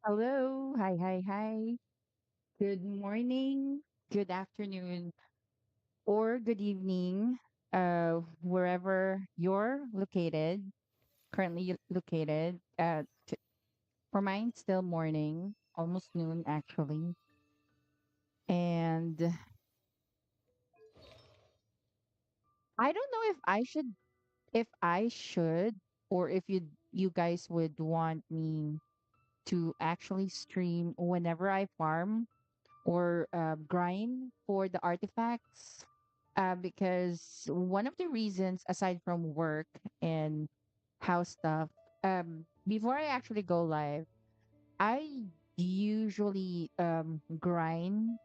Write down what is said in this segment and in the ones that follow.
Hello. Hi, hi, hi. Good morning, good afternoon, or good evening, wherever you're located, currently located. For mine, still morning, almost noon actually. And I don't know if I should, or if you guys would want me to actually stream whenever I farm or grind for the artifacts. Because one of the reasons, aside from work and house stuff, before I actually go live, I usually grind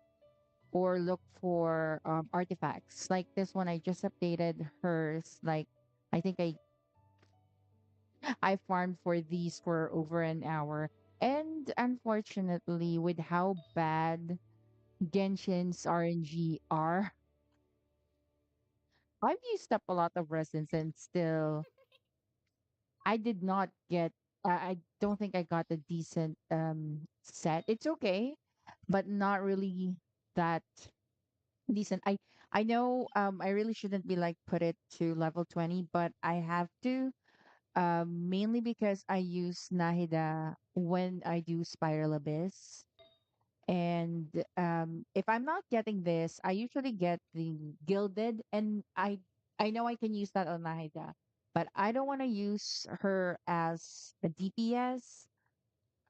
or look for artifacts. Like this one, I just updated hers. Like I think I farmed for these for over an hour. And unfortunately, with how bad Genshin's RNG are, I've used up a lot of resins and still I did not get I don't think I got a decent set. It's okay, but not really that decent. I know I really shouldn't be like put it to level 20, but I have to mainly because I use Nahida when I do Spiral Abyss. And if I'm not getting this, I usually get the gilded, and I know I can use that on Nahida, but I don't want to use her as a DPS.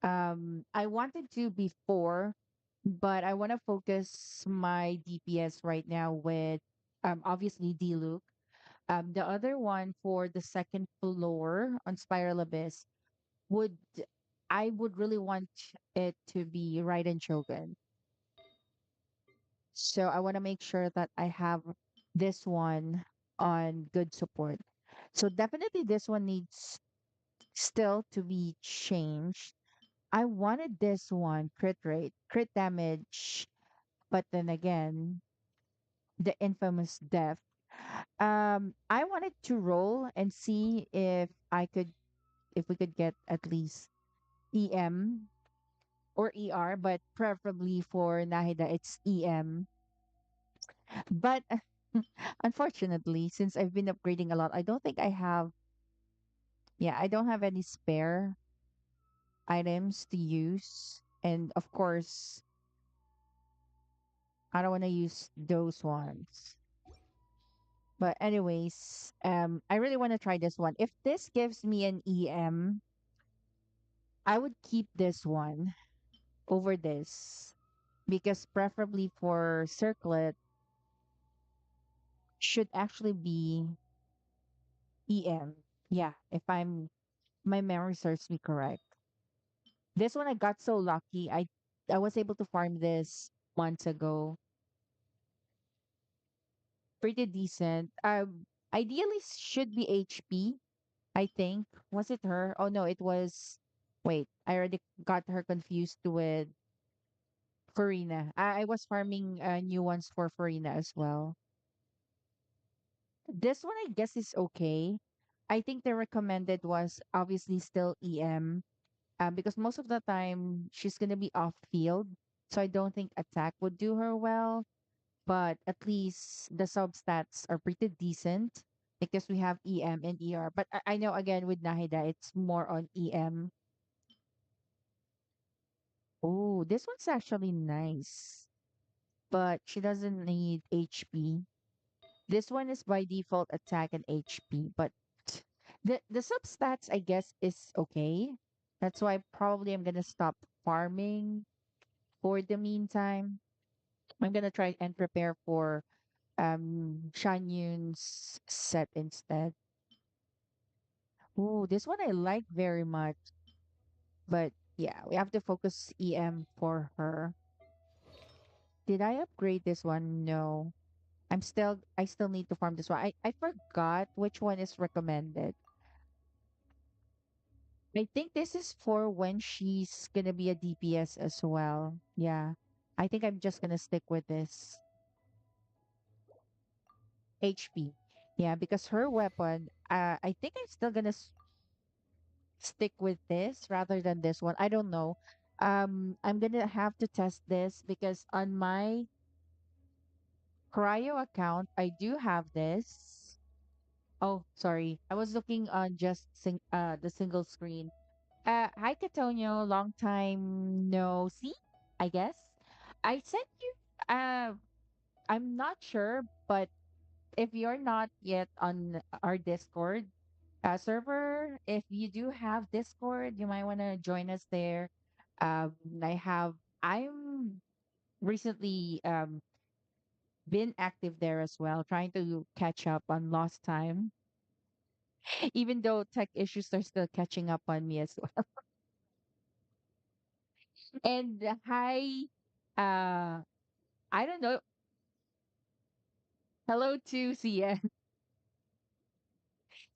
I wanted to before, but I want to focus my DPS right now with obviously D-Luke. The other one for the second floor on Spiral Abyss would I would really want it to be Raiden Shogun. So I want to make sure that I have this one on good support. So definitely this one needs still to be changed. I wanted this one crit rate, crit damage, but then again, the infamous death. I wanted to roll and see if we could get at least EM or ER, but preferably for Nahida, it's EM. But unfortunately, since I've been upgrading a lot, I don't have any spare items to use. And of course, I don't want to use those ones. But anyways, I really want to try this one. If this gives me an EM, I would keep this one over this because preferably for circlet should actually be EM. Yeah, if my memory serves me correct. This one I got so lucky. I was able to farm this months ago. Pretty decent. Ideally should be HP, I think. Was it her? Oh no, it was wait, I already got her confused with Farina. I was farming new ones for Farina as well. This one I guess is okay. I think the recommended was obviously still EM. Because most of the time she's gonna be off field. So I don't think attack would do her well. But at least the substats are pretty decent because we have EM and ER. But I know again with Nahida, it's more on EM. Oh, this one's actually nice, but she doesn't need HP. This one is by default attack and HP, but the substats I guess is okay. That's why probably I'm gonna stop farming for the meantime. I'm gonna try and prepare for Shan Yun's set instead. Ooh, this one I like very much. But yeah, we have to focus EM for her. Did I upgrade this one? No. I still need to farm this one. I forgot which one is recommended. I think this is for when she's gonna be a DPS as well. Yeah. I think I'm just gonna stick with this. HP. Yeah, because her weapon, I think I'm still gonna stick with this rather than this one. I don't know. I'm gonna have to test this because on my cryo account, I do have this. Oh, sorry. I was looking on just the single screen. Hi Katonio, long time no see, I guess. I sent you I'm not sure, but if you're not yet on our Discord server, if you do have Discord, you might want to join us there. I have I'm recently been active there as well, trying to catch up on lost time, even though tech issues are still catching up on me as well. And hi, I don't know. Hello to CN,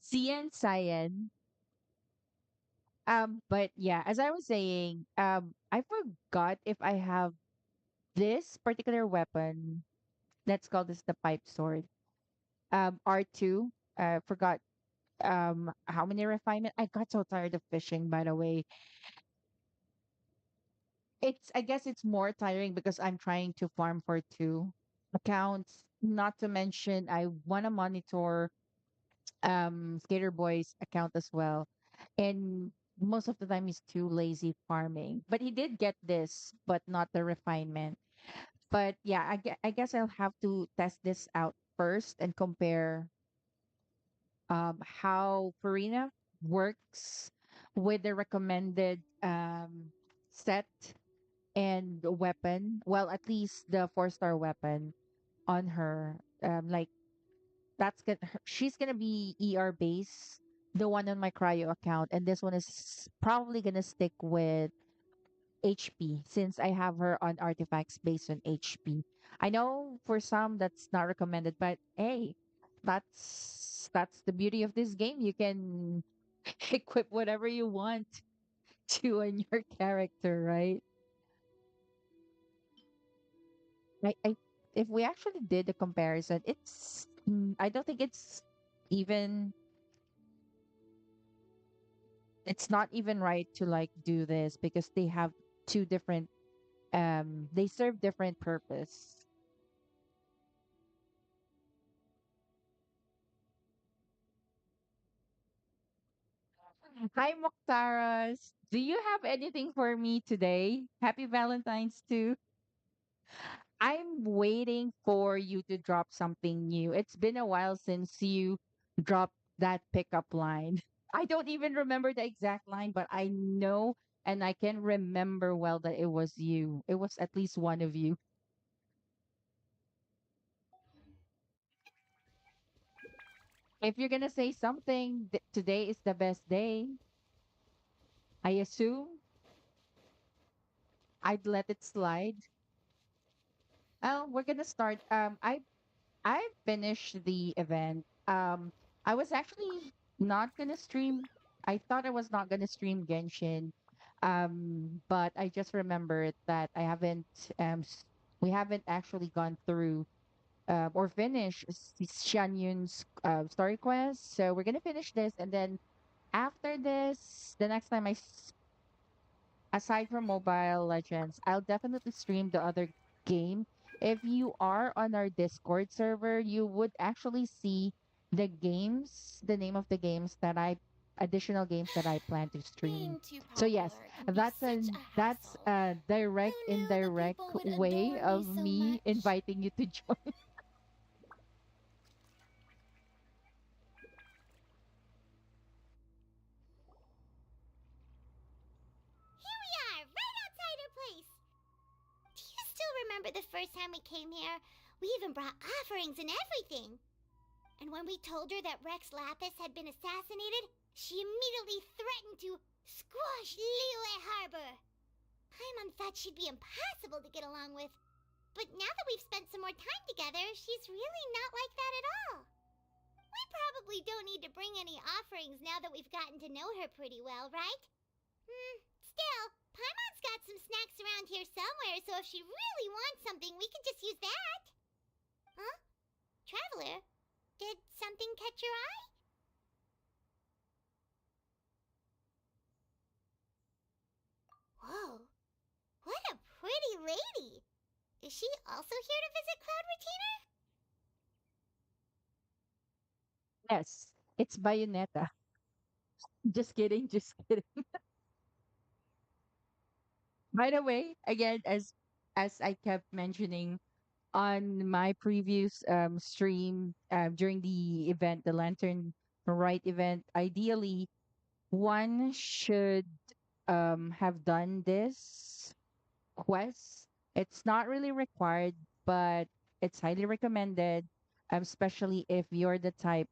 CN Cyan. But yeah, as I was saying, I forgot if I have this particular weapon. Let's call this the pipe sword. R2. Forgot how many refinement. I got so tired of fishing, by the way. I guess it's more tiring because I'm trying to farm for two accounts. Not to mention I wanna monitor Skater Boy's account as well. And most of the time he's too lazy farming. But he did get this, but not the refinement. But yeah, I guess I'll have to test this out first and compare how Farina works with the recommended set and the weapon. Well, at least the 4-star weapon on her. Like that's gonna she's gonna be ER base, the one on my cryo account, and this one is probably gonna stick with HP since I have her on artifacts based on HP. I know for some that's not recommended, but hey, that's the beauty of this game. You can equip whatever you want to in your character, right? I if we actually did a comparison, I don't think even it's not even right to like do this because they have two different they serve different purpose. Hi Moktaras. Do you have anything for me today? Happy Valentine's too. I'm waiting for you to drop something new. It's been a while since you dropped that pickup line. I don't even remember the exact line, but I know and I can remember well that it was you. It was at least one of you. If you're gonna say something, today is the best day. I assume I'd let it slide. Oh, we're gonna start. I finished the event. I was actually not gonna stream. I thought I was not gonna stream Genshin, but I just remembered that we haven't actually gone through or finished Xian Yun's story quest. So we're gonna finish this, and then after this, the next time aside from Mobile Legends, I'll definitely stream the other game. If you are on our Discord server, you would actually see the name of the games additional games that I plan to stream. Being too So yes, popular can be such a that's hassle. a Who direct, knew that indirect people would way adore me of so me much? inviting you to join. Here we are, right outside our place. Do you still remember the first time we came here? We even brought offerings and everything. And when we told her that Rex Lapis had been assassinated, she immediately threatened to squash Liyue Harbor. Paimon thought she'd be impossible to get along with. But now that we've spent some more time together, she's really not like that at all. We probably don't need to bring any offerings now that we've gotten to know her pretty well, right? Still, Paimon's got some snacks around here somewhere, so if she really wants something, we can just use that. Huh? Traveler, did something catch your eye? Whoa. Yes, it's Bayonetta. Just kidding, just kidding. By the way, again, as I kept mentioning on my previous stream during the event, the Lantern Right event, ideally one should have done this quest. It's not really required, but it's highly recommended, especially if you're the type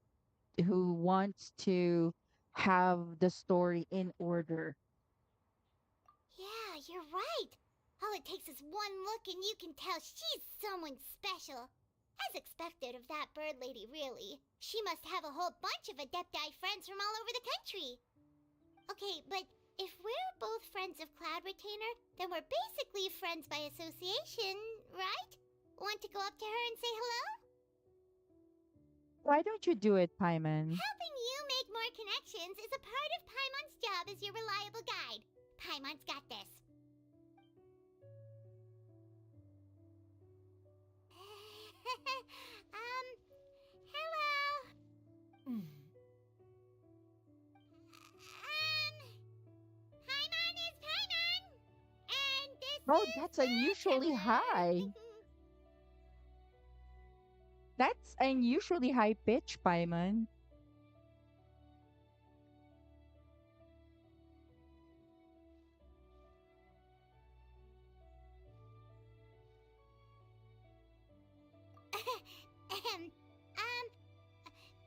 who wants to have the story in order. Yeah, you're right. All it takes is one look and you can tell she's someone special. As expected of that bird lady, really. She must have a whole bunch of Adepti friends from all over the country. Okay, but if we're both friends of Cloud Retainer, then we're basically friends by association, right? Want to go up to her and say hello? Why don't you do it, Paimon? Helping you make more connections is a part of Paimon's job as your reliable guide. Paimon's got this. Hello. Mm. Paimon is Paimon. And this Oh, is that's unusually Traveler. high. That's unusually high pitch, Paimon.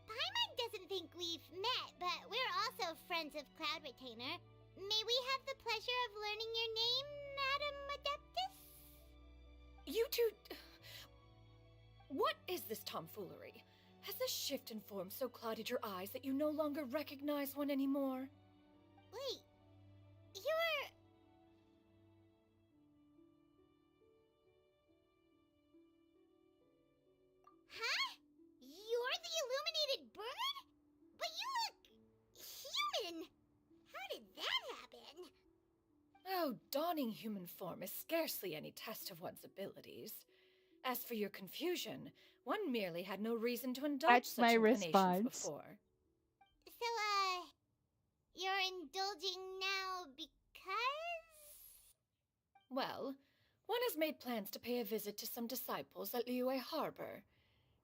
Paimon doesn't think we've met, but we're also friends of Cloud Retainer. May we have the pleasure of learning your name, Madam Adeptus? You two. What is this tomfoolery? Has this shift in form so clouded your eyes that you no longer recognize one anymore? Wait, you're. Huh? You're the illuminated bird? But you look human. How did that happen? Oh, donning human form is scarcely any test of one's abilities. As for your confusion, one merely had no reason to indulge That's my such inclinations response. before. So, you're indulging now because? Well, one has made plans to pay a visit to some disciples at Liyue Harbor.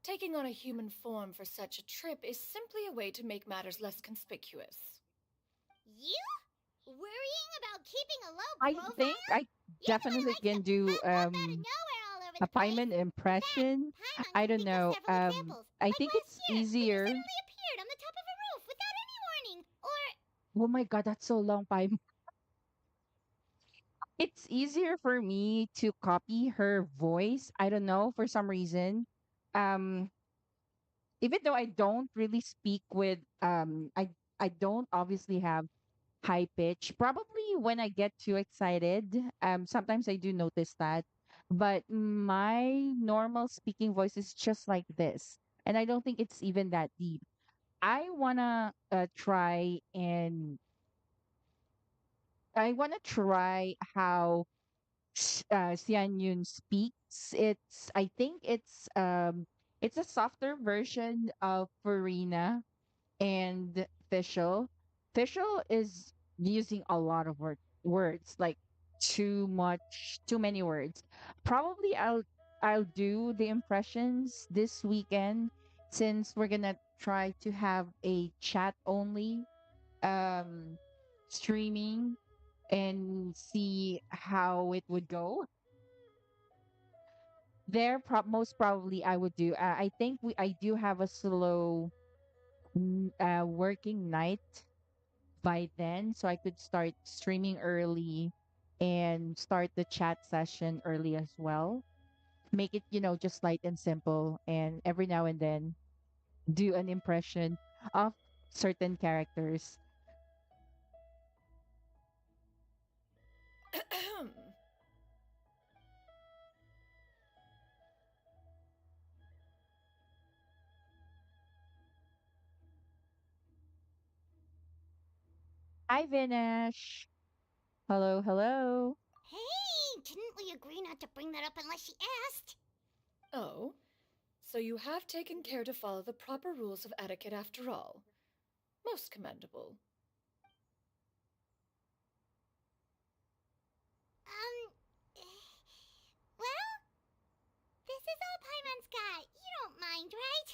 Taking on a human form for such a trip is simply a way to make matters less conspicuous. You? Worrying about keeping a low I think profile? I You're the one who definitely likes to can do pop up out of nowhere all over a the place. Paimon In fact, impression. Paimon I can don't think of know. several examples. I Like think last it's year, when you easier. suddenly appeared on the top of a roof without any warning. Or, Oh my god, that's so long, Paimon. It's easier for me to copy her voice. I don't know, for some reason. Um, even though I don't really speak with I don't obviously have high pitch. Probably when I get too excited, sometimes I do notice that. But my normal speaking voice is just like this. And I don't think it's even that deep. I wanna try how Xian Yun speaks. I think it's a softer version of Farina and Fischl. Fischl is using a lot of words, like too many words. Probably I'll do the impressions this weekend since we're gonna try to have a chat only um streaming and see how it would go. Most probably I would do. I think I do have a slow working night by then, so I could start streaming early and start the chat session early as well. Make it, just light and simple, and every now and then do an impression of certain characters. Hi, Vinesh. Hello, hello. hey, didn't we agree not to bring that up unless she asked? Oh, So you have taken care to follow the proper rules of etiquette after all. Most commendable. Um, well, this is all Paimon's got. You don't mind, right?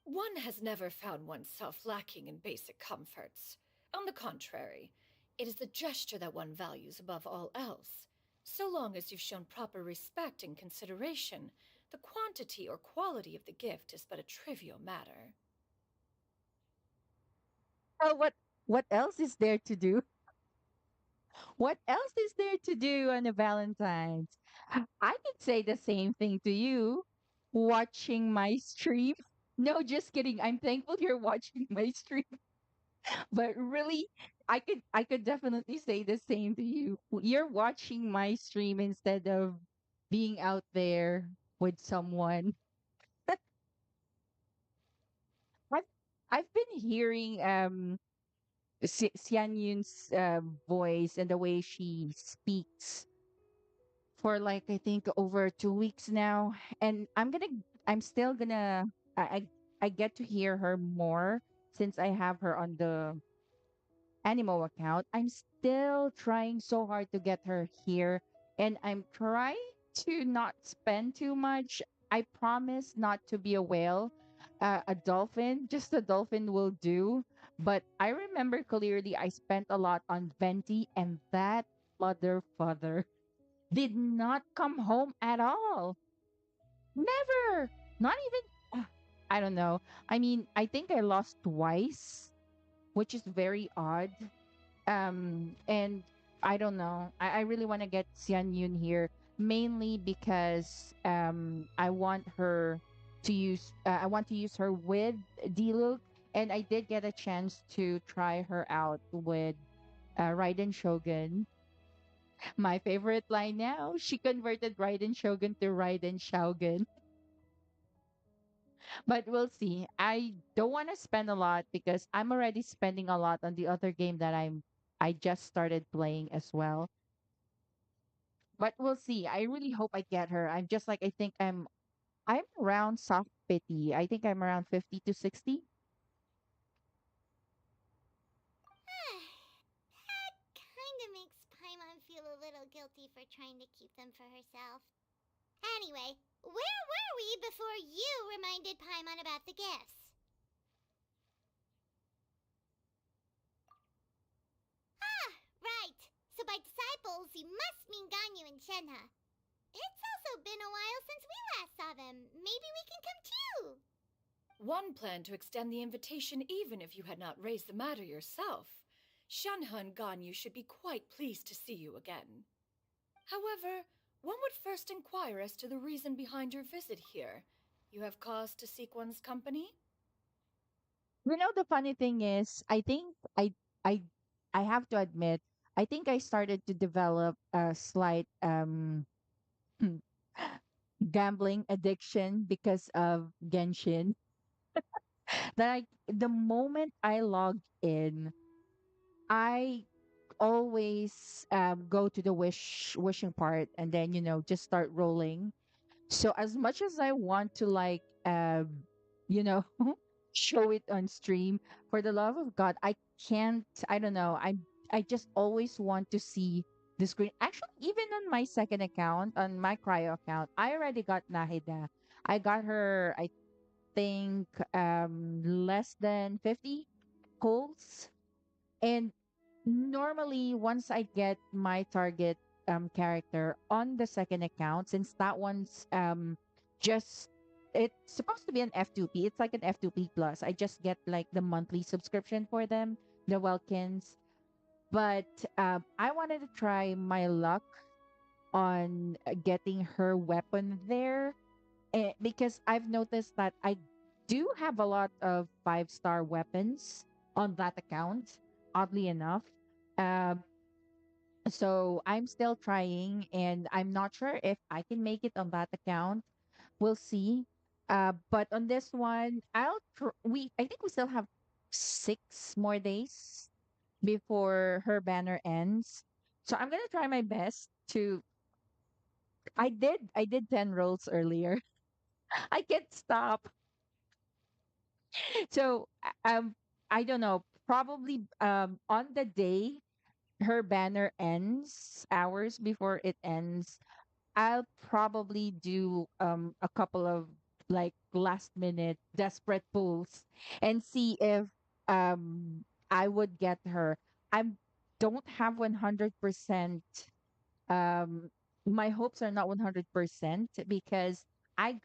One has never found oneself lacking in basic comforts. On the contrary, it is the gesture that one values above all else. So long as you've shown proper respect and consideration, the quantity or quality of the gift is but a trivial matter. Oh, what else is there to do? What else is there to do on a Valentine's? I could say the same thing to you. Watching my stream. No, just kidding. I'm thankful you're watching my stream. But really, I could definitely say the same to you. You're watching my stream instead of being out there with someone. I've I've been hearing Xian Yun's voice and the way she speaks for like I think over 2 weeks now, and I'm still gonna I I get to hear her more since I have her on the Animo account. I'm still trying so hard to get her here, and I'm trying to not spend too much. I promise not to be a whale, a dolphin. Just a dolphin will do. But I remember clearly I spent a lot on Venti, and that mother father did not come home at all. Never. Not even. I don't know. I mean, I think I lost twice, which is very odd. And I don't know. I really want to get Xian Yun here mainly because I want her to use I want to use her with Diluc, and I did get a chance to try her out with Raiden Shogun. My favorite line now, she converted Raiden Shogun to Raiden Shogun. But we'll see. I don't want to spend a lot because I'm already spending a lot on the other game that I just started playing as well. But we'll see. I really hope I get her. I'm just like I think I'm around soft pity. I think I'm around 50 to 60. That kinda makes Paimon feel a little guilty for trying to keep them for herself. Anyway, where were we before you reminded Paimon about the gifts? Ah, right. So by disciples, you must mean Ganyu and Shenhe. It's also been a while since we last saw them. Maybe we can come too. One planned to extend the invitation even if you had not raised the matter yourself. Shanhe and Ganyu should be quite pleased to see you again. However, one would first inquire as to the reason behind your visit here. You have cause to seek one's company? You know, the funny thing is, I think I I have to admit, I think I started to develop a slight gambling addiction because of Genshin. That the moment I log in, I always go to the wishing part and then just start rolling. So as much as I want to like you know show it on stream, for the love of God, I can't. I don't know. I just always want to see the screen. Actually, even on my second account, on my cryo account, I already got Nahida. I got her, I think, less than 50 pulls. And normally, once I get my target character on the second account, since that one's just it's supposed to be an F2P. It's like an F2P plus. I just get like the monthly subscription for them, the Welkins. But I wanted to try my luck on getting her weapon there, because I've noticed that I do have a lot of 5-star weapons on that account, oddly enough. Um, so I'm still trying, and I'm not sure if I can make it on that account. We'll see. But on this one, I think we still have 6 more days before her banner ends. So I'm gonna try my best to. I did 10 rolls earlier. I can't stop. So I don't know. Probably on the day her banner ends, hours before it ends, I'll probably do a couple of like last minute desperate pulls and see if I would get her. I don't have 100% um my hopes are not 100% because I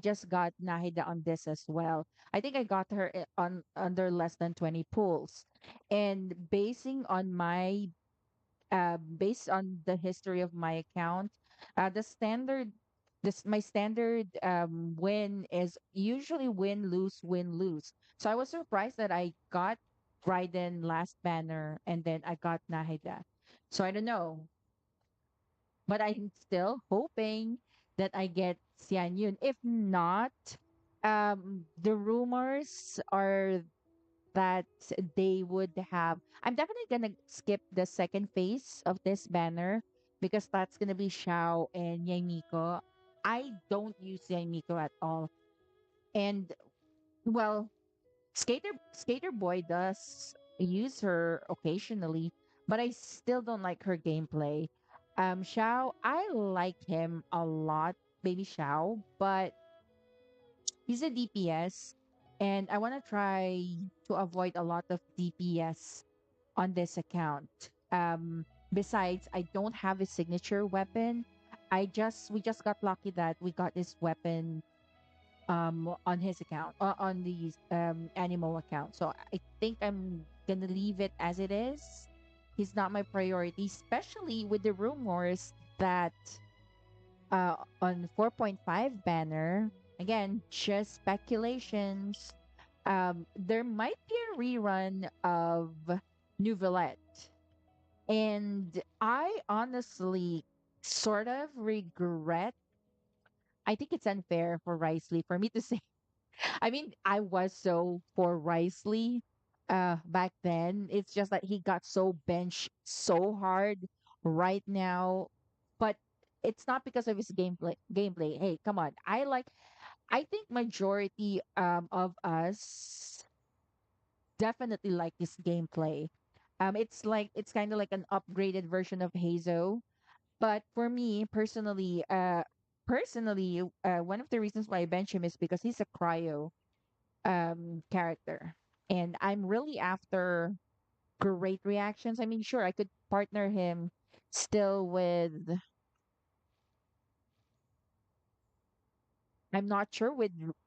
just got Nahida on this as well. I think I got her on under less than 20 pulls. And based on the history of my account, the standard this my standard win is usually win lose. So I was surprised that I got Raiden last banner and then I got Nahida. So I don't know, but I'm still hoping that I get Xian Yun. If not, the rumors are that they would have. I'm definitely gonna skip the second phase of this banner because that's gonna be Xiao and Yaimiko. I don't use Yaimiko at all, and well, Skater Boy does use her occasionally, but I still don't like her gameplay. Xiao, I like him a lot, baby Xiao, but he's a DPS, and I want to try to avoid a lot of DPS on this account. Besides, I don't have a signature weapon. We just got lucky that we got this weapon on his account, on the animal account. So I think I'm gonna leave it as it is. He's not my priority, especially with the rumors that on 4.5 banner, again, just speculations. There might be a rerun of Nouvellette. And I honestly sort of regret. I think it's unfair for Risley for me to say. I mean, I was so for Risley back then. It's just that he got so benched so hard right now. But it's not because of his gameplay. Hey, come on. I think majority of us definitely like his gameplay. It's kind of like an upgraded version of Hazo. But for me personally, one of the reasons why I bench him is because he's a cryo character, and I'm really after great reactions. I mean, sure, I could partner him still with. I'm not sure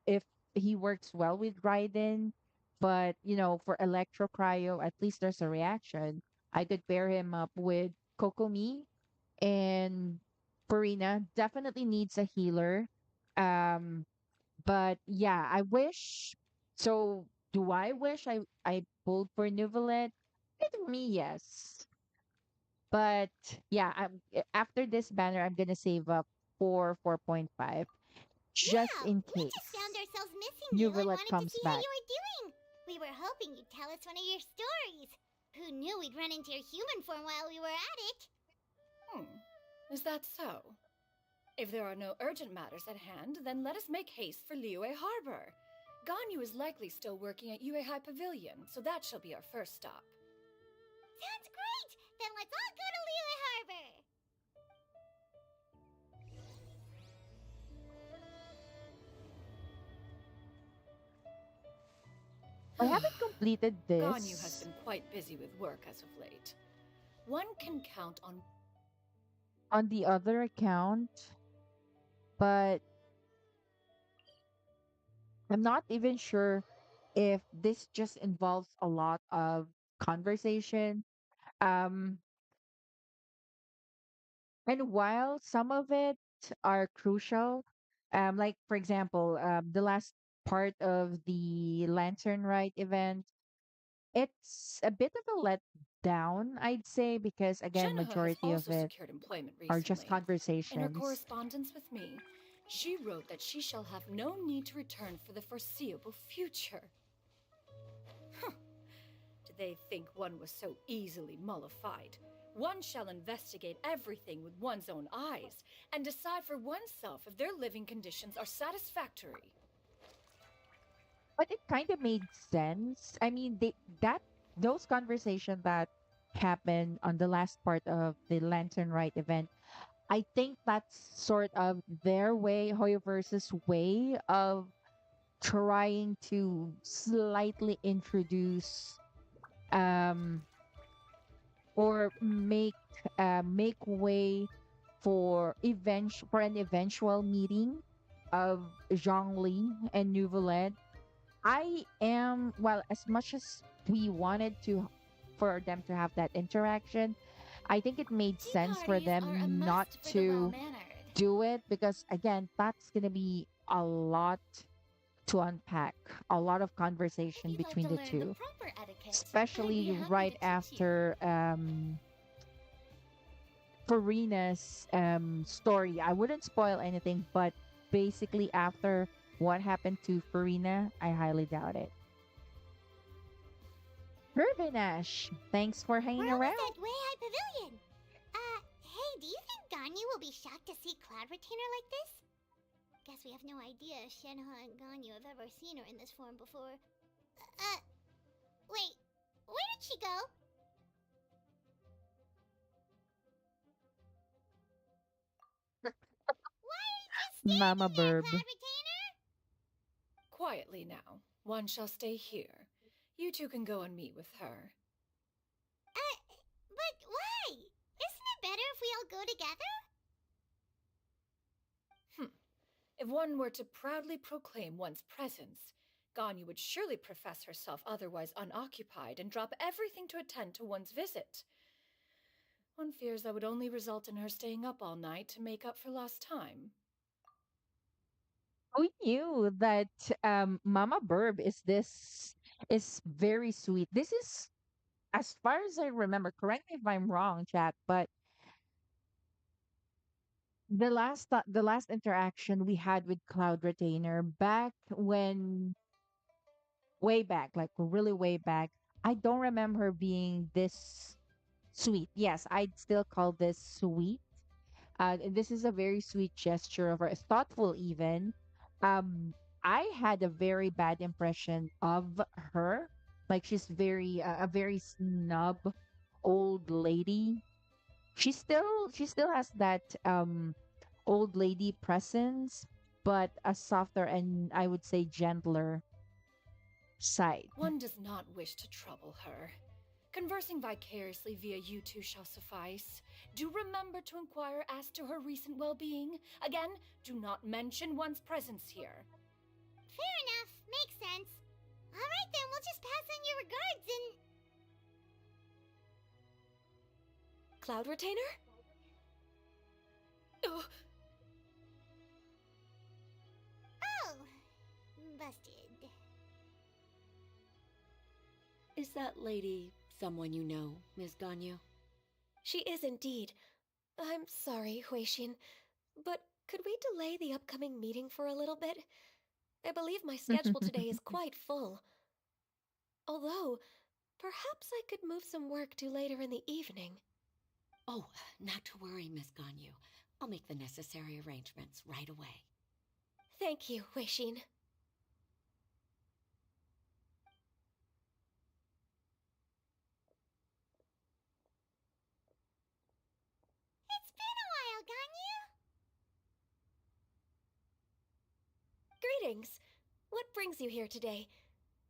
if he works well with Raiden, but for Electro Cryo, at least there's a reaction. I could pair him up with Kokomi and Farina. Definitely needs a healer. Um, but yeah, I wish. So, do I wish I pulled for Nuvalet? For me, yes. But yeah, after this banner, I'm gonna save up for 4.5 just Yeah, in we just found case ourselves missing you and Nuvalet wanted to comes see how back. you were doing. We were hoping you'd tell us one of your stories. Who knew we'd run into your human form while we were at it? Hmm. Is that so? If there are no urgent matters at hand, then let us make haste for Liyue Harbor. Ganyu is likely still working at Yue High Pavilion, so that shall be our first stop. Sounds great! Then let's all go to Liyue Harbor! I haven't completed Ganyu has this been quite busy with work as of late. One can count on. on the other account, but I'm not even sure if this just involves a lot of conversation. Um, and while some of it are crucial, like for example, the last part of the Lantern Rite event, it's a bit of a letdown, I'd say, because again, Shenoha has majority of also it secured employment are just recently. In her conversations. correspondence with me, she wrote that she shall have no need to return for the foreseeable future. Huh. Did they think one was so easily mollified? One shall investigate everything with one's own eyes and decide for oneself if their living conditions are satisfactory. But it kind of made sense. I mean, that those conversations that happened on the last part of the Lantern Rite event, I think that's sort of their way, Hoyoverse's way of trying to slightly introduce um or make way for an eventual meeting of Zhongli and Nouvelette. I am, well, as much as we wanted to for them to have that interaction, I think it made Tea sense for parties are a them not must for the to well-mannered. do it because again, that's gonna be a lot to unpack, a lot of If conversation you'd like between to the learn the two, proper etiquette, I'd be especially happy right to teach you. after Farina's story. I wouldn't spoil anything, but basically after what happened to Farina, I highly doubt it. Rubinash, thanks for hanging We're almost around. at Way High Pavilion. Hey, do you think Ganyu will be shocked to see Cloud Retainer like this? Guess we have no idea if Shenhe and Ganyu have ever seen her in this form before. Wait, where did she go? Why are you just Mama standing there, Burb. Cloud Retainer? Quietly now. One shall stay here. You two can go and meet with her. But why? Isn't it better if we all go together? If one were to proudly proclaim one's presence, Ganyu would surely profess herself otherwise unoccupied and drop everything to attend to one's visit. One fears that would only result in her staying up all night to make up for lost time. Who knew that Mama Burb is very sweet. This is, as far as I remember, correct me if I'm wrong, chat, but the last interaction we had with Cloud Retainer back when way back, like really way back, I don't remember her being this sweet. Yes, I'd still call this sweet. This is a very sweet gesture of her, thoughtful even. Um, I had a very bad impression of her. Like she's a very snub old lady. She still has that old lady presence, but a softer and I would say gentler side. One does not wish to trouble her. Conversing vicariously via you two shall suffice. Do remember to inquire as to her recent well-being. Again, do not mention one's presence here. Fair enough. Makes sense. Alright then, we'll just pass on your regards and... Cloud Retainer? Ugh. Oh, busted. Is that lady someone you know, Ms. Ganyu? She is indeed. I'm sorry, Huixin, but could we delay the upcoming meeting for a little bit? I believe my schedule today is quite full. Although, perhaps I could move some work to later in the evening. Oh, not to worry, Miss Ganyu. I'll make the necessary arrangements right away. Thank you, Huixin. It's been a while, Ganyu. Greetings. What brings you here today?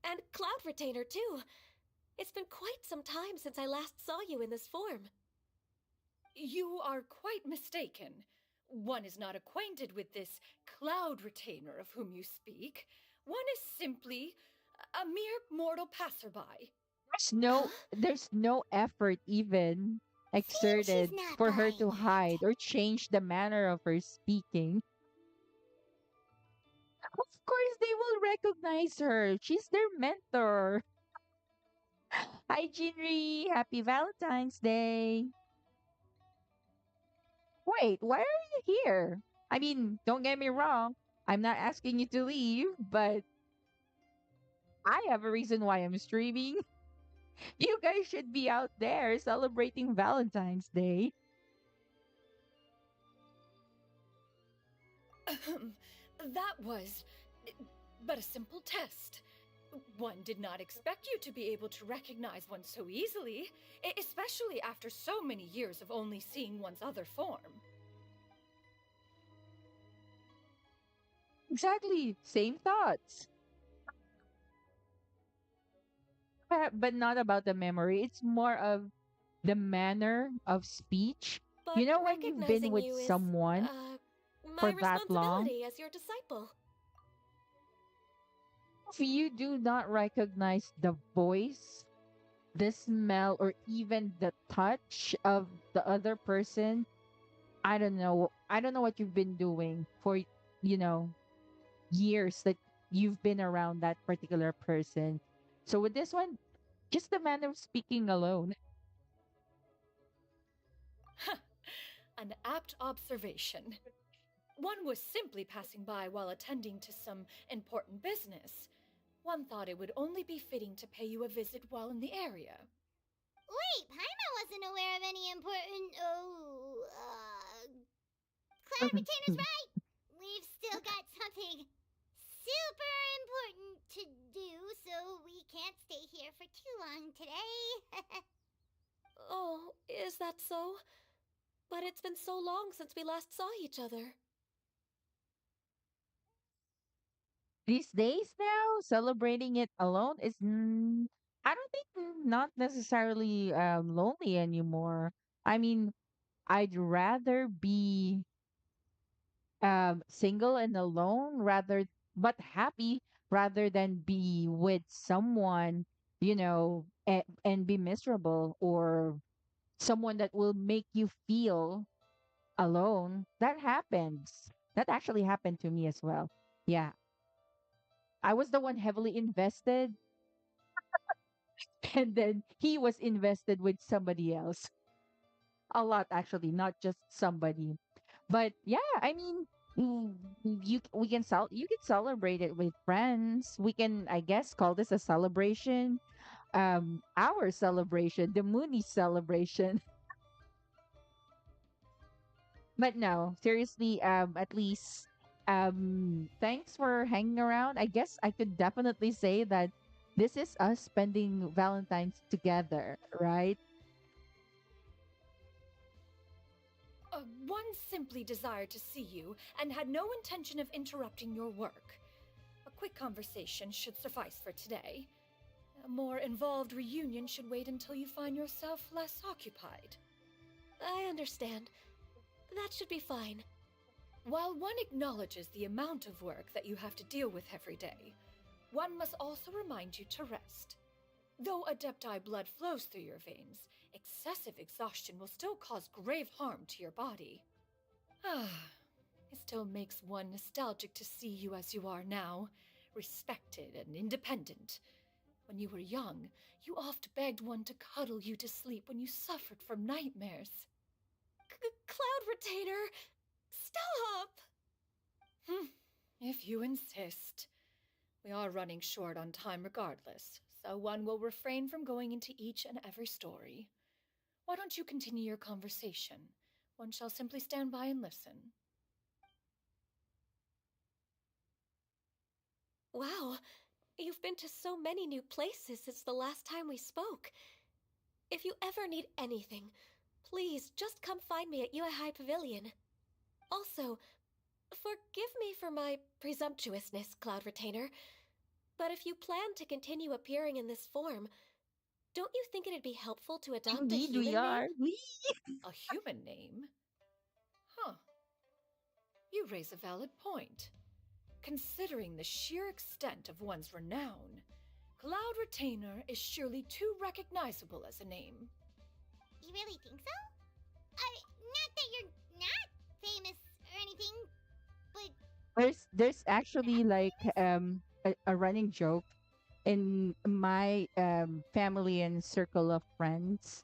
And Cloud Retainer, too. It's been quite some time since I last saw you in this form. You are quite mistaken. One is not acquainted with this cloud retainer of whom you speak. One is simply a mere mortal passerby. There's no effort even Seems she's exerted not for her buying to it. hide or change the manner of her speaking. Of course they will recognize her. She's their mentor. Hi Jinri, happy Valentine's Day. Wait, why are you here? I mean, don't get me wrong. I'm not asking you to leave, but I have a reason why I'm streaming. You guys should be out there celebrating Valentine's Day. That was but a simple test. One did not expect you to be able to recognize one so easily, especially after so many years of only seeing one's other form. Exactly. Same thoughts. But not about the memory. It's more of the manner of speech. But You know, when you've been recognizing with you is, someone my for that long, responsibility as your disciple. if you do not recognize the voice, the smell, or even the touch of the other person, I don't know. I don't know what you've been doing for, know, years that you've been around that particular person. So with this one, just the manner of speaking alone. An apt observation. One was simply passing by while attending to some important business. One thought it would only be fitting to pay you a visit while in the area. Wait, Paima wasn't aware of any important. Cloud Retainer's right! We've still got something super important to do, so we can't stay here for too long today. Oh, is that so? But it's been so long since we last saw each other. These days now, celebrating it alone is, I don't think, not necessarily lonely anymore. I mean, I'd rather be single and alone but happy rather than be with someone, and be miserable, or someone that will make you feel alone. That happens. That actually happened to me as well. Yeah. I was the one heavily invested, and then he was invested with somebody else. A lot, actually, not just somebody. But yeah, I mean, you can celebrate it with friends. We can, I guess, call this a celebration. Our celebration, the Mooney celebration. But no, seriously, at least, thanks for hanging around. I guess I could definitely say that this is us spending Valentine's together, right? One simply desired to see you and had no intention of interrupting your work. A quick conversation should suffice for today. A more involved reunion should wait until you find yourself less occupied. I understand. That should be fine. While one acknowledges the amount of work that you have to deal with every day, one must also remind you to rest. Though Adepti blood flows through your veins, excessive exhaustion will still cause grave harm to your body. Ah, it still makes one nostalgic to see you as you are now, respected and independent. When you were young, you oft begged one to cuddle you to sleep when you suffered from nightmares. Cloud Retainer! Stop! If you insist. We are running short on time regardless, so one will refrain from going into each and every story. Why don't you continue your conversation? One shall simply stand by and listen. Wow, you've been to so many new places since the last time we spoke. If you ever need anything, please just come find me at Ue High Pavilion. Also, forgive me for my presumptuousness, Cloud Retainer, but if you plan to continue appearing in this form, don't you think it'd be helpful to adopt a Indeed, we human name? are. We. A human name? Huh. You raise a valid point. Considering the sheer extent of one's renown, Cloud Retainer is surely too recognizable as a name. You really think so? Not that you're not famous or anything, but There's actually that like famous? a running joke in my family and circle of friends.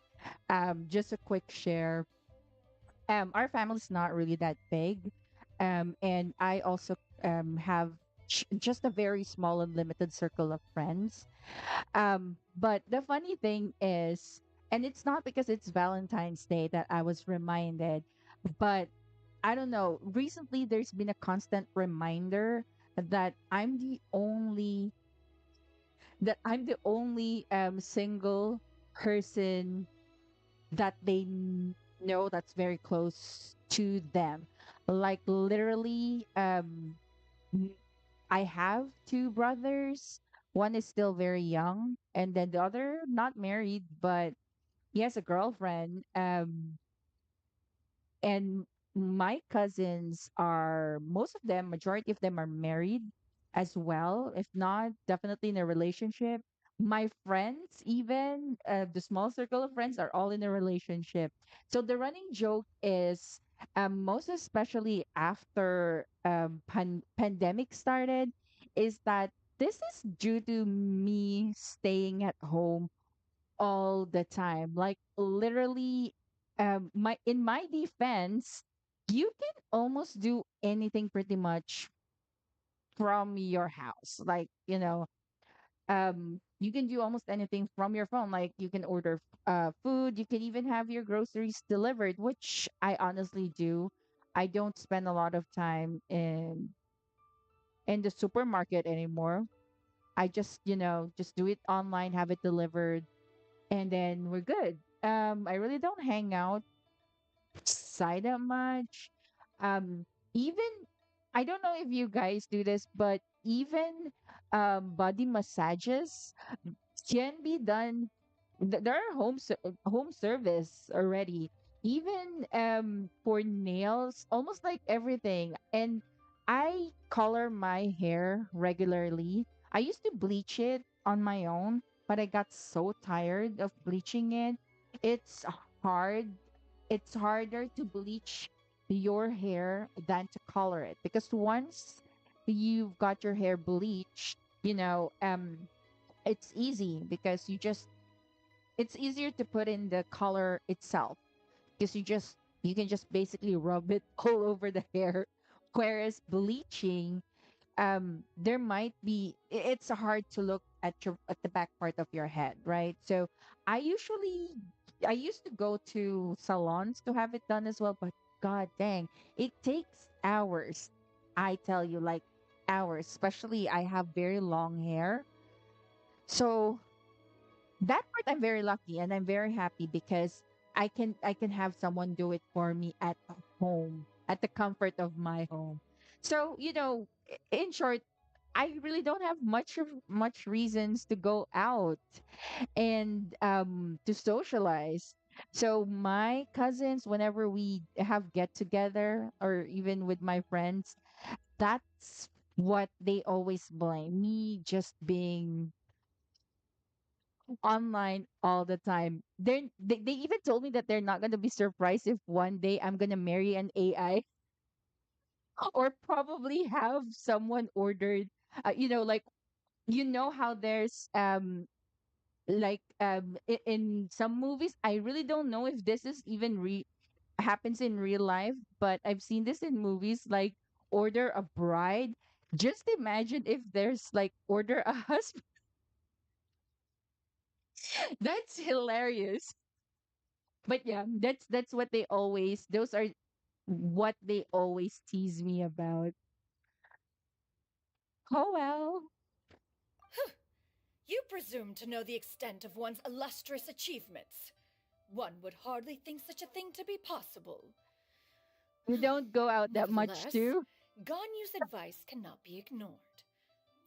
Just a quick share. Our family's not really that big. And I also have just a very small and limited circle of friends. But the funny thing is, and it's not because it's Valentine's Day that I was reminded, but I don't know. Recently, there's been a constant reminder that I'm the only single person that they know that's very close to them. Like literally, n- I have two brothers. One is still very young, and then the other not married, but he has a girlfriend. And my cousins are, most of them, majority of them are married as well. If not, definitely in a relationship. My friends, even the small circle of friends, are all in a relationship. So the running joke is, most especially after pandemic started, is that this is due to me staying at home all the time. Like literally, my in my defense, you can almost do anything pretty much from your house. Like, you can do almost anything from your phone. Like you can order food, you can even have your groceries delivered, which I honestly do. I don't spend a lot of time in the supermarket anymore. I just do it online, have it delivered, and then we're good. I really don't hang out outside that much. Um, even I don't know if you guys do this, but even body massages can be done. There are home service already. Even for nails, almost like everything. And I color my hair regularly. I used to bleach it on my own, but I got so tired of bleaching it. It's hard. It's harder to bleach your hair than to color it, because once you've got your hair bleached, it's easy because it's easier to put in the color itself, because you can just basically rub it all over the hair. Whereas bleaching, there might be it's hard to look at the back part of your head, right? So I used to go to salons to have it done as well, but god dang, it takes hours. I tell you, like hours, especially I have very long hair. So that part I'm very lucky and I'm very happy because I can have someone do it for me at home, at the comfort of my home. So, in short, I really don't have much reasons to go out and to socialize. So my cousins, whenever we have get together or even with my friends, that's what they always blame me, just being online all the time. They even told me that they're not going to be surprised if one day I'm going to marry an AI or probably have someone ordered, like, how there's in some movies. I really don't know if this is even happens in real life, but I've seen this in movies, like order a bride. Just imagine if there's like order a husband. That's hilarious. But yeah, that's what they always those are what they always tease me about. Oh well. You presume to know the extent of one's illustrious achievements. One would hardly think such a thing to be possible. You don't go out that much Nevertheless, too. Ganyu's advice cannot be ignored.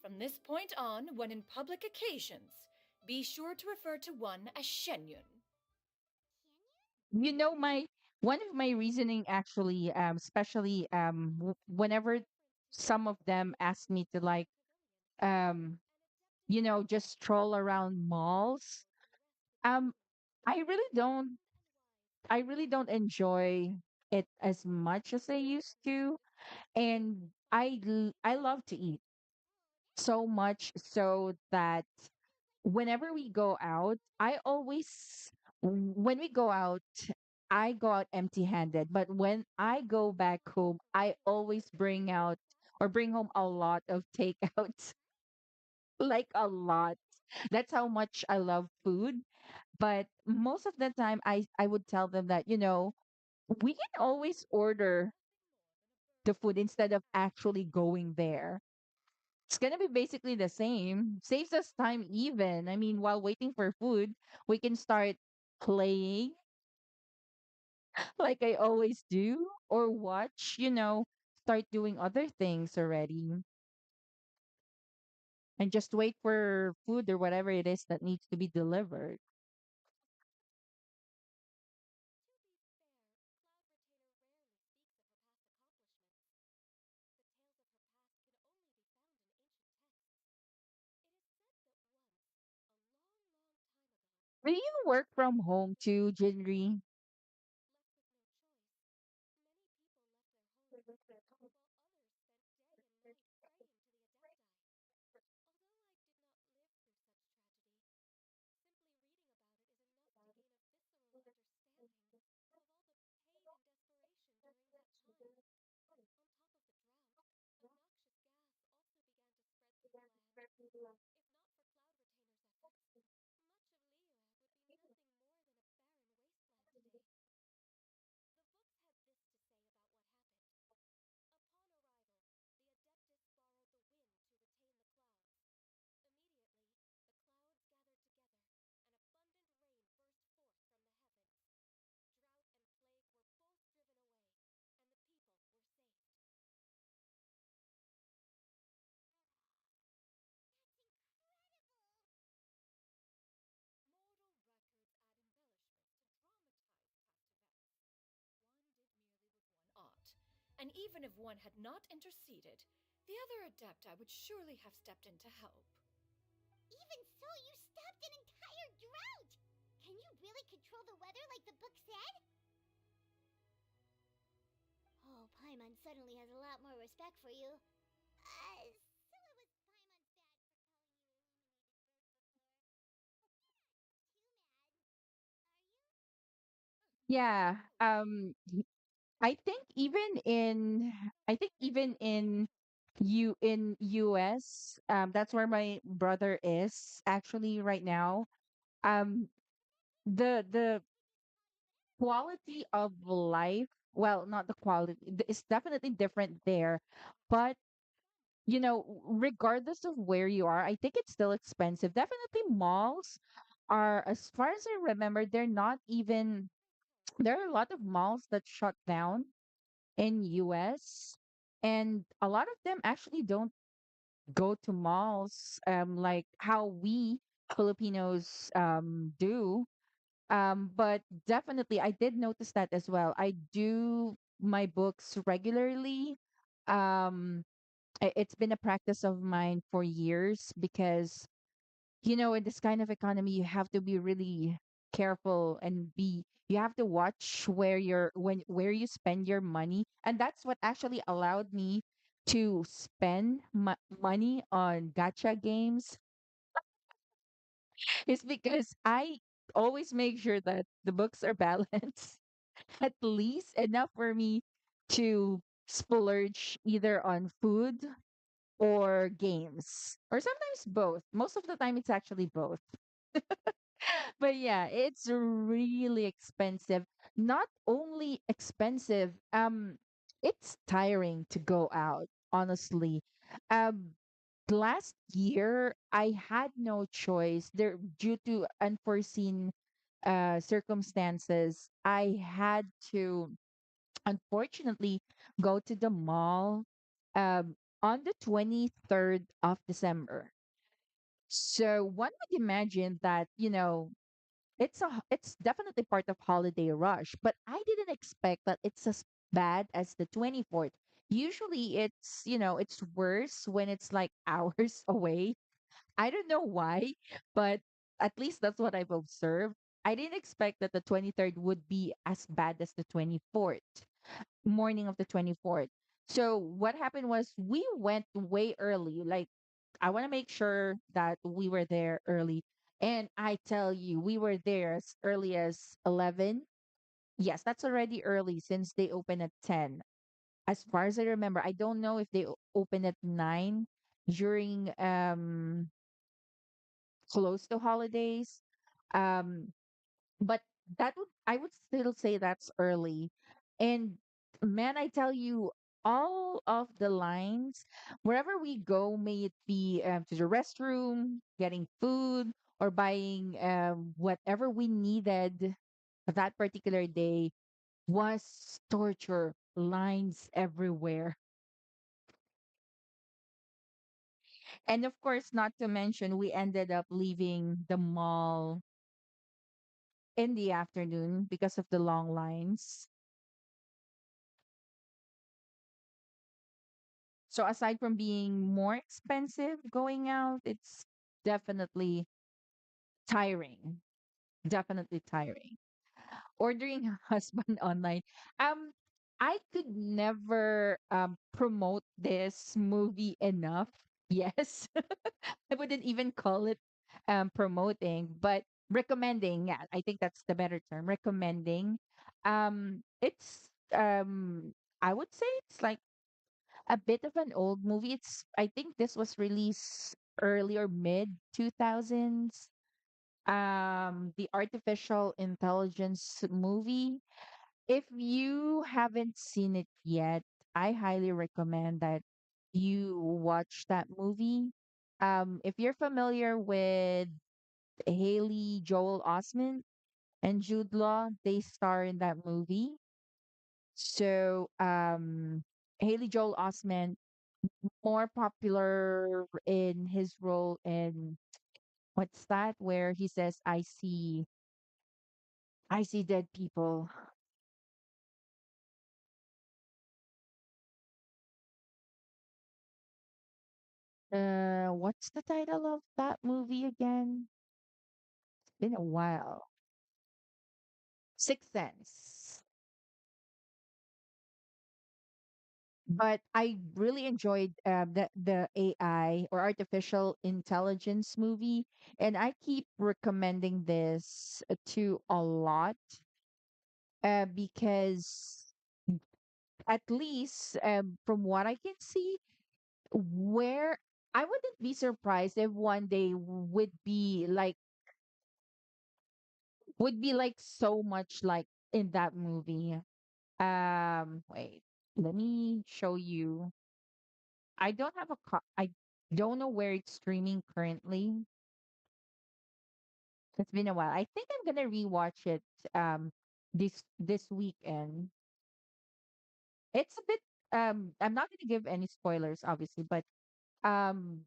From this point on, when in public occasions, be sure to refer to one as Shenyun. My one of my reasoning actually, especially whenever some of them ask me to, like, um just stroll around malls. um I really don't enjoy it as much as I used to. And I love to eat so much, so that whenever we go out, when we go out, I go out empty handed. But when I go back home, I always bring out or bring home a lot of takeouts, like a lot. That's how much I love food. But most of the time, I would tell them that, we can always order the food instead of actually going there. It's gonna be basically the same. Saves us time even. I mean, while waiting for food, we can start playing like I always do, or watch, start doing other things already, and just wait for food or whatever it is that needs to be delivered. Do you work from home too, Jinri? Ought. And even if one had not interceded, the other Adepti would surely have stepped in to help. Even so, you stopped an entire drought! Can you really control the weather like the book said? Oh, Paimon suddenly has a lot more respect for you. So it was Paimon's bad for calling you illuminated bird before. You're not too mad, are you? Yeah. I think even in US, that's where my brother is actually right now. Um, the quality of life, well, not the quality, it's definitely different there. But regardless of where you are, I think it's still expensive. Definitely malls are, as far as I remember, they're not even, there are a lot of malls that shut down in US, and a lot of them actually don't go to malls like how we Filipinos do. But definitely I did notice that as well. I do my books regularly. um it's been a practice of mine for years because in this kind of economy you have to be really careful, and be you have to watch where you spend your money. And that's what actually allowed me to spend money on gacha games, is because I always make sure that the books are balanced, at least enough for me to splurge either on food or games, or sometimes both. Most of the time it's actually both. But yeah, it's really expensive. Not only expensive, it's tiring to go out, honestly. Um, Last year I had no choice. There, due to unforeseen circumstances, I had to unfortunately go to the mall on the 23rd of December. So one would imagine that, it's definitely part of holiday rush, but I didn't expect that it's as bad as the 24th. Usually it's worse when it's like hours away. I don't know why, but at least that's what I've observed. I didn't expect that the 23rd would be as bad as the 24th, morning of the 24th. So what happened was we went way early. Like, I want to make sure that we were there early. And I tell you, we were there as early as 11. Yes, that's already early since they open at 10. as far as I remember. I don't know if they open at 9 during close to holidays. Um, but that would, I would still say that's early. And man, I tell you, all of the lines, wherever we go, may it be to the restroom, getting food, or buying whatever we needed that particular day, was torture. Lines everywhere. And of course, not to mention, we ended up leaving the mall in the afternoon because of the long lines. So aside from being more expensive going out, it's definitely tiring. Definitely tiring. Ordering a husband online. Um, I could never promote this movie enough. Yes. I wouldn't even call it promoting, but recommending. Yeah, I think that's the better term. Recommending. It's I would say it's like a bit of an old movie. It's, I think this was released early or mid 2000s. The artificial intelligence movie. If you haven't seen it yet, I highly recommend that you watch that movie. If you're familiar with Haley Joel Osment and Jude Law, they star in that movie. So, Haley Joel Osment more popular in his role in, what's that, where he says, I see dead people. What's the title of that movie again? It's been a while. Sixth Sense. But I really enjoyed the AI or artificial intelligence movie, and I keep recommending this to a lot because at least from what I can see, where I wouldn't be surprised if one day would be like so much like in that movie. Wait, let me show you. I don't have I don't know where it's streaming currently. It's been a while. I think I'm gonna rewatch it this weekend. It's a bit I'm not gonna give any spoilers obviously, but um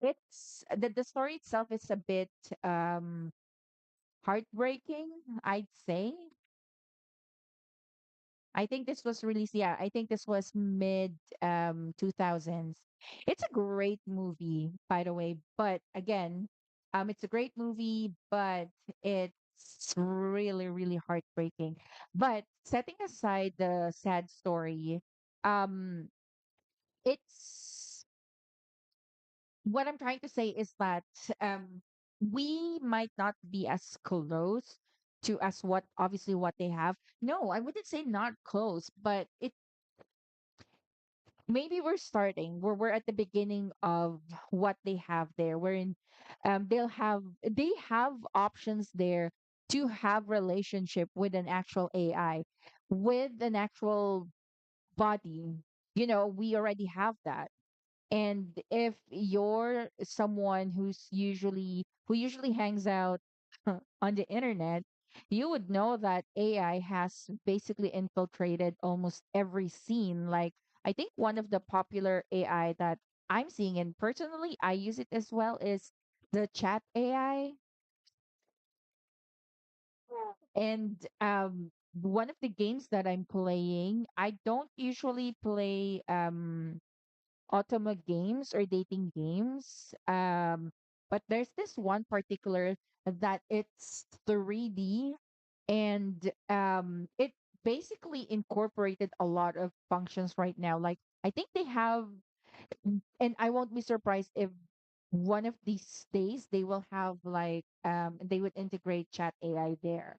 it's the story itself is a bit um heartbreaking, I'd say. I think this was released, yeah, I think this was mid 2000s. It's a great movie, by the way, but again, it's a great movie, but it's really, really heartbreaking. But setting aside the sad story, um, it's what I'm trying to say is that we might not be as close to as what obviously what they have. No, I wouldn't say not close, but it maybe we're starting where we're at the beginning of what they have there. Wherein they have options there to have relationship with an actual AI, with an actual body. You know, we already have that. And if you're someone who usually hangs out on the internet, you would know that AI has basically infiltrated almost every scene. Like, I think one of the popular AI that I'm seeing, and personally I use it as well, is the chat AI. And one of the games that I'm playing, I don't usually play automa games or dating games. But there's this one particular that it's 3D, and it basically incorporated a lot of functions right now. Like, I think they have, and I won't be surprised if one of these days they will have like they would integrate chat AI there.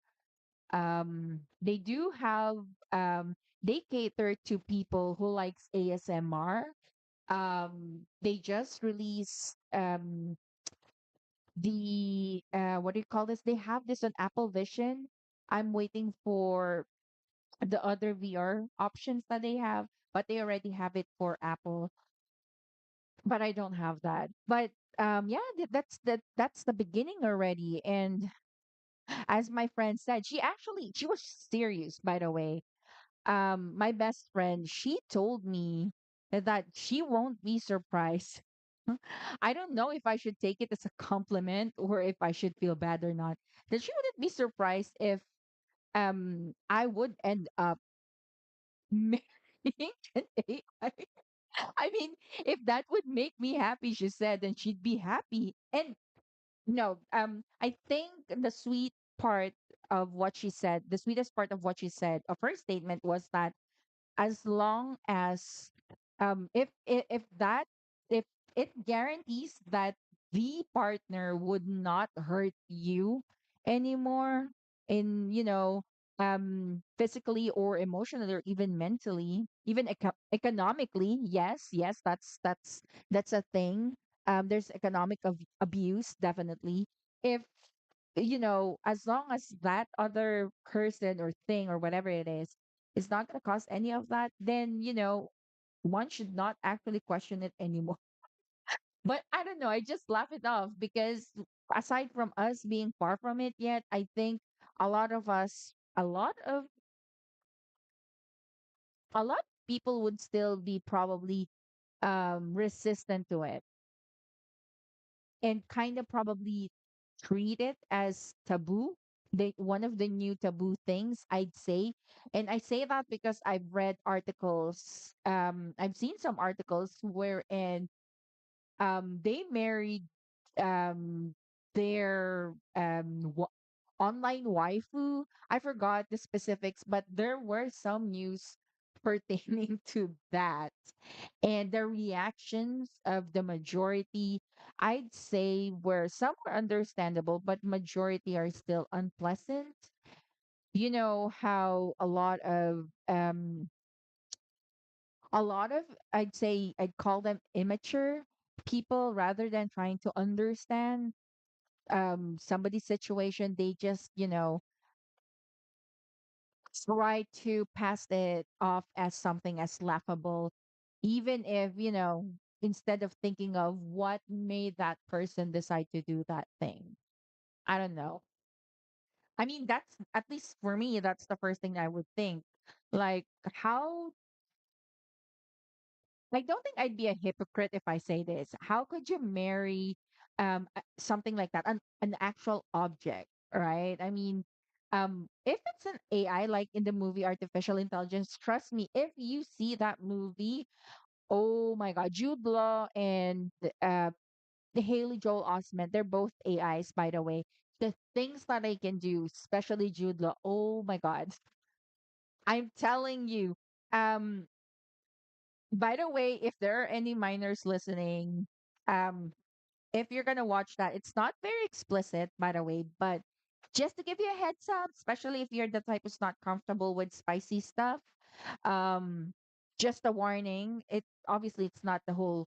They do have um they cater to people who likes ASMR. They just released the what do you call this? They have this on Apple Vision. I'm waiting for the other VR options that they have, but they already have it for Apple, but I don't have that. But yeah, that's the beginning already. And as my friend said, she was serious, by the way. My best friend, she told me that she won't be surprised. I don't know if I should take it as a compliment or if I should feel bad or not. That she wouldn't be surprised if I would end up marrying an AI. I mean, if that would make me happy, she said, then she'd be happy. And no, I think the sweet part of what she said, the sweetest part of what she said of her statement was that as long as if that if it guarantees that the partner would not hurt you anymore in physically or emotionally or even mentally, even economically. Yes, that's a thing. There's economic abuse, definitely. If as long as that other person or thing or whatever it is not going to cause any of that, then one should not actually question it anymore. But I don't know, I just laugh it off because aside from us being far from it yet, I think a lot of us, a lot of people would still be probably resistant to it and kind of probably treat it as taboo. One of the new taboo things, I'd say. And I say that because I've read articles, I've seen some articles wherein they married um their online waifu. I forgot the specifics, but there were some news pertaining to that. And the reactions of the majority, I'd say, were some were understandable, but majority are still unpleasant. You know how a lot of, I'd say, I'd call them immature people, rather than trying to understand somebody's situation, they just try to pass it off as something as laughable, even if instead of thinking of what made that person decide to do that thing. I don't know. I mean, that's, at least for me, that's the first thing I would think. Like, how I don't think I'd be a hypocrite if I say this. How could you marry something like that, an actual object, right? I mean, if it's an AI like in the movie Artificial Intelligence, trust me, if you see that movie, oh my God, Jude Law and the Haley Joel Osment, they're both AIs, by the way. The things that they can do, especially Jude Law, oh my God, I'm telling you. Um, by the way, if there are any minors listening, um, if you're gonna watch that, it's not very explicit, by the way, but just to give you a heads up, especially if you're the type who's not comfortable with spicy stuff, um, just a warning. It obviously it's not the whole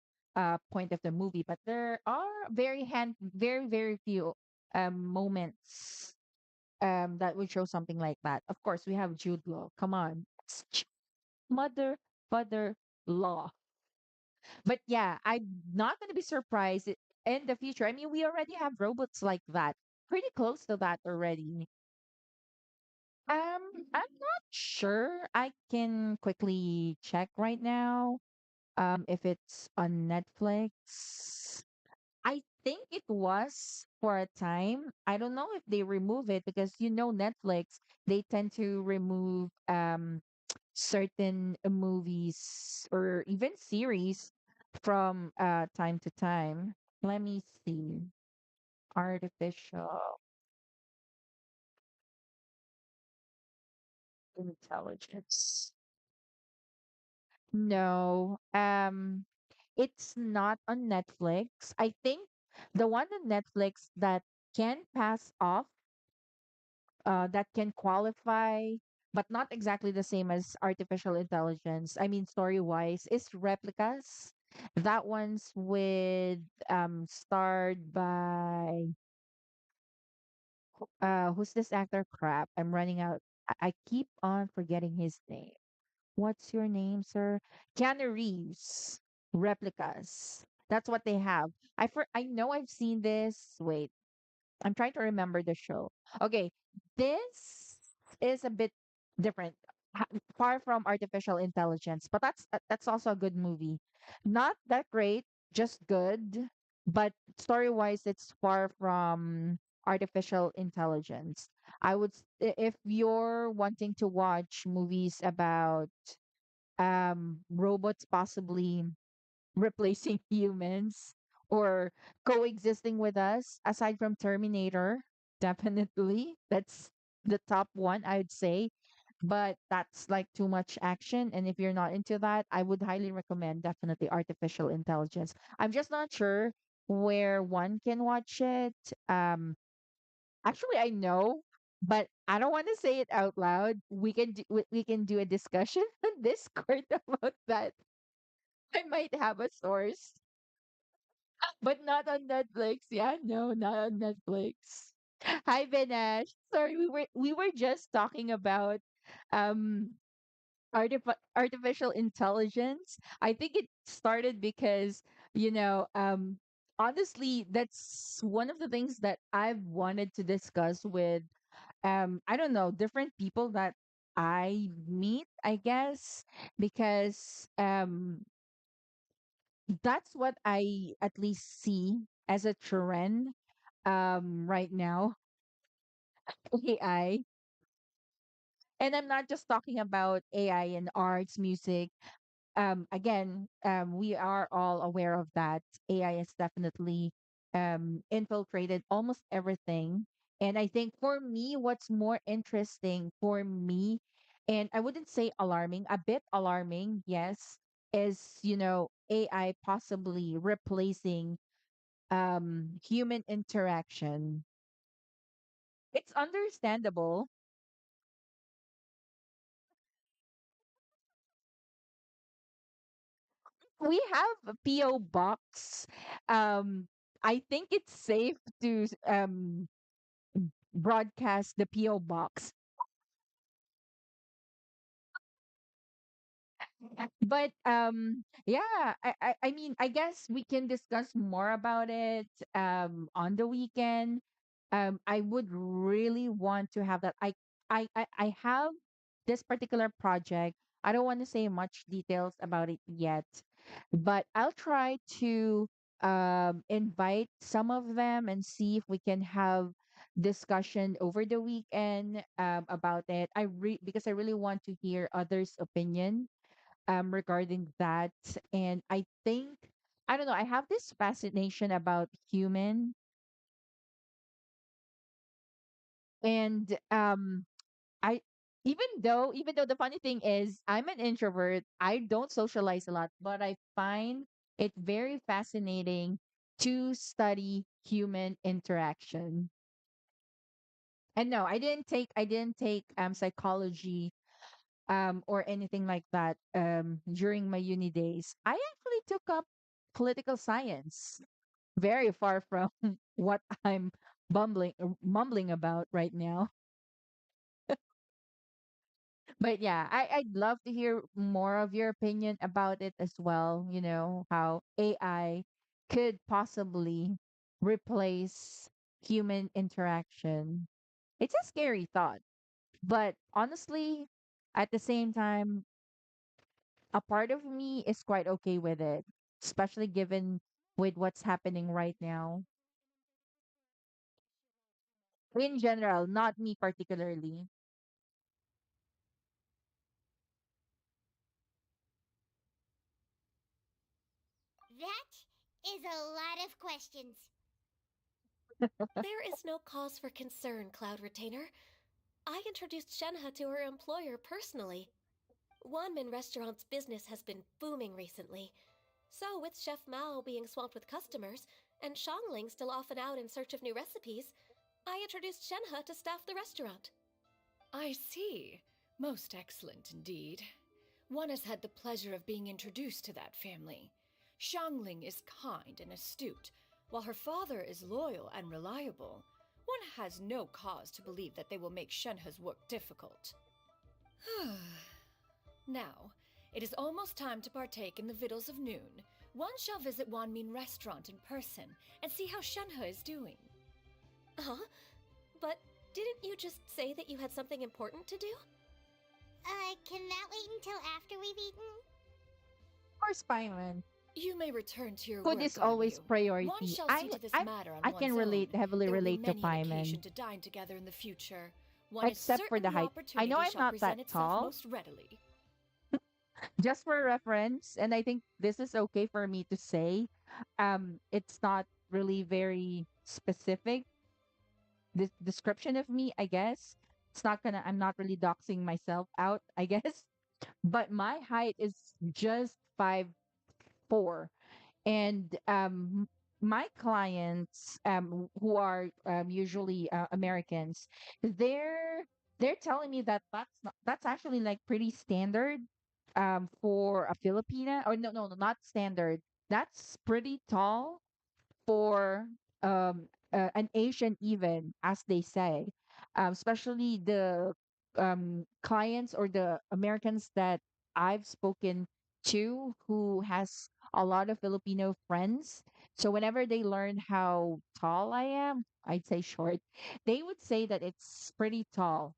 point of the movie, but there are very few moments that would show something like that. Of course, we have Jude Law. Come on, mother, father, law. But yeah, I'm not going to be surprised in the future. I mean, we already have robots like that, pretty close to that already. I'm not sure. I can quickly check right now. If it's on Netflix. I think it was for a time. I don't know if they remove it because Netflix, they tend to remove certain movies or even series from time to time. Let me see. Artificial intelligence. No. It's not on Netflix. I think the one on Netflix that can pass off that can qualify, but not exactly the same as artificial intelligence. I mean, story wise, is replicas. That one's with starred by who's this actor? Crap, I'm running out. I keep on forgetting his name. What's your name, sir? Keanu Reeves. Replicas. That's what they have. I know I've seen this. Wait, I'm trying to remember the show. Okay, this is a bit different, far from artificial intelligence, but that's also a good movie. Not that great, just good, but story-wise, it's far from artificial intelligence. If you're wanting to watch movies about robots possibly replacing humans or coexisting with us aside from Terminator. Definitely. That's the top one, I would say. But that's like too much action. And if you're not into that, I would highly recommend definitely artificial intelligence. I'm just not sure where one can watch it. Actually, I know, but I don't want to say it out loud. We can do a discussion on Discord about that. I might have a source. But not on Netflix. Yeah, no, not on Netflix. Hi, Benesh. Sorry, we were just talking about um artificial intelligence. I think it started because, honestly, that's one of the things that I've wanted to discuss with I don't know, different people that I meet, I guess, because that's what I at least see as a trend right now. AI. And I'm not just talking about AI in arts, music. Again, we are all aware of that. AI has definitely infiltrated almost everything. And I think for me, what's more interesting for me, and I wouldn't say alarming, a bit alarming, yes, is, AI possibly replacing human interaction. It's understandable. We have a PO box. Um, I think it's safe to broadcast the PO box. But yeah, I mean, I guess we can discuss more about it on the weekend. I would really want to have that. I have this particular project. I don't want to say much details about it yet, but I'll try to invite some of them and see if we can have discussion over the weekend about it. Because I really want to hear others' opinion regarding that. And I think, I don't know, I have this fascination about human. And I even though the funny thing is I'm an introvert, I don't socialize a lot, but I find it very fascinating to study human interaction. And no, I didn't take psychology or anything like that during my uni days. I actually took up political science, very far from what I'm mumbling about right now. But yeah, I'd love to hear more of your opinion about it as well. How AI could possibly replace human interaction. It's a scary thought, but honestly, at the same time, a part of me is quite okay with it, especially given with what's happening right now. In general, not me particularly. That is a lot of questions. There is no cause for concern, Cloud Retainer. I introduced Shenhe to her employer personally. Wanmin Restaurant's business has been booming recently. So, with Chef Mao being swamped with customers, and Shangling still off and out in search of new recipes, I introduced Shenhe to staff the restaurant. I see. Most excellent indeed. One has had the pleasure of being introduced to that family. Xiangling is kind and astute, while her father is loyal and reliable. One has no cause to believe that they will make Shenhe's work difficult. Now, it is almost time to partake in the victuals of noon. One shall visit Wanmin Restaurant in person and see how Shenhe is doing. Huh? But didn't you just say that you had something important to do? Can that wait until after we've eaten? Of course, Paimon. You may return to your Food work, is always Ganyu. One priority. shall I see to this I matter on I one's can own. heavily There will be relate to many an occasion Paimon, to dine together in the future. One is except for certain the the height. I know opportunity I'm shall not that present itself tall. most readily. Just for reference, and I think this is okay for me to say, it's not really very specific this description of me, I guess. It's not gonna I'm not really doxing myself out, I guess. But my height is just 5'4". And my clients who are usually Americans, they're they're telling me that that's actually like pretty standard for a Filipina. Or no, not standard. That's pretty tall for an Asian, even as they say, especially the clients or the Americans that I've spoken to who has a lot of Filipino friends. So whenever they learn how tall I am, I'd say short, they would say that it's pretty tall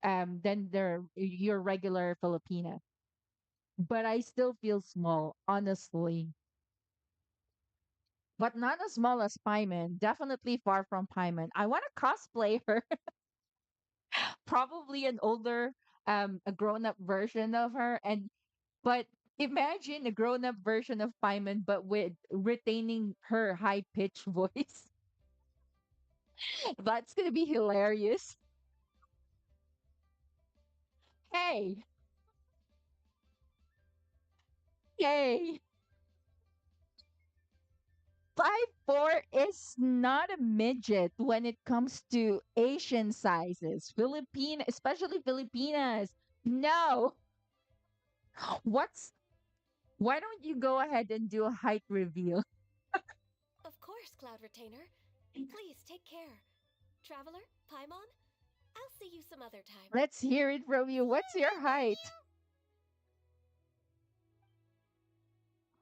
than your regular Filipina. But I still feel small, honestly. But not as small as Paimon. Definitely far from Paimon. I want to cosplay her, probably an older, a grown-up version of her. And but imagine a grown-up version of Paimon, but with retaining her high-pitched voice. That's gonna be hilarious. Hey, hey, 5'4" is not a midget when it comes to Asian sizes. Especially Filipinas. No. What's Why don't you go ahead and do a height reveal? Of course, Cloud Retainer. Please take care. Traveler, Paimon, I'll see you some other time. Let's hear it from you. What's your height?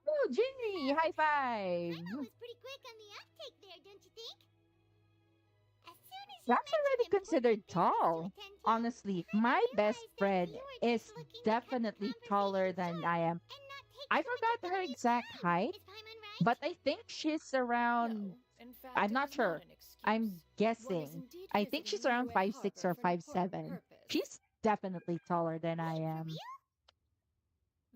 Oh, Jinri, high five. Paimon was pretty quick on the uptake there, don't you think? As soon as you That's already mentioned important considered business to tall. attend to, Honestly, I my best realized that friend you were is just looking to cut the definitely taller conversation than short I am. and not take I too much of forgot her Ganyu's exact time. height, Is Paimon right? but I think she's around, No, in fact, I'm it not was not sure. an excuse. I'm One is guessing. indeed I think visiting she's around Liyue 5'6" Harbor or for an important 5'7". purpose. She's definitely taller than I Wait, for am. real?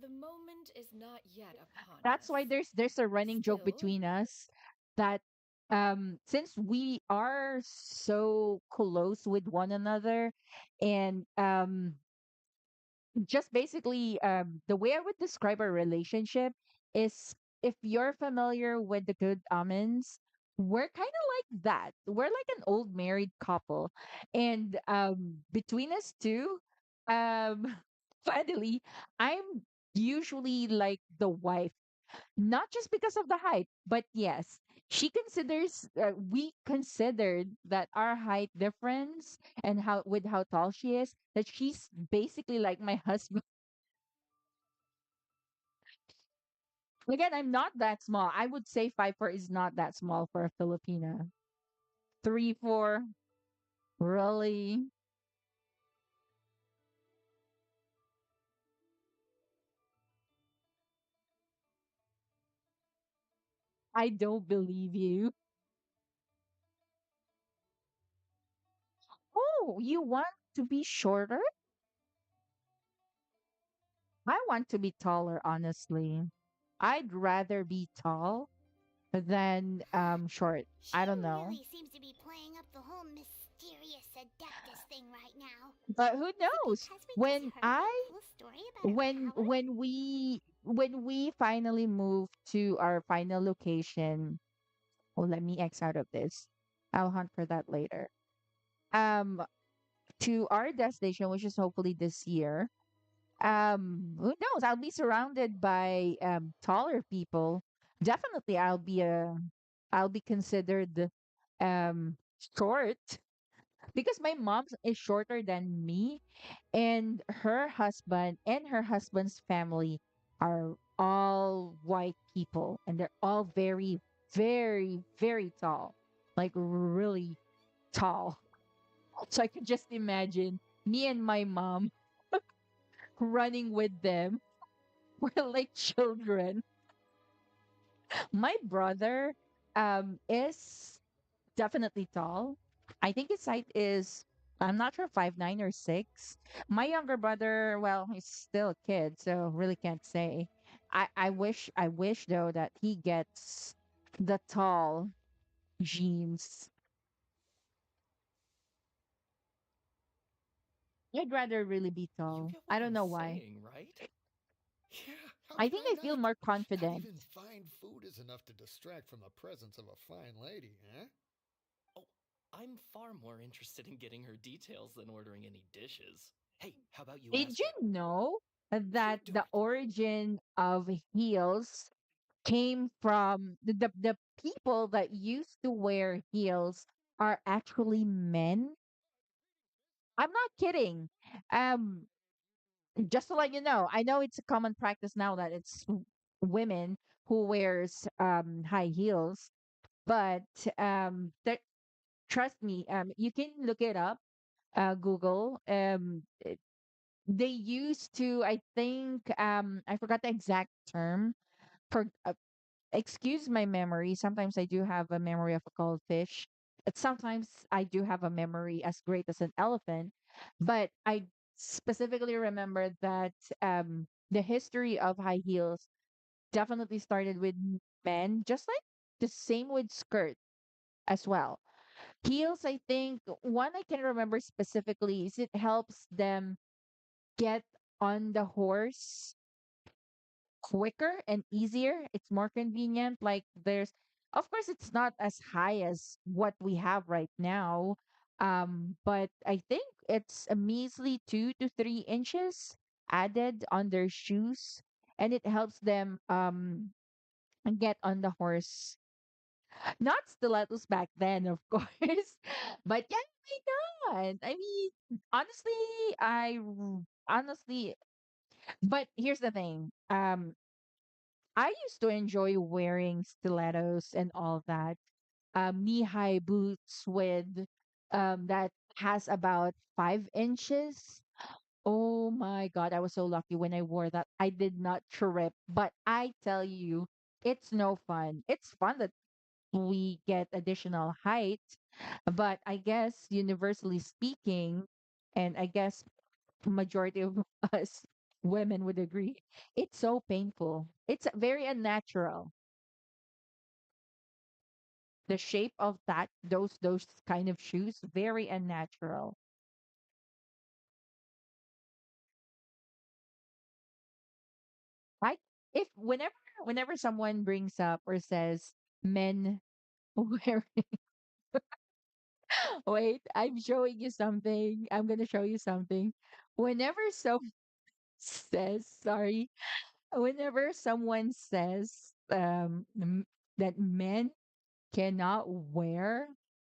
The moment is not yet upon That's us. why there's a running joke Still, between us that since we are so close with one another, and just basically the way I would describe our relationship is, if you're familiar with the Good Omens, we're kind of like that. We're like an old married couple. And between us two, um finally, I'm usually like the wife, not just because of the height, but yes, we considered that our height difference and how tall she is, that she's basically like my husband. Again, I'm not that small. I would say 5'4" is not that small for a Filipina. 3'4", really? I don't believe you. Oh, you want to be shorter? I want to be taller, honestly. I'd rather be tall than short. She I don't know. really seems to be playing up the whole mysterious Adeptus thing right now. But who Is it knows? because we When just heard I that cool story about her power? when we finally move to our final location, oh, let me X out of this. I'll hunt for that later. um to our destination, which is hopefully this year, who knows? I'll be surrounded by taller people. Definitely, I'll be considered um short because my mom is shorter than me, and her husband's family are all white people, and they're all very, very, very tall, like really tall. So I could just imagine me and my mom running with them. We're like children. My brother is definitely tall. I think his height is, I'm not sure, 5'9" or 6. My younger brother, well, he's still a kid, so really can't say. I wish though that he gets the tall genes. I'd rather really be You tall. get I what don't I'm know why. saying, right? Yeah, how I can think I I feel not? more Not confident. even fine food is enough to distract from the presence of a fine lady, huh? Oh, I'm far more interested in getting her details than ordering any dishes. Hey, how about you Did ask you her? know You that do the it. origin of heels came from the people that used to wear heels are actually men? I'm not kidding. Um, just to let you know, I know it's a common practice now that it's women who wears high heels, but there, trust me, you can look it up, Google. They used to, I think, I forgot the exact term. For excuse my memory. Sometimes I do have a memory of a goldfish. But sometimes I do have a memory as great as an elephant. But I specifically remember that the history of high heels definitely started with men, just like the same with skirt as well. Heels, I think, one I can remember specifically is it helps them get on the horse quicker and easier. It's more convenient. Like there's, of course, it's not as high as what we have right now. But I think it's a measly 2 to 3 inches added on their shoes, and it helps them get on the horse. Not stilettos back then, of course, but yeah, why not? I mean, honestly, honestly, but here's the thing. I used to enjoy wearing stilettos and all that. Knee-high boots with that has about 5 inches. Oh my God, I was so lucky when I wore that. I did not trip, but I tell you, it's no fun. It's fun that we get additional height, but I guess universally speaking, and I guess majority of us women would agree, it's so painful. It's very unnatural. The shape of that, those kind of shoes, very unnatural. I if whenever someone brings up or says men wearing wait, I'm showing you something. I'm gonna show you something. Whenever someone says sorry, whenever someone says that men cannot wear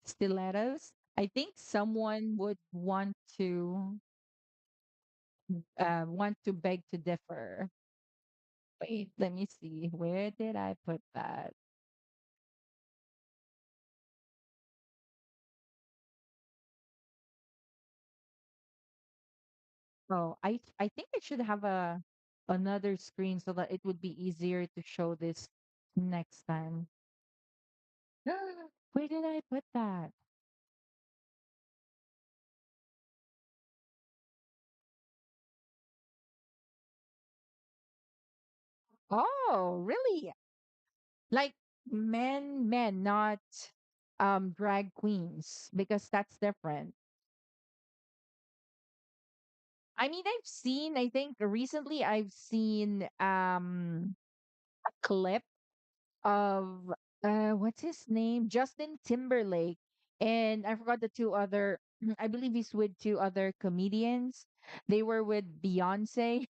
stilettos, I think someone would want to beg to differ. Wait, let me see. Where did I put that? Oh, I think I should have a another screen so that it would be easier to show this next time. Where did I put that? Oh, really? Like men, not drag queens, because that's different. I mean, I think recently I've seen a clip of what's his name? Justin Timberlake, and I forgot the two other. I believe he's with two other comedians. They were with Beyonce,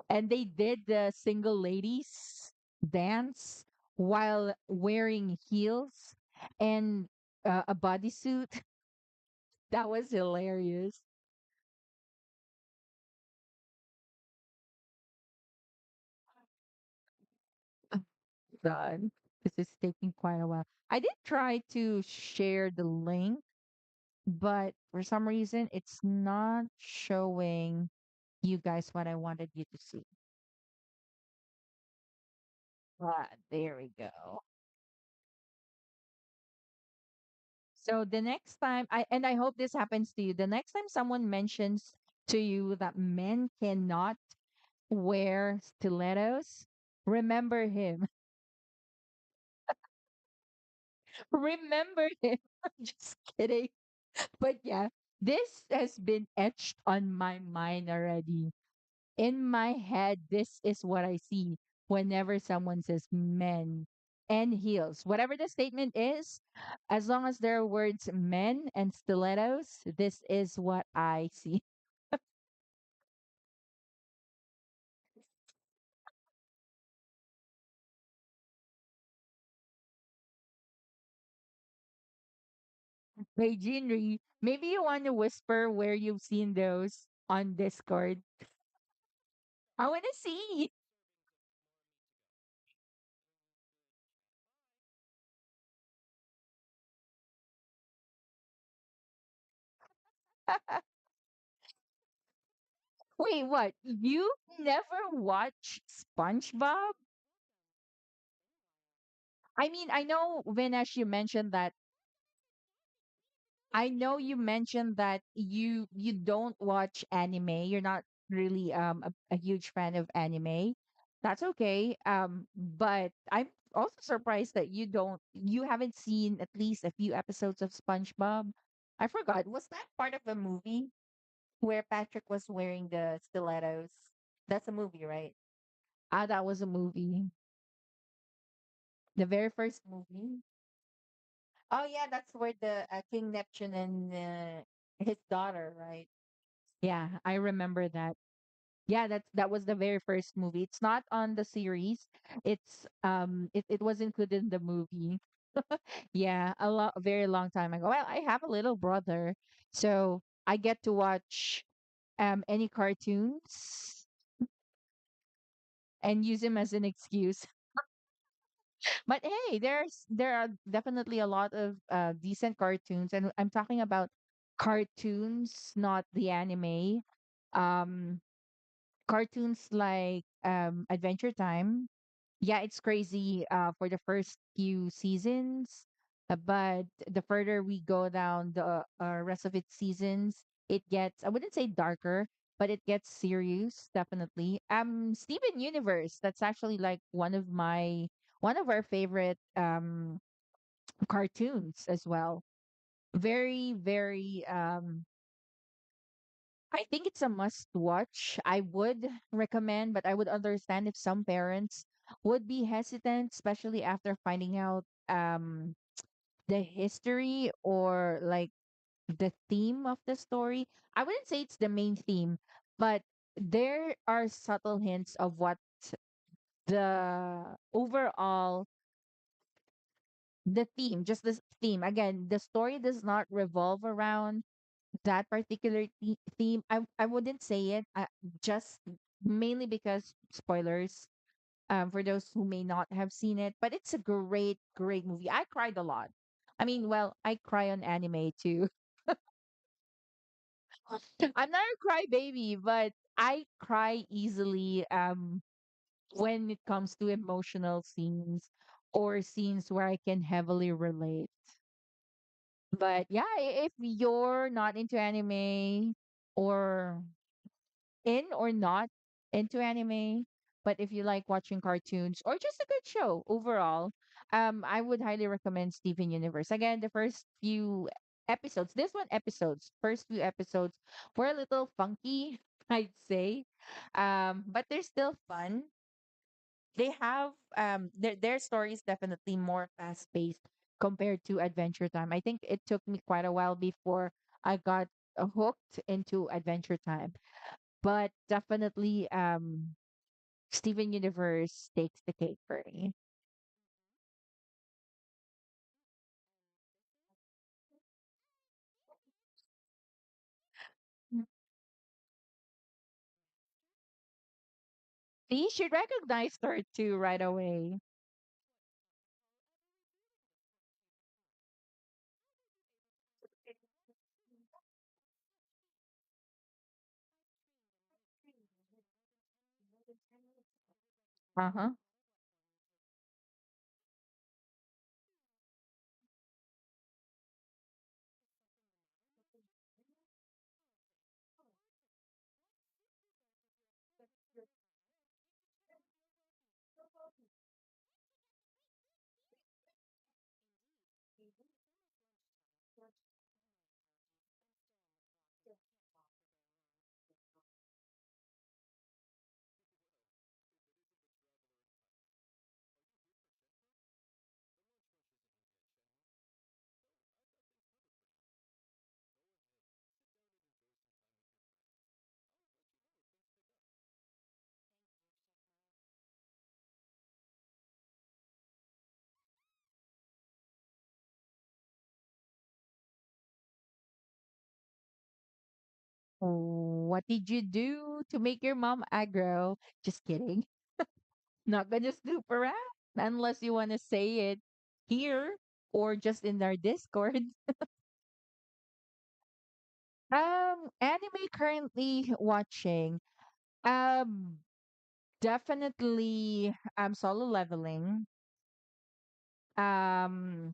and they did the single ladies dance while wearing heels and a bodysuit. That was hilarious. God, this is taking quite a while. I did try to share the link, but for some reason, it's not showing you guys what I wanted you to see. Ah, there we go. So the next time I hope this happens to you, the next time someone mentions to you that men cannot wear stilettos, remember him. Remember him. I'm just kidding. But yeah, this has been etched on my mind already. In my head, this is what I see whenever someone says men and heels. Whatever the statement is, as long as there are words men and stilettos, this is what I see. Hey, Jinri, maybe you want to whisper where you've seen those on Discord. I want to see. Wait, what? You never watch SpongeBob? I mean, I know, Vinesh, you mentioned that. I know you mentioned that you don't watch anime. You're not really a huge fan of anime. That's okay. But I'm also surprised that you haven't seen at least a few episodes of SpongeBob. I forgot. Was that part of a movie where Patrick was wearing the stilettos? That's a movie, right? Ah, that was a movie. The very first movie. Oh yeah, that's where the King Neptune and his daughter, right? Yeah, I remember that. Yeah, that was the very first movie. It's not on the series. It was included in the movie. Yeah, a very long time ago. Well, I have a little brother, so I get to watch any cartoons and use him as an excuse. But hey, there are definitely a lot of decent cartoons, and I'm talking about cartoons, not the anime. Um, Cartoons like Adventure Time. Yeah, it's crazy for the first few seasons, but the further we go down the rest of its seasons, it gets, I wouldn't say darker, but it gets serious, definitely. Steven Universe, that's actually like one of our favorite cartoons as well. Very, very I think it's a must watch. I would recommend, but I would understand if some parents would be hesitant, especially after finding out the history or like the theme of the story. I wouldn't say it's the main theme, but there are subtle hints of what the overall the theme, just this theme. Again, the story does not revolve around that particular theme. I wouldn't say it, just mainly because spoilers for those who may not have seen it, but it's a great movie. I cried a lot. I mean, well, I cry on anime too. I'm not a crybaby, but I cry easily when it comes to emotional scenes or scenes where I can heavily relate. But yeah, if you're not into anime or in or not into anime, but if you like watching cartoons or just a good show overall, I would highly recommend Steven Universe. Again, the first few episodes, first few episodes were a little funky, I'd say. But they're still fun. They have their story is definitely more fast paced compared to Adventure Time. I think it took me quite a while before I got hooked into Adventure Time. But definitely Steven Universe takes the cake for me. Mm. You should recognize her too right away. Uh-huh. What did you do to make your mom aggro? Just kidding. Not gonna snoop around unless you want to say it here or just in our Discord. Anime currently watching. Um, Definitely Solo Leveling. Um,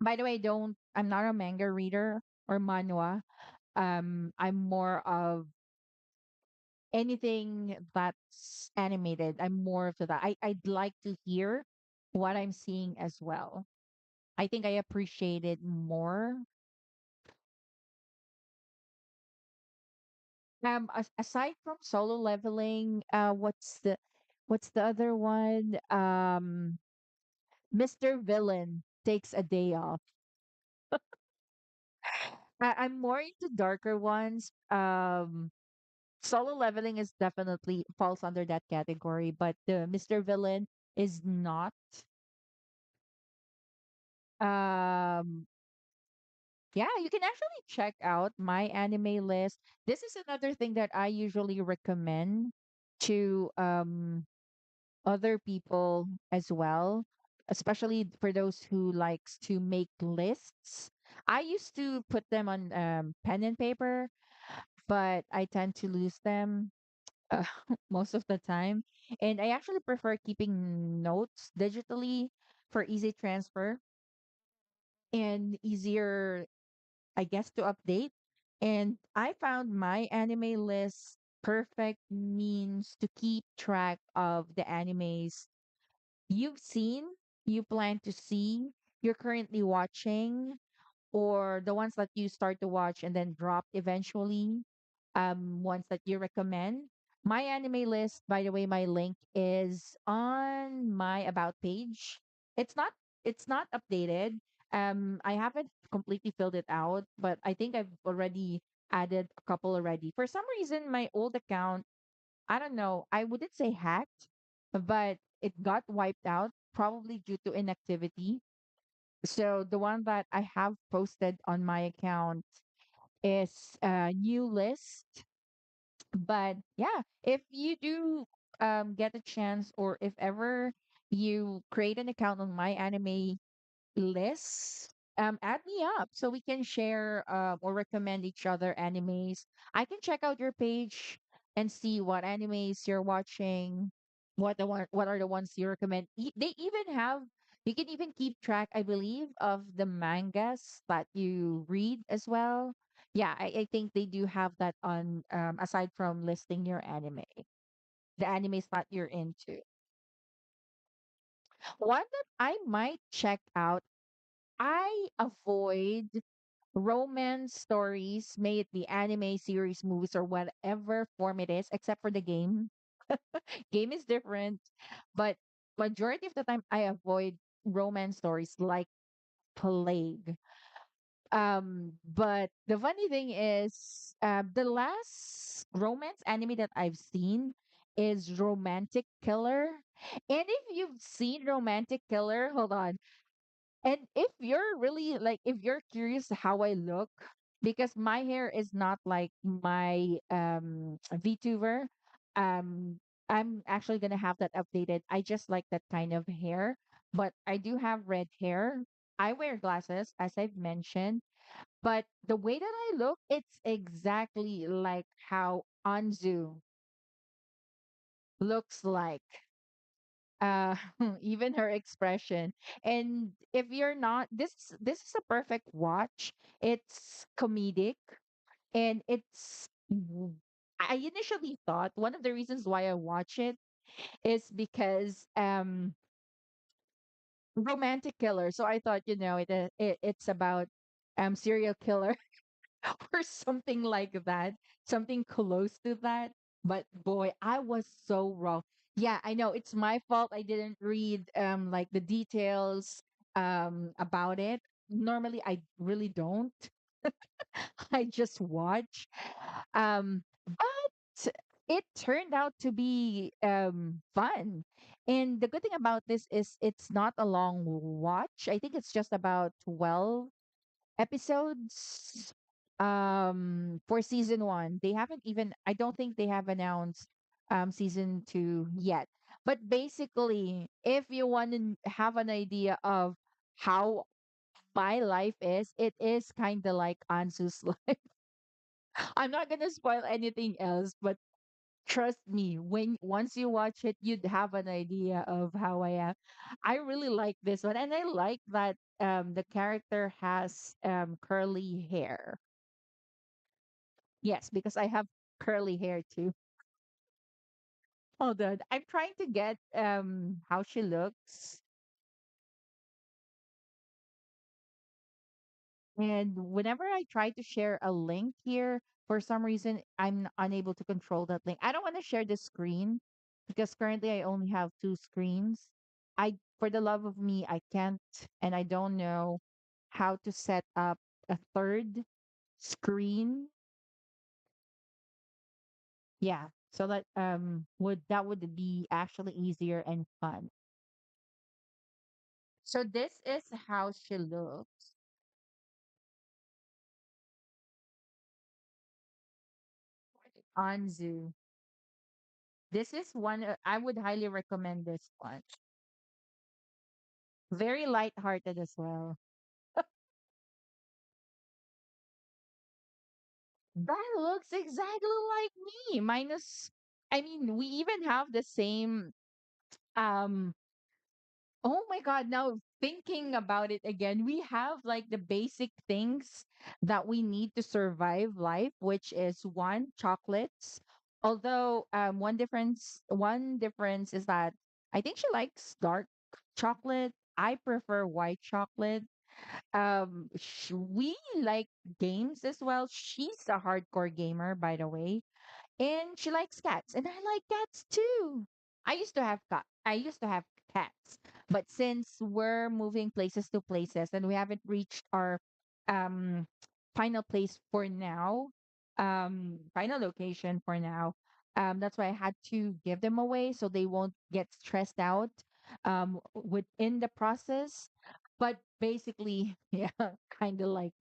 by the way, don't I'm not a manga reader or manhwa. I'm more of anything that's animated. I'm more of that. I'd like to hear what I'm seeing as well. I think I appreciate it more. Aside from Solo Leveling, what's the other one? Mr. Villain takes a day off. I'm more into darker ones. Solo Leveling is definitely falls under that category, but the Mr. Villain is not. Um, yeah, you can actually check out my anime list. This is another thing that I usually recommend to other people as well, especially for those who likes to make lists. I used to put them on pen and paper, but I tend to lose them uh, most of the time. And I actually prefer keeping notes digitally for easy transfer and easier, I guess, to update. And I found my anime list perfect means to keep track of the animes you've seen, you plan to see, you're currently watching, or the ones that you start to watch and then drop eventually, ones that you recommend. My anime list, by the way, my link is on my about page. It's not it's not updated. I haven't completely filled it out, but I think I've already added a couple already. For some reason, my old account, I don't know, I wouldn't say hacked, but it got wiped out, probably due to inactivity. So the one that I have posted on my account is a new list. But yeah, if you do get a chance, or if ever you create an account on my anime list, add me up so we can share or recommend each other animes. I can check out your page and see what animes you're watching, what are the ones you recommend. They even have you can even keep track, I believe, of the mangas that you read as well. Yeah, I think they do have that on aside from listing your anime, the animes that you're into. One that I might check out, I avoid romance stories, may it be anime, series, movies, or whatever form it is, except for the game. Game is different, but majority of the time I avoid romance stories like plague. But the funny thing is, the last romance anime that I've seen is Romantic Killer. And if you've seen Romantic Killer, hold on. And if you're really like, if you're curious how I look, because my hair is not like my VTuber, um, I'm actually gonna have that updated. I just like that kind of hair, but I do have red hair. I wear glasses, as I've mentioned, but the way that I look, it's exactly like how Anzu looks like. Uh, even her expression. And if you're not, this is a perfect watch. It's comedic, and I initially thought one of the reasons why I watch it is because romantic killer. So I thought, it's about serial killer or something like that, something close to that. But boy, I was so wrong. Yeah, I know it's my fault. I didn't read like the details about it. Normally, I really don't. I just watch. But it turned out to be fun. And the good thing about this is it's not a long watch. I think it's just about 12 episodes for season 1. They haven't even, I don't think they have announced season 2 yet. But basically, if you want to have an idea of how my life is, it is kind of like Ansu's life. I'm not going to spoil anything else, but trust me, when once you watch it, you'd have an idea of how I am. I really like this one, and I like that the character has curly hair. Yes, because I have curly hair too. Hold on, I'm trying to get how she looks, and whenever I try to share a link here, for some reason I'm unable to control that link. I don't want to share the screen because currently I only have two screens. For the love of me, I can't, and I don't know how to set up a third screen. Yeah, so that would be actually easier and fun. So this is how she looks. Anzu. This is one I would highly recommend this one. Very light-hearted as well. That looks exactly like me. Minus, I mean, we even have the same um oh my God, now thinking about it again, we have like the basic things that we need to survive life, which is one, chocolates. Although one difference is that I think she likes dark chocolate. I prefer white chocolate. We like games as well. She's a hardcore gamer, by the way, and she likes cats, and I like cats too. I used to have cats, but since we're moving places to places and we haven't reached our um final place for now, final location for now, that's why I had to give them away so they won't get stressed out within the process. But basically, yeah, kind of like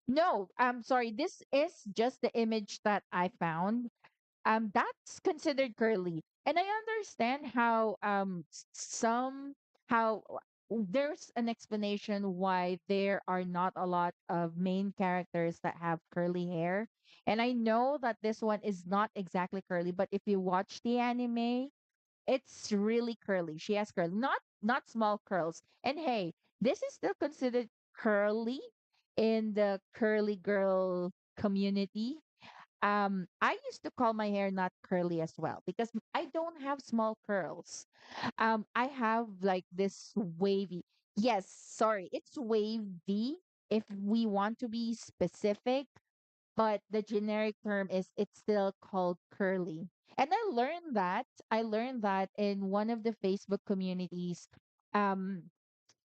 no, I'm sorry. This is just the image that I found. That's considered curly, and I understand how some how there's an explanation why there are not a lot of main characters that have curly hair, and I know that this one is not exactly curly, but if you watch the anime, it's really curly. She has curly, not small curls. And hey, this is still considered curly in the curly girl community. I used to call my hair not curly as well because I don't have small curls. I have like this wavy. Yes, sorry, it's wavy if we want to be specific, but the generic term is it's still called curly. And I learned that in one of the Facebook communities. Um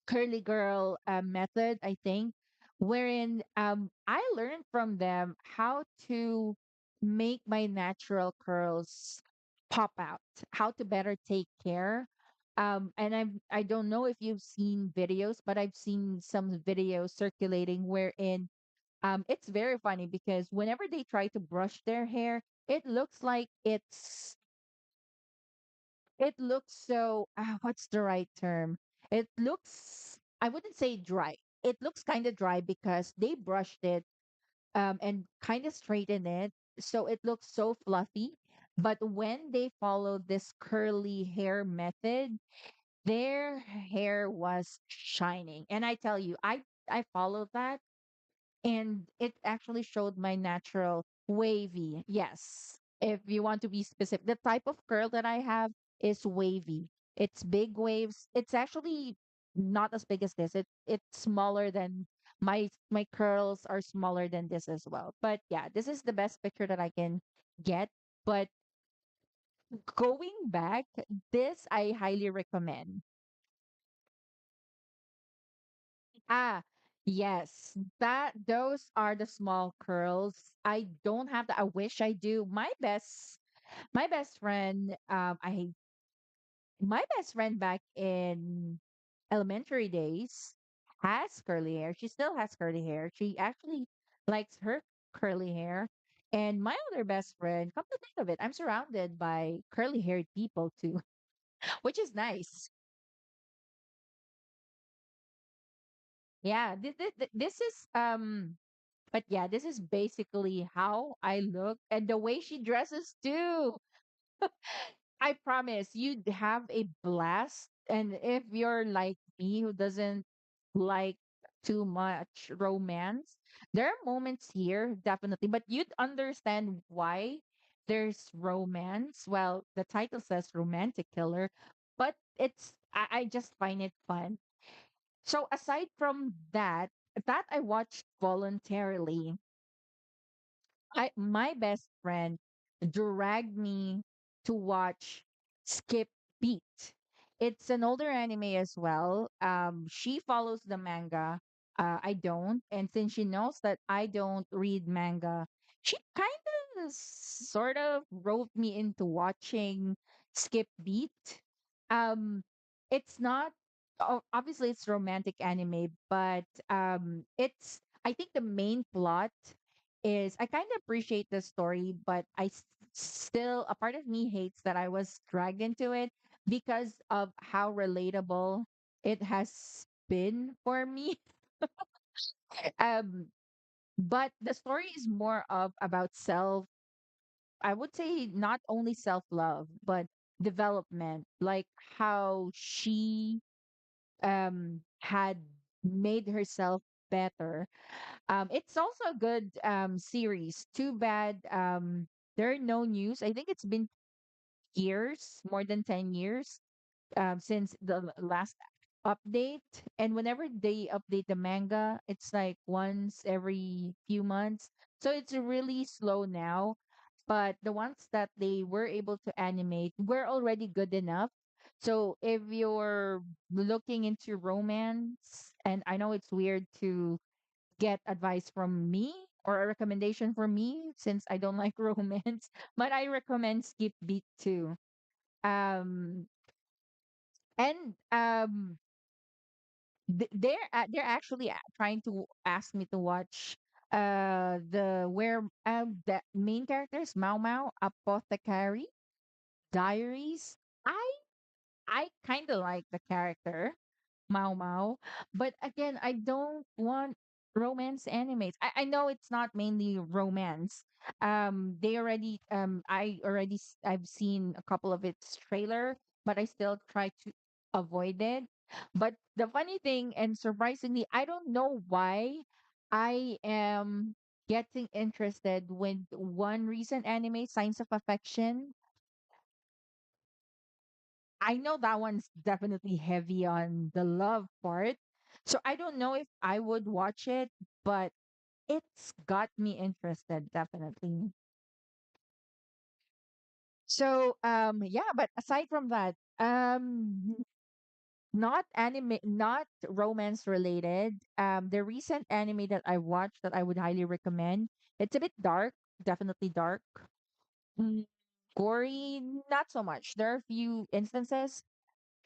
curly girl method, I think, wherein I learned from them how to make my natural curls pop out, how to better take care. And I don't know if you've seen videos, but I've seen some videos circulating wherein it's very funny because whenever they try to brush their hair, it looks like it looks so, what's the right term? It looks, I wouldn't say dry. It looks kind of dry because they brushed it and kind of straightened it. So it looks so fluffy. But when they followed this curly hair method, their hair was shining. And I tell you, I followed that and it actually showed my natural wavy. Yes. If you want to be specific, the type of curl that I have is wavy. It's big waves. It's actually not as big as this. It's smaller than my curls are smaller than this as well. But yeah, this is the best picture that I can get. But going back, this I highly recommend. Ah, yes. That those are the small curls. I don't have that. I wish I do. My best friend, my best friend back in elementary days has curly hair. She still has curly hair. She actually likes her curly hair. And my other best friend, come to think of it, I'm surrounded by curly haired people too, which is nice. Yeah, this is but yeah, this is basically how I look and the way she dresses too. I promise you'd have a blast. And if you're like me who doesn't like too much romance, there are moments here, definitely, but you'd understand why there's romance. Well, the title says romantic killer, but I just find it fun. So aside from that I watched voluntarily. My best friend dragged me to watch Skip Beat. It's an older anime as well. She follows the manga. I don't, and since she knows that I don't read manga, she kind of sort of roped me into watching Skip Beat. Um, it's not obviously it's romantic anime, but it's I think the main plot is I kind of appreciate the story, but still a part of me hates that I was dragged into it because of how relatable it has been for me. um, but the story is more of about I would say not only self love, but development, like how she had made herself better. It's also a good series. Too bad there are no news. I think it's been years, more than 10 years since the last update. And whenever they update the manga, it's like once every few months. So it's really slow now. But the ones that they were able to animate were already good enough. So if you're looking into romance, and I know it's weird to get advice from me or a recommendation from me since I don't like romance, but I recommend Skip Beat too. Um, and they're actually trying to ask me to watch the main characters Mau Mau Apothecary Diaries. I kind of like the character Mau Mau, but again, I don't want romance animes. I know it's not mainly romance. I've seen a couple of its trailer, but I still try to avoid it. But the funny thing, and surprisingly, I don't know why I am getting interested with one recent anime, Signs of Affection. I know that one's definitely heavy on the love part. So I don't know if I would watch it, but it's got me interested definitely. So yeah, but aside from that, not anime, not romance related. The recent anime that I watched that I would highly recommend. It's a bit dark, definitely dark. Mm, Gory, not so much. There are a few instances.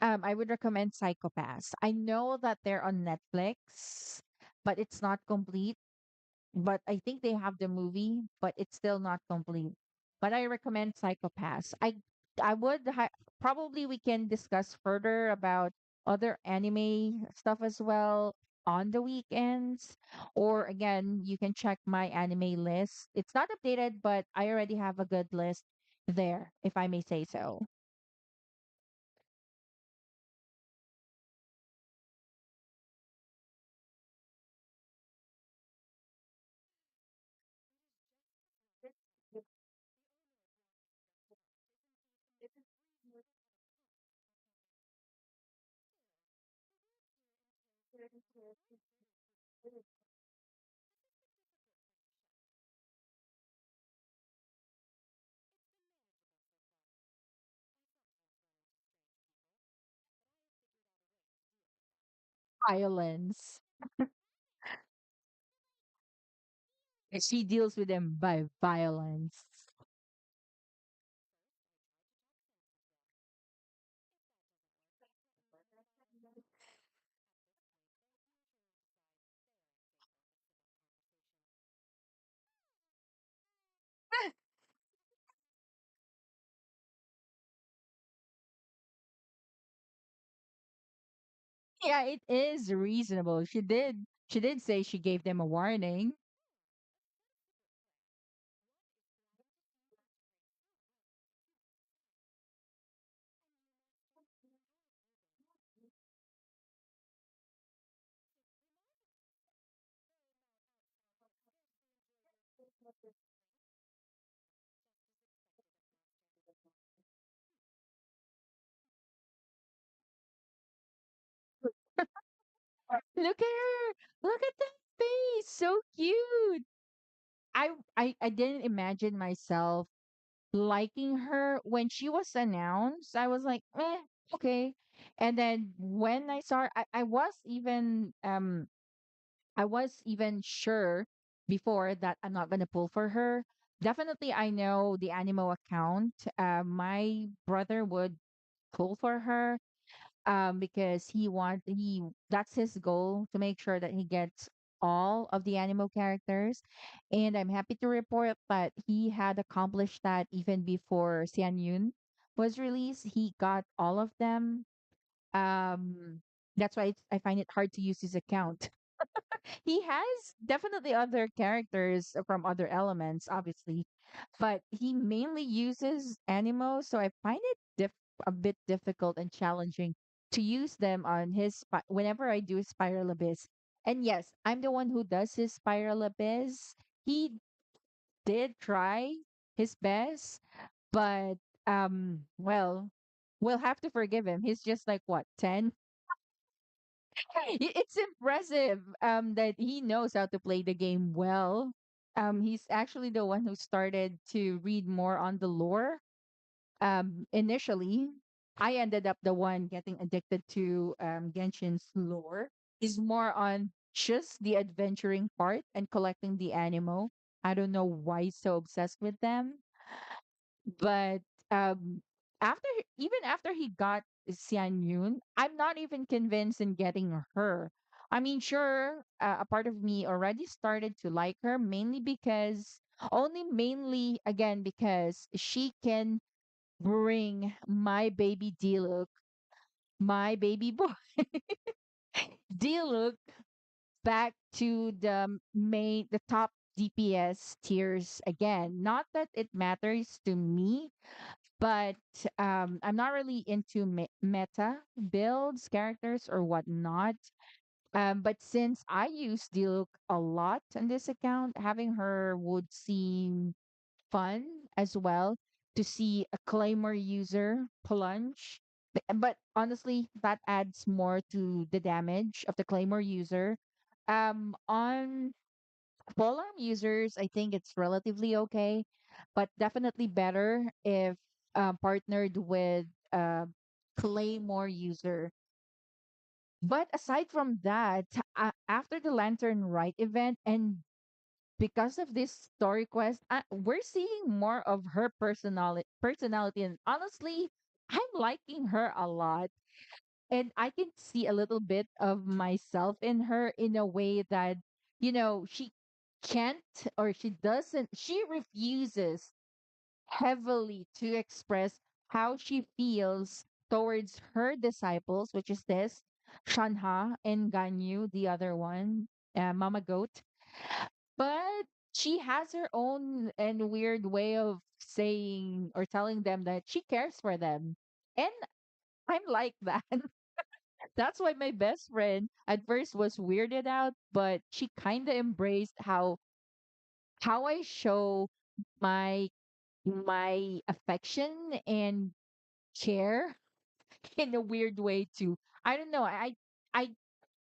I would recommend Psychopaths. I know that they're on Netflix, but it's not complete. But I think they have the movie, but it's still not complete. But I recommend Psychopaths. I would probably we can discuss further about other anime stuff as well on the weekends, or again you can check my anime list. It's not updated, but I already have a good list there, if I may say so. Violence. She deals with them by violence. Yeah, it is reasonable. She did say she gave them a warning. Look at her. Look at that face. So cute. I didn't imagine myself liking her when she was announced. I was like, okay. And then when I saw her, I was even sure before that I'm not gonna pull for her. Definitely I know the Animo account. My brother would pull for her because he that's his goal to make sure that he gets all of the animal characters, and I'm happy to report that he had accomplished that even before Xian Yun was released. He got all of them. That's why I find it hard to use his account. He has definitely other characters from other elements, obviously, but he mainly uses Animo, so I find it a bit difficult and challenging to use them on his whenever I do Spiral Abyss. And yes, I'm the one who does his Spiral Abyss. He did try his best, but well, we'll have to forgive him. He's just like what, 10? It's impressive that he knows how to play the game well. He's actually the one who started to read more on the lore. Initially, I ended up the one getting addicted to Genshin's lore. He's more on just the adventuring part and collecting the animo. I don't know why he's so obsessed with them, but even after he got Xian Yun, I'm not even convinced in getting her. I mean, sure, a part of me already started to like her mainly again because she can bring my baby Diluc, my baby boy Diluc back to the top DPS tiers again. Not that it matters to me, but I'm not really into meta builds, characters, or whatnot. But since I use Diluc a lot on this account, having her would seem fun as well to see a Claymore user plunge. But honestly, that adds more to the damage of the Claymore user. On polearm users, I think it's relatively okay, but definitely better if partnered with Claymore user. But aside from that, after the Lantern Rite event, and because of this story quest, we're seeing more of her personality, and honestly, I'm liking her a lot. And I can see a little bit of myself in her in a way that, she can't, or she doesn't, she refuses heavily to express how she feels towards her disciples, which is this Shanha and Ganyu, the other one, Mama Goat. But she has her own and weird way of saying or telling them that she cares for them. And I'm like that. That's why my best friend at first was weirded out, but she kind of embraced how I show my affection and care in a weird way too. I don't know. I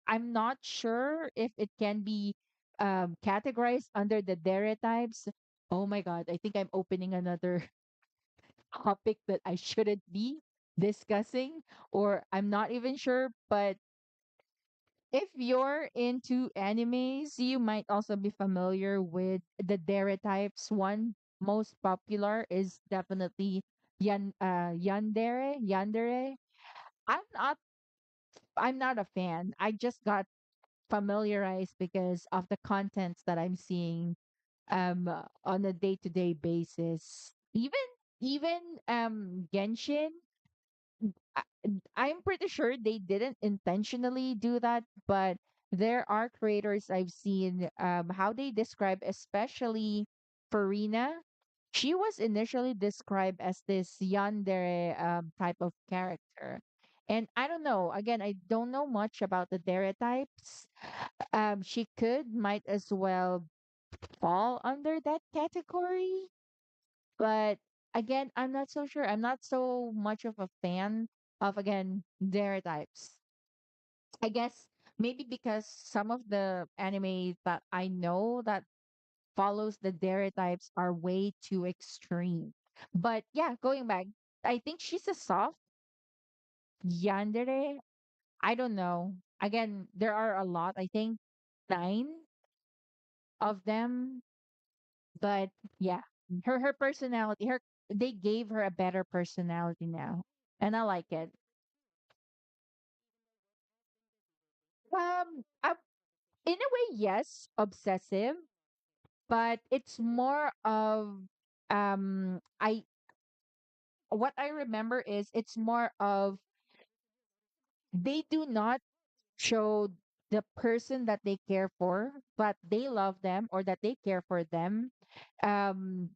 I'm not sure if it can be categorized under the dere types. Oh my god, I think I'm opening another topic that I shouldn't be discussing, or I'm not even sure, but if you're into animes, you might also be familiar with the dere types. One most popular is definitely yandere. I'm not I'm not a fan. I just got familiarized because of the contents that I'm seeing on a day-to-day basis. Even Genshin, I'm pretty sure they didn't intentionally do that, but there are creators I've seen how they describe, especially Farina. She was initially described as this yandere type of character. And I don't know, again, I don't know much about the dere types. She might as well fall under that category. But again, I'm not so sure. I'm not so much of a fan of, again, their types. I guess maybe because some of the anime that I know that follows the dere types are way too extreme. But yeah, going back, I think she's a soft yandere. I don't know. Again, there are a lot. I think nine of them. But yeah, her personality, her they gave her a better personality now, and I like it. Um, in a way, yes, obsessive, but it's more of I what I remember is it's more of they do not show the person that they care for, but they love them or that they care for them. Um,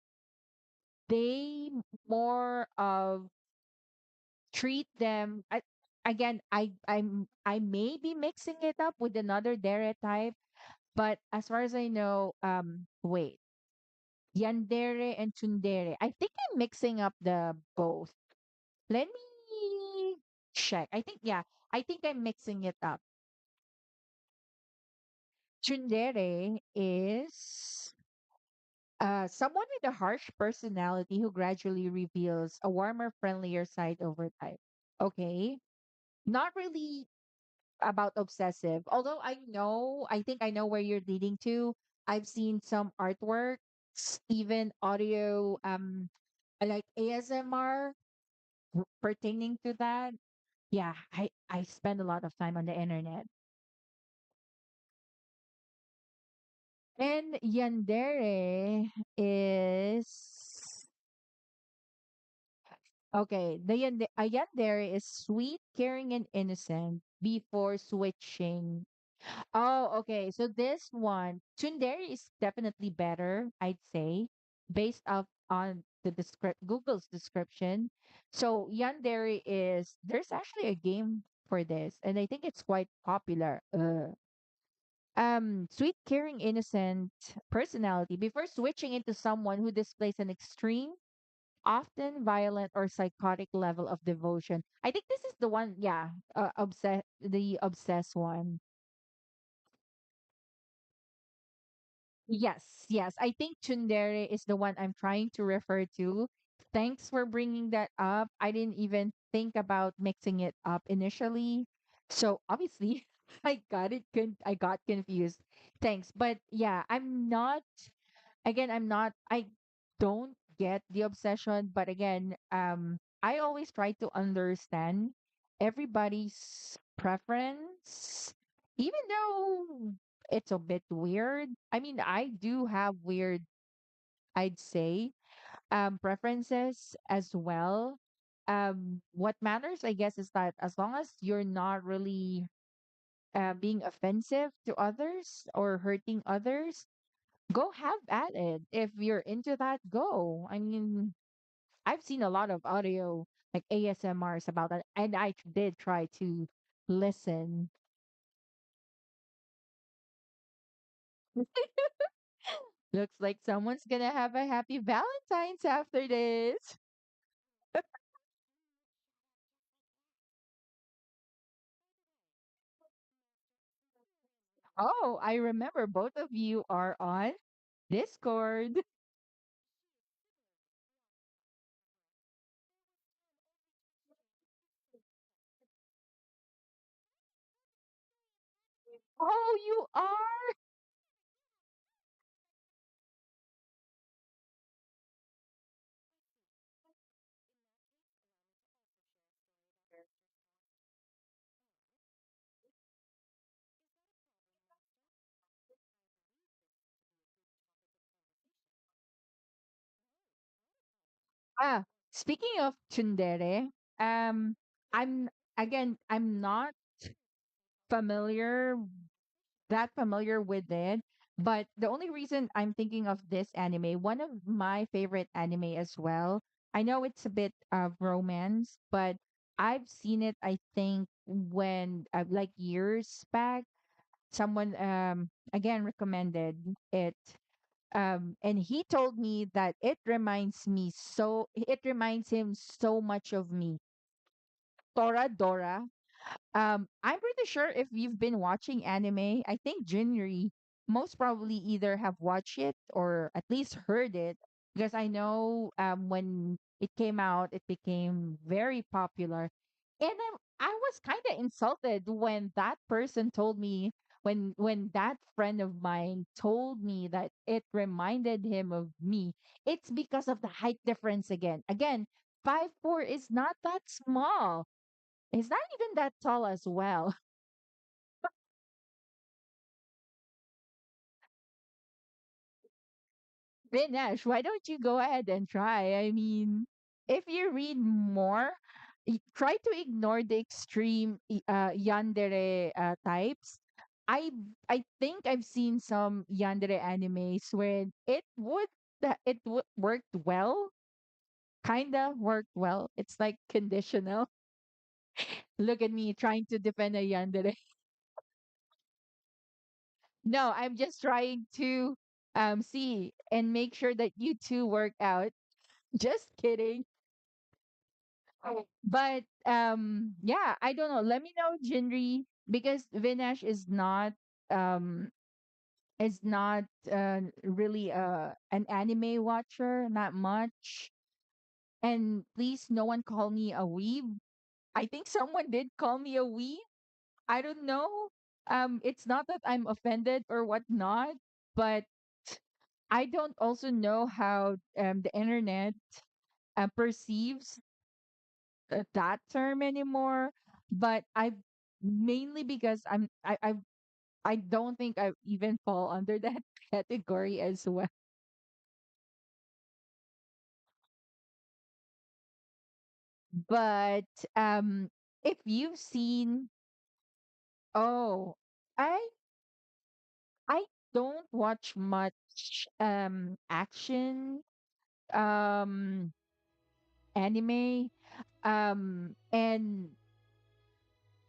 they more of treat them again. I may be mixing it up with another dere type, but as far as I know, wait, yandere and tsundere, I think I'm mixing up the both. Let me check. I think, yeah, I think I'm mixing it up. Tsundere is someone with a harsh personality who gradually reveals a warmer, friendlier side over time. Okay, not really about obsessive. Although I think I know where you're leading to. I've seen some artworks, even audio, like ASMR pertaining to that. Yeah, I spend a lot of time on the internet. And yandere is okay. A yandere is sweet, caring, and innocent before switching. Oh, okay. So this one, Tsundere is definitely better, I'd say, based off on the Google's description. So Yandere is there's actually a game for this, and I think it's quite popular. Sweet, caring, innocent personality before switching into someone who displays an extreme, often violent or psychotic level of devotion. I think this is the one, yeah, the obsessed one. Yes, yes. I think Tsundere is the one I'm trying to refer to. Thanks for bringing that up. I didn't even think about mixing it up initially. So obviously, I got confused. Thanks. But yeah, I don't get the obsession, but again, I always try to understand everybody's preference, even though it's a bit weird. I mean, I do have weird, I'd say, preferences as well. What matters, I guess, is that as long as you're not really being offensive to others or hurting others, go have at it. If you're into that, go. I mean, I've seen a lot of audio like ASMRs about that, and did try to listen. Looks like someone's gonna have a happy Valentine's after this. Oh, I remember both of you are on Discord. Oh, you are? Ah, speaking of tsundere, um, I'm I'm not familiar familiar with it. But the only reason I'm thinking of this anime, one of my favorite anime as well. I know it's a bit of romance, but I've seen it, I think, when like years back. Someone again recommended it. And he told me that it reminds him so much of me. Dora. I'm pretty sure if you've been watching anime, I think Jinri most probably either have watched it or at least heard it because I know when it came out, it became very popular. And I was kind of insulted when that person told me when that friend of mine told me that it reminded him of me. It's because of the height difference again. Again, 5'4" is not that small. It's not even that tall as well. Vinesh, why don't you go ahead and try? I mean, if you read more, try to ignore the extreme yandere types. I I think I've seen some yandere animes where it would worked well, kinda worked well. It's like conditional. Look at me trying to defend a yandere. No, I'm just trying to see and make sure that you two work out. Just kidding. But yeah, I don't know. Let me know, Jinri, because Vinesh um is not really an anime watcher, not much. And please, no one call me a weeb. I think someone did call me a weeb. I don't know. It's not that I'm offended or whatnot, but I don't also know how the internet perceives that term anymore. But I mainly because I don't think I even fall under that category as well. But if you've seen, oh, I I don't watch much action um anime and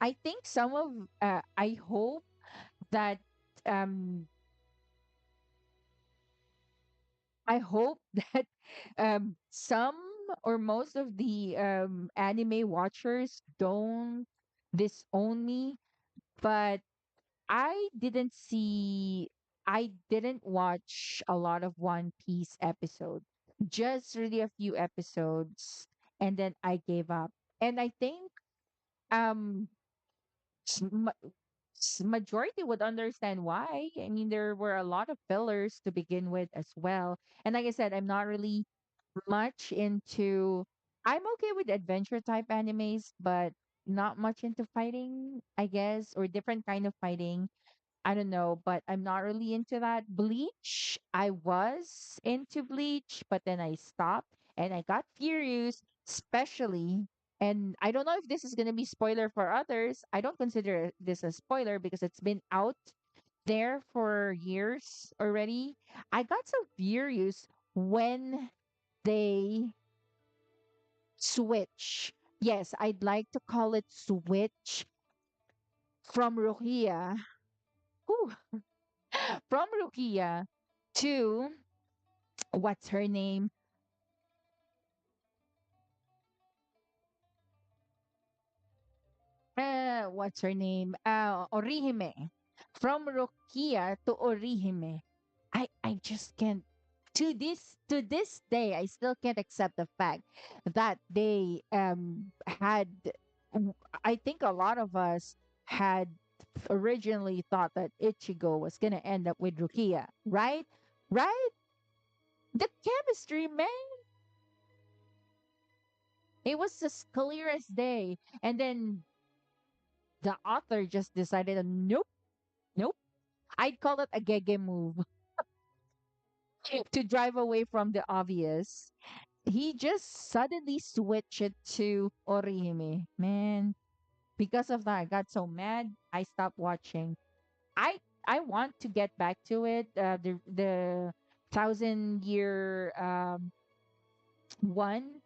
I think some of I hope that um I hope that some or most of the anime watchers don't disown me, but I didn't watch a lot of One Piece episodes, just really a few episodes, and then I gave up. And I think um s- ma- majority would understand why. I mean, there were a lot of fillers to begin with as well. And like I said, I'm not really much into, I'm okay with adventure type animes, but not much into fighting, I guess, or different kind of fighting. I don't know, but I'm not really into that. Bleach, I was into Bleach, but then I stopped and I got furious, especially. And I don't know if this is going to be spoiler for others. I don't consider this a spoiler because it's been out there for years already. I got so furious when they switch. Yes, I'd like to call it switch from Rukia. Whew, from Rukia to what's her name? What's her name? Orihime. From Rukia to Orihime. I just can't, to this day I still can't accept the fact that they had w- I think a lot of us had originally thought that Ichigo was gonna end up with Rukia, right? Right? The chemistry, man, it was as clear as day. And then the author just decided, nope, nope. I'd call it a gege move to drive away from the obvious. He just suddenly switched it to Orihime. Man, because of that, I got so mad. I stopped watching. I I want to get back to it. The 1,000 year one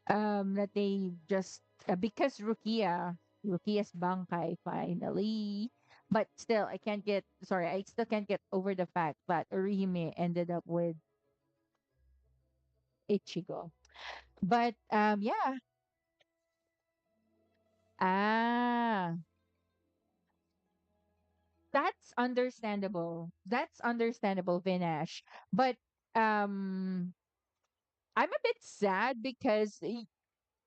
that they just because Rukia's Bankai finally. But still, I can't get sorry. I still can't get over the fact that Orihime ended up with Ichigo. But yeah. Ah, that's understandable, Vinash. But um I'm a bit sad because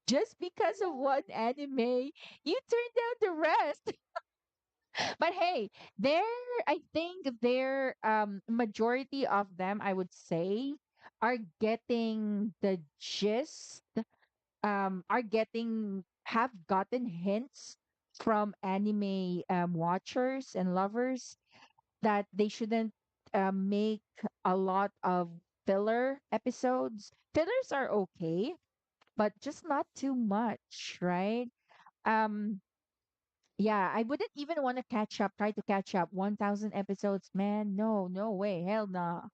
just because of one anime, you turned down the rest. But hey, there I think there majority of them I would say are getting the gist, are getting have gotten hints from anime watchers and lovers that they shouldn't make a lot of filler episodes. Fillers are okay, but just not too much, right? Um, yeah, I wouldn't even want to try to catch up 1,000 episodes, man. No, no way, hell no.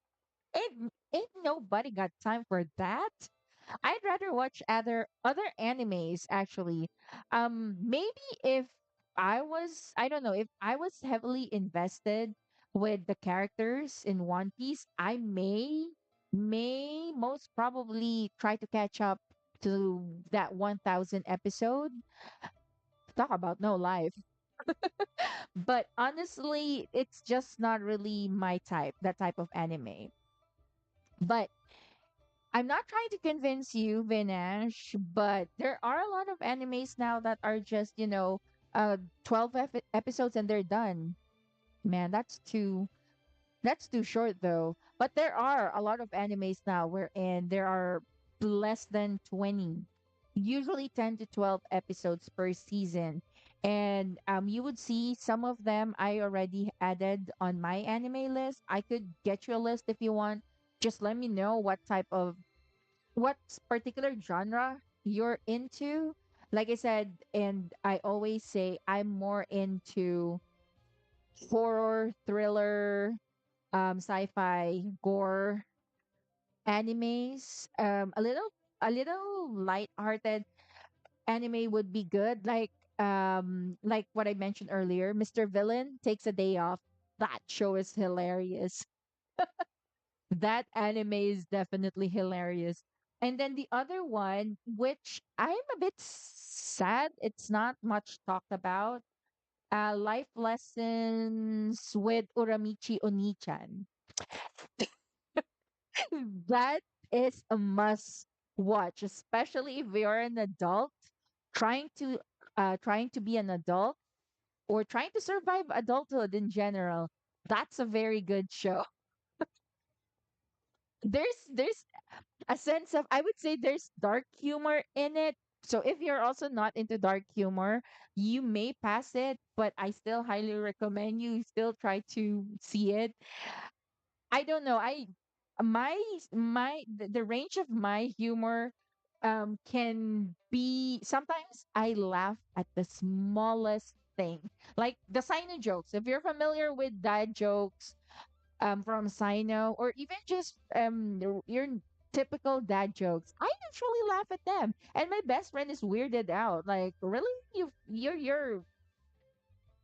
Ain't nobody got time for that. I'd rather watch other animes actually. Maybe if I don't know, if I was heavily invested with the characters in One Piece, I may most probably try to catch up to that 1,000 episode. Talk about no life. But honestly, it's just not really my type, that type of anime. But I'm not trying to convince you, Vinash, but there are a lot of animes now that are just, 12 episodes and they're done. Man, that's too short though. But there are a lot of animes now wherein there are less than 20, usually 10 to 12 episodes per season. And you would see some of them I already added on my anime list. I could get you a list if you want. Just let me know what particular genre you're into. Like I said, and I always say I'm more into horror, thriller, sci-fi, gore animes. A little light-hearted anime would be good. Like what I mentioned earlier, Mr. Villain takes a day off. That show is hilarious. That anime is definitely hilarious. And then the other one, which I'm a bit sad, it's not much talked about. Life lessons with Uramichi Onichan. That is a must watch, especially if you're an adult trying to be an adult. or trying to survive adulthood in general, that's a very good show. There's a sense of, I would say there's dark humor in it. So if you're also not into dark humor, you may pass it, but I still highly recommend you still try to see it. I don't know. The range of my humor can be, sometimes I laugh at the smallest thing. Like the Sino jokes. If you're familiar with dad jokes from Sino, or even just your typical dad jokes, I usually laugh at them. And my best friend is weirded out. Like, really?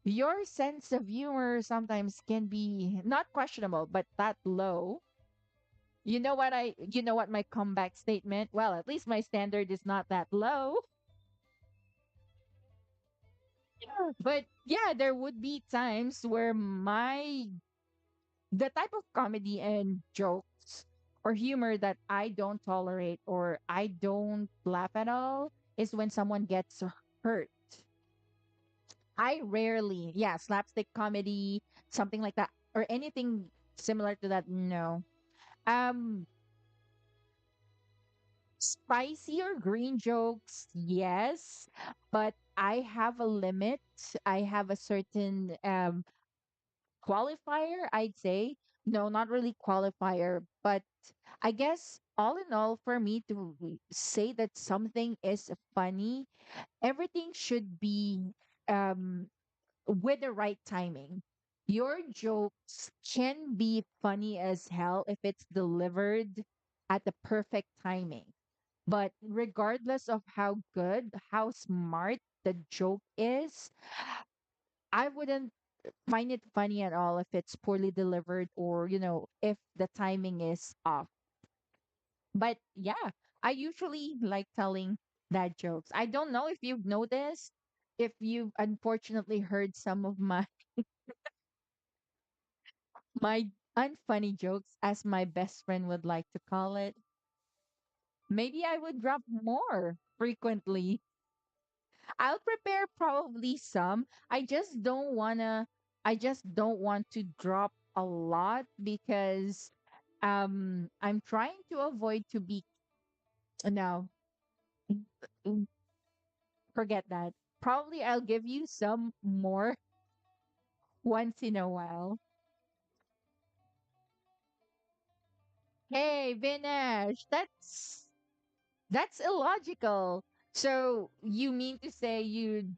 Your sense of humor sometimes can be not questionable, but that low. You know what my comeback statement? Well, at least my standard is not that low. But yeah, there would be times where the type of comedy and jokes or humor that I don't tolerate or I don't laugh at all is when someone gets hurt. I rarely, yeah, slapstick comedy, something like that, or anything similar to that. No. Um, Spicy or green jokes, yes, but I have a limit. I have a certain qualifier, I'd say. No, not really qualifier, but I guess all in all, for me to say that something is funny, everything should be um with the right timing. Your jokes can be funny as hell if it's delivered at the perfect timing. But regardless of how good, how smart the joke is, I wouldn't find it funny at all if it's poorly delivered or, if the timing is off. But yeah, I usually like telling dad jokes. I don't know if you've noticed, if you've unfortunately heard some of my unfunny jokes, as my best friend would like to call it. Maybe I would drop more frequently. I'll prepare probably some. I just don't want to drop a lot because I'm trying to avoid to be no, mm, forget that. Probably I'll give you some more once in a while. Hey, Vinesh, that's illogical. So you mean to say you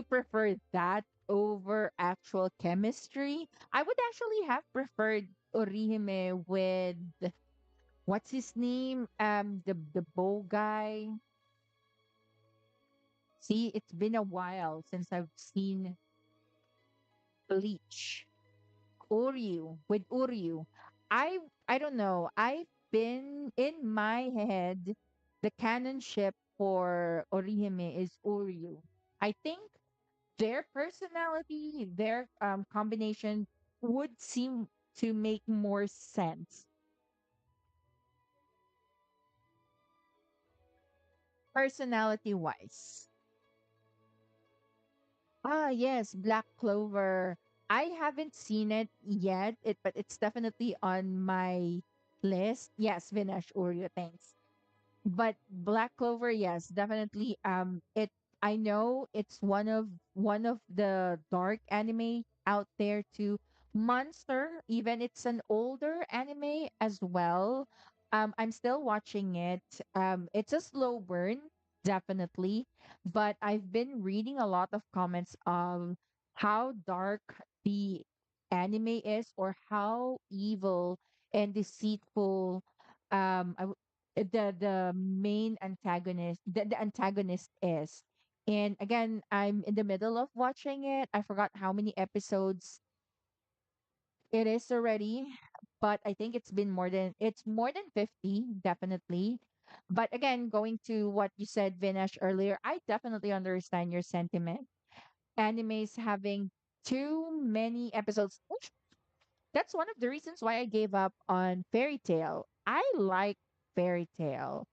prefer that over actual chemistry? I would actually have preferred Orihime with what's his name? The bow guy. See, it's been a while since I've seen Bleach. Uryu with Uryu. I don't know. I've been in my head, the canon ship for Orihime is Uryu. I think their personality, their combination would seem to make more sense personality wise. Ah, yes, Black Clover. I haven't seen it yet, but it's definitely on my list. Yes, Vinesh Oreo, thanks. But Black Clover, yes, definitely. I know it's one of the dark anime out there too. Monster, even it's an older anime as well. I'm still watching it. It's a slow burn, definitely, but I've been reading a lot of comments of how dark the anime is or how evil and deceitful the main antagonist the antagonist is. And again, I'm in the middle of watching it. I forgot how many episodes it is already, but I think it's more than 50, definitely. But again, going to what you said, Vinesh, earlier, I definitely understand your sentiment. Animes having too many episodes, that's one of the reasons why I gave up on Fairy Tale. I like Fairy Tale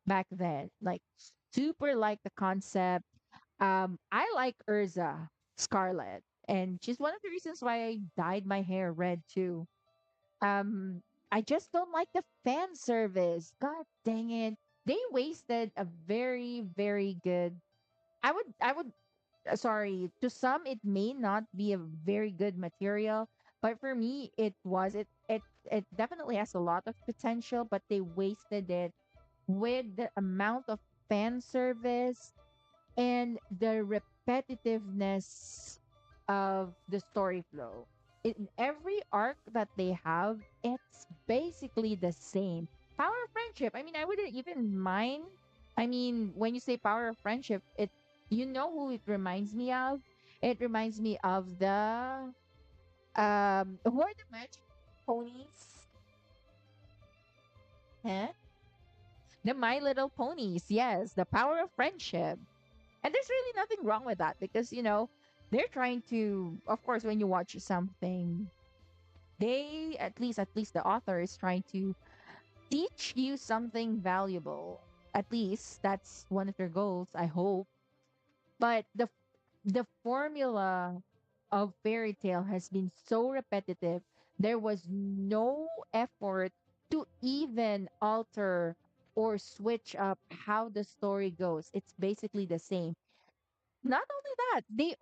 back then, like super like the concept. I like Urza. Scarlet. And she's one of the reasons why I dyed my hair red too. Um, I just don't like the fan service. God dang it. They wasted a very, very good. I would, sorry, to some it may not be a very good material, but for me it was. It definitely has a lot of potential, but they wasted it with the amount of fan service and the repetitiveness of the story flow. In every arc that they have, it's basically the same. Power of friendship. I mean, I wouldn't even mind. I mean, when you say power of friendship, it you know who it reminds me of? It reminds me of the who are the magic ponies? Huh? The My Little Ponies. Yes, the power of friendship. And there's really nothing wrong with that because, they're trying to, of course, when you watch something, they, at least the author is trying to teach you something valuable. At least that's one of their goals, I hope. But the formula of fairy tale has been so repetitive. There was no effort to even alter or switch up how the story goes. It's basically the same. Not only that, they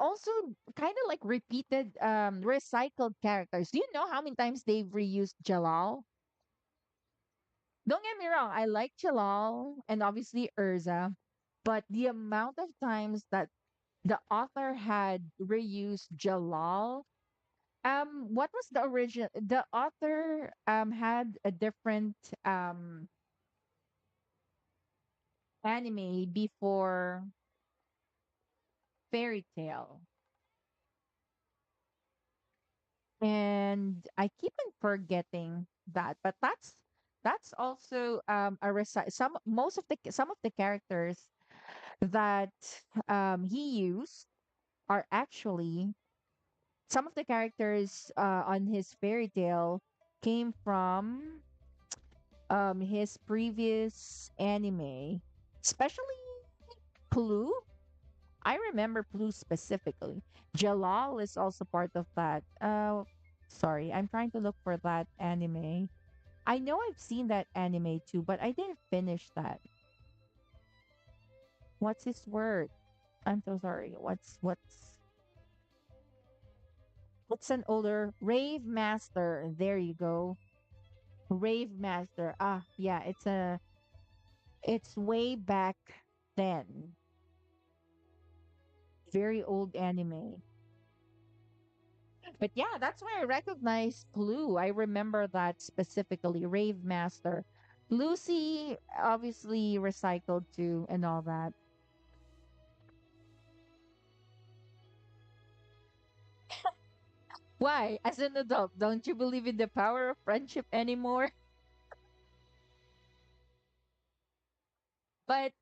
also kind of like repeated recycled characters. Do you know how many times they've reused Jalal? Don't get me wrong, I like Jalal and obviously Urza, but the amount of times that the author had reused Jalal, what was the original? The author had a different anime before Fairy Tale. And I keep on forgetting that, but that's also some of the characters that he used are actually some of the characters on his fairy tale came from his previous anime, especially Clue. I remember Blue specifically. Jalal is also part of that. Sorry, I'm trying to look for that anime. I know I've seen that anime too, but I didn't finish that. What's his word? I'm so sorry. What's an older Rave Master? There you go. Rave Master. Ah, yeah, it's way back then. Very old anime. But yeah, that's why I recognize Blue. I remember that specifically. Rave Master. Lucy, obviously recycled too, and all that. Why? As an adult, don't you believe in the power of friendship anymore? But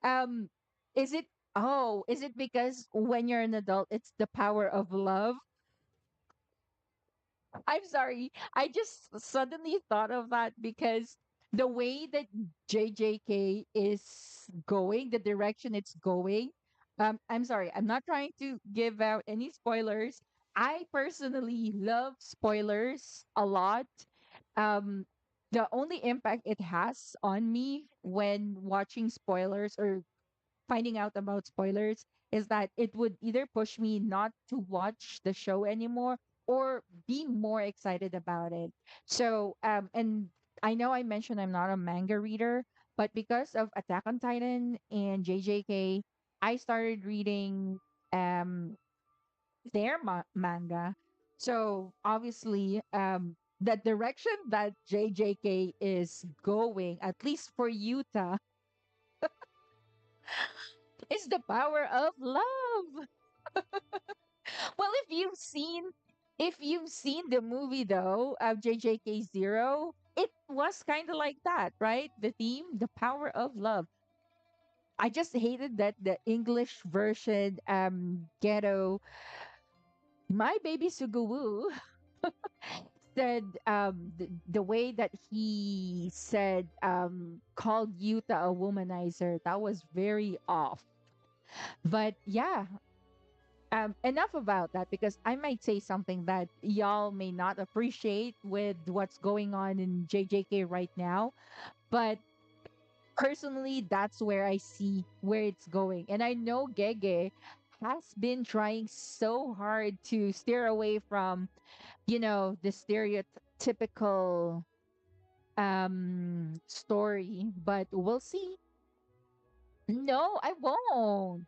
um, is it? Oh, is it because when you're an adult, it's the power of love? I'm sorry. I just suddenly thought of that because the way that JJK is going, the direction it's going, I'm sorry. I'm not trying to give out any spoilers. I personally love spoilers a lot. Um, the only impact it has on me when watching spoilers or finding out about spoilers is that it would either push me not to watch the show anymore or be more excited about it. So, and I know I mentioned I'm not a manga reader, but because of Attack on Titan and JJK, I started reading um their manga. So obviously, the direction that JJK is going, at least for Yuta, is the power of love. Well, if you've seen the movie though of JJK Zero, it was kind of like that, right? The theme, the power of love. I just hated that the English version ghetto my baby Sugawoo said the way that he said called Yuta a womanizer, that was very off. But yeah, Enough about that because I might say something that y'all may not appreciate with what's going on in JJK right now. But personally, that's where I see where it's going. And I know Gege has been trying so hard to steer away from, the stereotypical story, but we'll see. No, I won't.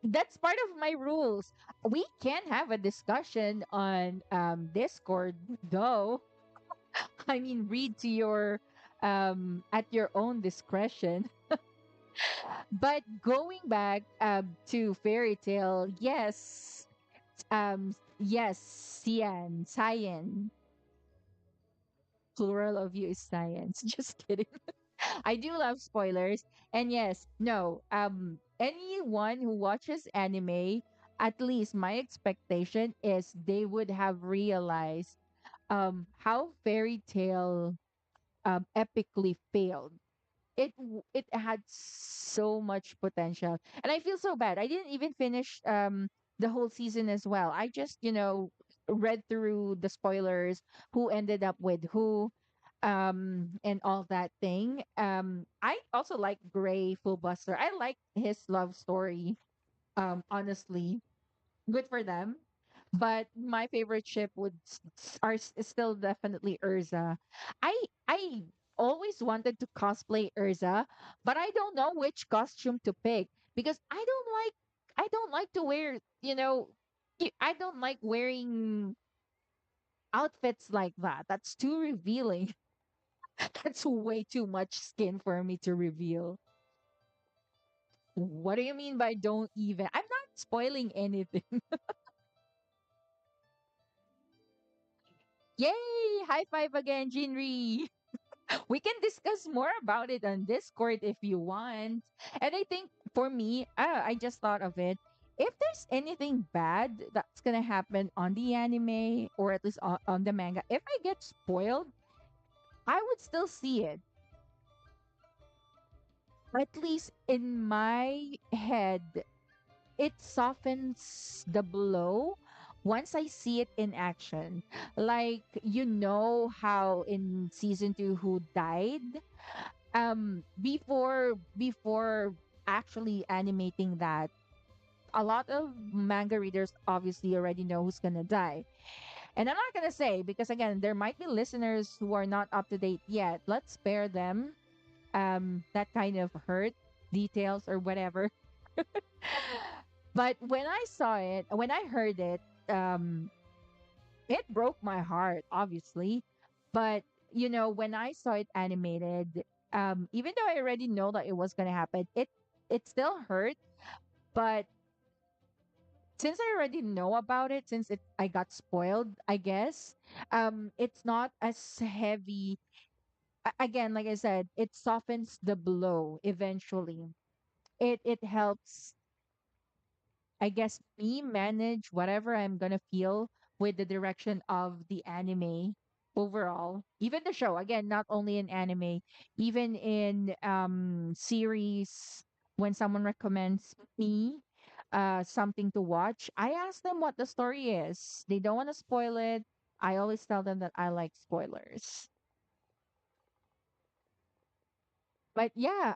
That's part of my rules. We can have a discussion on Discord, though. I mean, read to your at your own discretion. But going back to fairy tale, yes, Cyan, plural of you is science. Just kidding. I do love spoilers. And yes, no, anyone who watches anime, at least my expectation is they would have realized how fairy tale epically failed. It had so much potential, and I feel so bad. I didn't even finish the whole season as well. I just read through the spoilers, who ended up with who, and all that thing. I also like Gray Fullbuster. I like his love story. Honestly, good for them. But my favorite ship is still definitely Urza. I always wanted to cosplay Urza, but I don't know which costume to pick because I don't like to wear, I don't like wearing outfits like that. That's too revealing. That's way too much skin for me to reveal. What do you mean by don't even? I'm not spoiling anything. Yay! High five again, Jinri. We can discuss more about it on Discord if you want. And I think for me, I just thought of it. If there's anything bad that's gonna happen on the anime or at least on the manga, if I get spoiled, I would still see it. At least in my head, it softens the blow once I see it in action. Like, how in season 2 who died before actually animating that, a lot of manga readers obviously already know who's gonna die. And I'm not gonna say because again, there might be listeners who are not up to date yet. Let's spare them that kind of hurt details or whatever. But when I heard it, um, it broke my heart, obviously. But when I saw it animated, even though I already know that it was gonna happen, it still hurt. But since I already know about it, since I got spoiled, I guess, it's not as heavy. Again, like I said, it softens the blow eventually. It helps, I guess, me manage whatever I'm gonna feel with the direction of the anime overall. Even the show, again, not only in anime, even in series, when someone recommends me something to watch, I ask them what the story is. They don't want to spoil it. I always tell them that I like spoilers. But yeah,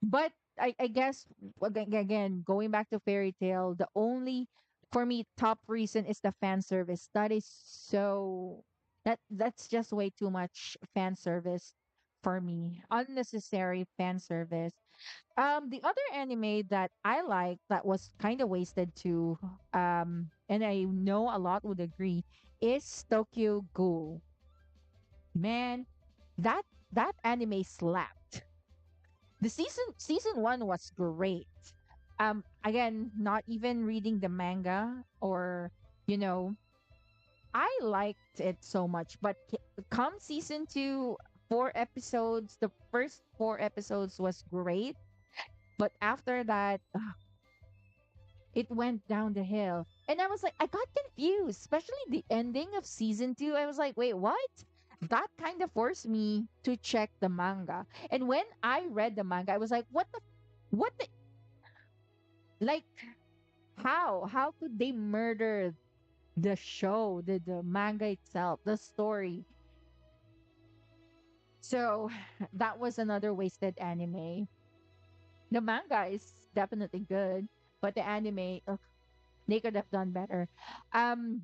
but I guess again, going back to fairy tale, the only for me top reason is the fan service. That is so that's just way too much fan service for me. Unnecessary fan service. The other anime that I like that was kind of wasted too, and I know a lot would agree, is Tokyo Ghoul. Man, that that anime slapped. The season 1 was great. Again, not even reading the manga or you know I liked it so much, but come season 2, 4 episodes, the first 4 episodes was great, but after that it went down the hill. And I was like, I got confused, especially the ending of season 2. I was like, wait, what? That kind of forced me to check the manga. And when I read the manga, I was like, what the, like, How could they murder the show, the manga itself, the story? So that was another wasted anime. The manga is definitely good, but the anime, ugh, they could have done better.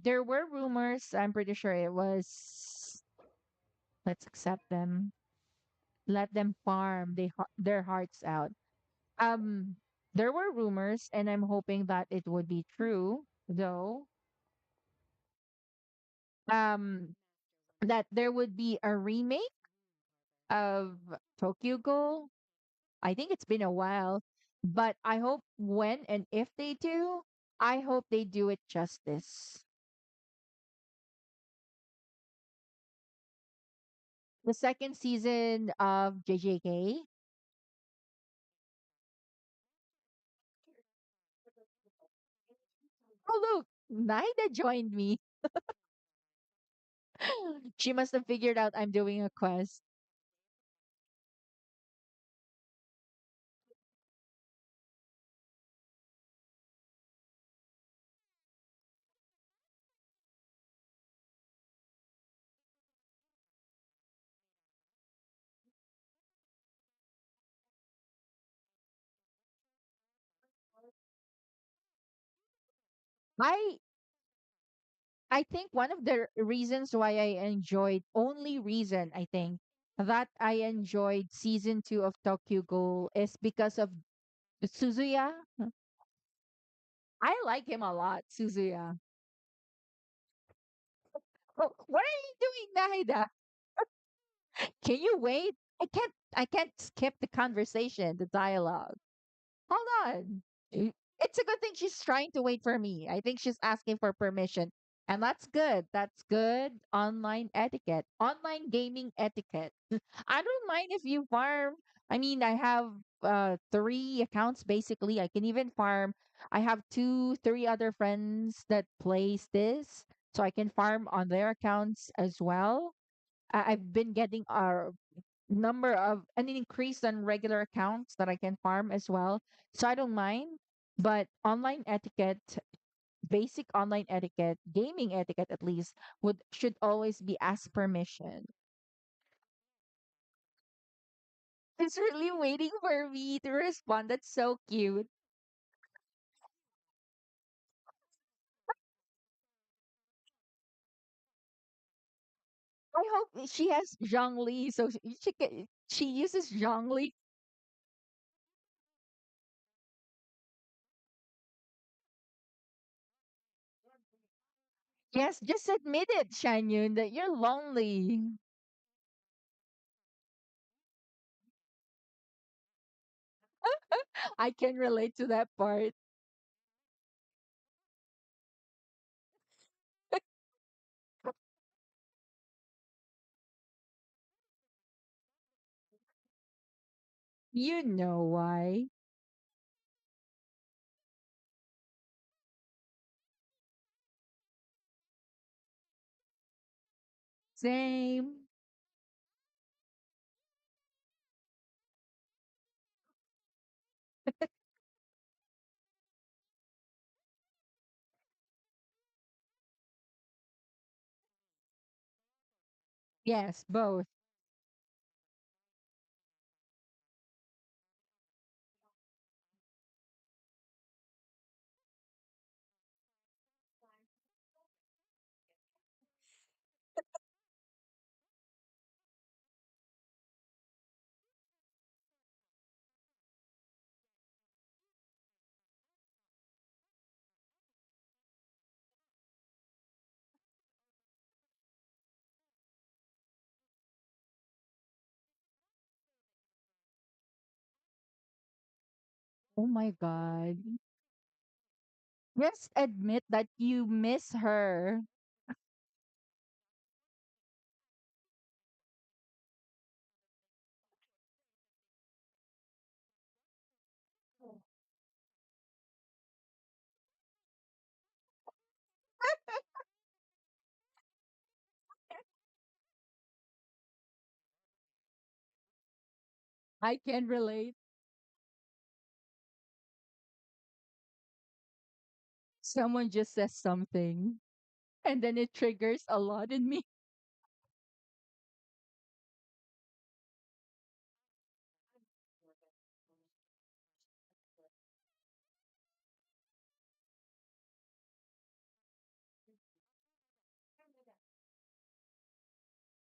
There were rumors. I'm pretty sure it was. Let's accept them. Let them farm their hearts out. Um, there were rumors, and I'm hoping that it would be true, though. That there would be a remake of Tokyo Ghoul. I think it's been a while, but I hope when and if they do, I hope they do it justice. The second season of JJK. Oh, look, Naida joined me. She must have figured out I'm doing a quest. I I think one of the reasons why I enjoyed, only reason I think that I enjoyed season 2 of Tokyo Ghoul is because of Suzuya. I like him a lot, Suzuya. Oh, what are you doing, Naida? Can you wait? I can't skip the conversation, the dialogue. Hold on. It's a good thing she's trying to wait for me. I think she's asking for permission. And that's good. That's good online etiquette, online gaming etiquette. I don't mind if you farm. I mean, I have three accounts basically. I can even farm. I have two, three other friends that plays this, so I can farm on their accounts as well. I've been getting a number of an increase on regular accounts that I can farm as well. So I don't mind. But online etiquette, basic online etiquette, gaming etiquette at least, would should always be ask permission. It's really waiting for me to respond. That's so cute. I hope she has Zhongli, so she uses Zhongli. Yes, just admit it, Shanyun, that you're lonely. I can relate to that part. You know why. Same. Yes, both. Oh my God. Just admit that you miss her. I can relate. Someone just says something and then it triggers a lot in me.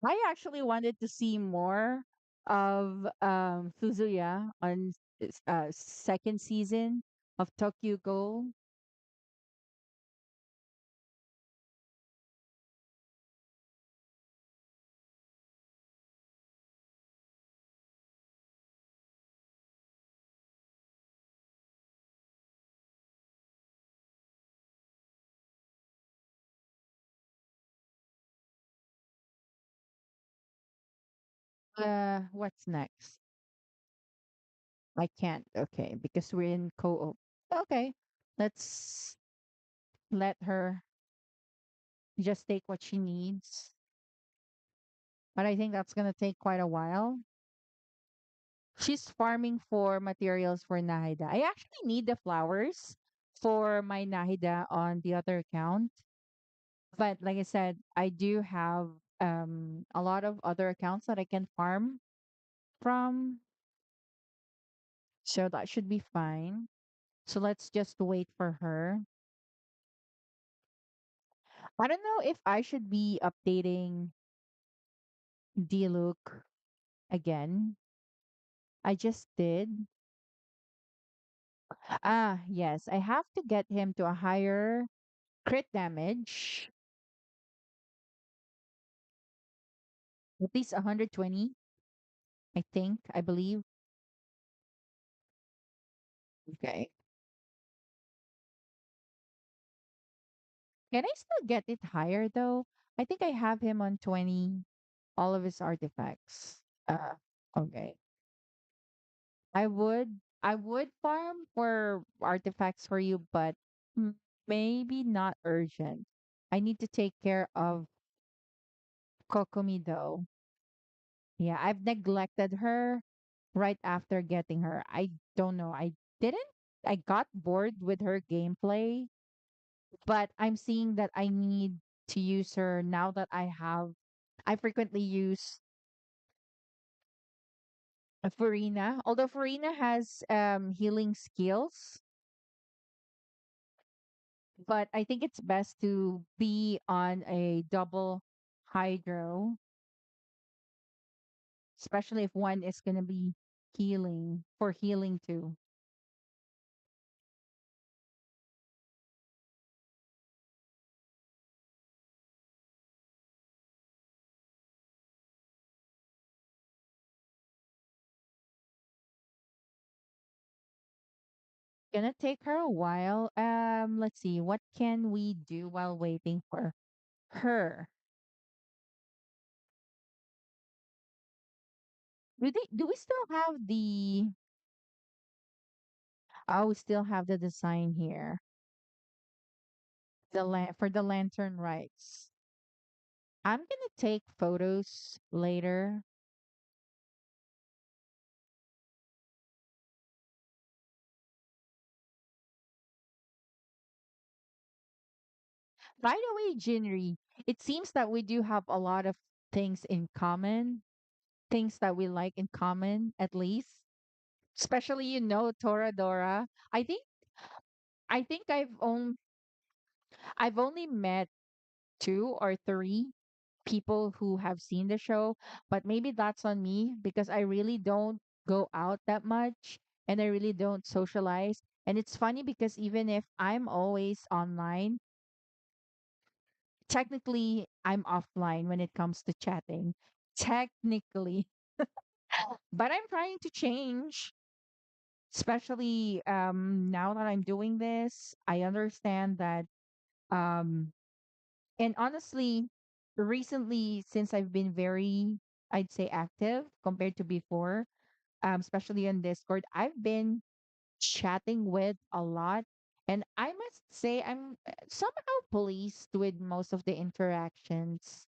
I actually wanted to see more of Suzuya on second season of Tokyo Ghoul. What's next? I can't. Okay, because we're in co-op. Okay, let's let her just take what she needs. But I think that's gonna take quite a while. She's farming for materials for Nahida. I actually need the flowers for my Nahida on the other account. But like I said, I do have a lot of other accounts that I can farm from. So that should be fine. So let's just wait for her. I don't know if I should be updating D-Look again. I just did. Ah, yes. I have to get him to a higher crit damage, at least 120, I think, I believe. Okay. Can I still get it higher though? I think I have him on 20, all of his artifacts. Okay. I would farm for artifacts for you, but maybe not urgent. I need to take care of Kokumi though. Yeah, I've neglected her right after getting her. I don't know. Didn't I got bored with her gameplay, but I'm seeing that I need to use her now that I frequently use Farina. Although Farina has healing skills, but I think it's best to be on a double hydro, especially if one is going to be healing for healing too. Gonna take her a while. Let's see, what can we do while waiting for her? Do we still have the oh, we still have the design here. For the lantern rights. I'm gonna take photos later. By the way, Jinri, it seems that we do have a lot of things in common, things that we like in common, at least. Especially, Toradora. I think I've only met two or three people who have seen the show, but maybe that's on me because I really don't go out that much and I really don't socialize. And it's funny because even if I'm always online, technically I'm offline when it comes to chatting. Technically. But I'm trying to change, especially now that I'm doing this. I understand that um and honestly, recently, since I've been very, I'd say, active compared to before, especially on Discord, I've been chatting with a lot. And I must say, I'm somehow pleased with most of the interactions.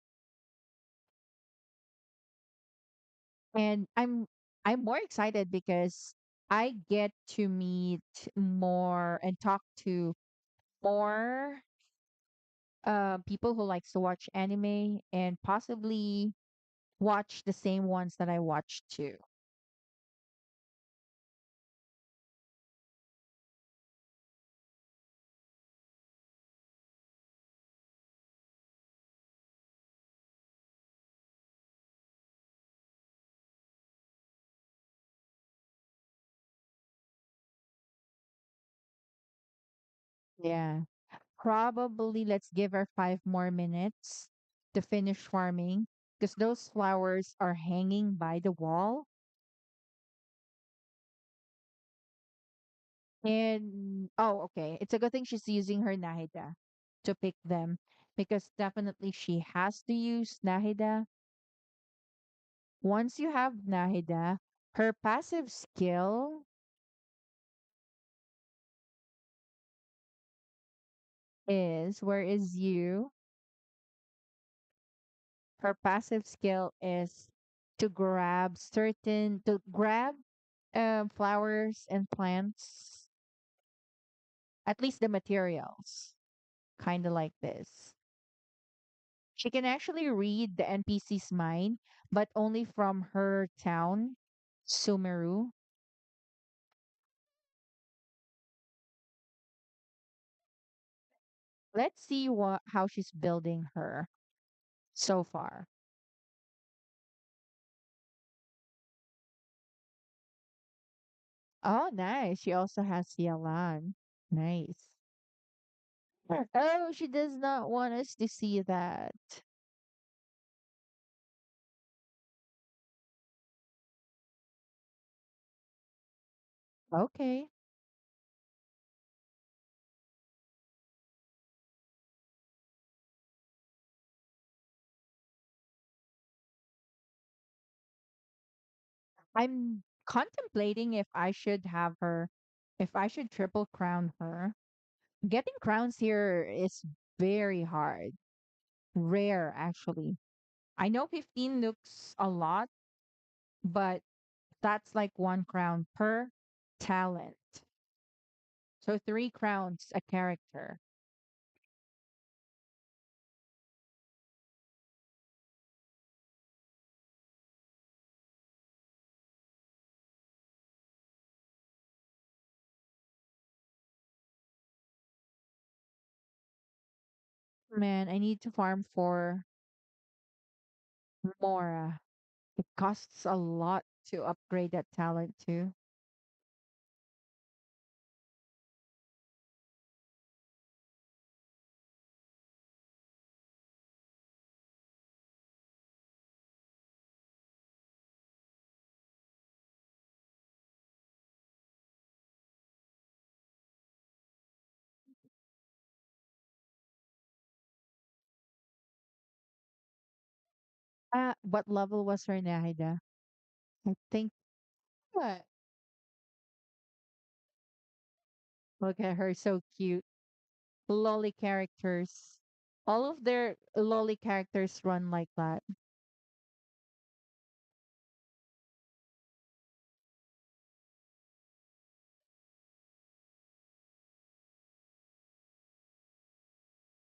And I'm more excited because I get to meet more and talk to more people who likes to watch anime and possibly watch the same ones that I watch too. Yeah. Probably let's give her 5 more minutes to finish farming because those flowers are hanging by the wall. And oh, okay. It's a good thing she's using her Nahida to pick them because definitely she has to use Nahida. Once you have Nahida, her passive skill is where is you? Her passive skill is to grab flowers and plants, at least the materials, kind of like this. She can actually read the NPC's mind, but only from her town, Sumeru. Let's see what how she's building her so far. Oh, nice. She also has Yalan. Nice. Oh, she does not want us to see that. Okay. I'm contemplating if I should triple crown her. Getting crowns here is very hard, rare actually. I know 15 looks a lot, but that's like one crown per talent. So three crowns a character. Man, I need to farm for Mora. It costs a lot to upgrade that talent too. What level was her Nahida? I think what? Look at her, so cute. Lolly characters. All of their lolly characters run like that.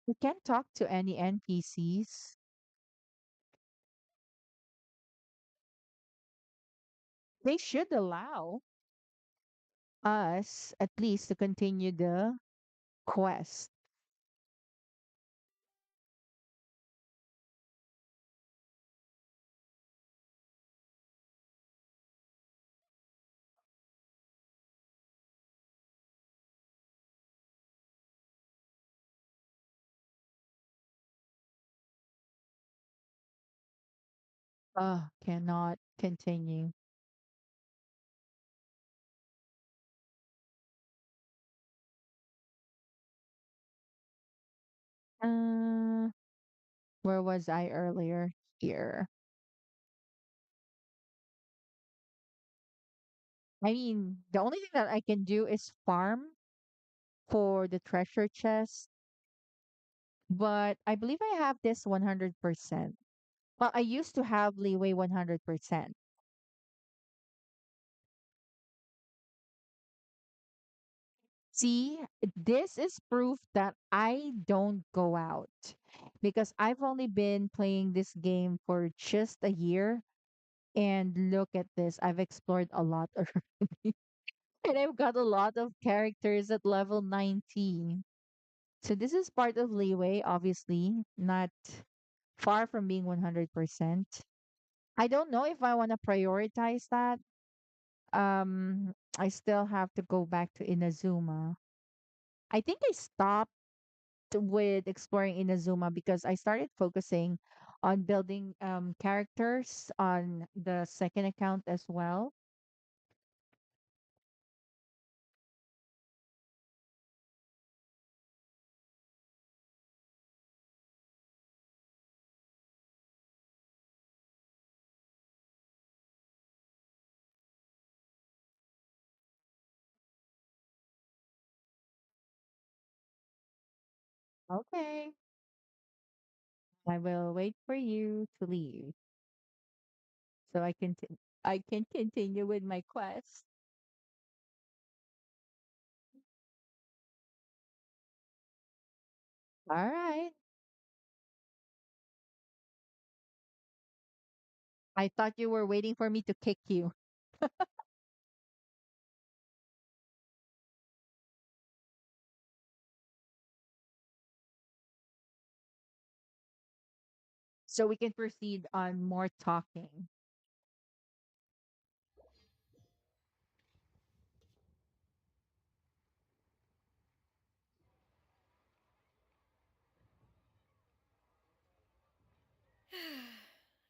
We can't talk to any NPCs. They should allow us at least to continue the quest. Cannot continue. Uh, where was I earlier? Here. I mean, the only thing that I can do is farm for the treasure chest, but I believe I have this 100%. Well, I used to have leeway 100%. See, this is proof that I don't go out because I've only been playing this game for just a year. And look at this, I've explored a lot already. And I've got a lot of characters at level 19. So this is part of leeway, obviously, not far from being 100%. I don't know if I want to prioritize that. I still have to go back to Inazuma. I think I stopped with exploring Inazuma because I started focusing on building characters on the second account as well. Okay. I will wait for you to leave so I can continue with my quest. All right. I thought you were waiting for me to kick you so we can proceed on more talking.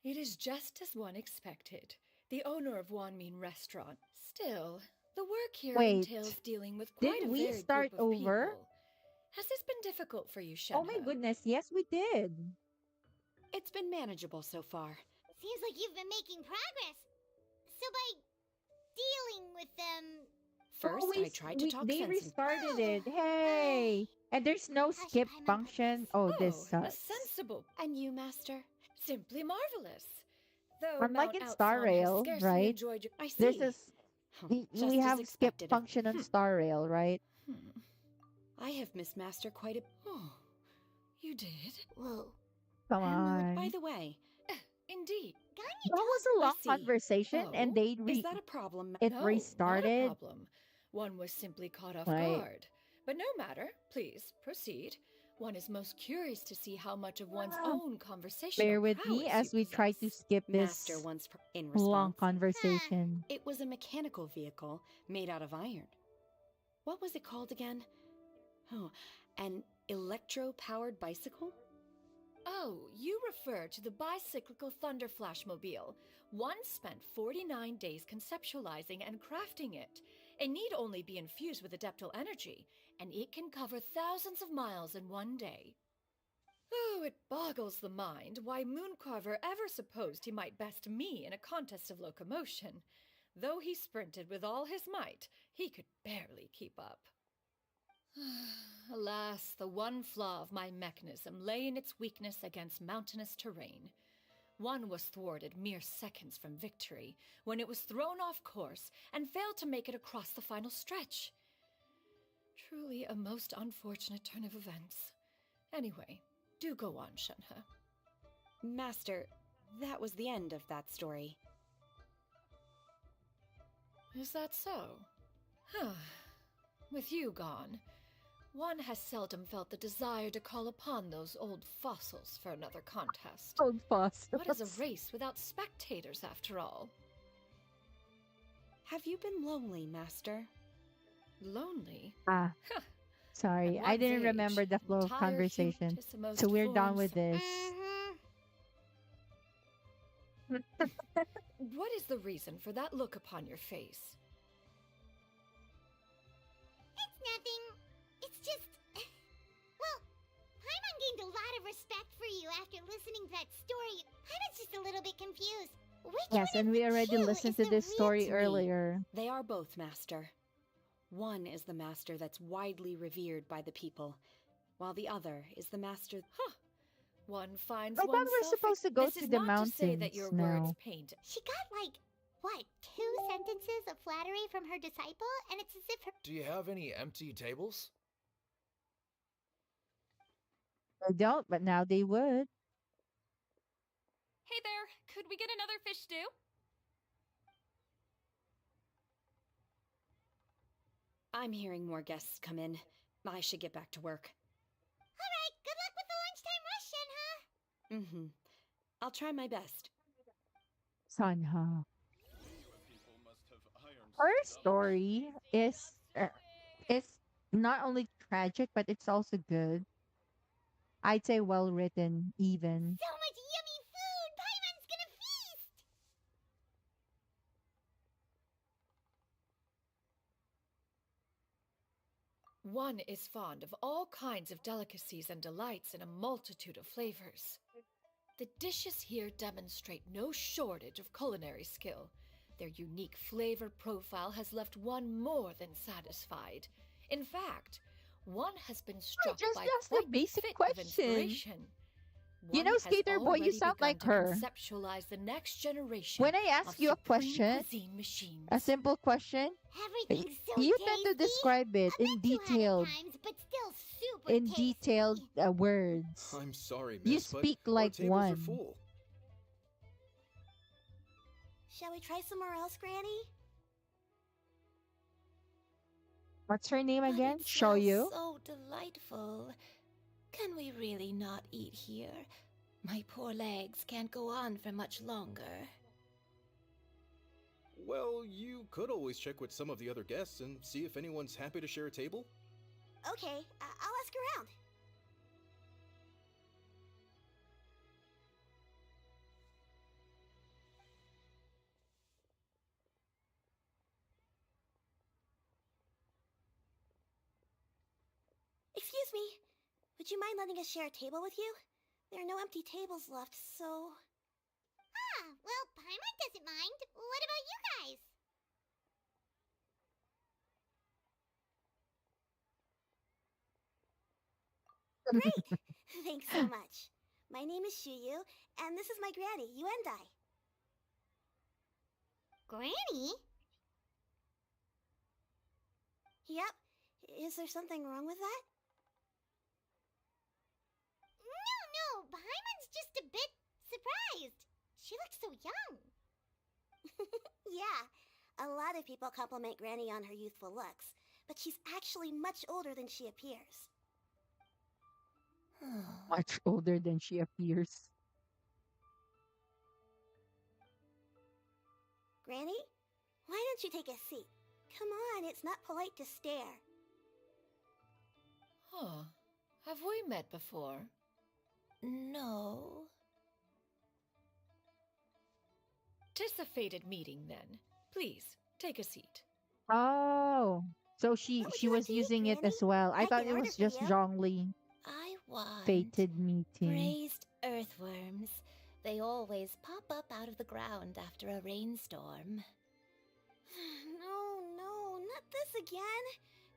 It is just as one expected. The owner of Wanmin Restaurant. Still, the work here Wait, entails dealing with quite did a we varied group start of over? people. Has this been difficult for you, Oh my Shenhe? goodness, yes, we did. It's been manageable so far. Seems like you've been making progress. So by dealing with them. First, I tried to talk They sense into. restarted Oh, it. Hey, and there's no skip Passion Paimon put function. this. Oh, this Oh, a sucks. sensible. And you, Master? Simply marvelous. Though Unlike Mount in Star Outson has Rail, scarcely right? enjoyed your. I This see. is Huh, we just as have skip expected of. function on Star Rail, right? Hmm. I have missed Master quite a. Oh, you did? Whoa. Come By on. the way, Indeed. Ganya That was told. a I long see. conversation, and Oh? Is that a problem? it No, not a restarted. problem. One was simply caught off Right. guard. But no matter. Please, proceed. One is most curious to see how much of one's own conversational Bear with me prowess you as we try to possess. skip Master this once in long response. Huh. conversation. It was a mechanical vehicle made out of iron. What was it called again? Oh, an electro-powered bicycle? Oh, you refer to the bicyclical Thunder Flashmobile. One spent 49 days conceptualizing and crafting it. It need only be infused with adeptal energy, and it can cover thousands of miles in one day. Oh, it boggles the mind why Mooncarver ever supposed he might best me in a contest of locomotion. Though he sprinted with all his might, he could barely keep up. Alas, the one flaw of my mechanism lay in its weakness against mountainous terrain. One was thwarted mere seconds from victory, when it was thrown off course and failed to make it across the final stretch. Truly a most unfortunate turn of events. Anyway, do go on, Shenhe. Master, that was the end of that story. Is that so? With you gone, one has seldom felt the desire to call upon those old fossils for another contest. Old fossils. What is a race without spectators, after all? Have you been lonely, Master? Lonely? Ah, sorry. At I one's didn't age, remember the flow of entire conversation. humanissimus So we're done forms- with this. Mm-hmm. What is the reason for that look upon your face? It's nothing. It's just. Well, Paimon gained a lot of respect for you after listening to that story. Paimon's just a little bit confused. Which Yes, one and of we the already two listened is to the this real story to me. earlier. They are both, Master. One is the Master that's widely revered by the people, while the other is the Master. Huh. One finds I thought we're oneself. supposed to go This to is the not to say that mountains your now. words paint. She got, like, what, two sentences of flattery from her disciple, and it's as if her. Do you have any empty tables? They don't, but now they would. Hey there, could we get another fish stew? I'm hearing more guests come in. I should get back to work. Alright, good luck with the lunchtime rush, Shenhe. Mm-hmm. I'll try my best. Sanha. Her story is not only tragic, but it's also good. I'd say well written, even. So much yummy food! Paimon's gonna feast! One is fond of all kinds of delicacies and delights in a multitude of flavors. The dishes here demonstrate no shortage of culinary skill. Their unique flavor profile has left one more than satisfied. In fact, one has been struck just by asked a quite basic fit of question. inspiration. You One know, has Skater Boy, you already sound begun like to her. Conceptualize the next generation When I ask of you a supreme question, cuisine machines. a simple question, Everything's so you tasty. tend to describe it A in bit too hot at detailed, times, but still super in tasty. detailed words. I'm sorry, You miss, speak but like our tables one. are full. Shall we try somewhere else, Granny? What's her name But again? it Show smells you. so delightful. Can we really not eat here? My poor legs can't go on for much longer. Well, you could always check with some of the other guests and see if anyone's happy to share a table. Okay, I'll ask around. Excuse me. Would you mind letting us share a table with you? There are no empty tables left, so... Ah, well, Paimon doesn't mind. What about you guys? Great! Thanks so much. My name is Shuyu, and this is my granny, Yuendai. Granny? Yep. Is there something wrong with that? No, Paimon's just a bit surprised. She looks so young. Yeah, a lot of people compliment Granny on her youthful looks, but she's actually much older than she appears. Much older than she appears. Granny, why don't you take a seat? Come on, it's not polite to stare. Huh. Have we met before? No. 'Tis a fated meeting, then. Please, take a seat. Oh, so she What would she you like was to eat, using it Granny? as well. I I thought can it order was for just you. Zhongli I want fated meeting. braised earthworms. They always pop up out of the ground after a rainstorm. No, not this again.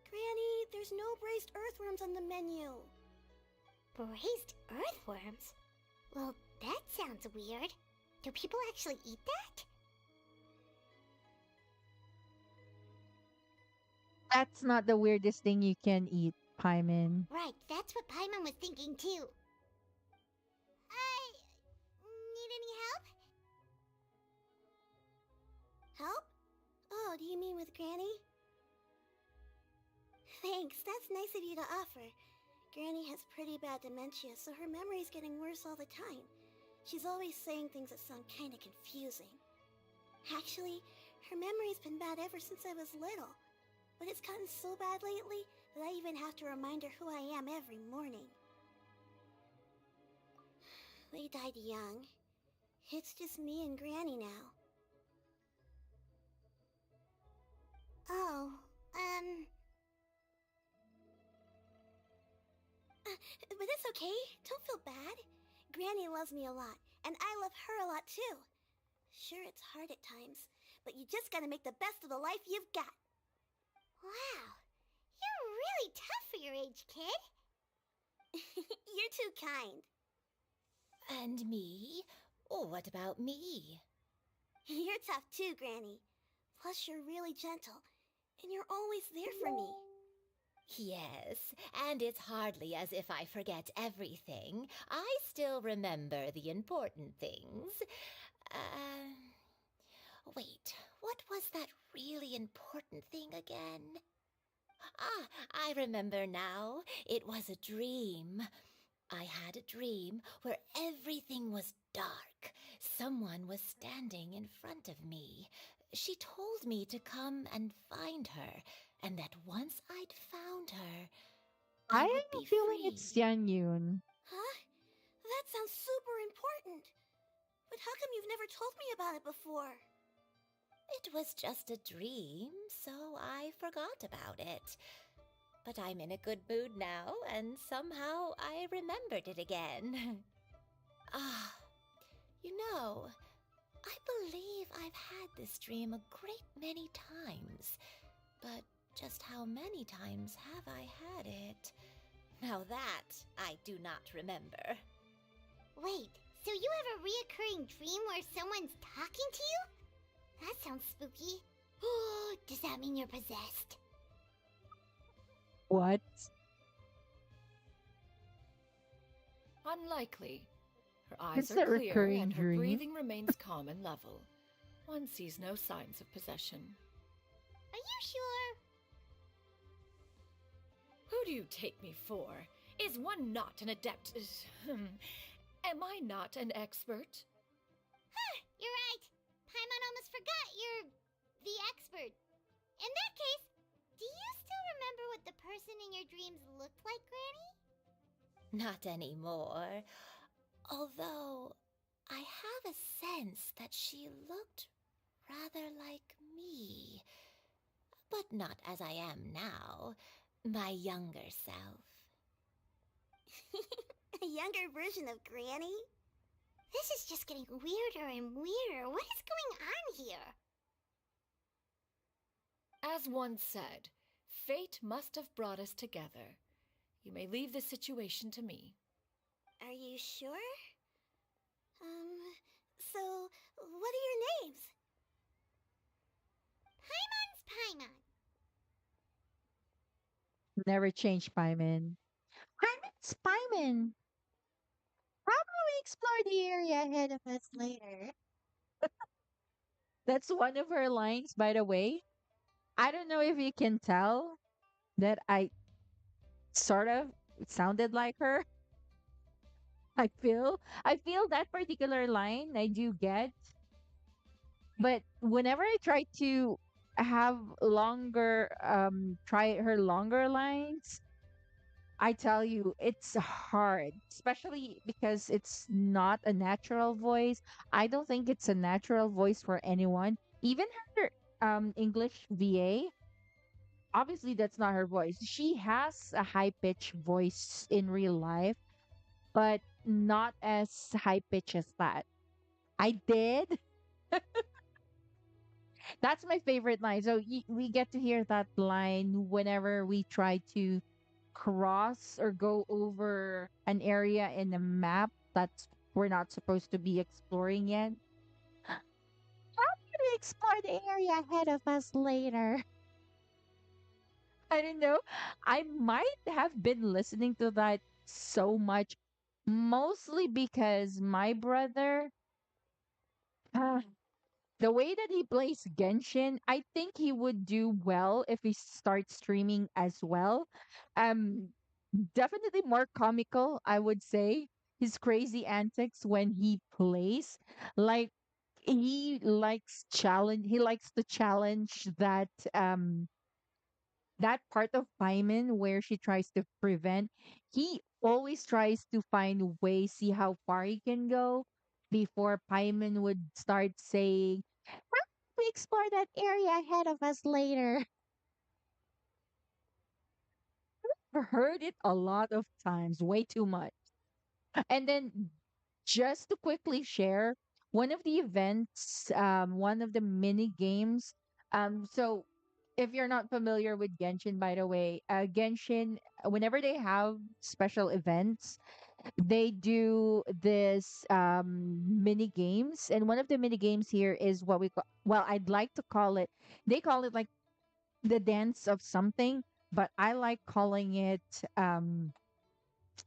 Granny, there's no braised earthworms on the menu. Braised earthworms? Well, that sounds weird. Do people actually eat that? That's not the weirdest thing you can eat, Paimon. Right, that's what Paimon was thinking too. I need any help? Help? Oh, do you mean with Granny? Thanks, that's nice of you to offer. Granny has pretty bad dementia, so her memory's getting worse all the time. She's always saying things that sound kinda confusing. Actually, her memory's been bad ever since I was little. But it's gotten so bad lately that I even have to remind her who I am every morning. They died young. It's just me and Granny now. Oh, but it's okay. Don't feel bad. Granny loves me a lot, and I love her a lot too. Sure, it's hard at times, but you just gotta make the best of the life you've got. Wow, you're really tough for your age, kid. You're too kind. And me? Oh, what about me? You're tough too, Granny. Plus, you're really gentle, and you're always there for me. Yes, and it's hardly as if I forget everything. I still remember the important things. Wait, what was that really important thing again? Ah, I remember now. It was a dream. I had a dream where everything was dark. Someone was standing in front of me. She told me to come and find her, and that once I'd found her, I I have would a be feeling it's free. Yan Yun. Huh? That sounds super important. But how come you've never told me about it before? It was just a dream, so I forgot about it. But I'm in a good mood now, and somehow I remembered it again. Ah, you know, I believe I've had this dream a great many times. But just how many times have I had it? Now that I do not remember. Wait, so you have a reoccurring dream where someone's talking to you? That sounds spooky. Does that mean you're possessed? What? Unlikely. Her eyes It's are a clear recurring and her dream. breathing remains calm and level. One sees no signs of possession. Are you sure? Who do you take me for? Is one not an adept? Am I not an expert? Huh, you're right. Paimon almost forgot you're the expert. In that case, do you still remember what the person in your dreams looked like, Granny? Not anymore. Although I have a sense that she looked rather like me. But not as I am now, my younger self. A younger version of Granny? This is just getting weirder and weirder. What is going on here? As one said, fate must have brought us together. You may leave the situation to me. Are you sure? So, what are your names? Paimon's Paimon. Never change Paiman. Paiman's Paiman. Probably explore the area ahead of us later. That's one of her lines, by the way. I don't know if you can tell that I sort of sounded like her. I feel that particular line I do get, but whenever I try to have longer try her longer lines, I tell you it's hard, especially because it's not a natural voice. I don't think it's a natural voice for anyone. Even her English VA, obviously that's not her voice. She has a high pitched voice in real life, but not as high pitch as that. I did. That's my favorite line. So we get to hear that line whenever we try to cross or go over an area in the map that's we're not supposed to be exploring yet. We're gonna explore the area ahead of us later. I don't know. I might have been listening to that so much, mostly because my brother, the way that he plays Genshin, I think he would do well if he starts streaming as well. Um, Definitely more comical, I would say. His crazy antics when he plays, like he likes to challenge that part of Paimon where she tries to prevent. He always tries to find ways, see how far he can go before Paimon would start saying, we explore that area ahead of us later. I've heard it a lot of times, way too much. And then just to quickly share one of the events, one of the mini games. So if you're not familiar with Genshin, by the way, Genshin, whenever they have special events, They do this mini games, and one of the mini games here is what we call, well, I'd like to call it, they call it like the dance of something, but I like calling it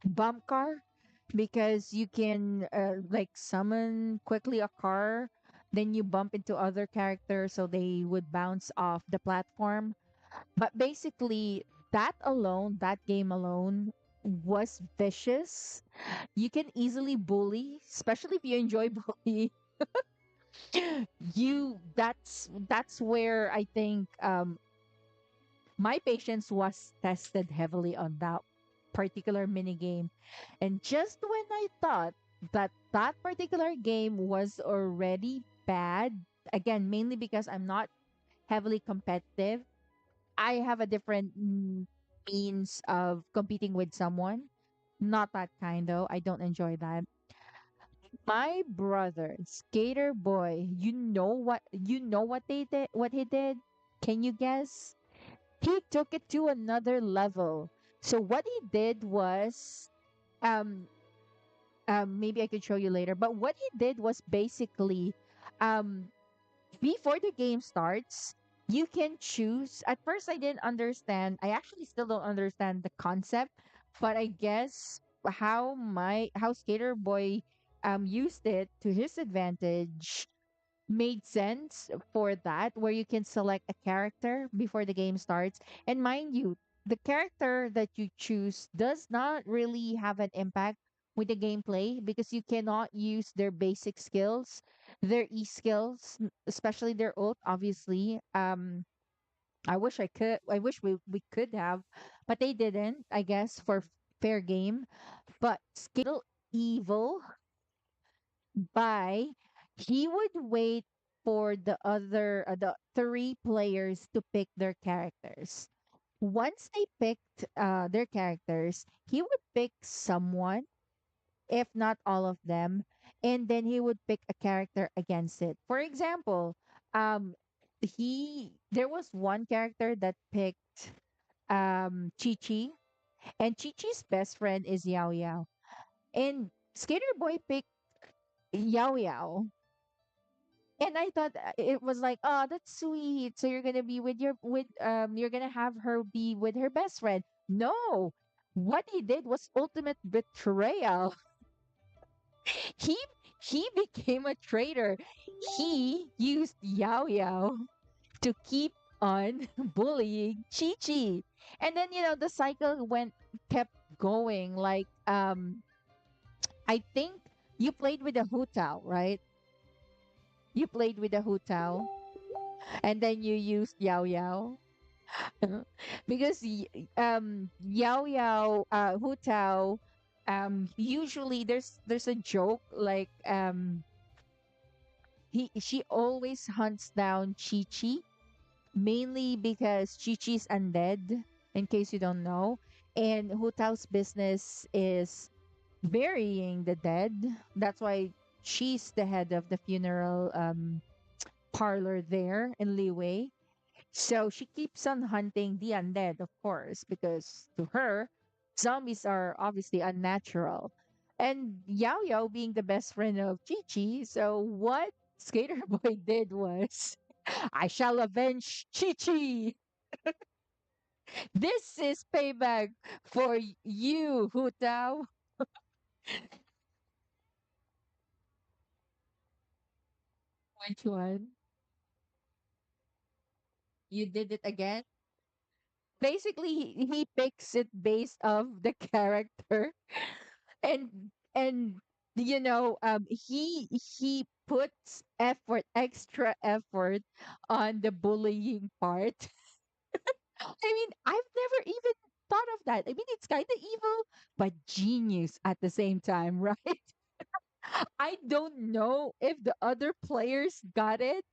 bump car, because you can like summon quickly a car, then you bump into other characters so they would bounce off the platform. But basically, that game alone was vicious. You can easily bully, especially if you enjoy bullying. That's where I think my patience was tested heavily on that particular mini game. And just when I thought that that particular game was already bad, again, mainly because I'm not heavily competitive, I have a different means of competing with someone. Not that kind though. I don't enjoy that. My brother, Skater Boy, you know what they did, what he did? Can you guess? He took it to another level. So what he did was, um maybe I could show you later, but what he did was basically, um before the game starts, you can choose. At first, I didn't understand. I actually still don't understand the concept, but I guess how Skater Boy used it to his advantage made sense for that, where you can select a character before the game starts. And mind you, the character that you choose does not really have an impact with the gameplay, because you cannot use their basic skills, their skills, especially their ult, obviously. I wish we could have, but they didn't, I guess, for fair game. But Evil by he would wait for the three players to pick their characters. Once they picked their characters, he would pick someone, if not all of them, and then he would pick a character against it. For example, um he there was one character that picked Chi Chi, and Chi Chi's best friend is Yao Yao. And Skater Boy picked Yao Yao. And I thought it was like, oh, that's sweet. So you're gonna be you're gonna have her be with her best friend. No, what he did was ultimate betrayal. He he became a traitor. He used Yao Yao to keep on bullying Chi Chi, and then the cycle kept going. Like I think you played with the Hu Tao, right? You played with the Hu Tao, and then you used Yao Yao. Because Yao Yao Hu Tao, usually there's a joke like she always hunts down Chi Chi, mainly because Chi Chi's undead, in case you don't know. And Hu Tao's business is burying the dead. That's why she's the head of the funeral parlor there in Liwei. So she keeps on hunting the undead, of course, because to her, zombies are obviously unnatural. And Yao Yao being the best friend of Chi Chi, so what Skater Boy did was, I shall avenge Chi Chi. This is payback for you, Hu Tao. Which one? You did it again? Basically, he picks it based off the character. And he puts extra effort on the bullying part. I mean, I've never even thought of that. I mean, it's kind of evil but genius at the same time, right? I don't know if the other players got it,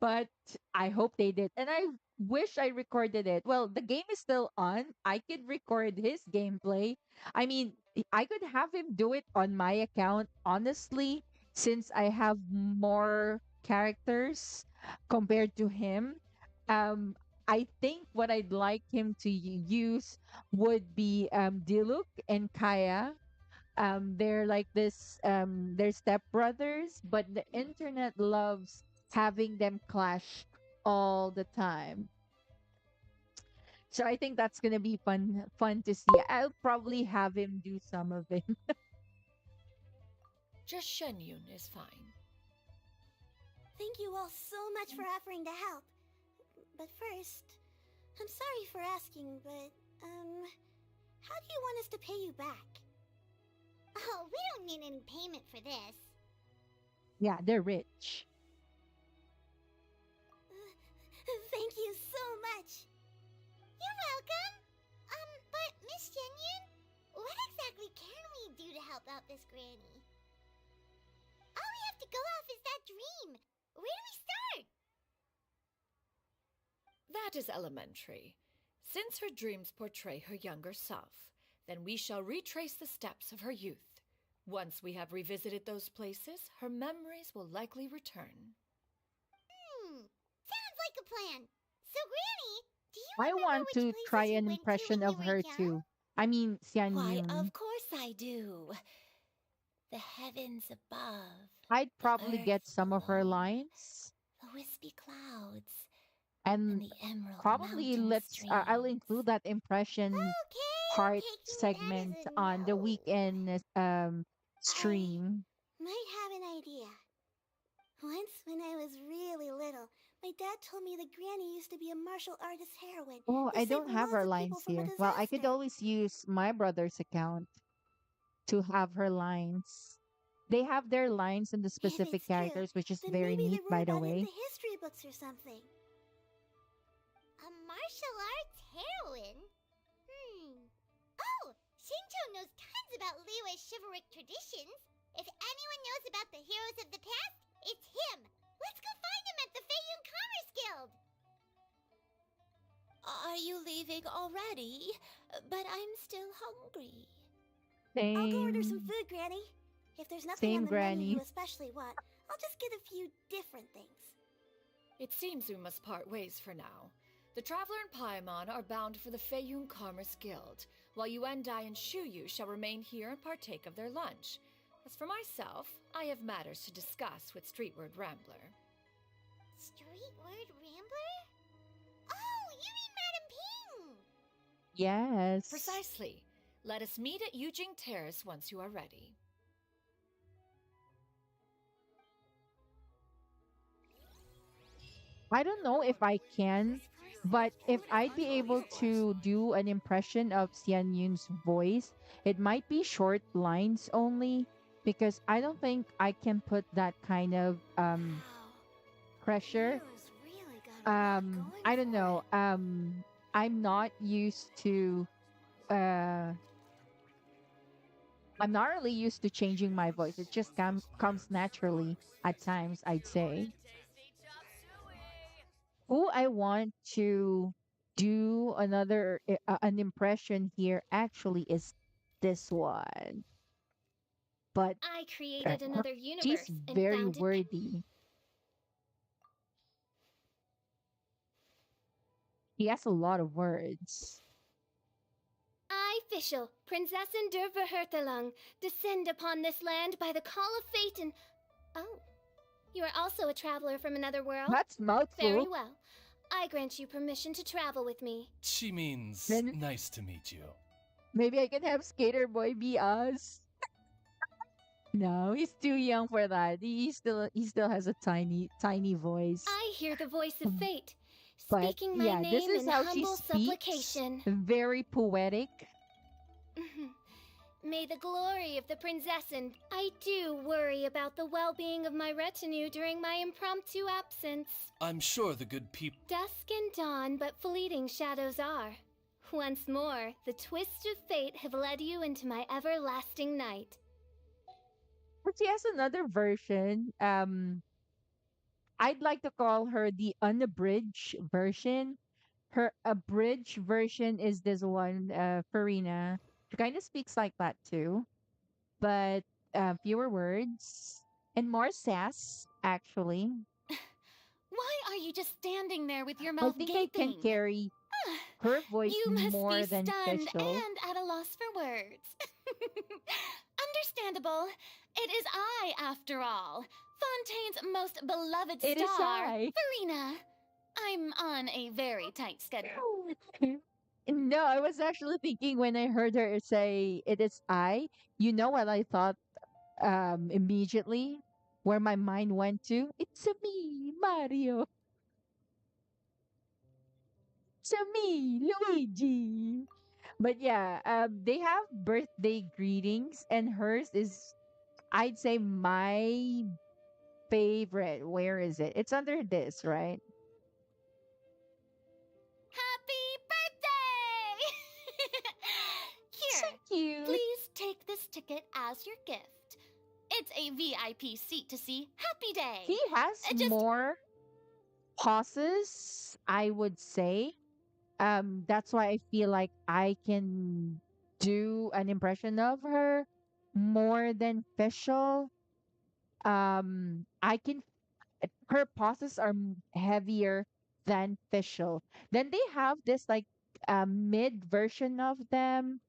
but I hope they did. And I wish I recorded it. Well, the game is still on. I could record his gameplay. I mean, I could have him do it on my account, honestly, since I have more characters compared to him. Um, I think what I'd like him to use would be Diluc and Kaya, They're like this, they're stepbrothers, but the internet loves having them clash all the time. So I think that's gonna be fun to see. I'll probably have him do some of it. Just Shen Yun is fine. Thank you all so much for offering to help. But first, I'm sorry for asking, but, how do you want us to pay you back? Oh, we don't need any payment for this. Yeah, they're rich. Thank you so much. You're welcome. But Miss Yenyun, what exactly can we do to help out this granny? All we have to go off is that dream. Where do we start? That is elementary. Since her dreams portray her younger self, then we shall retrace the steps of her youth. Once we have revisited those places, her memories will likely return. Sounds like a plan. So, Granny, do you I remember want which to try places you an went to impression when you of were her young? too. I mean, Xian Why, Yun. of course I do. The heavens above, I'd the probably earth get some of her below, lines, the wispy clouds, and and the emerald probably mountain let's. I'll streams. include that impression Okay, part taking that as segment a on the no. weekend I stream. might have an idea. Once, when I was really little, my dad told me that Granny used to be a martial artist heroine Oh, who I saved don't have her lots of people lines from a here. Well, I could disaster. always use my brother's account to have her lines. They have their lines in the If specific it's true, characters, which is then very maybe neat, they wrote by the about it in way. the history books or something. A martial arts heroine? Oh, Shinjo knows tons about Liyue's chivalric traditions. If anyone knows about the heroes of the past, it's him. Let's go find him at the Feiyun Commerce Guild. Are you leaving already? But I'm still hungry. I'll go order some Same, food, Granny. If there's nothing on same, the menu Granny. you especially want, I'll just get a few different things. It seems we must part ways for now. The Traveler and Paimon are bound for the Feiyun Commerce Guild, while Yuendai and Shuyu shall remain here and partake of their lunch. As for myself, I have matters to discuss with Streetward Rambler. Streetward Rambler? Oh, you mean Madam Ping! Yes. Precisely. Let us meet at Yujing Terrace once you are ready. I don't know if I can, but if I'd be able to do an impression of Xian Yun's voice, it might be short lines only because I don't think I can put that kind of Wow, pressure. Hero's really got a lot going I don't for know. it. I'm not used to uh I'm not really used to changing my voice. It just comes naturally at times, I'd say. Who I want to do an impression here actually is this one. But I uh, created her, another she's universe and very found it. wordy. He has a lot of words. I, Fischl, Prinzessin der Verhurtelung, descend upon this land by the call of fate and... Oh, you are also a traveler from another world? That's Very mouthful. well. I grant you permission to travel with me. She means Then nice to meet you. maybe I can have Skater Boy be us. No, he's too young for that. He still has a tiny voice. I hear the voice of fate, But speaking my yeah, this name is in how she humble speaks. supplication. Very poetic. May the glory of the Prinzessin. I do worry about the well-being of my retinue during my impromptu absence. I'm sure the good people. Dusk and dawn, but fleeting shadows are. Once more, the twists of fate have led you into my everlasting night. But she has another version. I'd like to call her the unabridged version. Her abridged version is this one, Farina. She kind of speaks like that too, but fewer words and more sass, actually. Why are you just standing there with your I mouth think I can gaping? carry her voice You must be more than stunned Fischl. and at a loss for words. Understandable. It is I, after all. Fontaine's most beloved It is star, I. Farina. I'm on a very tight schedule. No, I was actually thinking when I heard her say it is I, you know what I thought immediately? Where my mind went to? It's a me, Mario. It's a me, Luigi. But yeah, they have birthday greetings, and hers is, I'd say, my favorite. Where is it? It's under this, right? Happy birthday! So Here, cute. please take this ticket as your gift. It's a VIP seat to see Happy He Day. has Just more pauses, I would say. That's why I feel like I can do an impression of her more than Fischl. I can her pauses are heavier than Fischl. Then they have this like mid version of them.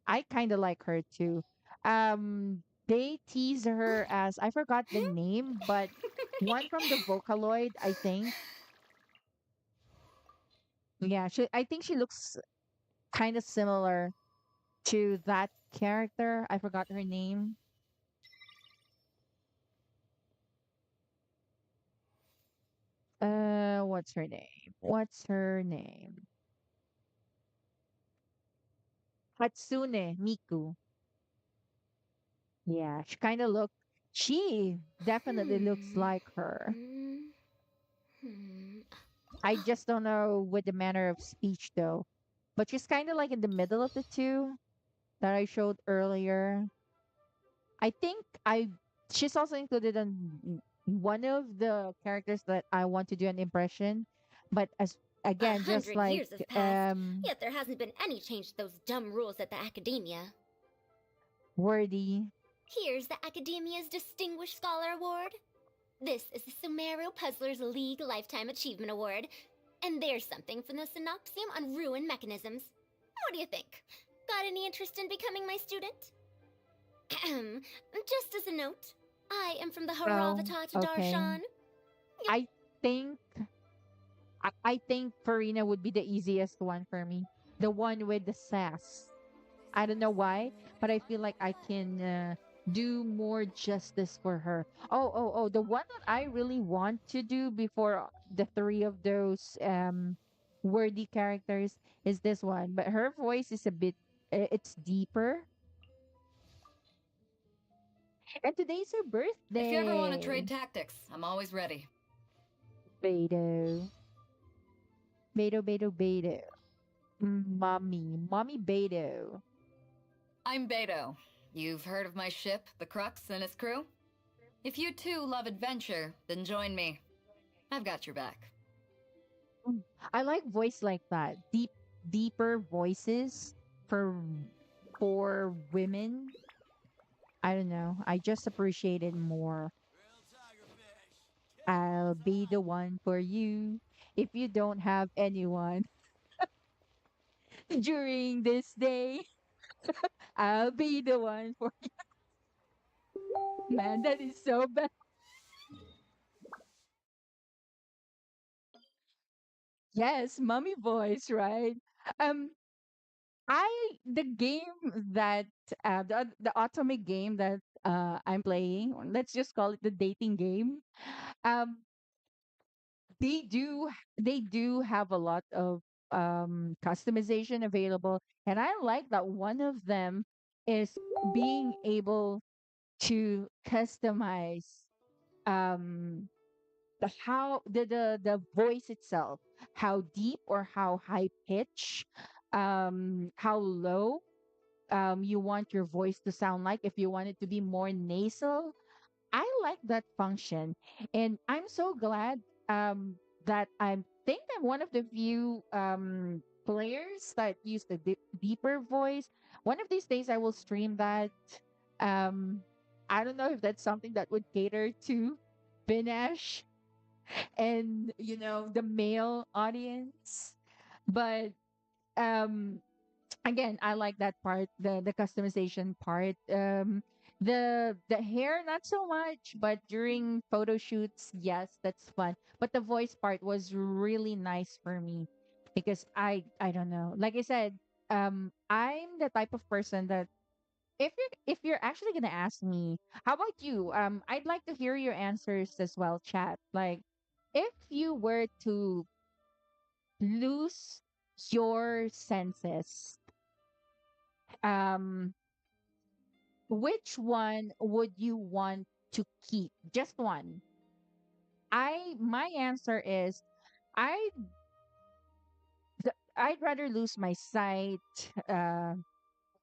I kind of like her too. They tease her as I forgot the name, but one from the Vocaloid, I think. Yeah, I think she looks kind of similar to that character. I forgot her name. What's her name? What's her name? Hatsune Miku. Yeah, she definitely looks hmm. like her. Hmm. I just don't know with the manner of speech though. But she's kind of like in the middle of the two that I showed earlier. I think she's also included on one of the characters that I want to do an impression. But as A again, just hundred like years have passed, yet there hasn't been any change to those dumb rules at the Academia. wordy. Here's the Academia's Distinguished Scholar Award. This is the Sumerio Puzzlers League Lifetime Achievement Award. And there's something from the Synopsium on Ruin Mechanisms. What do you think? Got any interest in becoming my student? Just as a note, I am from the Oh, Haravatat okay. Darshan. I think I think Farina would be the easiest one for me. The one with the sass. I don't know why, but I feel like I can do more justice for her. Oh, the one that I really want to do before the three of those wordy characters is this one, but her voice is a bit it's deeper. And today's her If you ever want to trade birthday. tactics, I'm always ready. Beto. Beto. Mommy Beto. I'm Beto. You've heard of my ship, the Crux, and its crew? If you too love adventure, then join me. I've got your back. I like voice like that. Deeper voices for women. I don't know. I just appreciate it more. I'll be the one for you if you don't have anyone during this day. I'll be the one for man. That is so bad. Yes, mommy voice, right? Um, the game that the atomic game that I'm playing. Let's just call it the dating game. Um, they do have a lot of customization available, and I like that one of them is being able to customize um the voice itself, how deep or how high pitch, how low you want your voice to sound like, if you want it to be more nasal. I like that function. And I'm so glad that I think I'm one of the few players that use the deeper voice. One of these days I will stream that. Um I don't know if that's something that would cater to Binesh and the male audience. But um again, I like that part, the customization part. The hair not so much, but during photo shoots, yes, that's fun. But the voice part was really nice for me because I don't know. Like I said, I'm the type of person that if you're actually gonna ask me, how about you? I'd like to hear your answers as well, chat. Like, if you were to lose your senses, um, which one would you want to keep? Just one. My answer is I I'd rather lose my sight,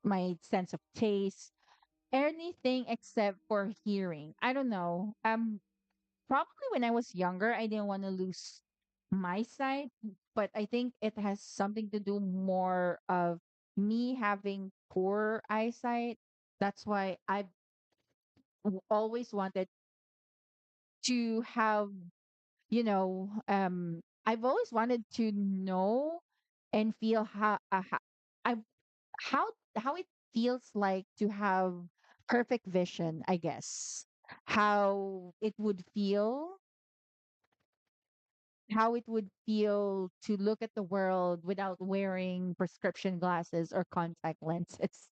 my sense of taste, anything except for hearing. I don't know. Probably when I was younger, I didn't want to lose my sight, but I think it has something to do more of me having poor eyesight. That's why I've always wanted to have, I've always wanted to know and feel I, how, how it feels like to have perfect vision, I guess. How it would feel how it would feel to look at the world without wearing prescription glasses or contact lenses.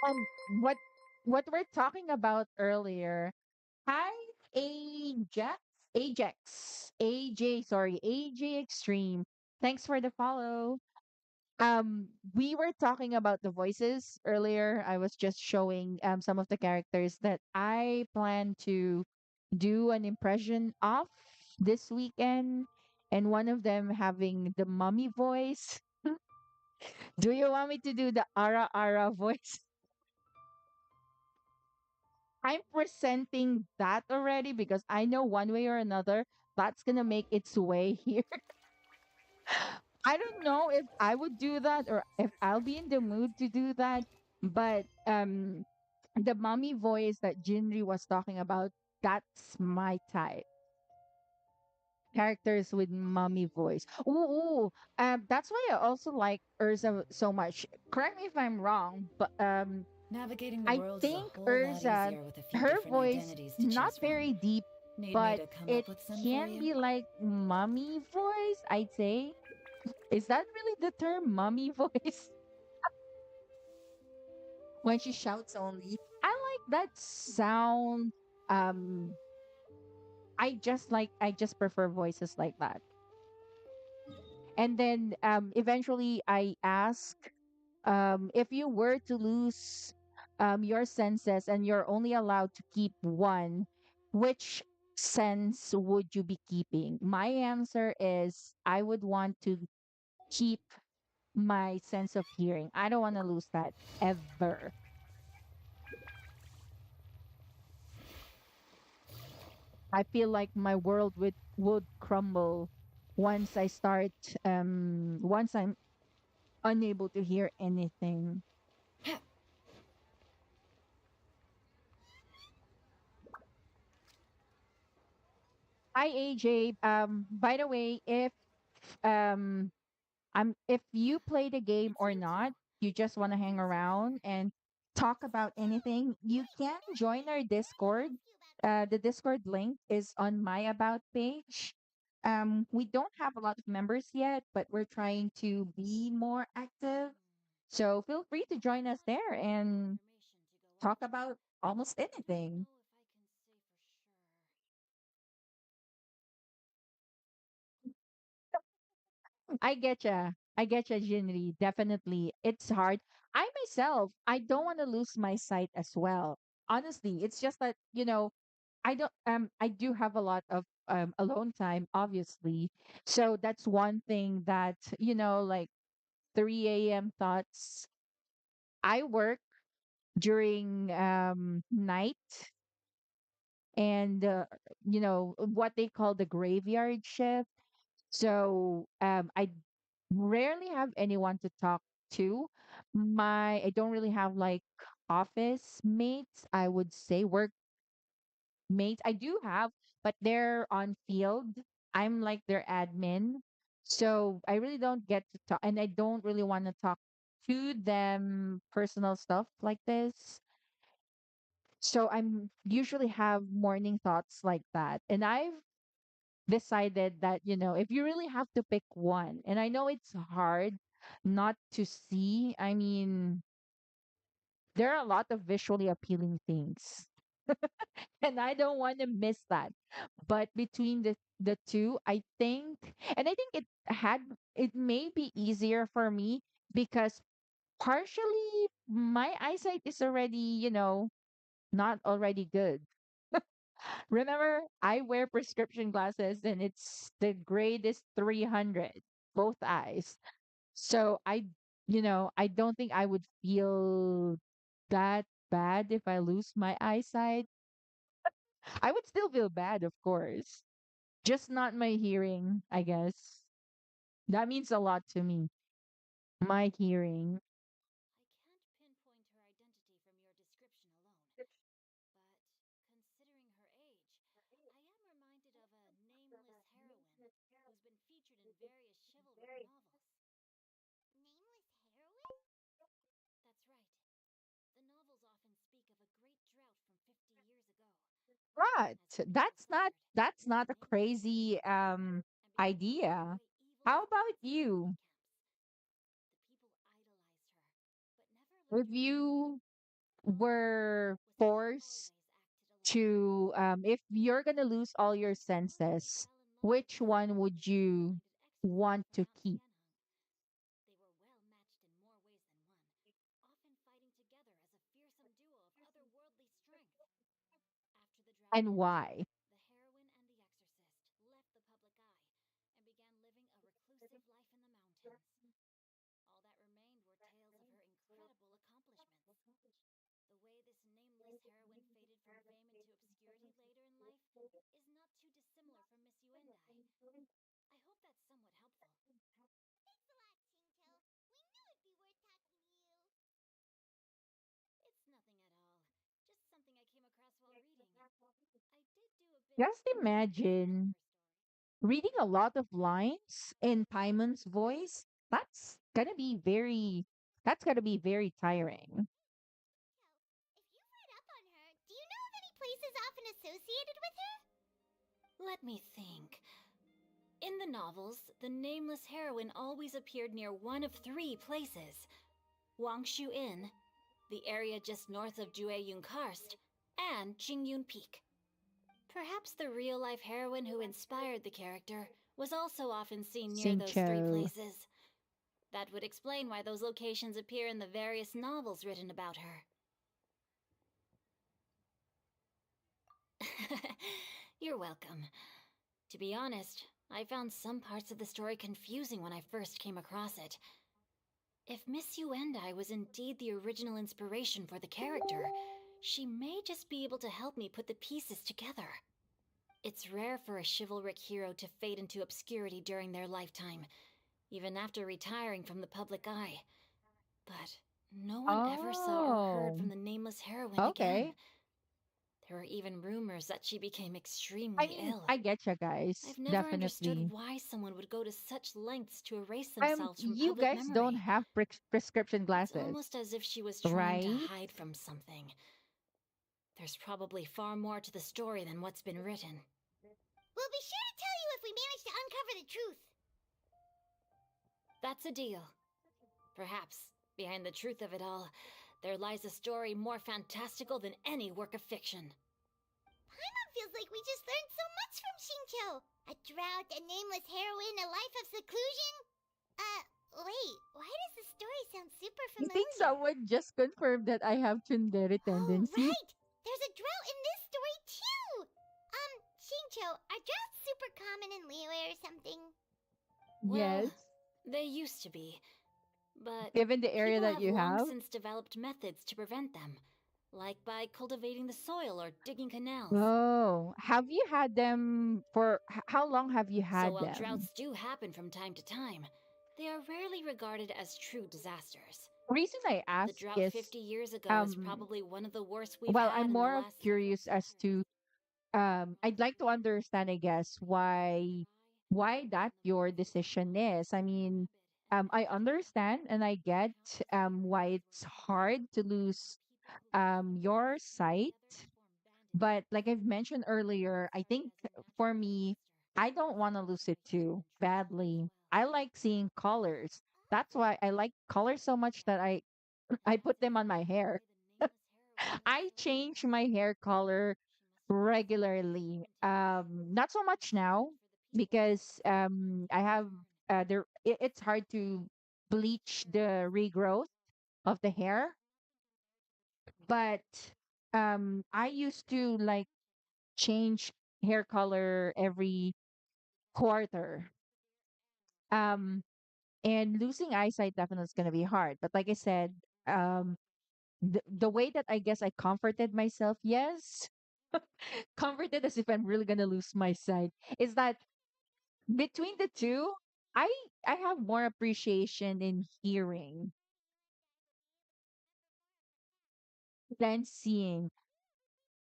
And what we're talking about earlier, hi Ajax, AJ Extreme. Thanks for the follow. We were talking about the voices earlier. I was just showing some of the characters that I plan to do an impression of this weekend, and one of them having the mummy voice. Do you want me to do the Ara Ara voice? I'm presenting that already because I know one way or another that's gonna make its way here. I don't know if I would do that or if I'll be in the mood to do that, but the mommy voice that Jinri was talking about, that's my type. Characters with mommy voice. Ooh, that's why I also like Urza so much. Correct me if I'm wrong, but Navigating the I world is a think whole lot Urza, easier with a few her different voice identities to not choose from. very deep, Need me but to come it up with some for can you? be like mommy voice, I'd say. Is that really the term mommy voice? When she shouts only. I like that sound. Um, I just prefer voices like that. And then eventually I ask, if you were to lose your senses and you're only allowed to keep one, which sense would you be keeping? My answer is I would want to keep my sense of hearing. I don't want to lose that ever. I feel like my world would crumble once once I'm unable to hear anything. Hi AJ. By the way, um if you play the game It's or you not, two. you just want to hang What's your name? around and talk about anything, you Wait, can join our let me Discord. ask you about The Discord link is on my about page. We don't have a lot of members yet, but we're trying to be more active. So feel free to join us there and talk about almost anything. I get you, Jinri. Definitely. It's hard. I myself, I don't want to lose my sight as well. Honestly, it's just that, I do have a lot of alone time, obviously. So that's one thing that, like 3 a.m. thoughts. I work during night and what they call the graveyard shift. So I rarely have anyone to talk to. I don't really have like office mates, I would say work mates. I do have, but they're on field. I'm like their admin. So I really don't get to talk, and I don't really want to talk to them personal stuff like this. So I'm usually have morning thoughts like that. And I've decided that, if you really have to pick one, and I know it's hard not to see, I mean, there are a lot of visually appealing things, and I don't want to miss that. But between the two, I think it may be easier for me because partially my eyesight is already, not already good. Remember, I wear prescription glasses and it's the grade is 300, both eyes. So I don't think I would feel that bad if I lose my eyesight. I would still feel bad, of course, just not my hearing, I guess. That means a lot to me. My hearing. I can't pinpoint her identity from your description alone, but considering her age, I am reminded of a nameless heroine who's been featured in various chivalric novels. Nameless heroine? That's right. The novels often speak of a great drought from 50 years ago. But As the people that's not suffered, that's the not a nameless crazy heroine appeared and began driving idea. away evil How about spirits and death you? camps. The people idolized her, but never If learned her name. you All they knew were was that she forced always acted alone. if you're gonna lose all your She supposedly senses, fell in love with which one someone would with a you double-minded exorcist want from to Mount keep? Tianheng. They were well matched in more ways than one, often fighting together as a fearsome duo of otherworldly strength. After the drought And ended, why? the heroine and the exorcist left the public eye and began living a reclusive life in the mountains. All that remained were tales of her incredible accomplishments. The way this nameless heroine faded from fame into obscurity later in life is not too dissimilar from Miss Yuendai. I hope that's somewhat helpful. Thanks a lot, Shinto. We knew it'd be worth talking to you. It's nothing at all. Just something I came across while reading. I did do a bit of Just research into her imagine story. reading a lot of lines in Paimon's voice. That's gonna be very tiring. If you've read up on her, do you know of any places often associated with her? Let me think. In the novels, the nameless heroine always appeared near one of three places: Wangshu Inn, the area just north of Jueyun Karst, and Qingyun Peak. Perhaps the real-life heroine who inspired the character was also often seen near those three Cincho. places. That would explain why those locations appear in the various novels written about her. You're welcome. To be honest, I found some parts of the story confusing when I first came across it. If Miss Yuendai was indeed the original inspiration for the character, she may just be able to help me put the pieces together. It's rare for a chivalric hero to fade into obscurity during their lifetime, even after retiring from the public eye. But no one ever saw or heard Oh, from the nameless heroine again. okay. There were even rumors that she became I extremely mean, ill. I get you guys, I've never understood definitely. why someone would go to such lengths to erase themselves from You public guys don't memory. have prescription It's glasses, almost as if she was trying to right? hide from something. There's probably far more to the story than what's been written. We'll be sure to tell you if we manage to uncover the truth. That's a deal. Perhaps, behind the truth of it all, there lies a story more fantastical than any work of fiction. Paimon feels like we just learned so much from Shincho. A drought, a nameless heroine, a life of seclusion. Wait, why does the story sound super I think familiar? someone just confirmed that I have tsundere Oh, tendency. right! There's a drought in this story, too! Shincho, are droughts super common in Liyue or something? Well, Yes, they used to be. But given the area people that have you long have. since developed methods to prevent them, like by cultivating the soil or digging canals. Oh, have you had them for how long have you So had while them? droughts do happen from time to time, they are rarely regarded as true disasters. Reason I The ask drought is 50 years ago is um probably one of the worst we've well, had I'm in the more of last several curious as centuries. to I'd like to understand, I guess, why why that your decision is. I mean, I understand and I get why it's hard to lose your sight. But like I've mentioned earlier, I think for me, I don't want to lose it too badly. I like seeing colors. That's why I like colors so much that I put them on my hair. I change my hair color regularly. Not so much now because I have it's hard to bleach the regrowth of the hair, but I used to like change hair color every quarter. Um and losing eyesight definitely is going to be hard, but like I said, um the way that I guess I comforted myself, yes, comforted as if I'm really gonna lose my sight, is that between the two, I I have more appreciation in hearing than seeing.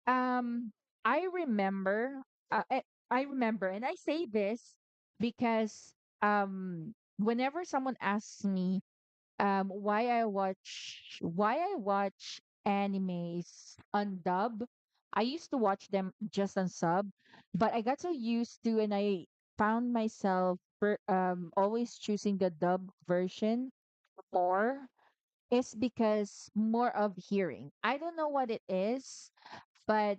Um, I remember, I remember, and I say this because whenever someone asks me why I watch animes on dub. I used to watch them just on sub, but I got so used to and I found myself always choosing the dub version more is because more of hearing. I don't know what it is, but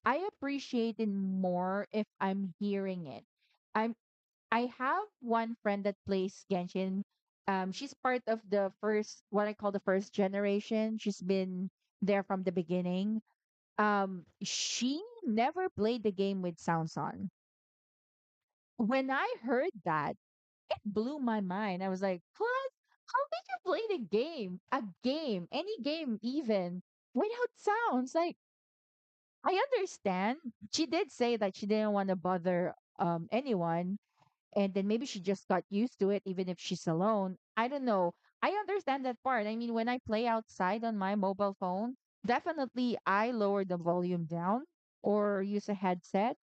I appreciate it more if I'm hearing it. I'm I have one friend that plays Genshin. She's part of the first, what I call the first generation. She's been there from the beginning. She never played the game with sounds on. When I heard that, it blew my mind. I was like, what? How did you play the game? A game, any game even, without sounds? Like, I understand. She did say that she didn't want to bother anyone, and then maybe she just got used to it even if she's alone. I don't know. I understand that part. I mean, when I play outside on my mobile phone, definitely I lower the volume down or use a headset,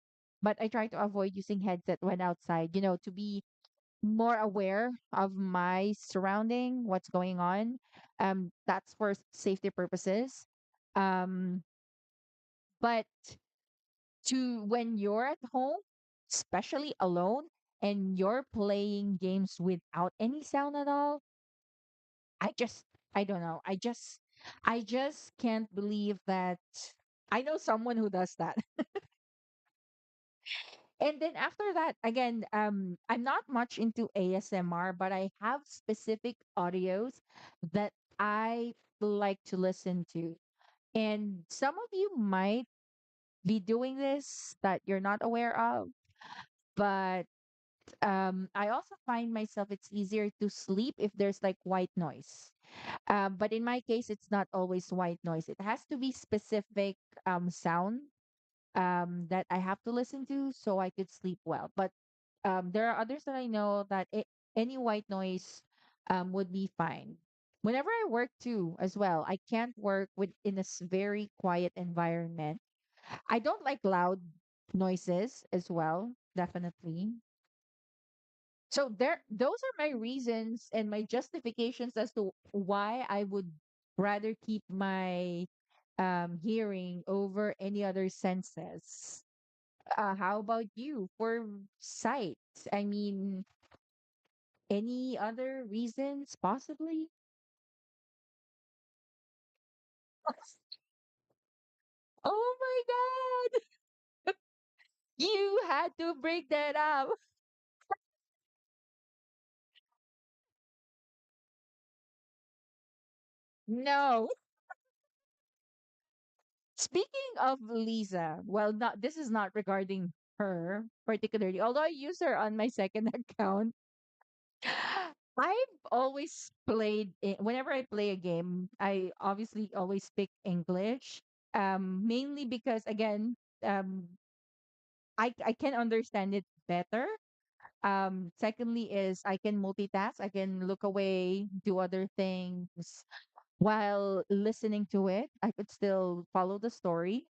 but I try to avoid using headset when outside, to be more aware of my surrounding, what's going on. That's for safety purposes. Um but to when you're at home, especially alone, and you're playing games without any sound at all, I just, I don't know. I just can't believe that I know someone who does that. And then after that, again, I'm not much into ASMR, but I have specific audios that I like to listen to. And some of you might be doing this that you're not aware of, but I also find myself it's easier to sleep if there's like white noise. But in my case, it's not always white noise. It has to be specific sound that I have to listen to so I could sleep well. But there are others that I know that any white noise would be fine. Whenever I work too, as well, I can't work with in a very quiet environment. I don't like loud noises as well, definitely. So those are my reasons and my justifications as to why I would rather keep my hearing over any other senses. How about you for sight? I mean, any other reasons possibly? Oh my God! You had to break that up. No. Speaking of Lisa, well, not this is not regarding her particularly, although I use her on my second account. I've always whenever I play a game, I obviously always speak English. Mainly because again, um, I can understand it better. Secondly is I can multitask. I can look away, do other things while listening to it. I could still follow the story.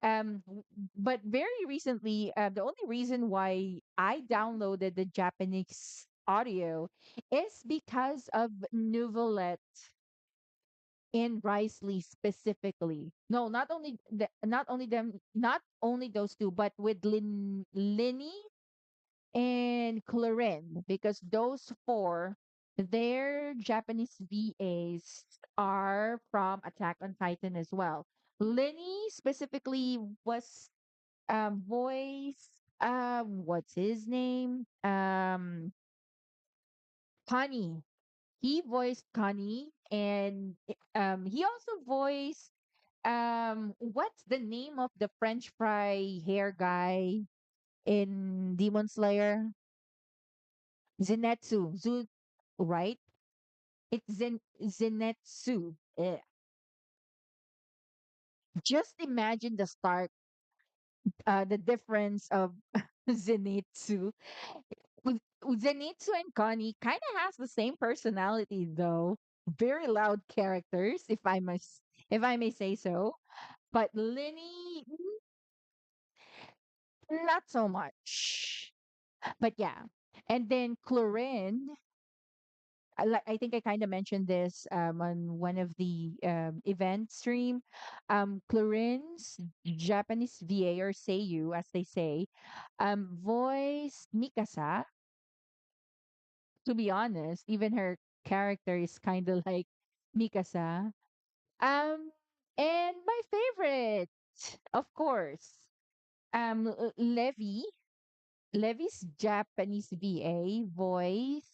But very recently, the only reason why I downloaded the Japanese audio is because of Novelet in Risley specifically. No, not only them, not only those two, but with Linny and Clarin, because those four, their Japanese VAs are from Attack on Titan as well. Linny specifically was voice what's his name? Connie. He voiced Connie, and he also voiced what's the name of the French fry hair guy in Demon Slayer? Zenetsu. Right? It's Zenetsu. Just imagine the difference of Zenitsu. Zenitsu and Connie kind of has the same personality though. Very loud characters, if I may say so. But Linny, not so much. But yeah. And then Clorin, I think I kind of mentioned this on one of the event stream. Clorin's Japanese VA or Seiyu, as they say, voice Mikasa. To be honest, even her character is kind of like Mikasa. Um, and my favorite, of course, Levi. Levi's Japanese VA voice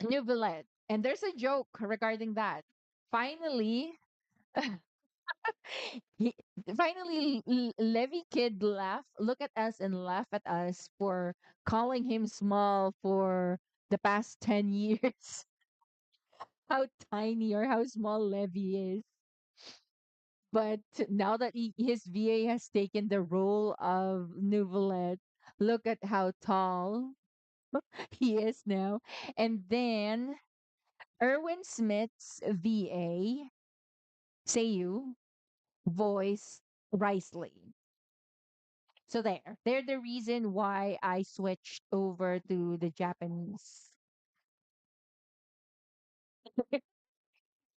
Novelet. And there's a joke regarding that. Finally, he, finally, Levi kid look at us and laugh at us for calling him small for the past 10 years. How tiny or how small Levi is. But now that his VA has taken the role of Novelet, look at how tall he is now. And then Erwin Smith's VA, Seiyu, voice Risley. So there. They're the reason why I switched over to the Japanese.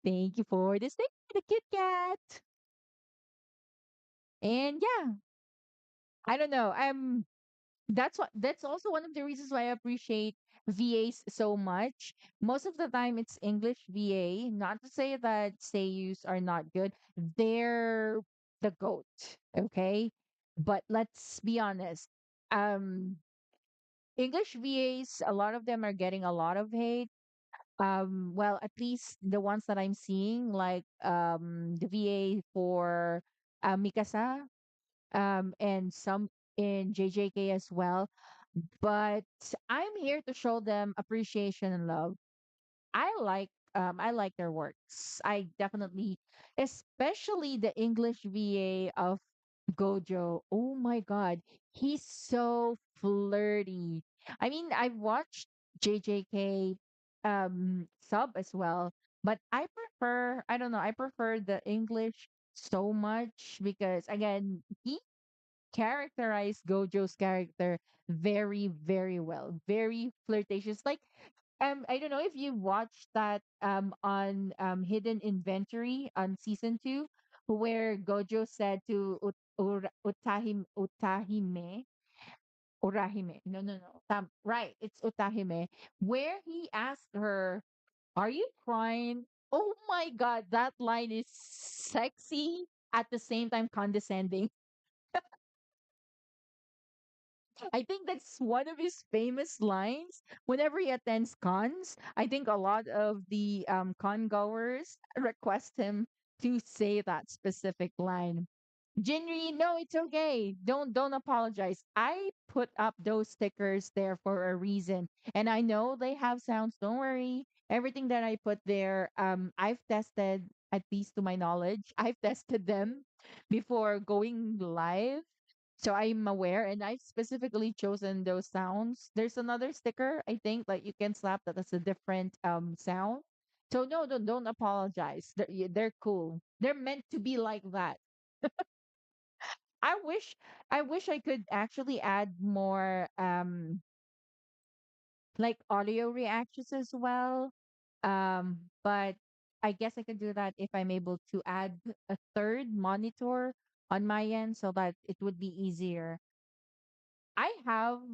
Thank you for this. Thank you, the Kit Kat. And yeah, I don't know. That's also one of the reasons why I appreciate VAs so much. Most of the time it's English VA. Not to say that Seiyus are not good. They're the GOAT. Okay. But let's be honest. Um English VAs, a lot of them are getting a lot of hate. Well, at least the ones that I'm seeing, like the VA for Mikasa, and some in JJK as well. But I'm here to show them appreciation and love. I like their works. I definitely, especially the English VA of Gojo. Oh my god, he's so flirty. I mean, I've watched JJK sub as well, but I don't know, I prefer the English so much because again, he characterized Gojo's character very, very well. Very flirtatious. Like, I don't know if you watched that on Hidden Inventory on season 2, where Gojo said to Urahime. No, no, no. Right, it's Utahime, where he asked her, "Are you crying?" Oh my God, that line is sexy at the same time condescending. I think that's one of his famous lines whenever he attends cons. I think a lot of the con goers request him to say that specific line. Jinri, no, it's okay. Don't apologize. I put up those stickers there for a reason. And I know they have sounds. Don't worry. Everything that I put there, I've tested, at least to my knowledge. I've tested them before going live. So I'm aware and I've specifically chosen those sounds. There's another sticker, I think, that you can slap that has a different sound. So no, don't apologize. They're cool. They're meant to be like that. I wish I wish I could actually add more like audio reactions as well. But I guess I could do that if I'm able to add a third monitor on my end so that it would be easier. I have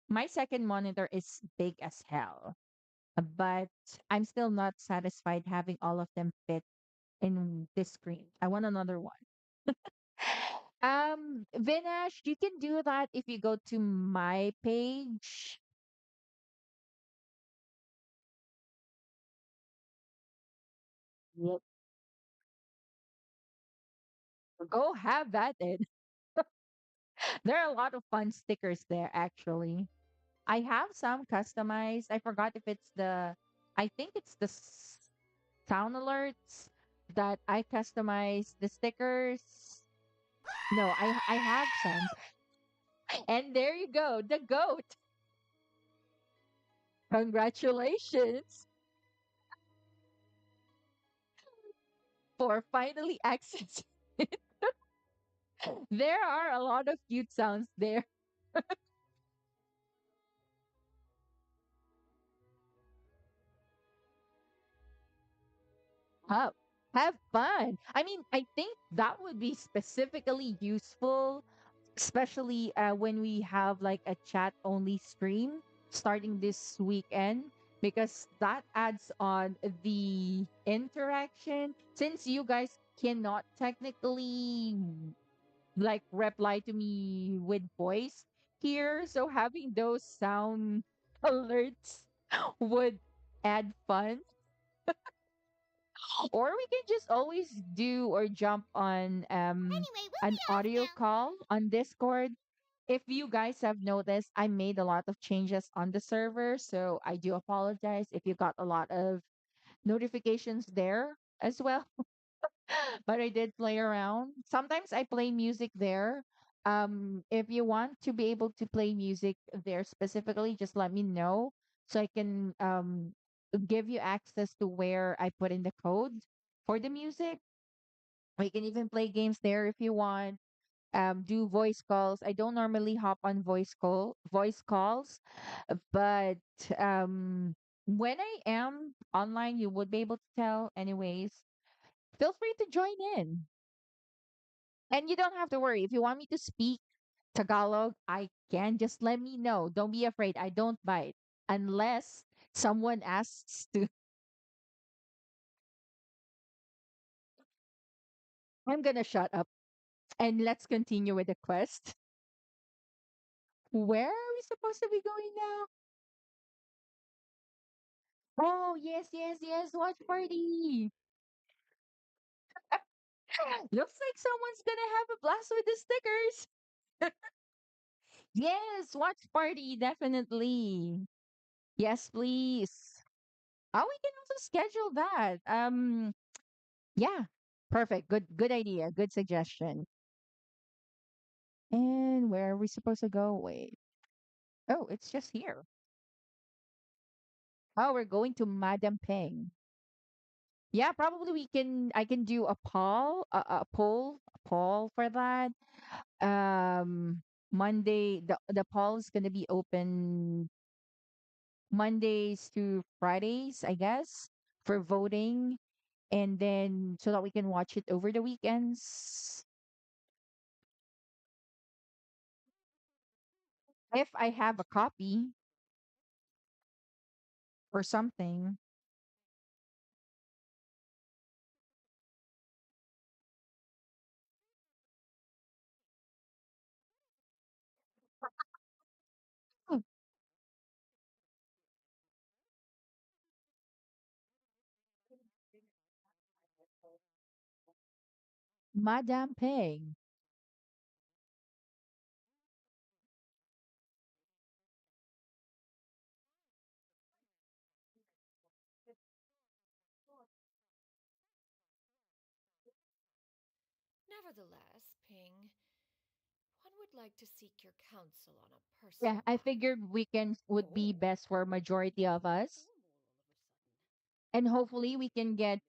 my second monitor is big as hell, but I'm still not satisfied having all of them fit in this screen. I want another one. Vinash, you can do that if you go to my page. Yep. Go have that then. There are a lot of fun stickers there, actually. I have some customized. I forgot if it's I think it's the sound alerts that I customize the stickers. No, I have some. And there you go, the goat. Congratulations for finally accessing it. There are a lot of cute sounds there. Have, have fun. I mean, I think that would be specifically useful, especially when we have like a chat only stream starting this weekend, because that adds on the interaction. Since you guys cannot technically like reply to me with voice here, so having those sound alerts would add fun. Or we can just always do or jump on Anyway, we'll an be off audio now. call on Discord. If you guys have noticed, I made a lot of changes on the server, so I do apologize if you got a lot of notifications there as well. But I did play around. Sometimes I play music there. If you want to be able to play music there specifically, just let me know so I can give you access to where I put in the code for the music. We can even play games there if you want. Do voice calls. I don't normally hop on voice calls, but when I am online, you would be able to tell. Anyways, feel free to join in. And you don't have to worry. If you want me to speak Tagalog, I can. Just let me know. Don't be afraid. I don't bite unless someone asks to. I'm gonna shut up and let's continue with the quest. Where are we supposed to be going now? Oh, yes, yes, yes. Watch party. Looks like someone's gonna have a blast with the stickers. Yes, watch party, definitely. Yes, please. Oh, we can also schedule that. Yeah, perfect. Good idea. Good suggestion. And where are we supposed to go? Wait. Oh, it's just here. Oh, we're going to Madam Ping. Yeah, probably we can. I can do a poll for that. Monday. The poll is gonna be open Mondays to Fridays, I guess, for voting, and then so that we can watch it over the weekends. If I have a copy or something. Oh, Madame Ping. Nevertheless, Ping, one would like to seek your counsel on a Yeah, personal I matter. figured weekends would be best for majority of us. And hopefully we can get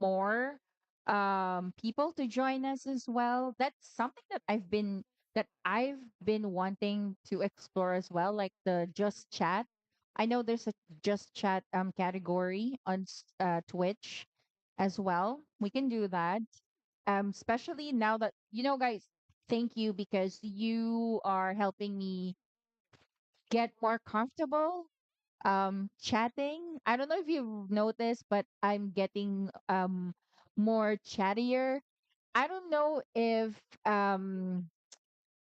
more. people to join us as well. That's something that I've been wanting to explore as well, like the just chat. I know there's a just chat category on Twitch as well. We can do that. Especially now that guys, thank you because you are helping me get more comfortable chatting. I don't know if you've noticed, but I'm getting more chattier. I don't know if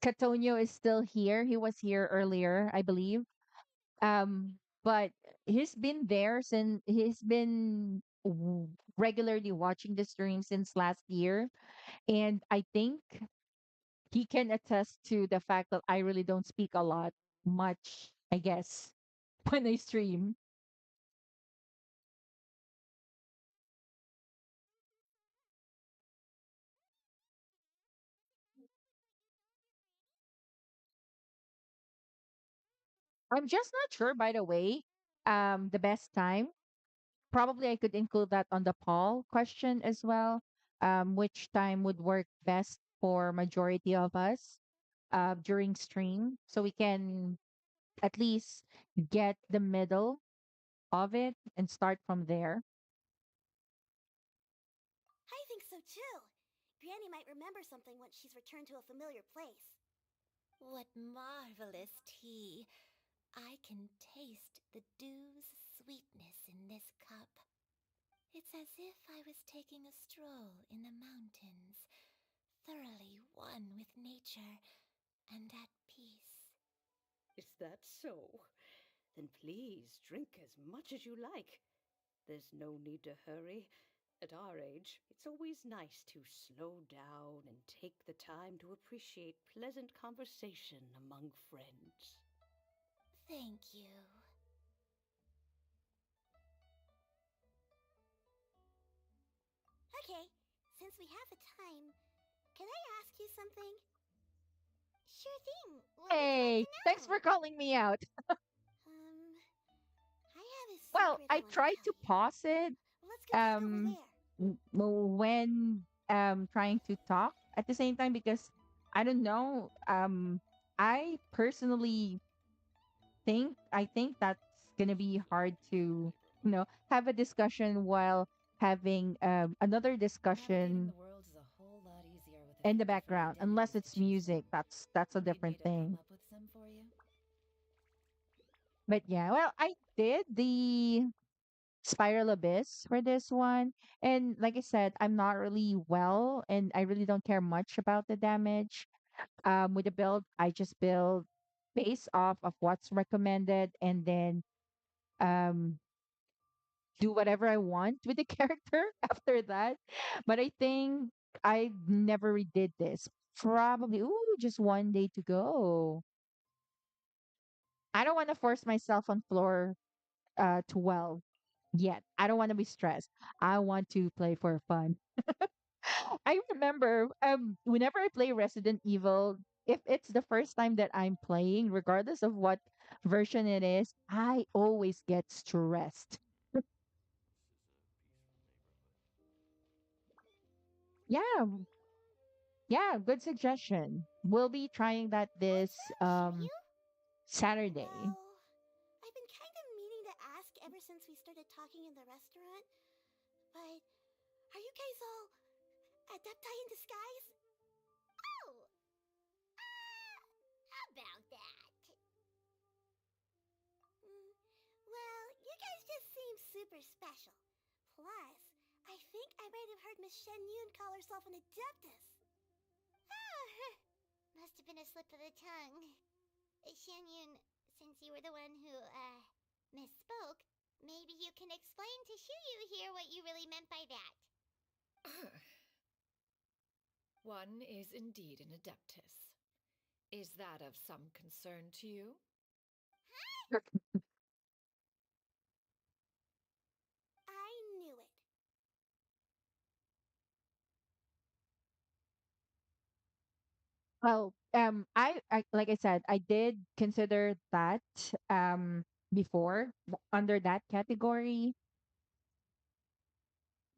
Catonio is still here. He was here earlier, I believe. But he's been there since he's been regularly watching the stream since last year, and I think he can attest to the fact that I really don't speak a lot much, I guess, when I stream. I'm just not sure, by the way, the best time. Probably I could include that on the poll question as well. Which time would work best for majority of us during stream, so we can at least get the middle of it and start from there. I think so too. Granny might remember something once she's returned to a familiar place. What marvelous tea! I can taste the dew's sweetness in this cup. It's as if I was taking a stroll in the mountains, thoroughly one with nature and at peace. Is that so? Then please drink as much as you like. There's no need to hurry. At our age, it's always nice to slow down and take the time to appreciate pleasant conversation among friends. Thank you. Okay, since we have the time, can I ask you something? Sure thing. What would you like Hey, to thanks know? for calling me out. I have a Well, secret I I want to tried tell to you. pause it Let's go check over um there. when trying to talk at the same time because I don't know. I personally think that's gonna be hard to have a discussion while having another Navigating discussion the world is a whole lot easier with a in few the different background unless identities to it's choose from. music. That's a Need me different to come thing. up with some for you? But yeah, well, I did the spiral abyss for this one, and like I said, I'm not really well and I really don't care much about the damage. With the build, I just build based off of what's recommended and then um do whatever I want with the character after that. But I think I never redid this. Probably, ooh, just one day to go. I don't want to force myself on floor 12 yet. I don't want to be stressed. I want to play for fun. I remember whenever I play Resident Evil, if it's the first time that I'm playing, regardless of what version it is, I always get stressed. Yeah, yeah, good suggestion. We'll be trying that What's this wrong, Shiryu? Saturday. Well, I've been kind of meaning to ask ever since we started talking in the restaurant, but are you guys all adepti in disguise? Oh, about that. Mm, well, you guys just seem super special. Plus, I think I might have heard Miss Shen Yun call herself an adeptus. Must have been a slip of the tongue. Shen Yun, since you were the one who, misspoke, maybe you can explain to Shuyu here what you really meant by that. One is indeed an adeptus. Is that of some concern to you? I knew it. Well, I like I said, I did consider that before under that category,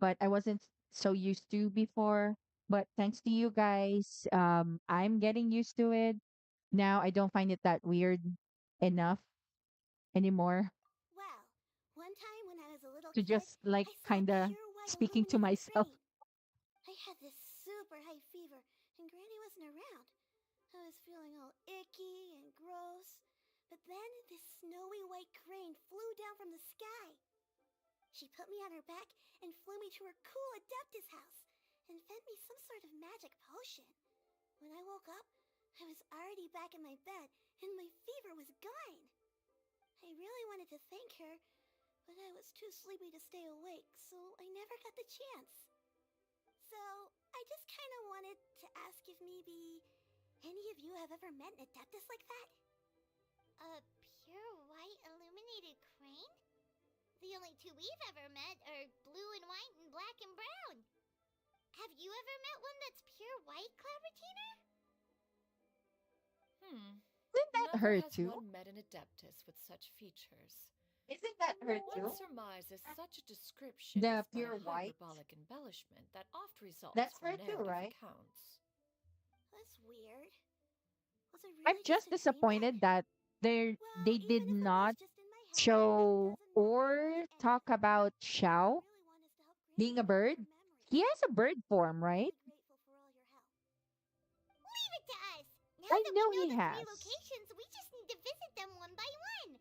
but I wasn't so used to before. But thanks to you guys, I'm getting used to it. Now I don't find it that weird enough anymore Well, one time when I was a little to kid, just like I saw a kind of pure white speaking to illuminated myself. crane. I had this super high fever, and Granny wasn't around. I was feeling all icky and gross. But then this snowy white crane flew down from the sky. She put me on her back and flew me to her cool Adeptus house and fed me some sort of magic potion. When I woke up, I was already back in my bed and my fever was gone. I really wanted to thank her, but I was too sleepy to stay awake, so I never got the chance. So, I just kind of wanted to ask if maybe any of you have ever met an Adeptus like that? A pure white illuminated crane? The only two we've ever met are blue and white and black and brown. Have you ever met one that's pure white, Clavertina? Isn't that Never her has too? one met an Adeptus with such features. Isn't that her One too? surmises such a description The is but pure a white. hyperbolic embellishment that oft results That's from her too, narrative right? accounts. That's weird. Was it I'm really just just a dream then? disappointed that Well, they even did if it was not just in my head, it show doesn't matter or because talk anyway, about all I Xiao really want is to help Granny being a remember bird. her memories. He has a bird form, I'm right? really grateful for all your help. Leave it to us! Now I that we know know he the three has. locations, we just need to visit them one by one.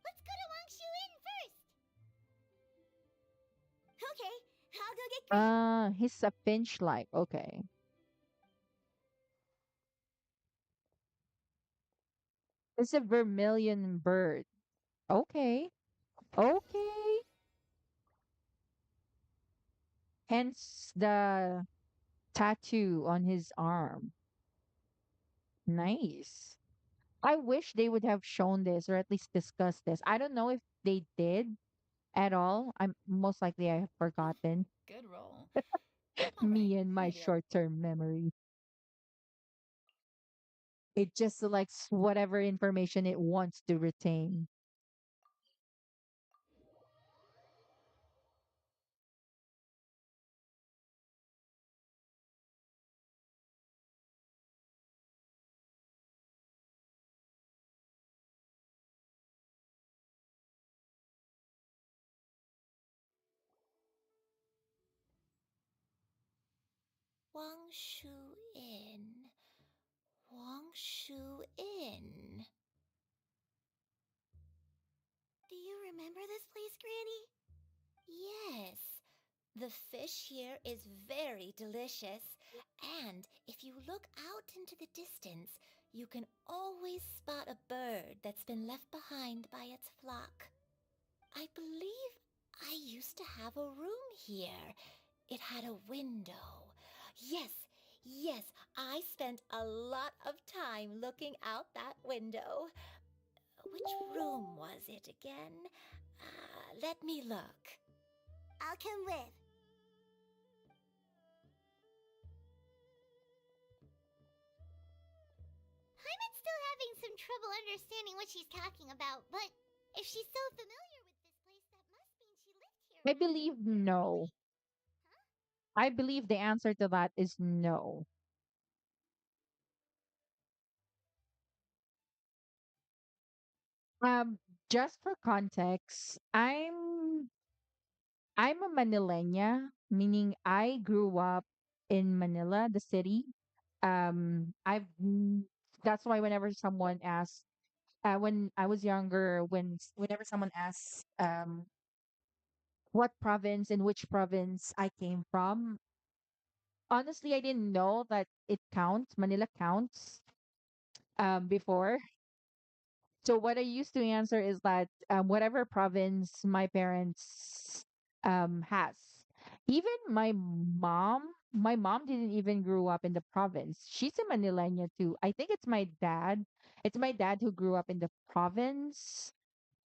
Let's go to Wangshu Inn first. Okay, I'll go get Granny. He's a finch like. Okay. It's a vermilion bird. Okay. Okay. Hence the tattoo on his arm. Nice. I wish they would have shown this or at least discussed this. I don't know if they did at all. I'm most likely I have forgotten. Good roll. All right, Me and my maybe I'll. short-term memory. It just selects whatever information it wants to retain. Wangshu Inn. Wangshu Inn. Do you remember this place, Granny? Yes. The fish here is very delicious, and if you look out into the distance, you can always spot a bird that's been left behind by its flock. I believe I used to have a room here. It had a window. Yes, yes, I spent a lot of time looking out that window. Which room was it again? Let me look. I'll come with. I'm still having some trouble understanding what she's talking about, but if she's so familiar with this place, that must mean she lived here I once. believe no. Wait, huh? I believe the answer to that is no. Um, just for context, I'm a Manileña, meaning I grew up in Manila, the city. That's why whenever someone asks, when I was younger, whenever someone asks, what province in which province I came from, honestly, I didn't know that it counts. Manila counts. Before. So what I used to answer is that whatever province my parents has. Even my mom didn't even grow up in the province. She's a Manileña too. I think it's my dad. It's my dad who grew up in the province.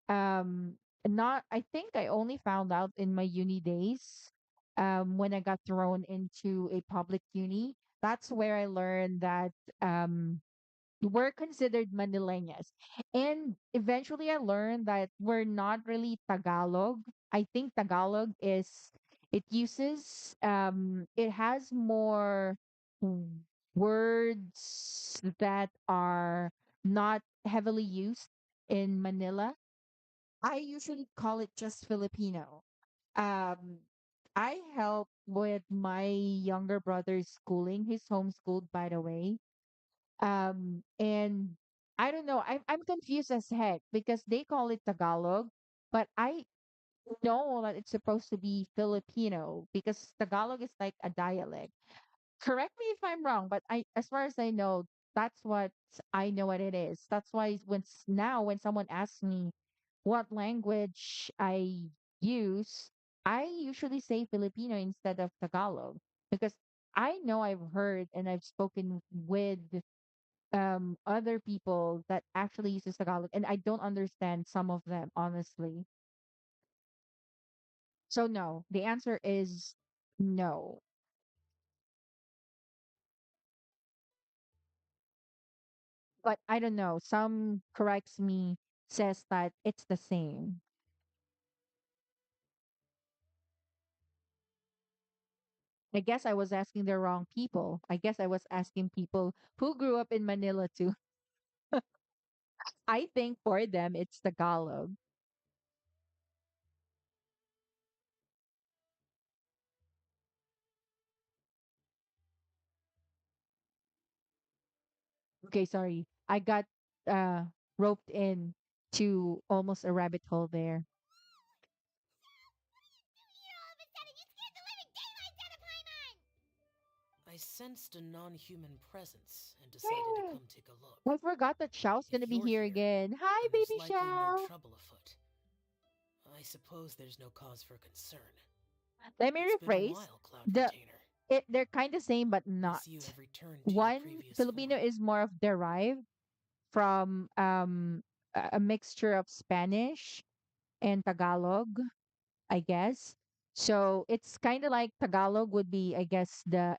Um, not. I think I only found out in my uni days. When I got thrown into a public uni, that's where I learned that um we're considered Manileñas. And eventually I learned that we're not really Tagalog. I think Tagalog It has more w- words that are not heavily used in Manila. I usually call it just Filipino. Um, I help with my younger brother's schooling. He's homeschooled, by the way. And I don't know. I'm confused as heck because they call it Tagalog, but I know that it's supposed to be Filipino because Tagalog is like a dialect. Correct me if I'm wrong, but as far as I know, that's what I know what it is. That's why now when someone asks me what language I use, I usually say Filipino instead of Tagalog because I know I've heard and I've spoken with other people that actually uses Tagalog and I don't understand some of them honestly. So no, the answer is no. But I don't know. Some corrects me, says that it's the same. I guess I was asking the wrong people. I guess I was asking people who grew up in Manila too. I think for them it's Tagalog. Okay, sorry. I got uh roped in to almost a rabbit hole there. Here all of a sudden, you scared the living daylights out of Paimon! I sensed a non human presence and decided to come take a look. I forgot that Xiao's If gonna be you're here here, again. Hi, then there's baby likely no Xiao. trouble afoot. I suppose there's no cause for concern. Let me It's been a rephrase. while, Cloud The Retainer. they're kind of same but I not. see you have returned to your One previous Filipino form. is more of derived from a mixture of Spanish and Tagalog, I guess. So it's kind of like Tagalog would be, I guess, the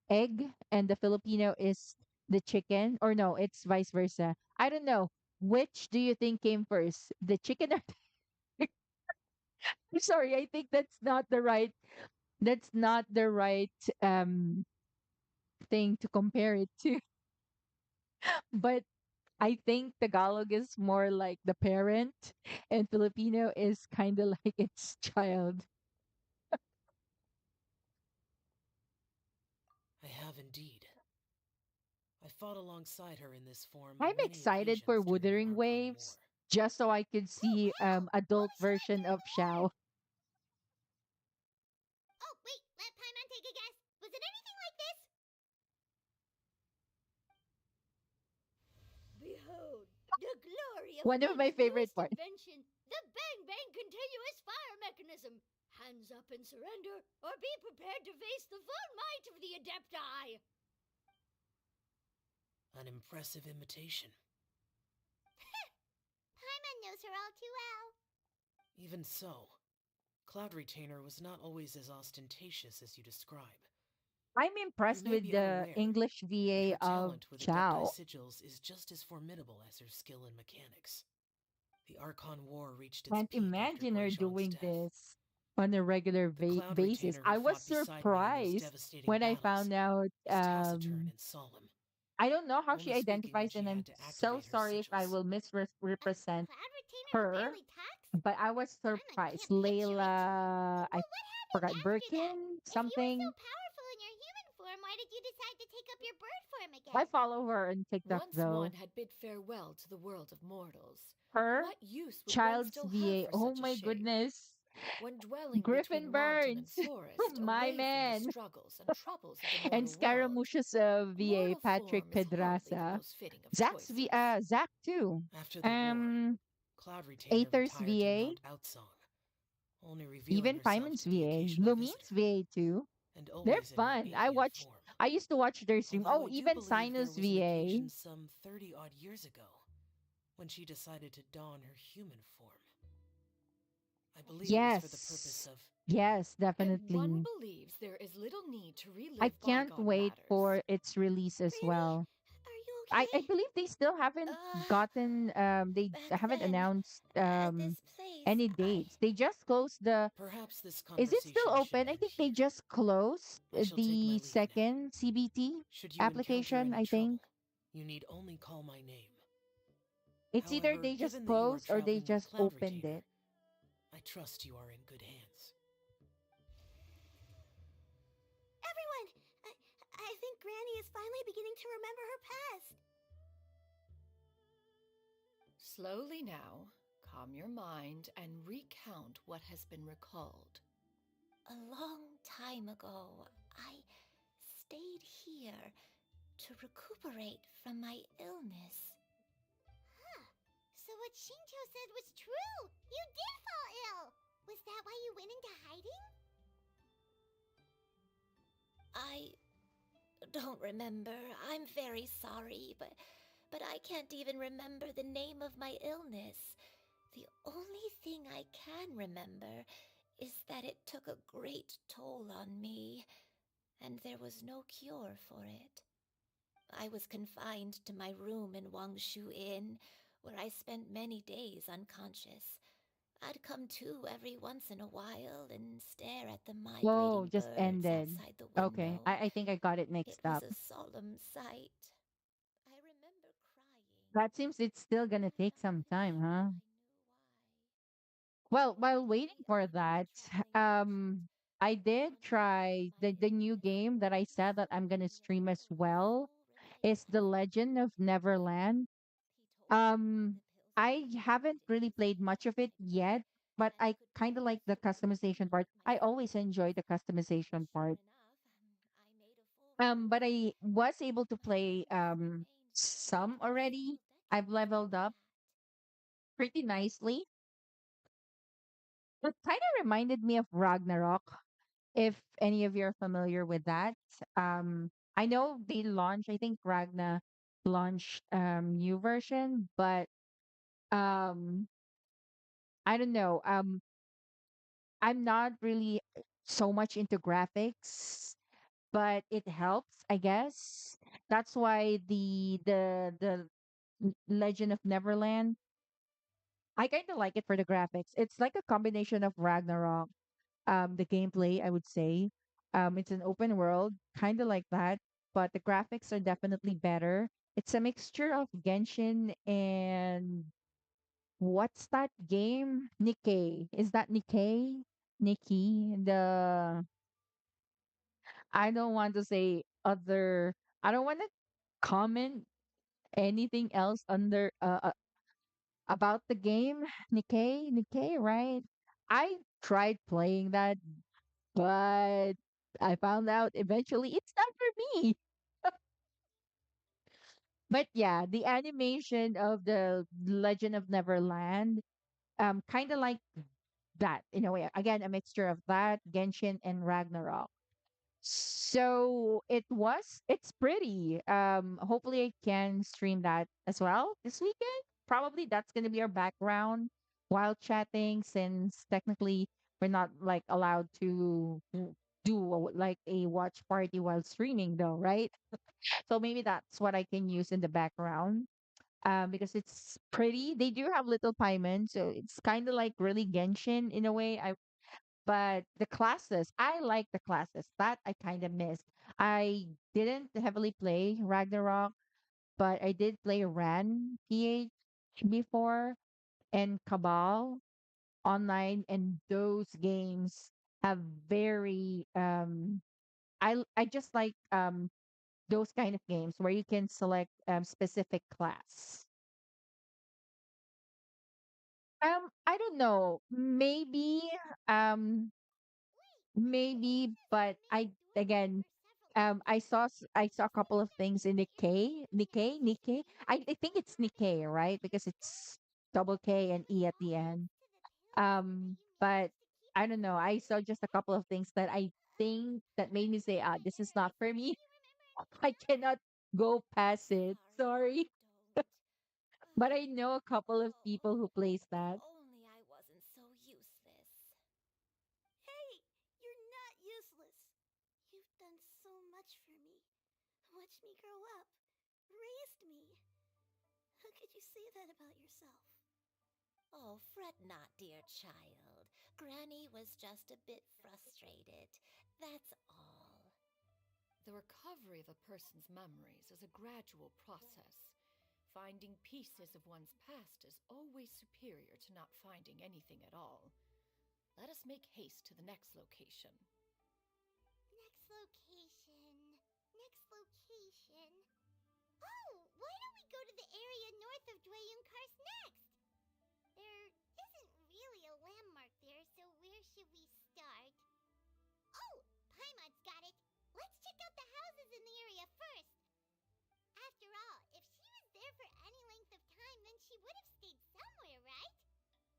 egg, and the Filipino is the chicken, or no, it's vice versa. I don't know. Which do you think came first, the chicken or? I'm sorry, I think that's not the right um thing to compare it to. But I think Tagalog is more like the parent, and Filipino is kind of like its child. I have indeed. I fought alongside her in this form I'm on many excited for occasions during the Wuthering Archon War. Waves just so I could Woo see wow! What adult was she like version during of the war? Xiao. Oh, wait, let Paimon take a guess. Was it anything like this? Behold, the glory of One of my Mike's favorite newest parts. invention, the Bang Bang Continuous Fire Mechanism. Hands up and surrender, or be prepared to face the full might of the Adepti. An impressive imitation. Paimon knows her all too well. Even so, Cloud Retainer was not always as ostentatious as you describe. I'm You impressed may with be the unaware, English but VA her of talent with Adepti Xiao. sigils is just as formidable as her skill in mechanics. The Archon War reached its Can't peak after imagine her Guizhong's doing death. this on a regular The Cloud basis. Retainer who I was fought beside me in those surprised devastating when I battles found out. was taciturn and solemn, I don't know how she only speaking when identifies, she and I'm had to so activate her sorry if I sigils. will misrepresent Cloud Retainer who her, barely talks? but I was Paimon surprised. can't picture it. Layla, I Well, what happened forgot after that? Birkin, If you were so something. powerful in your human form, why did you decide to take up your bird form I again? follow her on TikTok Once though. one had bid farewell to the world of mortals, Her, what use would one Child's still have VA. for Oh such a my shape? goodness. When dwelling Griffin between mountain and Burns, forest, my away from the man. struggles and troubles of the And mortal world, Scaramouche's a VA, mortal Patrick form is hardly the Pedraza. most fitting of choices. Zach too. After the war, Um, Cloud Retainer Aether's retired to VA, Mount Outsong, only revealing even herself Paimon's to the VA, occasional Lumine's visitor, VA too. and They're always in her fun. alien form. I used to watch their stream. Although Oh, I do even believe there Sinus was an VA. occasion some 30-odd years ago when she decided to don her human form. I believe it was for the purpose Yes. of... Yes, If one definitely. believes there is little need to I relive can't bygone wait matters, for its release as Really? well. Are you I Okay. believe they still haven't gotten they Back haven't then, announced at this place, any dates. They just closed the Perhaps this is it still conversation should open? I end think they here. just closed I shall take my the leave now. second CBT Should you encounter application, any I think. trouble, you need only call my name. It's either However, they just given that you are closed or they traveling with just Cloud opened Retainer, it. I trust you are in good hands. Everyone, I think Granny is finally beginning to remember her past. Slowly now, calm your mind and recount what has been recalled. a long time ago, I stayed here to recuperate from my illness. Huh. So what Shinto said was true. You did fall ill. Was that why you went into hiding? I don't remember. I'm very sorry, but I can't even remember the name of my illness. The only thing I can remember is that it took a great toll on me, and there was no cure for it. I was confined to my room in Wangshu Inn, where I spent many days unconscious. I'd come to every once in a while and stare at the Oh, migrating just birds ended. outside the Okay. window. I think I got it It mixed was up. a solemn sight. I remember crying, That seems it's still gonna never take some knowing time, even huh? I knew Well, why. while waiting The for other that, traveling merchants um, I were did unaware of try my the new illness game that I and said that I'm sold gonna me a stream as bottle of well. full-ridded Is The poison. Legend of Neverland. He told me Um, the pills were I haven't packed in really played invisible much of it plastic yet, wrap, but and I I could kind of breathe like the through it to customization part. calm I always myself. enjoy the customization Sure part. enough, I made a full But recovery. I was able to My play illness remained dormant some for already. several I've decades leveled after up that. pretty nicely. It kind of reminded me of Ragnarok, if any of you are familiar with that. I know they launched, I think Ragna launched new version, but um I don't know. I'm not really so much into graphics, but it helps, I guess. That's why the Legend of Neverland, I kind of like it for the graphics. It's like a combination of Ragnarok, the gameplay, I would say. It's an open world, kind of like that, but the graphics are definitely better. It's a mixture of Genshin and what's that game? Nikkei. Is that Nikkei? Nikki. I don't want to say other. I don't want to comment anything else under about the game. Nikkei, right? I tried playing that, but I found out eventually it's not for me. But yeah, the animation of the Legend of Neverland, kind of like that in a way. Again, a mixture of that, Genshin, and Ragnarok. So it's pretty. Hopefully I can stream that as well this weekend. Probably that's gonna be our background while chatting, since technically we're not like allowed to like a watch party while streaming though, right? So maybe that's what I can use in the background. Because it's pretty. They do have little paimen, so it's kind of like really Genshin in a way. But the classes, I like the classes. That I kind of missed. I didn't heavily play Ragnarok, but I did play Ran PH before and Cabal online, and those games have very I just like those kind of games where you can select specific class. I don't know. Um maybe, but I again, I saw a couple of things in Nikkei. I think it's Nikkei, right? Because it's double K and E at the end. But I don't know. I saw just a couple of things that I think that made me say, ah, this is not for me. I cannot go past it. Sorry. But I know a couple of people who plays If that. only I wasn't so useless. Hey, you're not useless. You've done so much for me. Watch me grow up. raised me. How could you say that about yourself? Oh, fret not, dear child. Granny was just a bit frustrated. That's all. The recovery of a person's memories is a gradual process. Finding pieces of one's past is always superior to not finding anything at all. Let us make haste to the next location. Next location. Next location. Oh, why don't we go to the area north of Dwayunkars next? There isn't really a landmark there, so where should we start? Oh, Paimon's got it. Let's check out the houses in the area first. After all, if she was there for any length of time, then she would have stayed somewhere, right?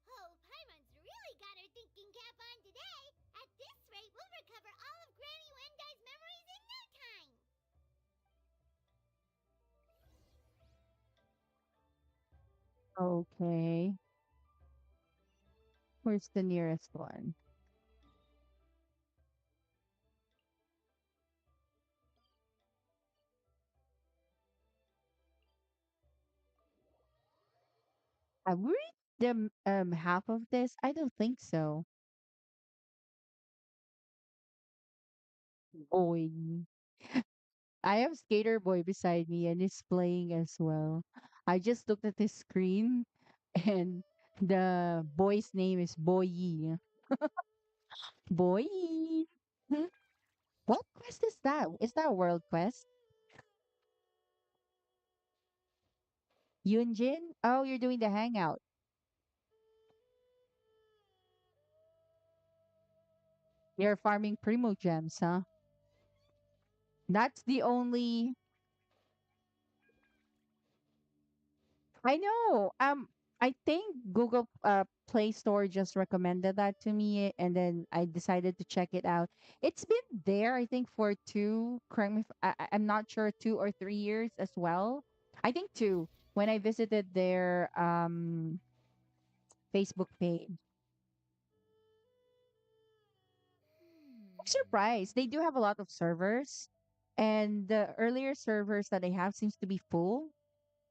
Oh, Paimon's really got her thinking cap on today. At this rate, we'll recover all of Granny Wendai's memories in no time. Okay. Where's the nearest one? Have we read the half of this? I don't think so. Boy. I have Skater Boy beside me and he's playing as well. I just looked at his screen and the boy's name is Boyi. Boyi. Hmm? What quest is that? Is that a world quest? Yunjin? Oh, you're doing the hangout. You're farming Primo Gems, huh? That's the only I know. I think Google Play Store just recommended that to me, and then I decided to check it out. It's been there, I think, for two. Correct me if I'm not sure, 2 or 3 years as well. I think two. When I visited their Facebook page, I'm surprised they do have a lot of servers, and the earlier servers that they have seems to be full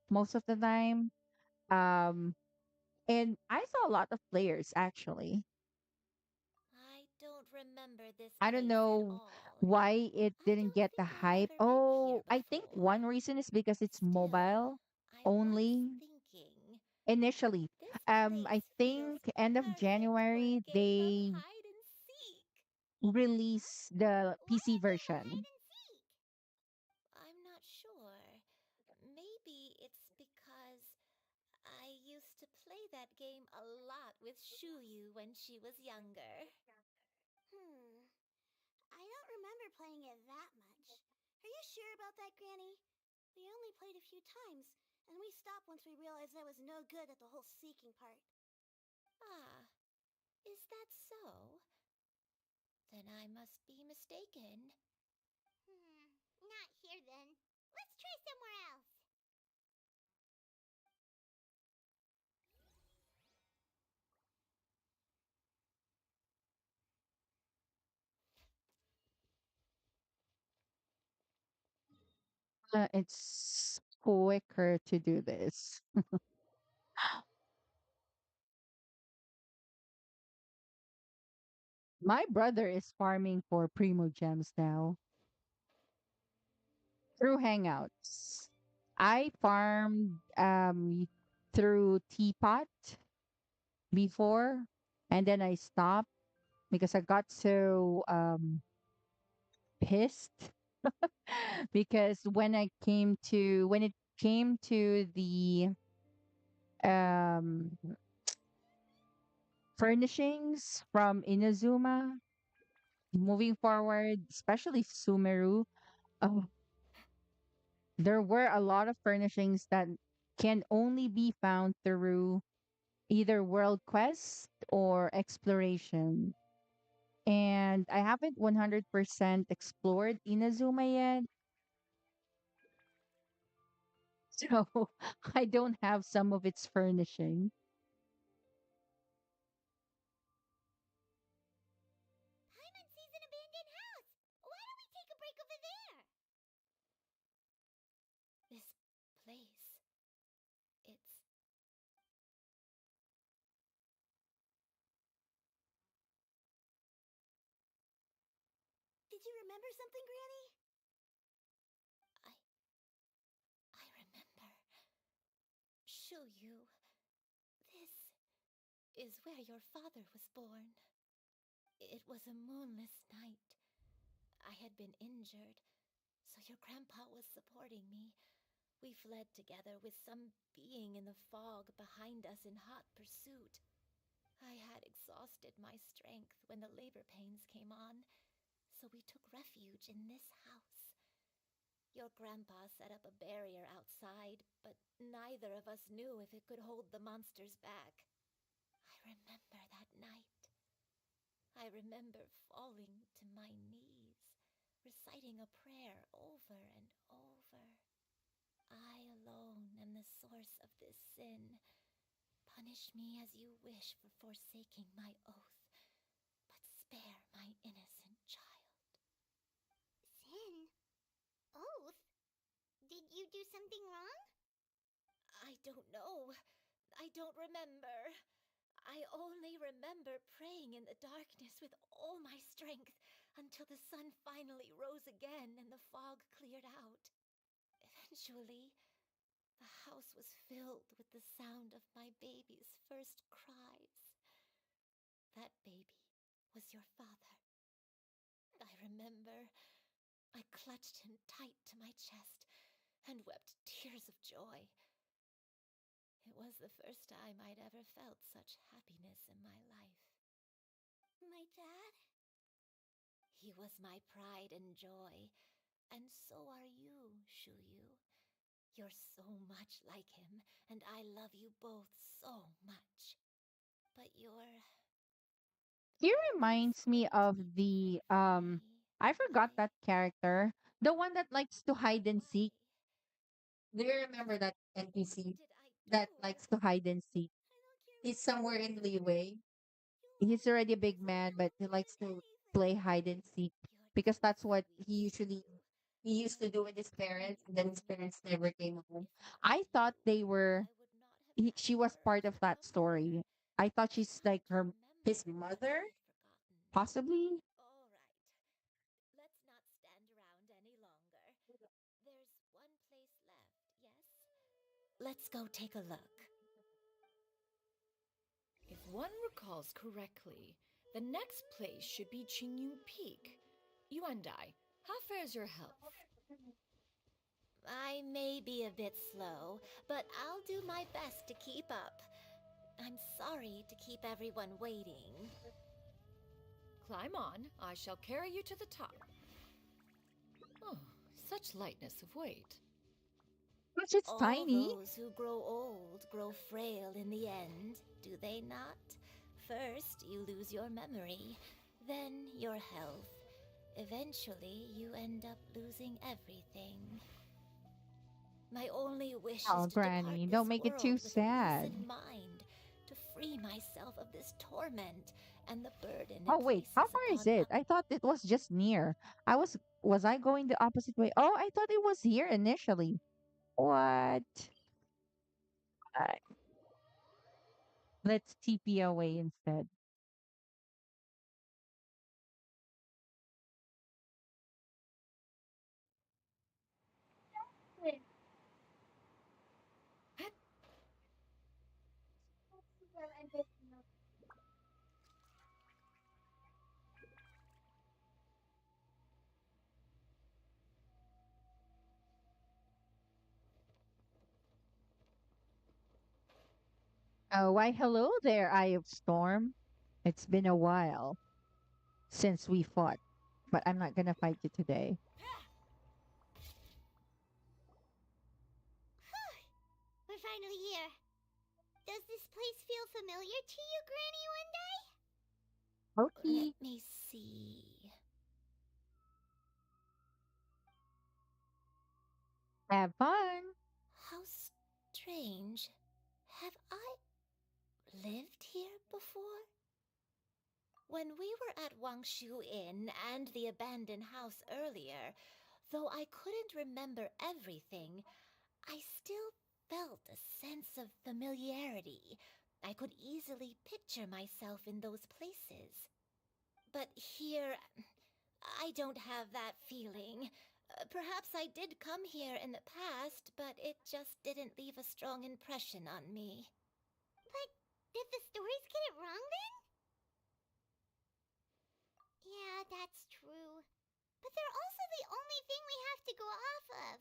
most of the time. Um, and I saw a lot of players actually. I don't remember this I don't place at know all. why it I didn't don't get the think I've hype. ever been here Oh, I think before. one reason is because it's Still, mobile I was only thinking, initially. this I place feels think end of perfect for a January game of they hide and seek. release the Why PC a game of hide version. and seek? I'm not sure. Maybe it's because I used to play that game a lot with Shuyu when she was younger. I don't remember playing it that much. Are you sure about that, Granny? We only played a few times, and we stopped once we realized I was no good at the whole seeking part. Ah, is that so? Then I must be mistaken. Not here then. Let's try somewhere else. It's quicker to do this. My brother is farming for Primo Gems now through Hangouts. I farmed through Teapot before, and then I stopped because I got so pissed because when it came to the um furnishings from Inazuma moving forward, especially Sumeru, uh, there were a lot of furnishings that can only be found through either world quest or exploration. And I haven't 100% explored Inazuma yet. So I don't have some of its furnishing. Paimon sees an abandoned house. Why don't we take a break over there? This you remember something, Granny? I remember. Shuyu, this is where your father was born. It was a moonless night. I had been injured, so your grandpa was supporting me. We fled together with some being in the fog behind us in hot pursuit. I had exhausted my strength when the labor pains came on, so we took refuge in this house. Your grandpa set up a barrier outside, but neither of us knew if it could hold the monsters back. I remember that night. I remember falling to my knees, reciting a prayer over and over. I alone am the source of this sin. Punish me as you wish for forsaking my oath, but spare my innocent child. Sin? Oath? Did you do something wrong? I don't know. I don't remember. I only remember praying in the darkness with all my strength until the sun finally rose again and the fog cleared out. Eventually, the house was filled with the sound of my baby's first cries. That baby was your father. I remember I clutched him tight to my chest and wept tears of joy. It was the first time I'd ever felt such happiness in my life. My dad? He was my pride and joy, and so are you, Shuyu. You're so much like him, and I love you both so much. But you're He always reminds me going to of be the different from me. I forgot that character. The one that likes to hide and Why? seek. Do you remember that NPC What did I that do? likes to hide and seek? I don't care He's what somewhere you in do. Leeway. You He's always already a do big something man, that but will he ruin likes to play anything. hide and seek You're because too that's what sweet, Shuyu. he used to do with his parents, and then his parents never came home. If it I weren't thought you, they were I would not have had she the was part courage of to that come here. story. I thought I she's wanted like to her remember his what I mother, had forgotten. possibly. All right. Let's not stand around any longer. There's one place left, yes? Let's go take a look. If one recalls correctly, the next place should be Qingyu Peak. Yuandai, how fares your health? I may be a bit slow, but I'll do my best to keep up. I'm sorry to keep everyone waiting. Climb on, I shall carry you to the top. Oh, such lightness of weight. Which is All tiny. those who grow old grow frail in the end, do they not? First, you lose your memory, then your health. Eventually, you end up losing everything. My only wish is Oh, to depart Granny, this don't make it too world with a sad. lucid mind, to free myself of this torment and the burden it Oh wait, how places far is upon it? I thought it was just near. Was I going the opposite way? Oh, I thought it was here initially. What? I- Let's TP away instead. Oh, why hello there, Eye of Storm. It's been a while since we fought, but I'm not gonna fight you today. We're finally here. Does this place feel familiar to you, Granny, one day? Let Okay, me see. have fun. How strange. Have I lived here before? When we were at Wangshu Inn and the abandoned house earlier, though I couldn't remember everything, I still felt a sense of familiarity. I could easily picture myself in those places. But here, I don't have that feeling. Perhaps I did come here in the past, but it just didn't leave a strong impression on me. But did the stories get it wrong then? Yeah, that's true. But they're also the only thing we have to go off of.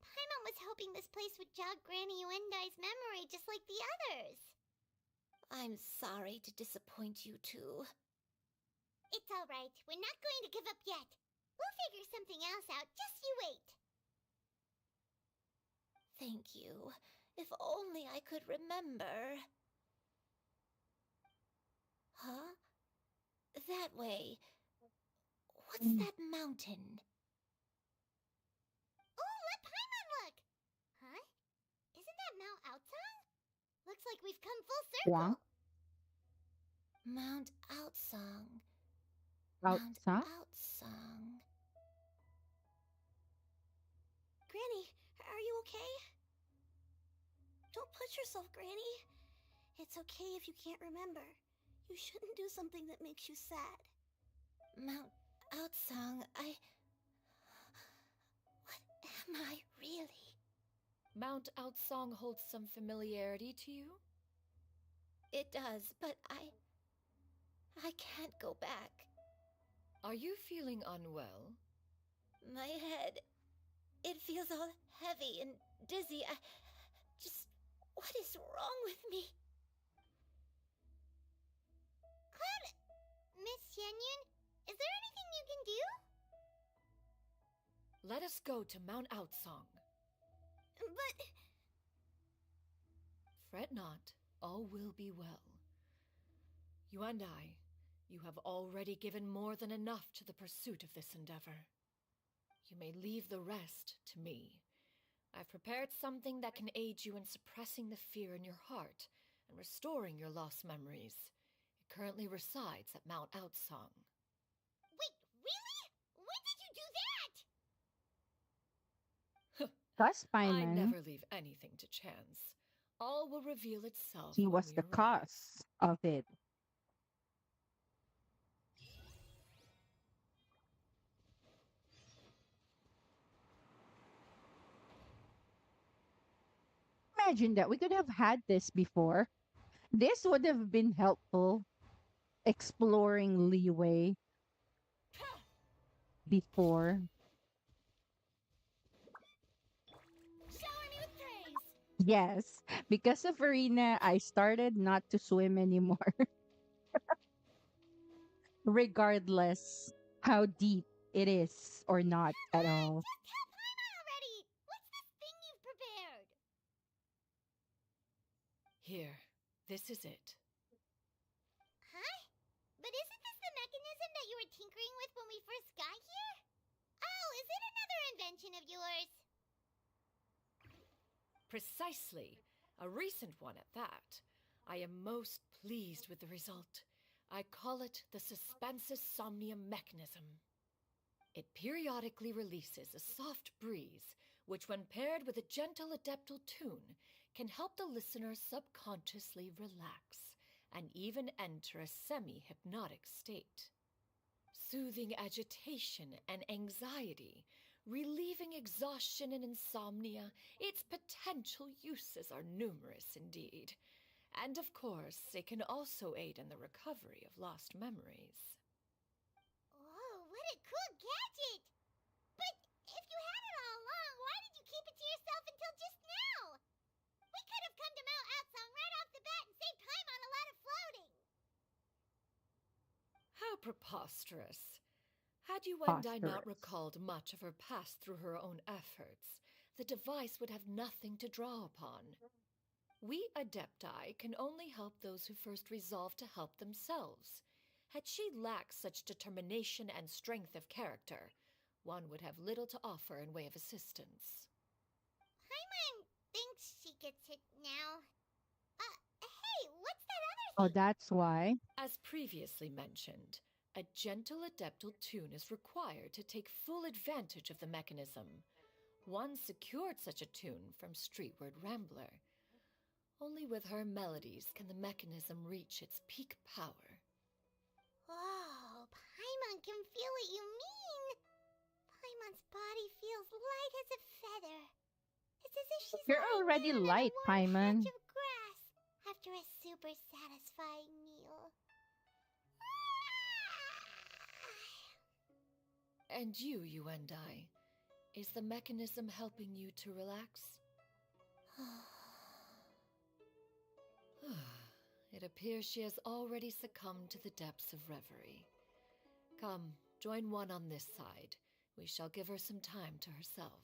Paimon was hoping this place would jog Granny Uendai's memory just like the others. I'm sorry to disappoint you too. It's alright. We're not going to give up yet. We'll figure something else out. Just you wait. Thank you. If only I could remember. Huh? That way. What's that mountain? Oh, let Paimon look! Huh? Isn't that Mount Outsang? Looks like we've come full circle. Mount Outsang. Mount Outside? Outsang. Granny, are you okay? Don't push yourself, Granny. It's okay if you can't remember. You shouldn't do something that makes you sad. Mount Outsang, What am I really? Mount Outsong holds some familiarity to you? It does, but I can't go back. Are you feeling unwell? My head, it feels all heavy and dizzy. What is wrong with me? Miss Xianyun, is there anything you can do? Let us go to Mount Outsong. But... Fret not, all will be well. You and I, you have already given more than enough to the pursuit of this endeavor. You may leave the rest to me. I've prepared something that can aid you in suppressing the fear in your heart and restoring your lost memories. It currently resides at Mount Outsong. Wait, really? When did you do that? That's I Paimon. never leave anything to chance. All will reveal itself He when was we the arrive. cause of it. Imagine that we could have had this before. This would have been helpful. Exploring Leeway before. Shower me with praise! Yes, because of Arena, I started not to swim anymore, regardless how deep it is or not at all. Just tell Paimon already! What's this thing you've prepared? Here, this is it. Huh? But isn't this the mechanism that you were tinkering with when we first got here? Oh, is it another invention of yours? Precisely. A recent one at that. I am most pleased with the result. I call it the Suspensus Somnium mechanism. It periodically releases a soft breeze, which when paired with a gentle adeptal tune, can help the listener subconsciously relax and even enter a semi-hypnotic state. Soothing agitation and anxiety, relieving exhaustion and insomnia, its potential uses are numerous indeed. And of course, it can also aid in the recovery of lost memories. Whoa, what a cool gadget! But if you had it all along, why did you keep it to yourself until just now? We could have come to Mount Outsong right off the bat and saved Paimon a lot of floating! How preposterous. Had Yuendai not Preposterous. recalled much of her past through her own efforts, the device would have nothing to draw upon. We Adepti can only help those who first resolve to help themselves. Had she lacked such determination and strength of character, one would have little to offer in way of assistance. Paimon thinks she gets it now. Hey, what's that other Oh, thing? that's why. As previously mentioned, a gentle adeptal tune is required to take full advantage of the mechanism. One secured such a tune from Streetward Rambler. Only with her melodies can the mechanism reach its peak power. Whoa, Paimon can feel what you mean. Paimon's body feels light as a feather. It's as if she's You're lying already down on a light, warm Paimon. patch of grass after a super satisfying meal. And you and I. Is the mechanism helping you to relax? It appears she has already succumbed to the depths of reverie. Come, join one on this side. We shall give her some time to herself.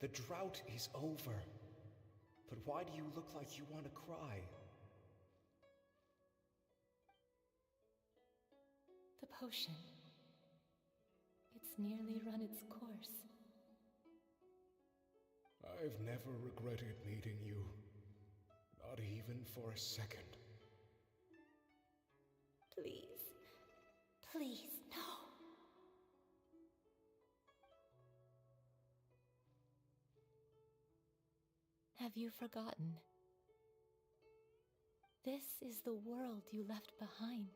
The drought is over. But why do you look like you want to cry? The potion. It's nearly run its course. I've never regretted meeting you. Not even for a second. Please. Please, no. Have you forgotten? This is the world you left behind.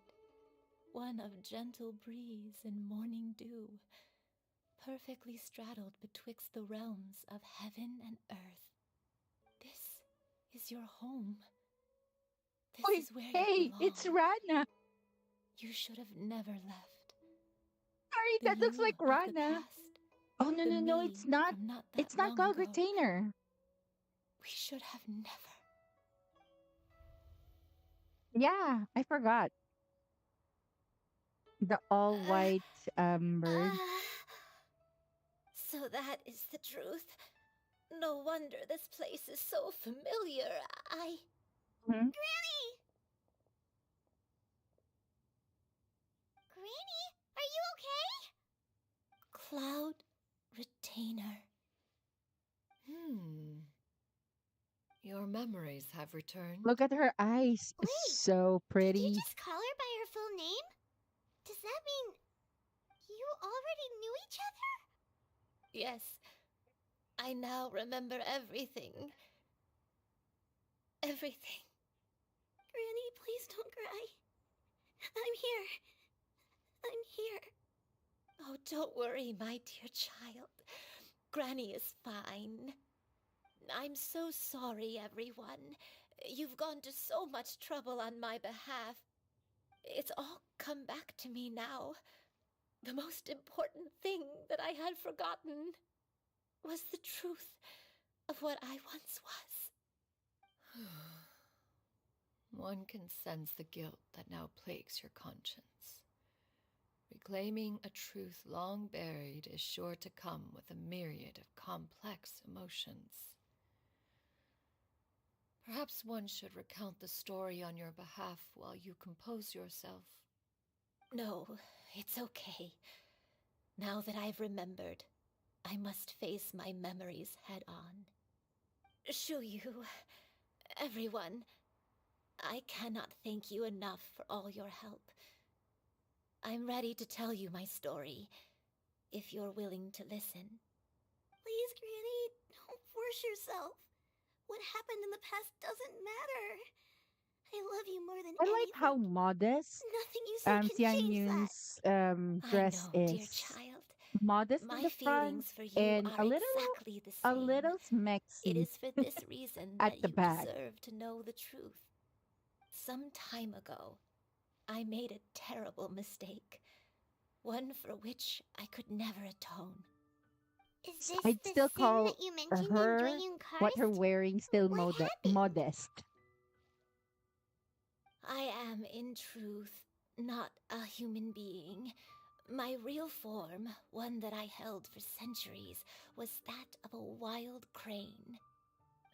One of gentle breeze and morning dew, perfectly straddled betwixt the realms of heaven and earth. This is your home. This Wait, is where you hey, belong. it's Rana. You should have never left. Sorry, The that looks you like of the Rana. past, Oh, no, the no, no, me it's not. from not that It's not long called ago. Retainer. We should have never. Yeah, I forgot. The all white bird. So that is the truth. No wonder this place is so familiar. Hmm? Granny! Granny, are you okay? Cloud Retainer. Your memories have returned. Look at her eyes. Wait, So did you pretty. just call her by her full name? Does that mean you already knew each other? Yes, I now remember everything. Everything. Granny, please don't cry. I'm here. I'm here. Oh, don't worry, my dear child. Granny is fine. I'm so sorry, everyone. You've gone to so much trouble on my behalf. It's all come back to me now. The most important thing that I had forgotten was the truth of what I once was. One can sense the guilt that now plagues your conscience. Reclaiming a truth long buried is sure to come with a myriad of complex emotions. Perhaps one should recount the story on your behalf while you compose yourself. No, it's okay. Now that I've remembered, I must face my memories head on. Shuyu, everyone, I cannot thank you enough for all your help. I'm ready to tell you my story, if you're willing to listen. Please, Granny, don't force yourself. What happened in the past doesn't matter. I love you more than I anything. like how modest Nothing you say can Xian change that. Yun's I dress know, is. dear child. Modest in My the front feelings for you and are exactly the a same. little It smexy is for this reason at that the you back. deserve to know the truth. Some time ago, I made a terrible mistake. One for which I could never atone. Is this I'd the still sin call that you mentioned in her Joyun what her Karst? wearing still What happened? modest. I am, in truth, not a human being. My real form, one that I held for centuries, was that of a wild crane.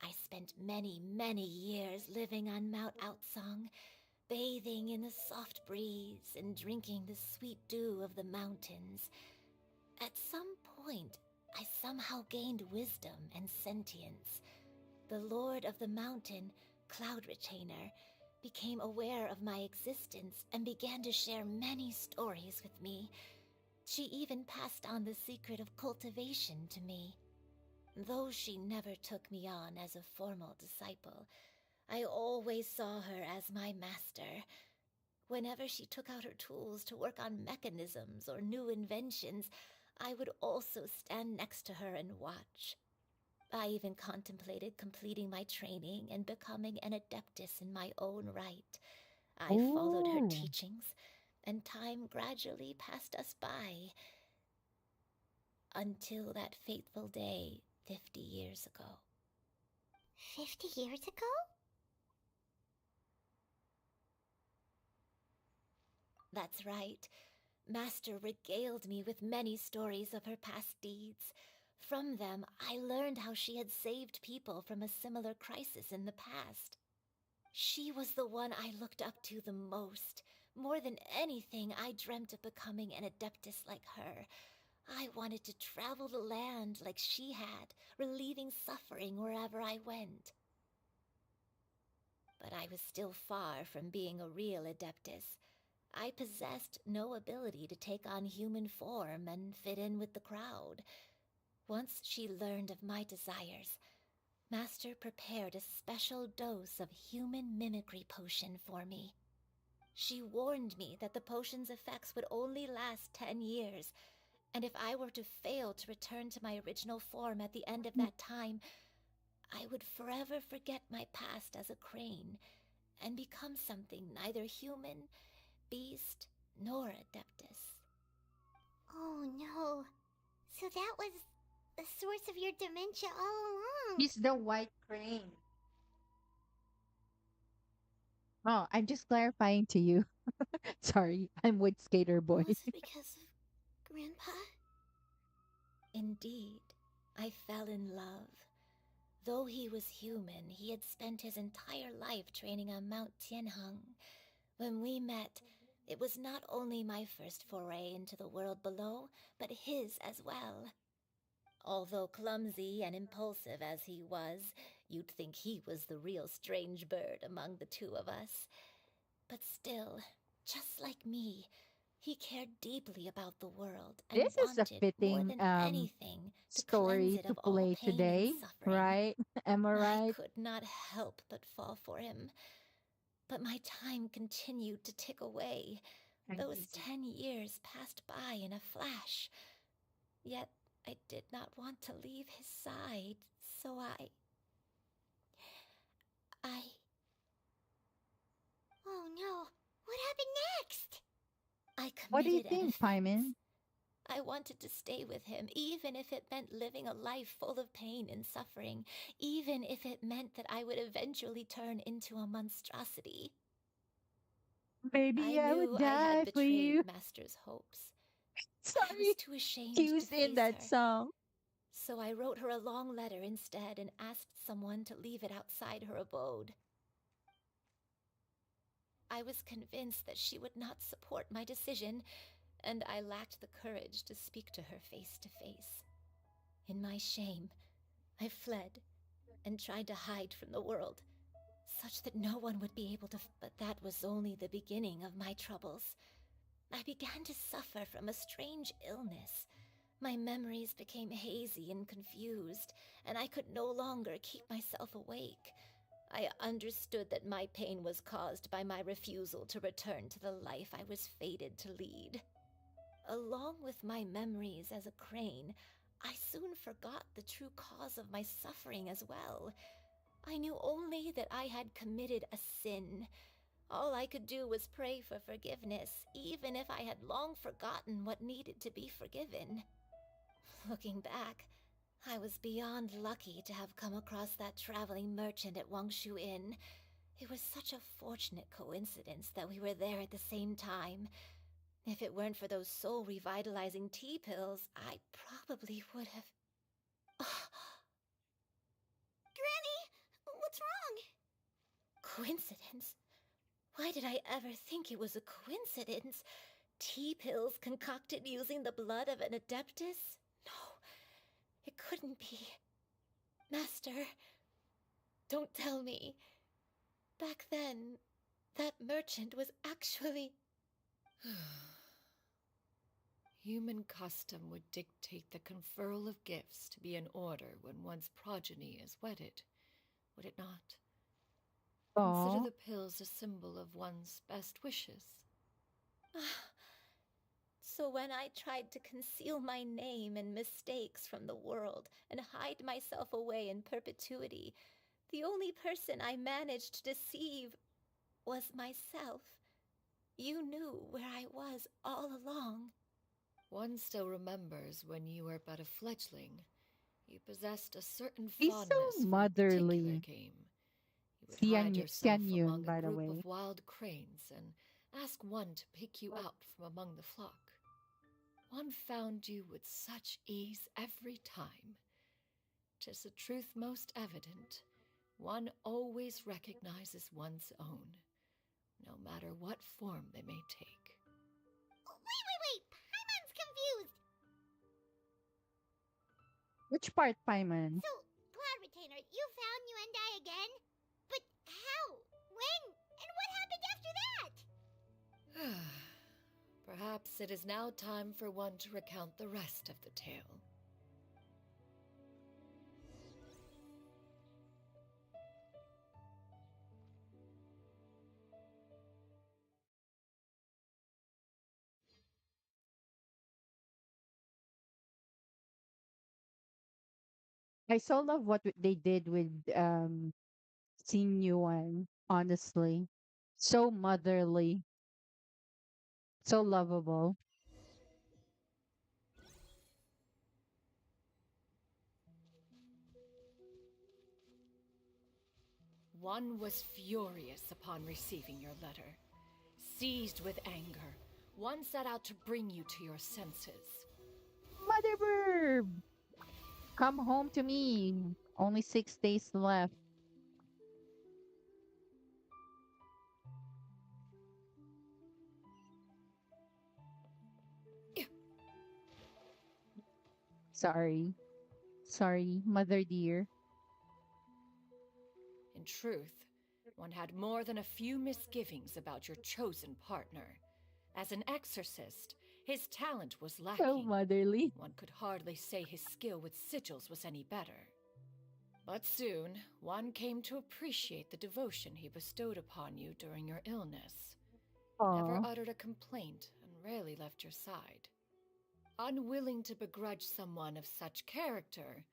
I spent many, many years living on Mount Outsong, bathing in the soft breeze and drinking the sweet dew of the mountains. At some point, I somehow gained wisdom and sentience. The Lord of the Mountain, Cloud Retainer, became aware of my existence and began to share many stories with me. She even passed on the secret of cultivation to me. Though she never took me on as a formal disciple, I always saw her as my master. Whenever she took out her tools to work on mechanisms or new inventions, I would also stand next to her and watch. I even contemplated completing my training and becoming an adeptus in my own right. I followed her Oh. teachings, and time gradually passed us by. Until that fateful day 50 years ago. 50 years ago? That's right. Master regaled me with many stories of her past deeds. From them, I learned how she had saved people from a similar crisis in the past. She was the one I looked up to the most. More than anything, I dreamt of becoming an adeptus like her. I wanted to travel the land like she had, relieving suffering wherever I went. But I was still far from being a real adeptus. I possessed no ability to take on human form and fit in with the crowd. Once she learned of my desires, Master prepared a special dose of human mimicry potion for me. She warned me that the potion's effects would only last 10 years, and if I were to fail to return to my original form at the end of that time, I would forever forget my past as a crane and become something neither human, beast, nor adeptus. Oh no. So that was the source of your dementia all along. He's the white crane. Oh, I'm just clarifying to you. Sorry, I'm with Skater Boy. Was it because of Grandpa? Indeed, I fell in love. Though he was human, he had spent his entire life training on Mount Tianheng. When we met, it was not only my first foray into the world below, but his as well. Although clumsy and impulsive as he was, you'd think he was the real strange bird among the two of us. But still, just like me, he cared deeply about the world and This is a wanted, more fitting than anything, to cleanse story it to of all play pain and today, suffering. right? Am I I right? could not help but fall for him. But my time continued to tick away. Those 10 years passed by in a flash. Yet I did not want to leave his side, so I... Oh no. What happened next? I What do you committed an think, offense. Paimon? I wanted to stay with him, even if it meant living a life full of pain and suffering, even if it meant that I would eventually turn into a monstrosity. Baby, I I would knew I had die for betrayed you. Master's hopes. I was Sorry. too ashamed to Cues in face that her. song. So I wrote her a long letter instead and asked someone to leave it outside her abode. I was convinced that she would not support my decision, and I lacked the courage to speak to her face to face. In my shame, I fled and tried to hide from the world, such that no one would be able to... But that was only the beginning of my troubles. I began to suffer from a strange illness. My memories became hazy and confused, and I could no longer keep myself awake. I understood that my pain was caused by my refusal to return to the life I was fated to lead. Along with my memories as a crane, I soon forgot the true cause of my suffering as well. I knew only that I had committed a sin. All I could do was pray for forgiveness, even if I had long forgotten what needed to be forgiven. Looking back, I was beyond lucky to have come across that traveling merchant at Wangshu Inn. It was such a fortunate coincidence that we were there at the same time. If it weren't for those soul-revitalizing tea pills, I probably would have... Granny! What's wrong? Coincidence? Why did I ever think it was a coincidence? Tea pills concocted using the blood of an adeptus? No, it couldn't be. Master, don't tell me. Back then, that merchant was actually... Human custom would dictate the conferral of gifts to be in order when one's progeny is wedded, would it not? Consider Oh, the pills a symbol of one's best wishes. So when I tried to conceal my name and mistakes from the world and hide myself away in perpetuity, the only person I managed to deceive was myself. You knew where I was all along. One still remembers when you were but a fledgling. You possessed a certain he's so fondness for a particular motherly. game. You would hide Xian yourself Yun, among by a the group way. of wild cranes and ask one to pick you out from among the flock. One found you with such ease every time. 'Tis a truth most evident. One always recognizes one's own, no matter what form they may take. Wait! Paimon's confused! Which part, Paimon? So, Cloud Retainer, you found Yuendai again? But how? When? And what happened after that? Perhaps it is now time for one to recount the rest of the tale. I so love what they did with Xin Yuan, honestly. So motherly, so lovable. One was furious upon receiving your letter. Seized with anger, one set out to bring you to your senses. Mother Burb, come home to me. Only 6 days left. Sorry. Sorry, mother dear. In truth, one had more than a few misgivings about your chosen partner. As an exorcist, his talent was So lacking. motherly. One could hardly say his skill with sigils was any better. But soon, one came to appreciate the devotion he bestowed upon you during your illness. Never Aw. uttered a complaint and rarely left your side. Unwilling to begrudge someone of such character,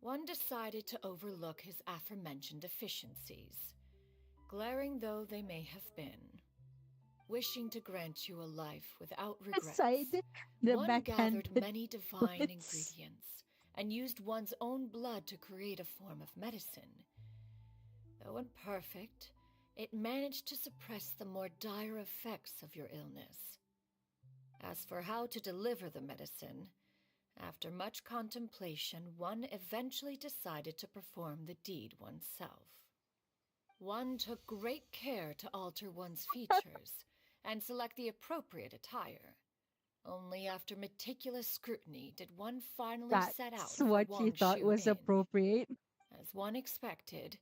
one decided to overlook his aforementioned deficiencies, glaring though they may have been. Wishing to grant you a life without regrets, Aside the one gathered backhanded many divine words. ingredients and used one's own blood to create a form of medicine. Though imperfect, it managed to suppress the more dire effects of your illness. As for how to deliver the medicine, after much contemplation, one eventually decided to perform the deed oneself. One took great care to alter one's features and select the appropriate attire. Only after meticulous scrutiny did one finally set out That's for what she thought Wangshu was Inn. appropriate. As one expected,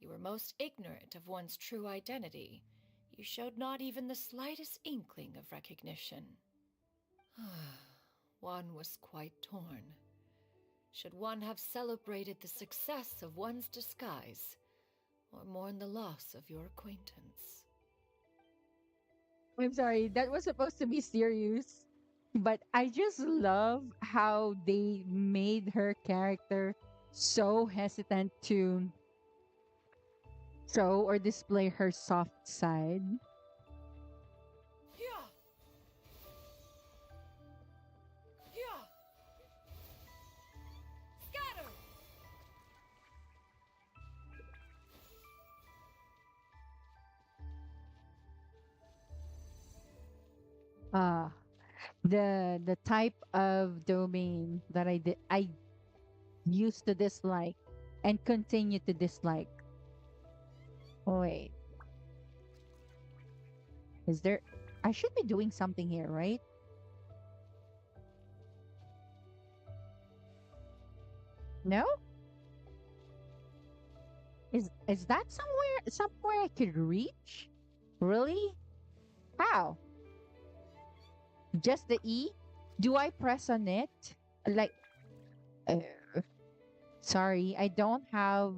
you were most ignorant of one's true identity. You showed not even the slightest inkling of recognition. One was quite torn. Should one have celebrated the success of one's disguise, or mourn the loss of your acquaintance? I'm sorry, that was supposed to be serious. But I just love how they made her character so hesitant to show or display her soft side. Yeah! Yeah! Scatter! Ah, the type of domain that I used to dislike and continue to dislike. Wait, is there? I should be doing something here, right? No? Is that somewhere I could reach? Really? How? Just the E? Do I press on it? Like, uh, sorry, I don't have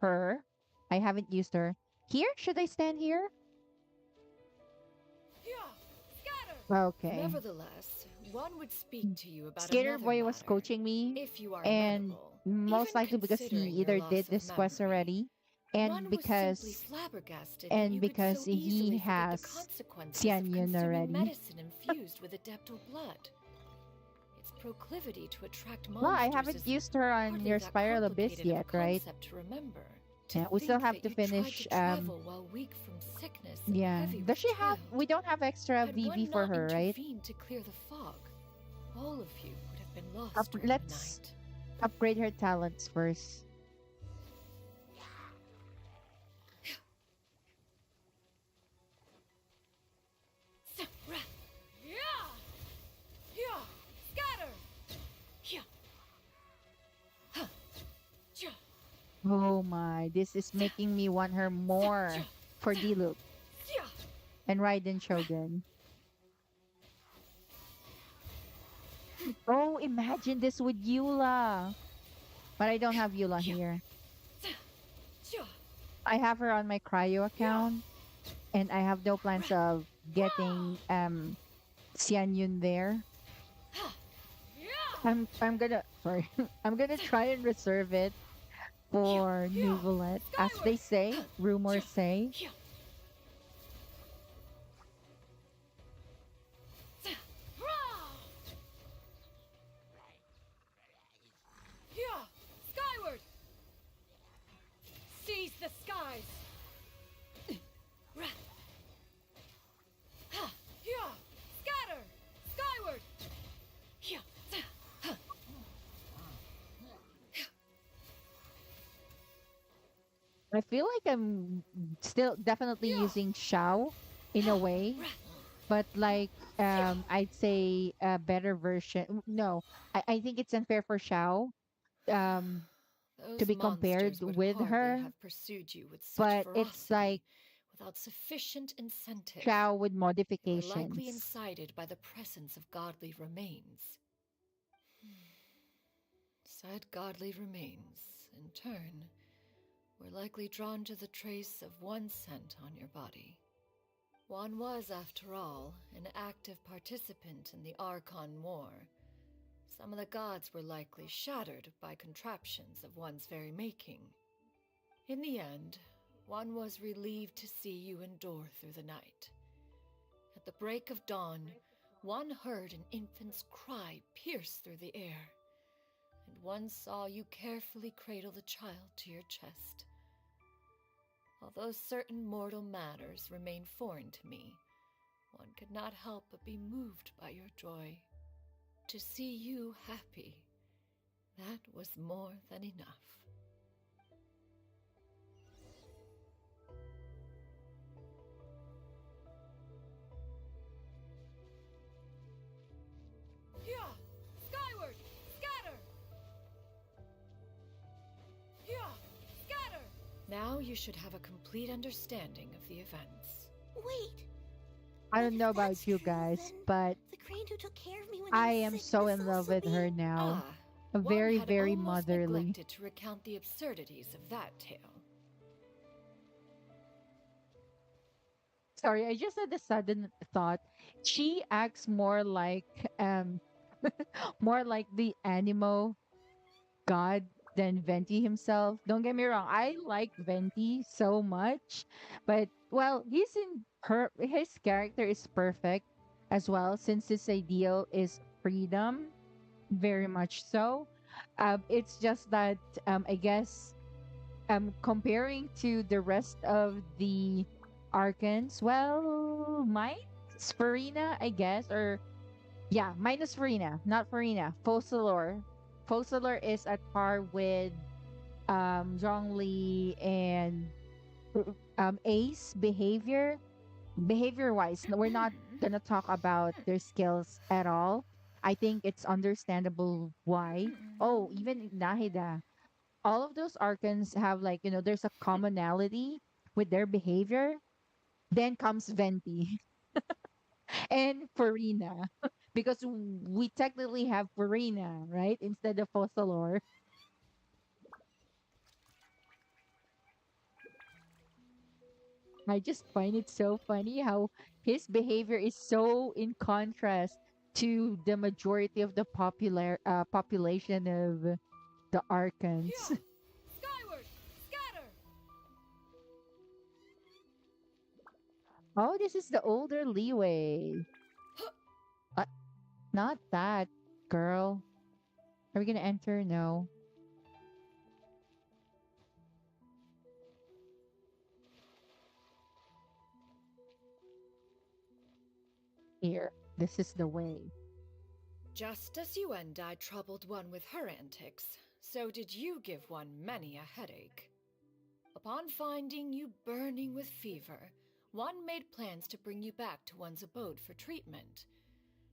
her. I haven't used her. Here? Should I stand here? Okay. Nevertheless, one would speak to you about Skater another Boy was matter, coaching me, if you are and amenable. most Even likely because he considering your either loss did of this quest memory, already, one and was simply because flabbergasted that and you could because so he easily forget the has consequences of Xianyun consuming already. medicine infused with adeptal blood. Its proclivity to attract Well, I monsters haven't is used her on hardly your that Spiral Abyss complicated of a yet, right? concept to remember. To Yeah, we still think have that to you tried finish. to travel while weak from sickness and Yeah. heavy Does with she have? child. We don't have extra Had VV one for not her, right? intervened to clear the fog, all of you would have been Up, lost during the let's night. upgrade her talents first. Scatter! Oh my, this is making me want her more for Diluc and Raiden Shogun. Oh, imagine this with Eula. But I don't have Eula here. I have her on my cryo account, and I have no plans of getting Xian Yun there. I'm gonna sorry. I'm gonna try and reserve it for Nuvolet. As they say, rumors say. Skyward! Seize the skies! Scatter! Skyward! I feel like I'm still definitely using Shao in a way, but like I'd say a better version. No, I think it's unfair for Shao to Those be compared monsters would with hardly her, have pursued you with such but it's like ferocity without sufficient incentive. Shao with They were likely modifications. incited by the presence of godly remains. Said godly remains, in turn, were likely drawn to the trace of one scent on your body. One was, after all, an active participant in the Archon War. Some of the gods were likely shattered by contraptions of one's very making. In the end, one was relieved to see you endure through the night. At the break of dawn, one heard an infant's cry pierce through the air, and one saw you carefully cradle the child to your chest. Although certain mortal matters remain foreign to me, one could not help but be moved by your joy. To see you happy, that was more than enough. Skyward! Scatter! Scatter! Now you should have a complete understanding of the events. Wait, I but don't if know about that's you true, guys, then but the crane who took care of me when I I was am sick so must in love also with be... her now. One Very, had very almost motherly. neglected to recount the absurdities of that tale. Sorry, I just had a sudden thought. She acts more like um more like the Animo god than Venti himself. Don't get me wrong, I like Venti so much, but well, his character is perfect as well since his ideal is freedom, very much so. It's just that I guess comparing to the rest of the Archons, well, minus Farina, I guess, or yeah, minus Farina, not Farina. Focalor. Focalor is at par with Zhongli and Ace behavior wise. We're not gonna talk about their skills at all. I think it's understandable why. Oh, even Nahida, all of those archons have like, there's a commonality with their behavior. Then comes Venti and Farina. because we technically have Farina, right? Instead of Fossilor. I just find it so funny how his behavior is so in contrast to the majority of the population of the Archons. Yeah! Skyward! Scatter! Oh, this is the older Leeway. Uh, Not that, girl. Are we gonna enter? No. Here. This is the way. Just as you and I troubled one with her antics, so did you give one many a headache. Upon finding you burning with fever, one made plans to bring you back to one's abode for treatment.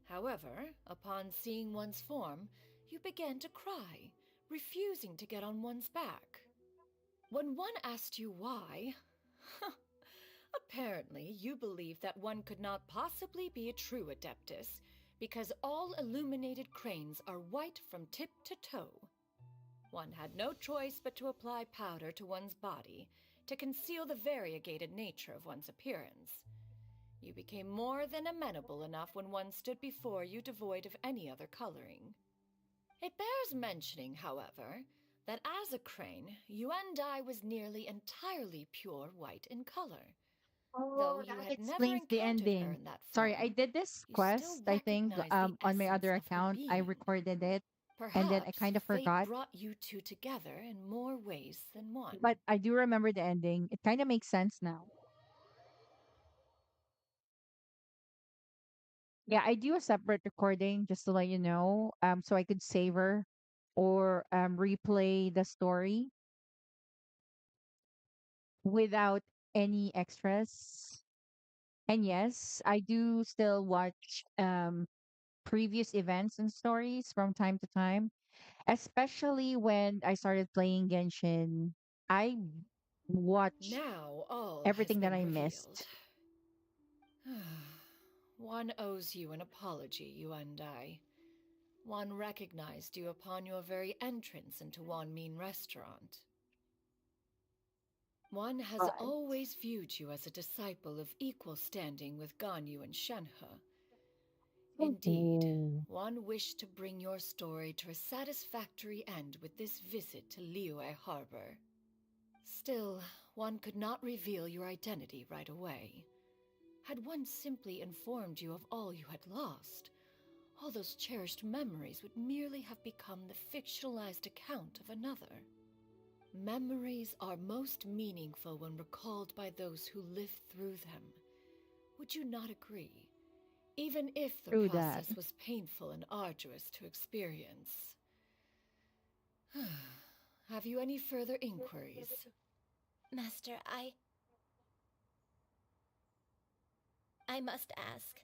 However, upon seeing one's form, you began to cry, refusing to get on one's back. When one asked you why, apparently you believed that one could not possibly be a true Adeptus because all illuminated cranes are white from tip to toe. One had no choice but to apply powder to one's body to conceal the variegated nature of one's appearance. You became more than amenable enough when one stood before you devoid of any other coloring. It bears mentioning, however, that as a crane, Yuendai was nearly entirely pure white in color. Though Oh, you that had never explains the encountered her ending. in that Sorry, I form, did this you still quest, I think, recognize the on my essence other of her account. I being. recorded it and then I Perhaps kind of fate forgot. brought you two together in more ways than one. But I do remember the ending. It kind of makes sense now. Yeah, I do a separate recording just to let you know, so I could savor or replay the story without any extras. And yes, I do still watch previous events and stories from time to time, especially when I started playing Genshin. I watch Now all has everything that been I revealed. missed. One owes you an apology, you and I. One recognized you upon your very entrance into Wanmin Restaurant. One has Right. always viewed you as a disciple of equal standing with Ganyu and Shenhe. Indeed, Oh. one wished to bring your story to a satisfactory end with this visit to Liyue Harbor. Still, one could not reveal your identity right away. Had one simply informed you of all you had lost, all those cherished memories would merely have become the fictionalized account of another. Memories are most meaningful when recalled by those who lived through them. Would you not agree? Even if the True that. process was painful and arduous to experience. Have you any further inquiries? Master, I must ask.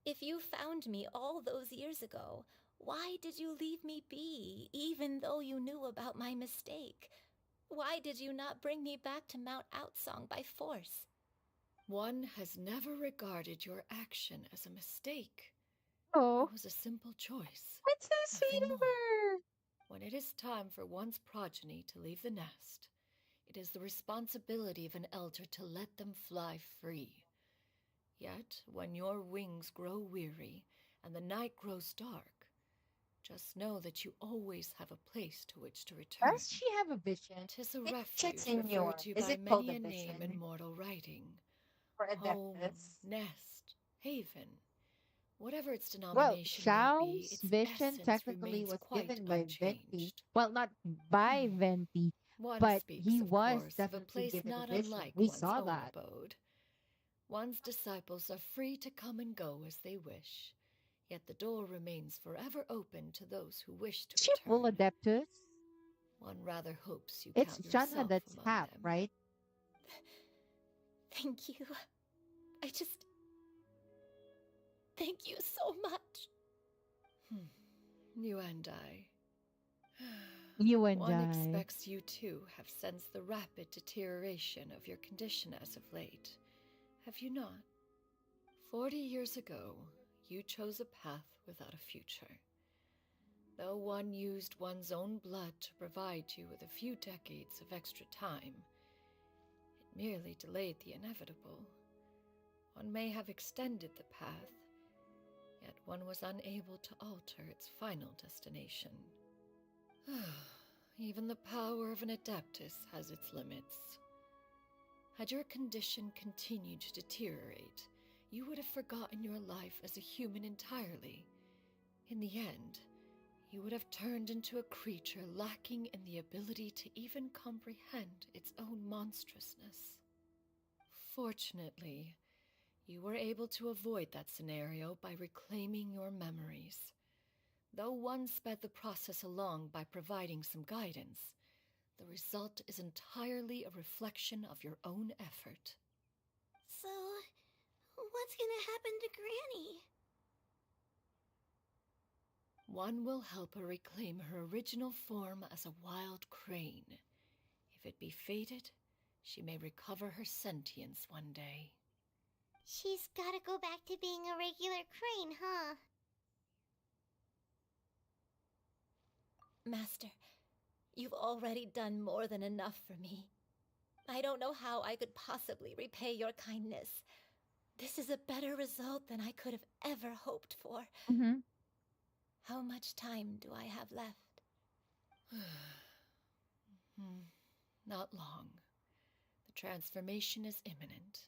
If you found me all those years ago, why did you leave me be, even though you knew about my mistake? Why did you not bring me back to Mount Outsong by force? One has never regarded your action as a mistake. Oh, It was a simple choice. that's so sweet Nothing of more. her. When it is time for one's progeny to leave the nest, it is the responsibility of an elder to let them fly free. Yet, when your wings grow weary and the night grows dark, just know that you always have a place to which to return. Does she have a vision? 'Tis a Which refuge senior? referred to Is by it called many a a name in vision mortal writing. for Home, Adeptus? nest, haven. Whatever its Well, denomination may be, Xiao's its vision essence technically remains was quite given by Venti. unchanged. Well, not by Venti, One but speaks, he of was course, of a definitely place given a not vision. unlike We one's saw own that. abode. One's disciples are free to come and go as they wish, yet the door remains forever open to those who wish to Is she full return. Adeptus? One rather hopes you It's count Shanna yourself that's among half, them. right? Thank you. Thank you so much. You and I. You and One I. expects you too have sensed the rapid deterioration of your condition as of late. Have you not? 40 years ago, you chose a path without a future. Though one used one's own blood to provide you with a few decades of extra time, it merely delayed the inevitable. One may have extended the path, yet one was unable to alter its final destination. Even the power of an Adeptus has its limits. Had your condition continued to deteriorate, you would have forgotten your life as a human entirely. In the end, you would have turned into a creature lacking in the ability to even comprehend its own monstrousness. Fortunately, you were able to avoid that scenario by reclaiming your memories. Though one sped the process along by providing some guidance, the result is entirely a reflection of your own effort. So, what's gonna happen to Granny? One will help her reclaim her original form as a wild crane. If it be fated, she may recover her sentience one day. She's gotta go back to being a regular crane, huh? Master, you've already done more than enough for me. I don't know how I could possibly repay your kindness. This is a better result than I could have ever hoped for. Mm-hmm. How much time do I have left? Not long. The transformation is imminent.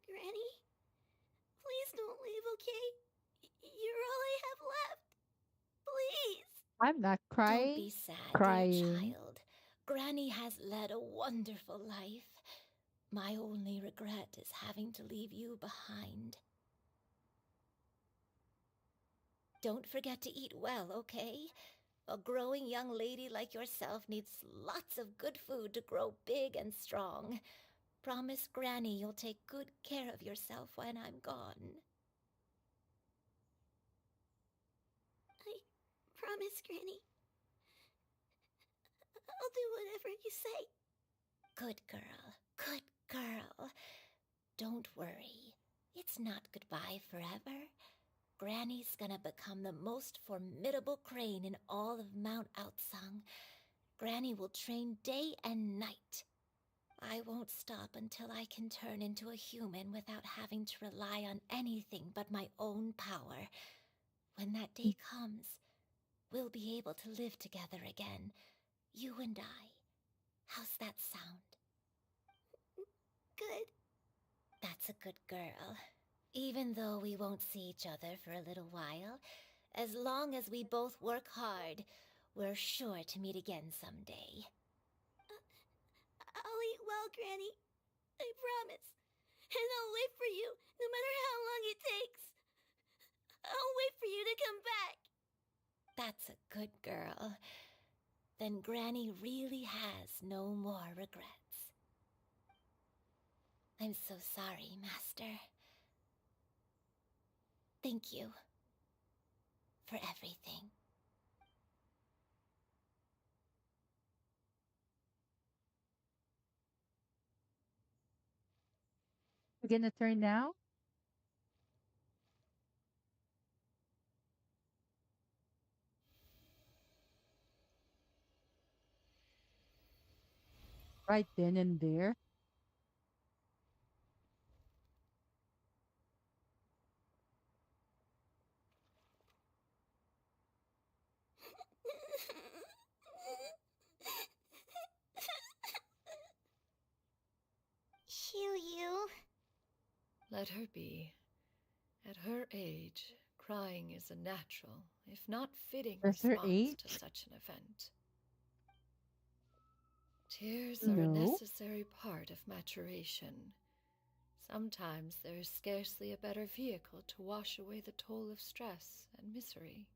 Granny? Please don't leave, okay? You're all I have left. Please! I'm not Don't crying. be sad, dear Crying. child. Granny has led a wonderful life. My only regret is having to leave you behind. Don't forget to eat well, okay? A growing young lady like yourself needs lots of good food to grow big and strong. Promise Granny you'll take good care of yourself when I'm gone. I promise, Granny. I'll do whatever you say. Good girl, good girl. Don't worry. It's not goodbye forever. Granny's gonna become the most formidable crane in all of Mount Outsung. Granny will train day and night. I won't stop until I can turn into a human without having to rely on anything but my own power. When that day comes, we'll be able to live together again, you and I. How's that sound? Good. That's a good girl. Even though we won't see each other for a little while, as long as we both work hard, we're sure to meet again someday. I'll eat well, Granny. I promise. And I'll wait for you, no matter how long it takes. I'll wait for you to come back. That's a good girl. Then Granny really has no more regrets. I'm so sorry, Master. Thank you for everything. We're gonna turn now. Right then and there. Shiryu. Let her be. At her age, crying is a natural, if not fitting, That's her response to age? such an event. Tears are a No. necessary part of maturation. Sometimes there is scarcely a better vehicle to wash away the toll of stress and misery.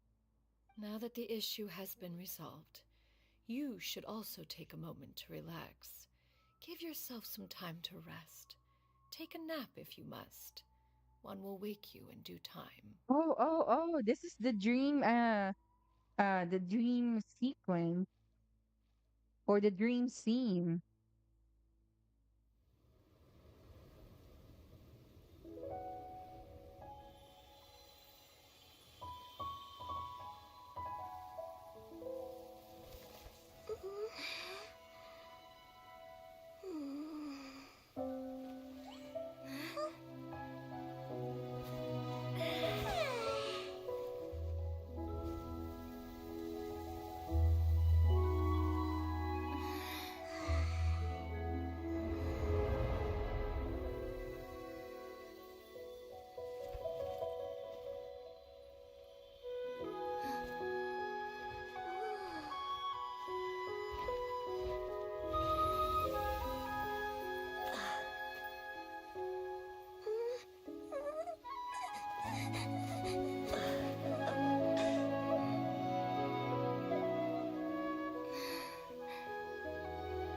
Now that the issue has been resolved, you should also take a moment to relax. Give yourself some time to rest. Take a nap if you must. One will wake you in due time. Oh, this is the dream sequence or the dream scene.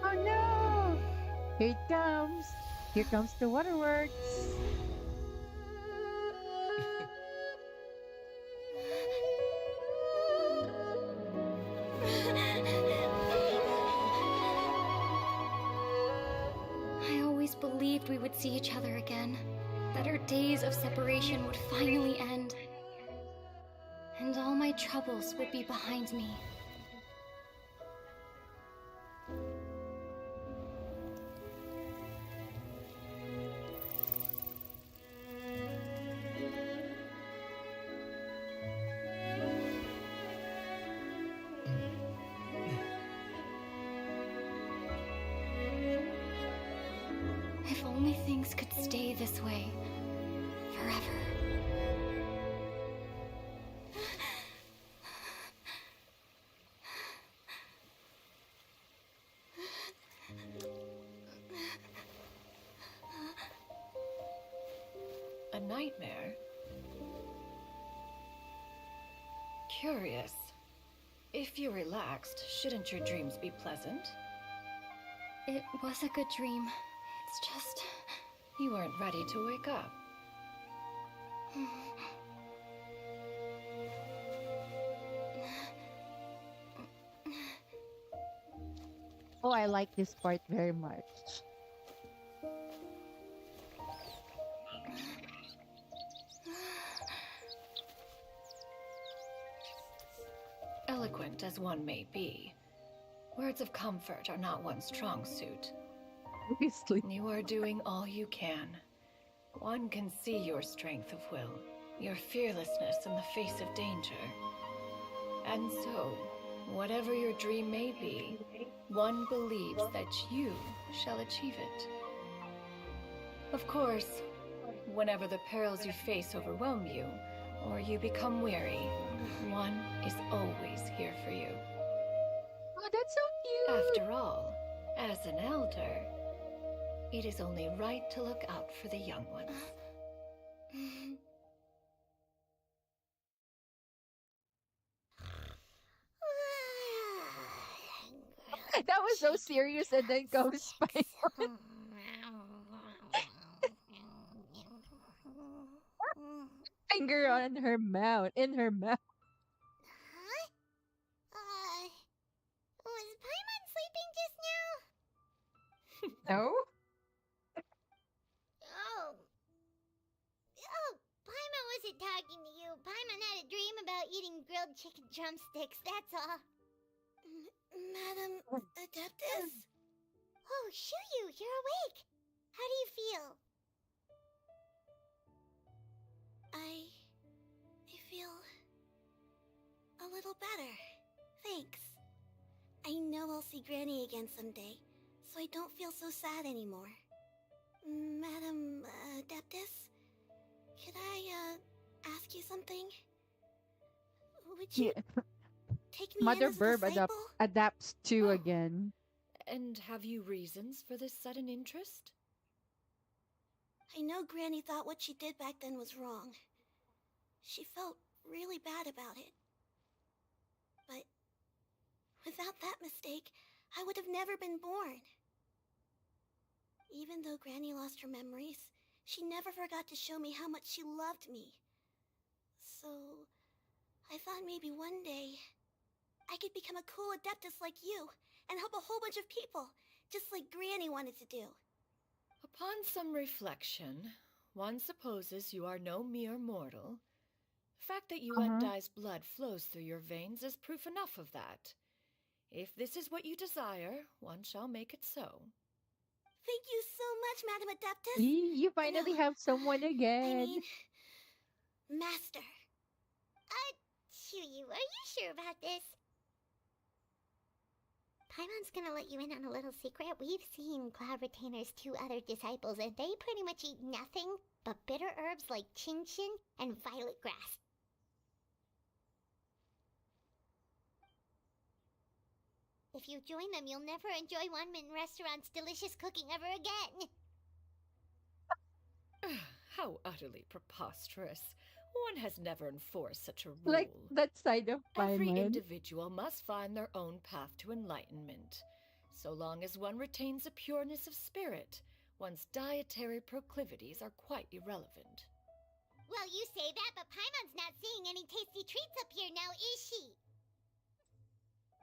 Oh no! Here it comes. Here comes the waterworks. I always believed we would see each other again, that our days of separation would finally end, and all my troubles would be behind me. If only things could stay this way forever. A nightmare? Curious. If you're relaxed, shouldn't your dreams be pleasant? It was a good dream. It's just... You weren't ready to wake up. Oh, I like this part very much. Eloquent as one may be, words of comfort are not one's strong suit. Obviously. You are doing all you can. One can see your strength of will, your fearlessness in the face of danger. And so, whatever your dream may be, one believes that you shall achieve it. Of course, whenever the perils you face overwhelm you, or you become weary, one is always here for you. Oh, that's so cute! After all, as an elder, it is only right to look out for the young ones. That was so serious and then goes by. Finger on her mouth, in her mouth. Huh? Was Paimon sleeping just now? No? Oh. Oh, Paimon wasn't talking to you. Paimon had a dream about eating grilled chicken drumsticks, that's all. Madam Adeptus? Oh, Shuyu, you're awake. How do you feel? I feel a little better. Thanks. I know I'll see Granny again someday, so I don't feel so sad anymore. Madam Adeptus, could I ask you something? Would you take me Mother in as a Burb disciple? adapts too again. And have you reasons for this sudden interest? I know Granny thought what she did back then was wrong. She felt really bad about it. But without that mistake, I would have never been born. Even though Granny lost her memories, she never forgot to show me how much she loved me. So, I thought maybe one day I could become a cool Adeptus like you and help a whole bunch of people, just like Granny wanted to do. Upon some reflection, one supposes you are no mere mortal. The fact that Yuendai's blood flows through your veins is proof enough of that. If this is what you desire, one shall make it so. Thank you so much, Madam Adeptus. You finally have someone again. I mean, Master. Shuyu, are you sure about this? Paimon's gonna let you in on a little secret. We've seen Cloud Retainer's 2 other disciples, and they pretty much eat nothing but bitter herbs like Genshin and violet grass. If you join them, you'll never enjoy One-Man Restaurant's delicious cooking ever again. How utterly preposterous. One has never enforced such a Like rule. that side of Every Paimon. individual must find their own path to enlightenment. So long as one retains a pureness of spirit, one's dietary proclivities are quite irrelevant. Well, you say that, but Paimon's not seeing any tasty treats up here now, is she?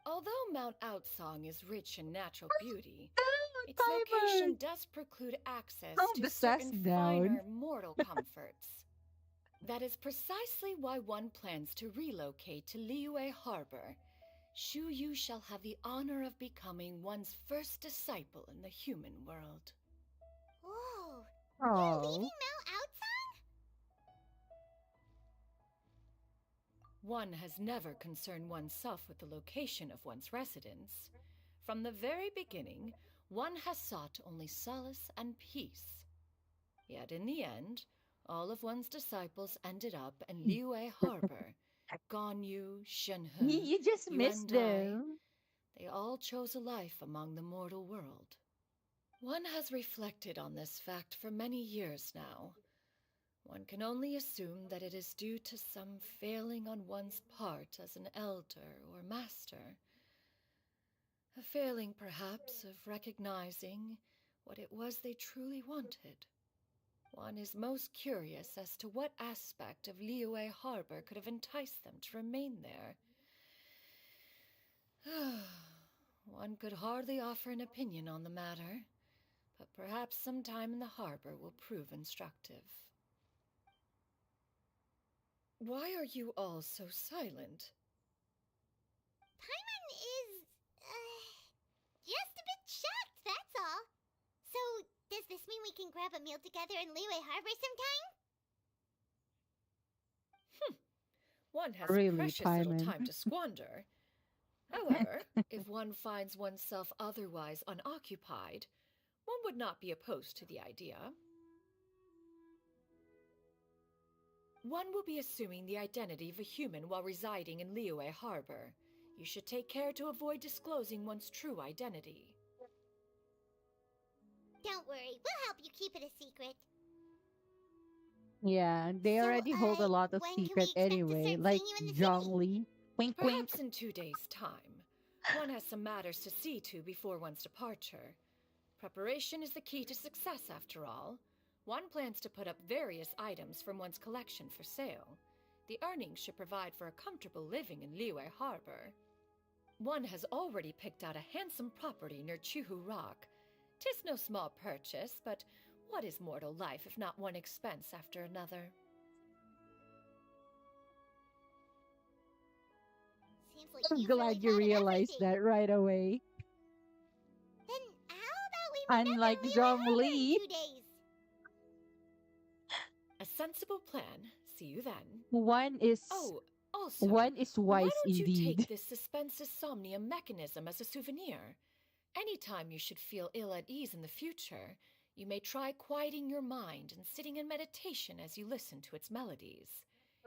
Although Mount Outsong is rich in natural beauty, Oh, its Paimon! location does preclude access Calm to the sass certain down. finer mortal comforts. That is precisely why one plans to relocate to Liyue Harbor. Shu Yu shall have the honor of becoming one's first disciple in the human world. Whoa. You're Oh. leaving Mount Outside? One has never concerned oneself with the location of one's residence. From the very beginning, one has sought only solace and peace. Yet in the end, all of one's disciples ended up in Liyue Harbor. Ganyu, Shenhe, You just missed Yuandai, them. they all chose a life among the mortal world. One has reflected on this fact for many years now. One can only assume that it is due to some failing on one's part as an elder or master. A failing, perhaps, of recognizing what it was they truly wanted. One is most curious as to what aspect of Liyue Harbor could have enticed them to remain there. One could hardly offer an opinion on the matter, but perhaps some time in the harbor will prove instructive. Why are you all so silent? Paimon is, just a bit shocked, that's all. So, does this mean we can grab a meal together in Liyue Harbor sometime? One has Really, precious little Paimon. time to squander. However, if one finds oneself otherwise unoccupied, one would not be opposed to the idea. One will be assuming the identity of a human while residing in Liyue Harbor. You should take care to avoid disclosing one's true identity. Don't worry, we'll help you keep it a secret. Yeah, they So, already hold a lot of when can we secret expect to anyway. start Like seeing you in the city? Zhongli. Wink wink. Perhaps in 2 days' time. One has some matters to see to before one's departure. Preparation is the key to success, after all. One plans to put up various items from one's collection for sale. The earnings should provide for a comfortable living in Liyue Harbor. One has already picked out a handsome property near Chuhu Rock. 'Tis no small purchase, but what is mortal life if not one expense after another? Seems like I'm you've really glad you thought of realized everything. that right away. Then how about we meet up Unlike in Liyue Harbor in Zhongli, 2 days? A sensible plan. See you then. one is Oh, also, why wise don't you take indeed. this suspense insomnia mechanism as a souvenir? Anytime you should feel ill at ease in the future, you may try quieting your mind and sitting in meditation as you listen to its melodies.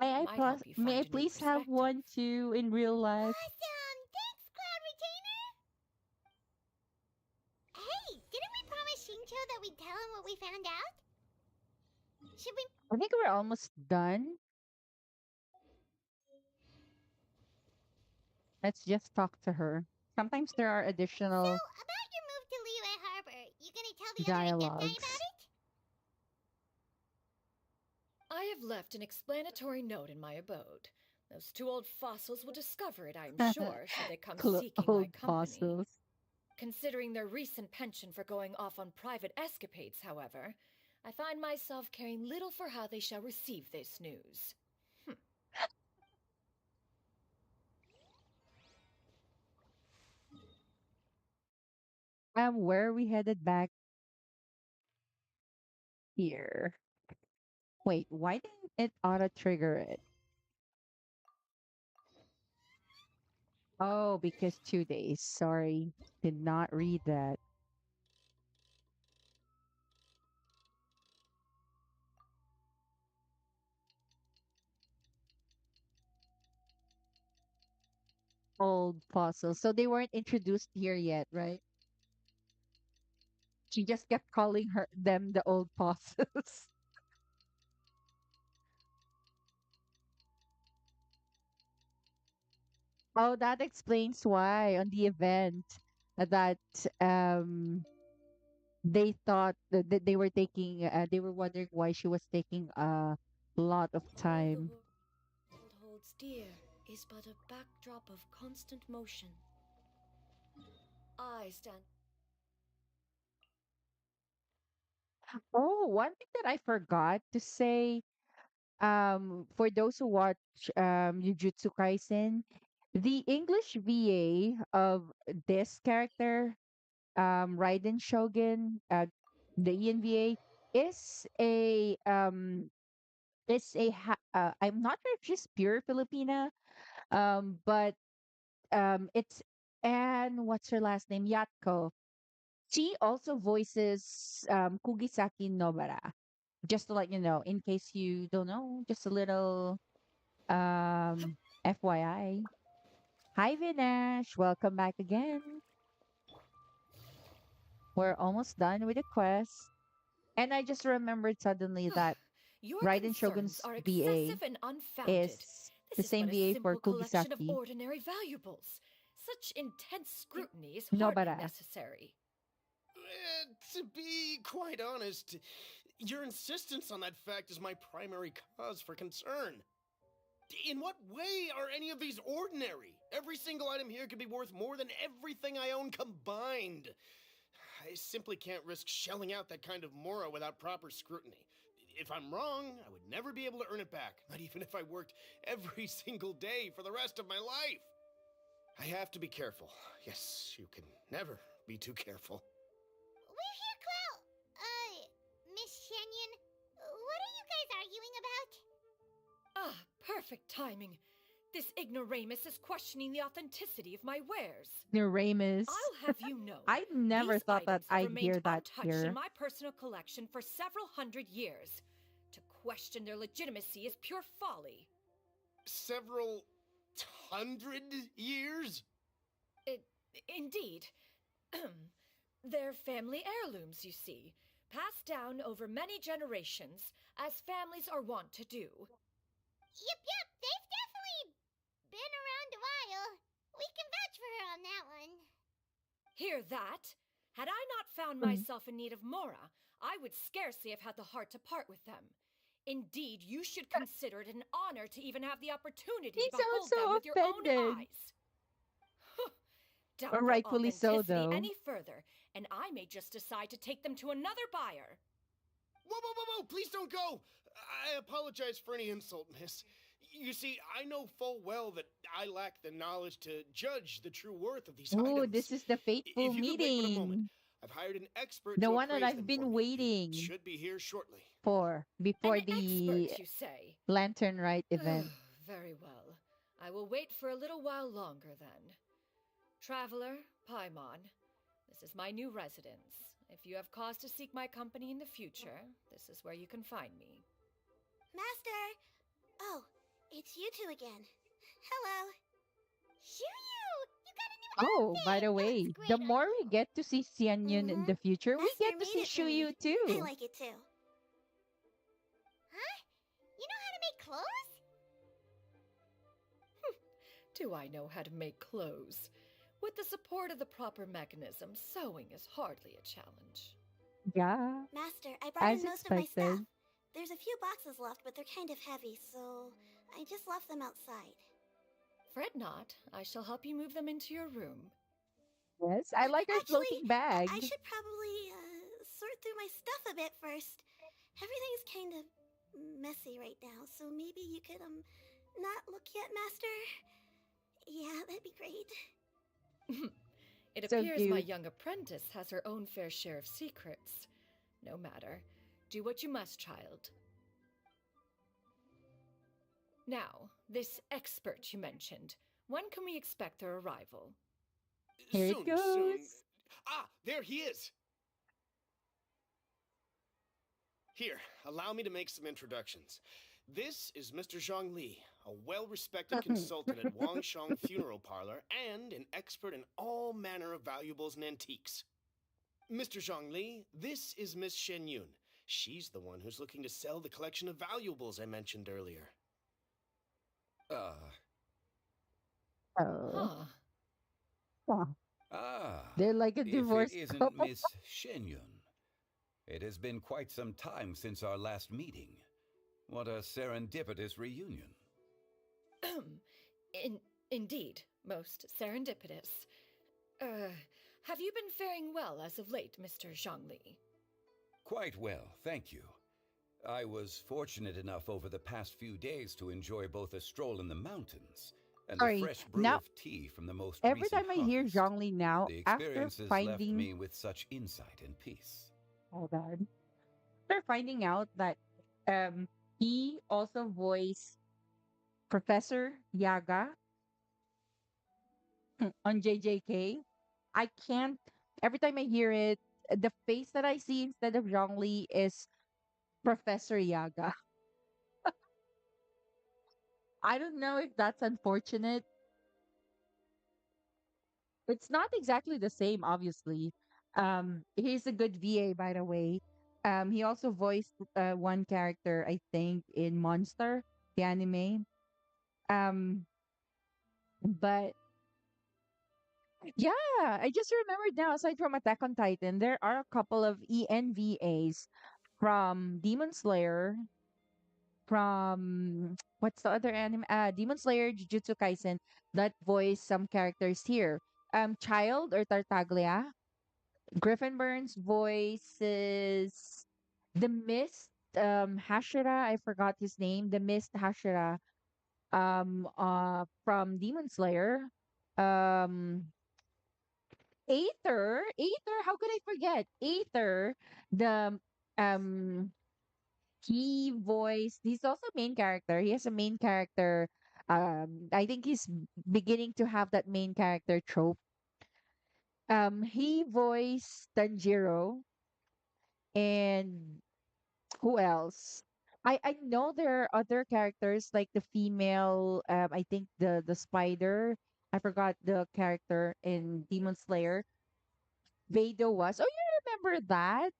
It might help you May I find a new please have perspective. one too in real life? Awesome! Thanks, Cloud Retainer! Hey, didn't we promise Shincho that we'd tell him what we found out? Should we... I think we're almost done. Let's just talk to her. Sometimes there are So, additional about your move to Liyue Harbor, you gonna tell the other Adepti about dialogues. it? I have left an explanatory note in my abode. Those 2 old fossils will discover it, I am sure, should they come seeking my Old company. fossils. Considering their recent penchant for going off on private escapades, however, I find myself caring little for how they shall receive this news. Where are we headed back here? Wait, why didn't it auto trigger it? Oh, because 2 days. Sorry. Did not read that. Old fossils. So they weren't introduced here yet, right? She just kept calling them the old fossils. Oh, that explains why on the event that um they thought that they were wondering why she was taking a lot of All the time. world holds dear is but a backdrop of constant motion. I stand. Oh, one thing that I forgot to say, for those who watch Jujutsu Kaisen, the English VA of this character, Raiden Shogun, the ENVA, is a I'm not sure if she's pure Filipina, but it's and what's her last name? Yatko. She also voices Kugisaki Nobara. Just to let you know, in case you don't know, just a little FYI. Hi Vinash, welcome back again. We're almost done with the quest. And I just remembered suddenly that Your Raiden concerns Shogun's are VA excessive and unfounded. is the This is same but a VA for simple collection of Kugisaki ordinary valuables. Such intense scrutiny is hardly Nobara. necessary. To be quite honest, your insistence on that fact is my primary cause for concern. In what way are any of these ordinary? Every single item here could be worth more than everything I own combined. I simply can't risk shelling out that kind of mora without proper scrutiny. If I'm wrong, I would never be able to earn it back, not even if I worked every single day for the rest of my life. I have to be careful. Yes, you can never be too careful. We're here, Clow. Miss Shenyan, what are you guys arguing about? Ah, perfect timing. This ignoramus is questioning the authenticity of my wares. Ignoramus. I'll have you know, I never these thought that items have I'd remained hear that untouched in here. my personal collection for several hundred years. To question their legitimacy is pure folly. Several hundred years? Indeed. They're family heirlooms, you see, passed down over many generations, as families are wont to do. Yep, they've definitely been around a while. We can vouch for her on that one. Hear that? Had I not found Mm. myself in need of Mora, I would scarcely have had the heart to part with them. Indeed, you should consider it an honor to even have the opportunity He to sounds behold them so with your own offended. eyes. Doubt Or their rightfully so, authenticity though. any further, and I may just decide to take them to another buyer. Whoa, please don't go! I apologize for any insult, miss. You see, I know full well that I lack the knowledge to judge the true worth of these Oh, items. this is the fateful If you could wait but a moment, meeting. I've hired an expert The to one that appraise I've them for been me. He waiting should be here shortly. for before An the expert, you say? Lantern Rite event. Very well. I will wait for a little while longer then. Traveler, Paimon, this is my new residence. If you have cause to seek my company in the future, this is where you can find me. Master! Oh, it's you two again. Hello. Shuyu! You got a new Oh, outfit! by the It looks way, great the on more you. we get to see Xian Yun in the future, we Master get to made see it for me. Shuyu I too. like it too. Huh? You know how to make clothes? Do I know how to make clothes? With the support of the proper mechanism, sewing is hardly a challenge. Yeah, Master, I brought as in most of my stuff. expected. There's a few boxes left, but they're kind of heavy, so I just left them outside. Fret not, I shall help you move them into your room. Yes, I like our Actually, floating bag. I should probably sort through my stuff a bit first. Everything's kind of messy right now, so maybe you could not look yet, Master. Yeah, that'd be great. It So appears my cute. young apprentice has her own fair share of secrets. No matter. Do what you must, child. Now, this expert you mentioned. When can we expect their arrival? Here it Soon. goes. Ah, there he is! Here, allow me to make some introductions. This is Mr. Zhang Li, a well-respected consultant at Wangshang Funeral Parlor and an expert in all manner of valuables and antiques. Mr. Zhang Li, this is Miss Shen Yun. She's the one who's looking to sell the collection of valuables I mentioned earlier. Oh, Huh. wow. Ah, They're like a if it divorced isn't couple. Miss Shenyun. It has been quite some time since our last meeting. What a serendipitous reunion. In Indeed, most serendipitous. Uh, have you been faring well as of late, Mr. Zhongli? Quite well, thank you. I was fortunate enough over the past few days to enjoy both a stroll in the mountains and a Sorry. fresh brew Now, of tea from the most every recent time I hear harvest. Zhongli now, The after experiences left finding, me with such insight and peace. oh God, after finding out that um he also voiced Professor Yaga on JJK, I can't. Every time I hear it, the face that I see instead of Zhongli is Professor Yaga. I don't know if that's unfortunate. It's not exactly the same, obviously. He's a good VA, by the way. He also voiced one character, I think, in Monster, the anime. Um, but yeah, I just remembered now. Aside from Attack on Titan, there are a couple of ENVAs from Demon Slayer, from what's the other anime? Demon Slayer, Jujutsu Kaisen that voice some characters here. Child or Tartaglia. Griffin Burns voices the Mist Hashira. I forgot his name. The Mist Hashira from Demon Slayer. Um Aether, how could I forget? Aether, the um he's also main character. He has a main character. I think he's beginning to have that main character trope. He voiced Tanjiro, and who else? I know there are other characters like the female, I think the spider. I forgot the character in Demon Slayer. Vado was. Oh, you remember that?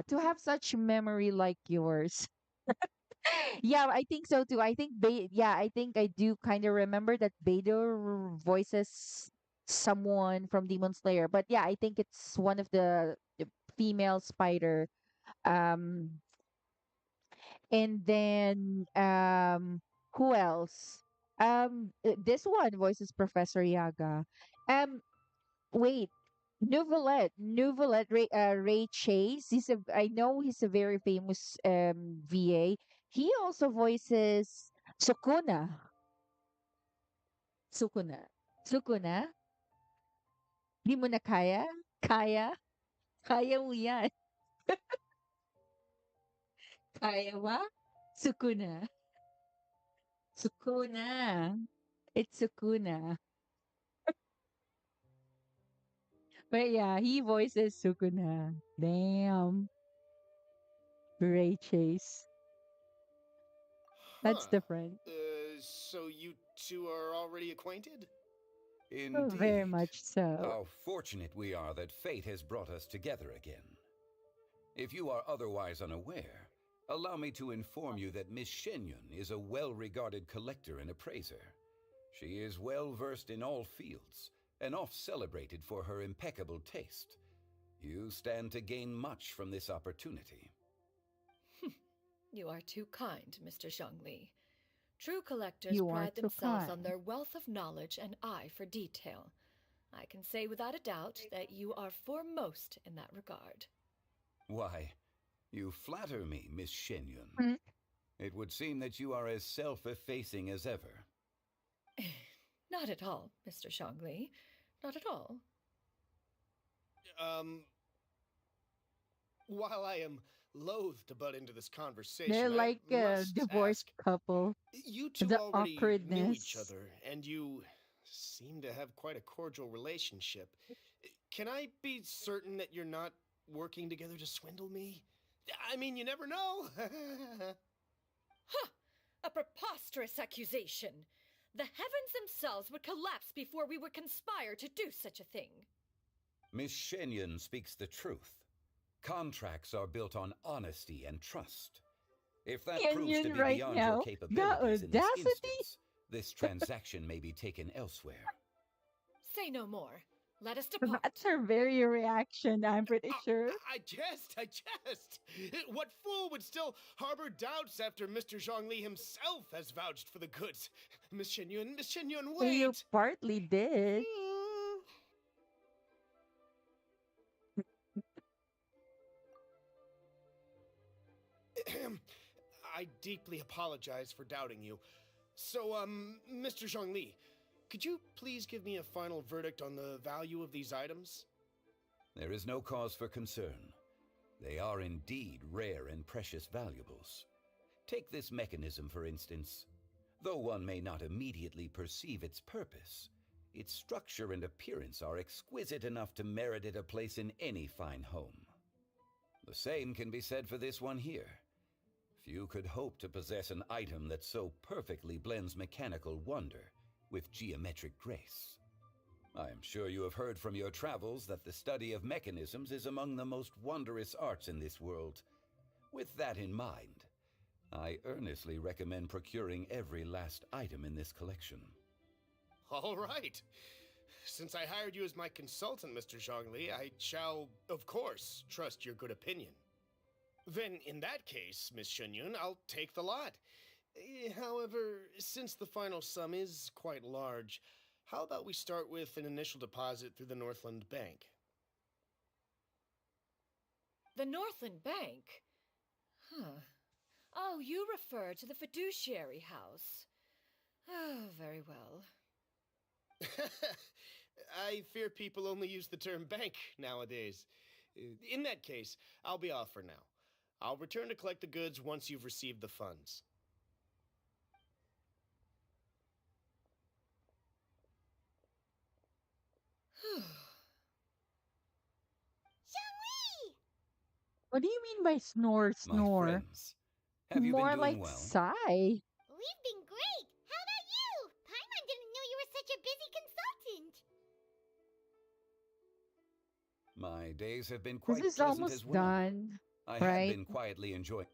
To have such memory like yours. Yeah, I think so too. I think I do kind of remember that Beidou voices someone from Demon Slayer. But yeah, I think it's one of the female spider. Um, and then who else? This one voices Professor Yaga. Um, wait. Ray Chase. I know he's a very famous VA. He also voices Sukuna. Sukuna. Sukuna. Di mo na kaya? Kaya? Kaya mo yan. Kaya ba? Sukuna. Sukuna. It's Sukuna. But yeah, he voices Sukuna. Damn. Ray Chase. That's Huh. different. So you two are already acquainted? Oh, very Indeed. much so. How fortunate we are that fate has brought us together again. If you are otherwise unaware, allow me to inform you that Miss Shenyun is a well-regarded collector and appraiser. She is well versed in all fields, and oft celebrated for her impeccable taste. You stand to gain much from this opportunity. You are too kind, Mr. Zhongli. True collectors You are pride too themselves on kind. their wealth of knowledge and eye for detail. I can say without a doubt that you are foremost in that regard. Why, you flatter me, Miss Shenyun. Mm. It would seem that you are as self-effacing as ever. Not at all, Mr. Zhongli. Not at all. Um, while I am loath to butt into this They're conversation, I like a must divorced ask, couple. you two The already knew each awkwardness. other, and you seem to have quite a cordial relationship. Can I be certain that you're not working together to swindle me? I mean, you never know. Ha! A preposterous accusation! The heavens themselves would collapse before we would conspire to do such a thing. Miss Shenyun speaks the truth. Contracts are built on honesty and trust. If that proves to Canyon be right beyond your now. The capabilities in this audacity. instance, This transaction may be taken elsewhere. Say no more. Let us depart. That's her very reaction, I'm pretty sure. I jest. What fool would still harbor doubts after Mr. Zhongli himself has vouched for the goods? Miss Shenyun, wait! You partly did. I deeply apologize for doubting you. So, Mr. Zhongli, could you please give me a final verdict on the value of these items? There is no cause for concern. They are indeed rare and precious valuables. Take this mechanism, for instance. Though one may not immediately perceive its purpose, its structure and appearance are exquisite enough to merit it a place in any fine home. The same can be said for this one here. Few could hope to possess an item that so perfectly blends mechanical wonder with geometric grace. I am sure you have heard from your travels that the study of mechanisms is among the most wondrous arts in this world. With that in mind, I earnestly recommend procuring every last item in this collection. All right. Since I hired you as my consultant, Mr. Zhongli, I shall, of course, trust your good opinion. Then, in that case, Miss Shenyun, I'll take the lot. However, since the final sum is quite large, how about we start with an initial deposit through the Northland Bank? The Northland Bank? Huh. Oh, you refer to the fiduciary house. Oh, very well. I fear people only use the term bank nowadays. In that case, I'll be off for now. I'll return to collect the goods once you've received the funds. Zhongli! What do you mean by snore? My friends, have you More been doing like well? sigh. We've been great. How about you? Paimon didn't know you were such a busy consultant. My days have been This quite is pleasant almost as well. done, I have right? been quietly enjoying.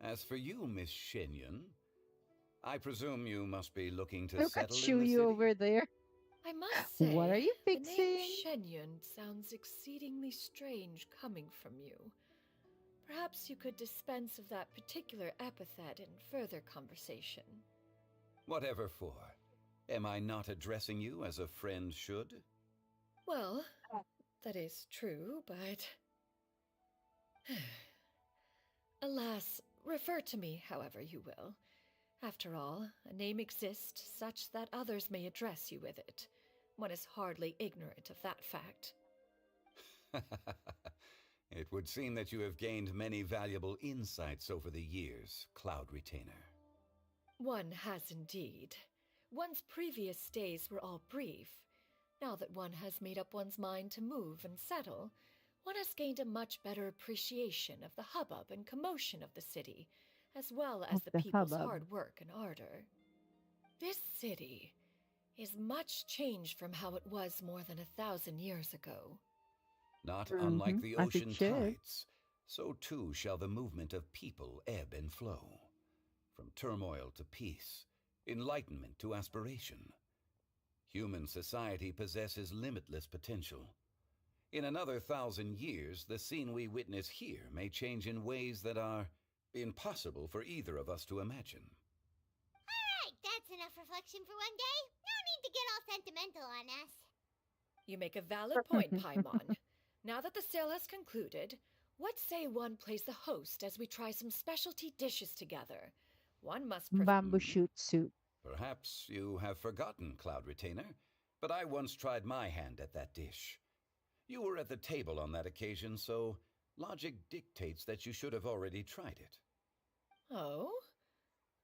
As for you, Miss Shenyun, I presume you must be looking to Look at settle in the Shuyu city? over there. I must say, What are you the name fixing? Shenyun sounds exceedingly strange coming from you. Perhaps you could dispense of that particular epithet in further conversation. Whatever for. Am I not addressing you as a friend should? Well, that is true, but... Alas, refer to me however you will. After all, a name exists such that others may address you with it. One is hardly ignorant of that fact. It would seem that you have gained many valuable insights over the years, Cloud Retainer. One has indeed. One's previous stays were all brief. Now that one has made up one's mind to move and settle, one has gained a much better appreciation of the hubbub and commotion of the city, as well as the people's hard work and ardor. This city is much changed from how it was more than 1,000 years ago. Not unlike the as it ocean should. tides, so too shall the movement of people ebb and flow. From turmoil to peace, enlightenment to aspiration. Human society possesses limitless potential. In another 1,000 years, the scene we witness here may change in ways that are impossible for either of us to imagine. Alright, that's enough reflection for one day. No need to get all sentimental on us. You make a valid point, Paimon. Now that the sale has concluded, what say one plays the host as we try some specialty dishes together? One must Bamboo shoot soup. Perhaps you have forgotten, Cloud Retainer, but I once tried my hand at that dish. You were at the table on that occasion, so logic dictates that you should have already tried it. Oh?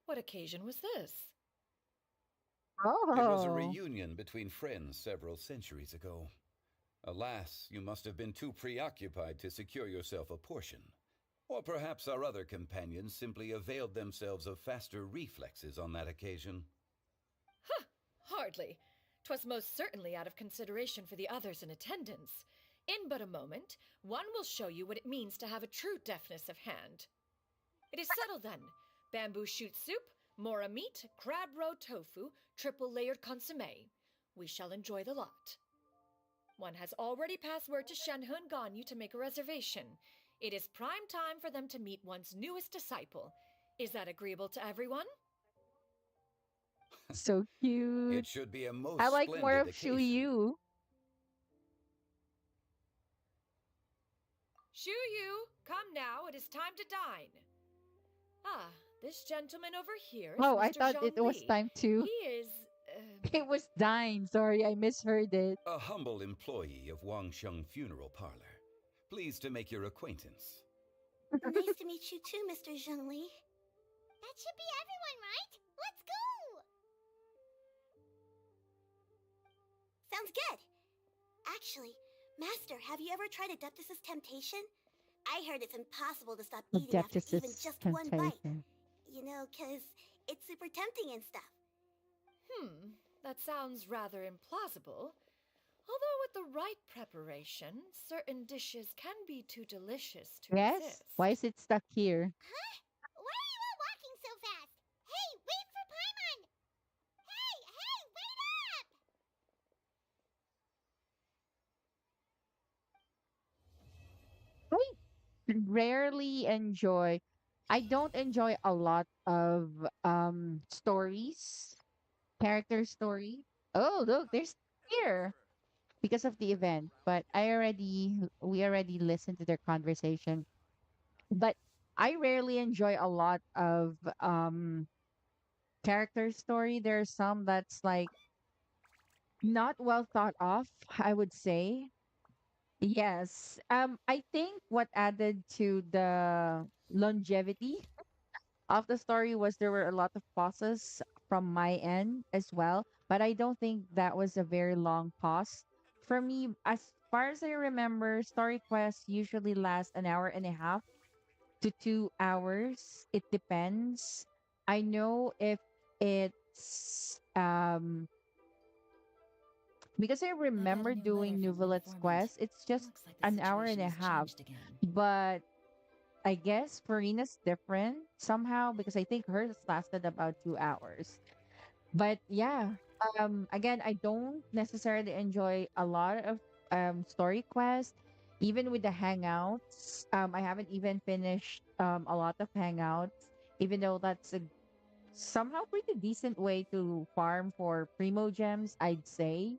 What occasion was this? Oh. It was a reunion between friends several centuries ago. Alas, you must have been too preoccupied to secure yourself a portion. Or perhaps our other companions simply availed themselves of faster reflexes on that occasion. Huh! Hardly. 'Twas most certainly out of consideration for the others in attendance. In but a moment, one will show you what it means to have a true deftness of hand. It is settled then. Bamboo shoot soup, Mora meat, crab roe tofu, triple layered consomme. We shall enjoy the lot. One has already passed word to Shenhe and Ganyu to make a reservation. It is prime time for them to meet one's newest disciple. Is that agreeable to everyone? So cute. It should be a I most like more splendid of occasion. Shuyu. Shuyu, come now, it is time to dine. Ah, this gentleman over here is Oh, I Mr. thought it Jean was Li. time to. He is, It was Dine. Sorry, I misheard it. A humble employee of Wangsheng Funeral Parlor. Pleased to make your acquaintance. Nice to meet you too, Mr. Zhengli. That should be everyone, right? Let's go! Sounds good. Actually, Master, have you ever tried Adeptus's temptation? I heard it's impossible to stop eating after even Adeptus' just one bite. temptation. You know, 'cause it's super tempting and stuff. That sounds rather implausible. Although with the right preparation, certain dishes can be too delicious to Yes? resist. Why is it stuck here? Huh? Why are you all walking so fast? Hey, wait for Paimon! Hey, wait up! I rarely enjoy. I don't enjoy a lot of stories, character story. Oh, look, there's here because of the event. But we already listened to their conversation. But I rarely enjoy a lot of character story. There's some that's like not well thought of, I would say. Yes. I think what added to the longevity of the story was there were a lot of pauses from my end as well, but I don't think that was a very long pause. For me, as far as I remember, story quests usually last an hour and a half to 2 hours. It depends. I know if it's because I I got a remember new letter doing from the Nuvalet's informant. quest, it's just Looks like the an hour and situation a has half. changed again. But I guess Farina's different somehow because I think hers lasted about 2 hours. But yeah, again, I don't necessarily enjoy a lot of story quests. Even with the hangouts, I haven't even finished a lot of hangouts, even though that's a somehow pretty decent way to farm for primo gems, I'd say.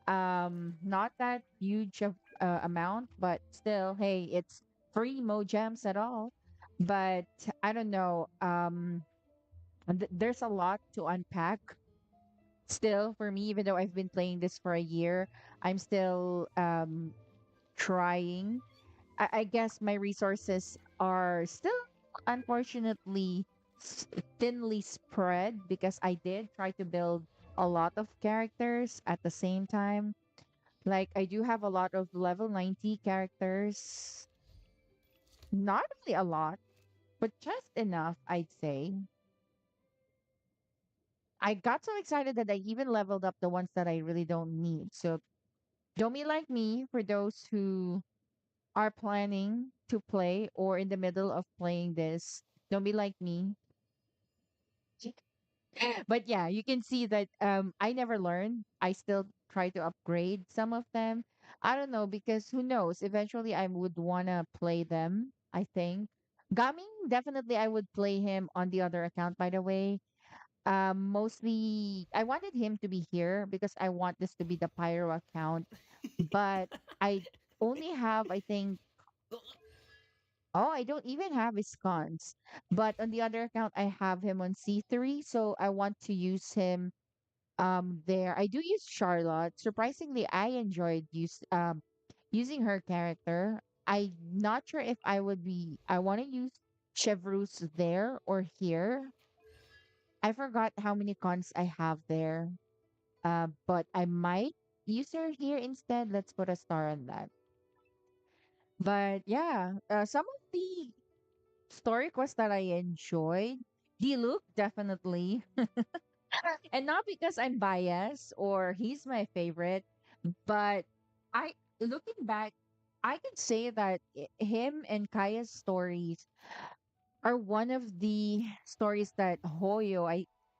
Not that huge of amount, but still, hey, it's free gems at all. But I don't know. There's a lot to unpack still for me, even though I've been playing this for a year. I'm still trying. I guess my resources are still unfortunately thinly spread because I did try to build a lot of characters at the same time. Like I do have a lot of level 90 characters. Not really a lot, but just enough, I'd say. I got so excited that I even leveled up the ones that I really don't need. So don't be like me for those who are planning to play or in the middle of playing this. Don't be like me. But yeah, you can see that I never learned. I still try to upgrade some of them. I don't know because who knows? Eventually I would wanna play them, I think. Gaming, definitely I would play him on the other account, by the way. Mostly I wanted him to be here because I want this to be the Pyro account. But I only have, I think, oh, I don't even have his cons. But on the other account, I have him on C3, so I want to use him there. I do use Charlotte. Surprisingly, I enjoyed using her character. I'm not sure if I want to use Chevreuse there or here. I forgot how many cons I have there. But I might use her here instead. Let's put a star on that. But yeah, some of the story quests that I enjoyed, the look definitely. And not because I'm biased or he's my favorite, but I looking back, I could say that him and Kaya's stories are one of the stories that Hoyo,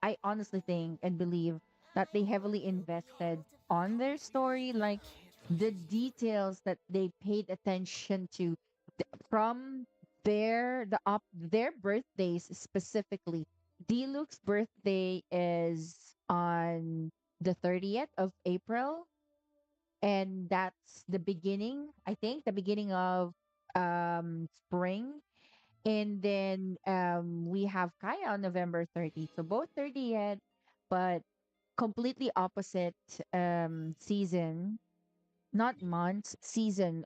I honestly think and believe that they heavily invested on their story, like the details that they paid attention to from their birthdays specifically. Diluc's birthday is on the 30th of April, and that's the beginning, I think, the beginning of spring. And then we have Kaya on November 30th. So both 30th, but completely opposite season, not months, season.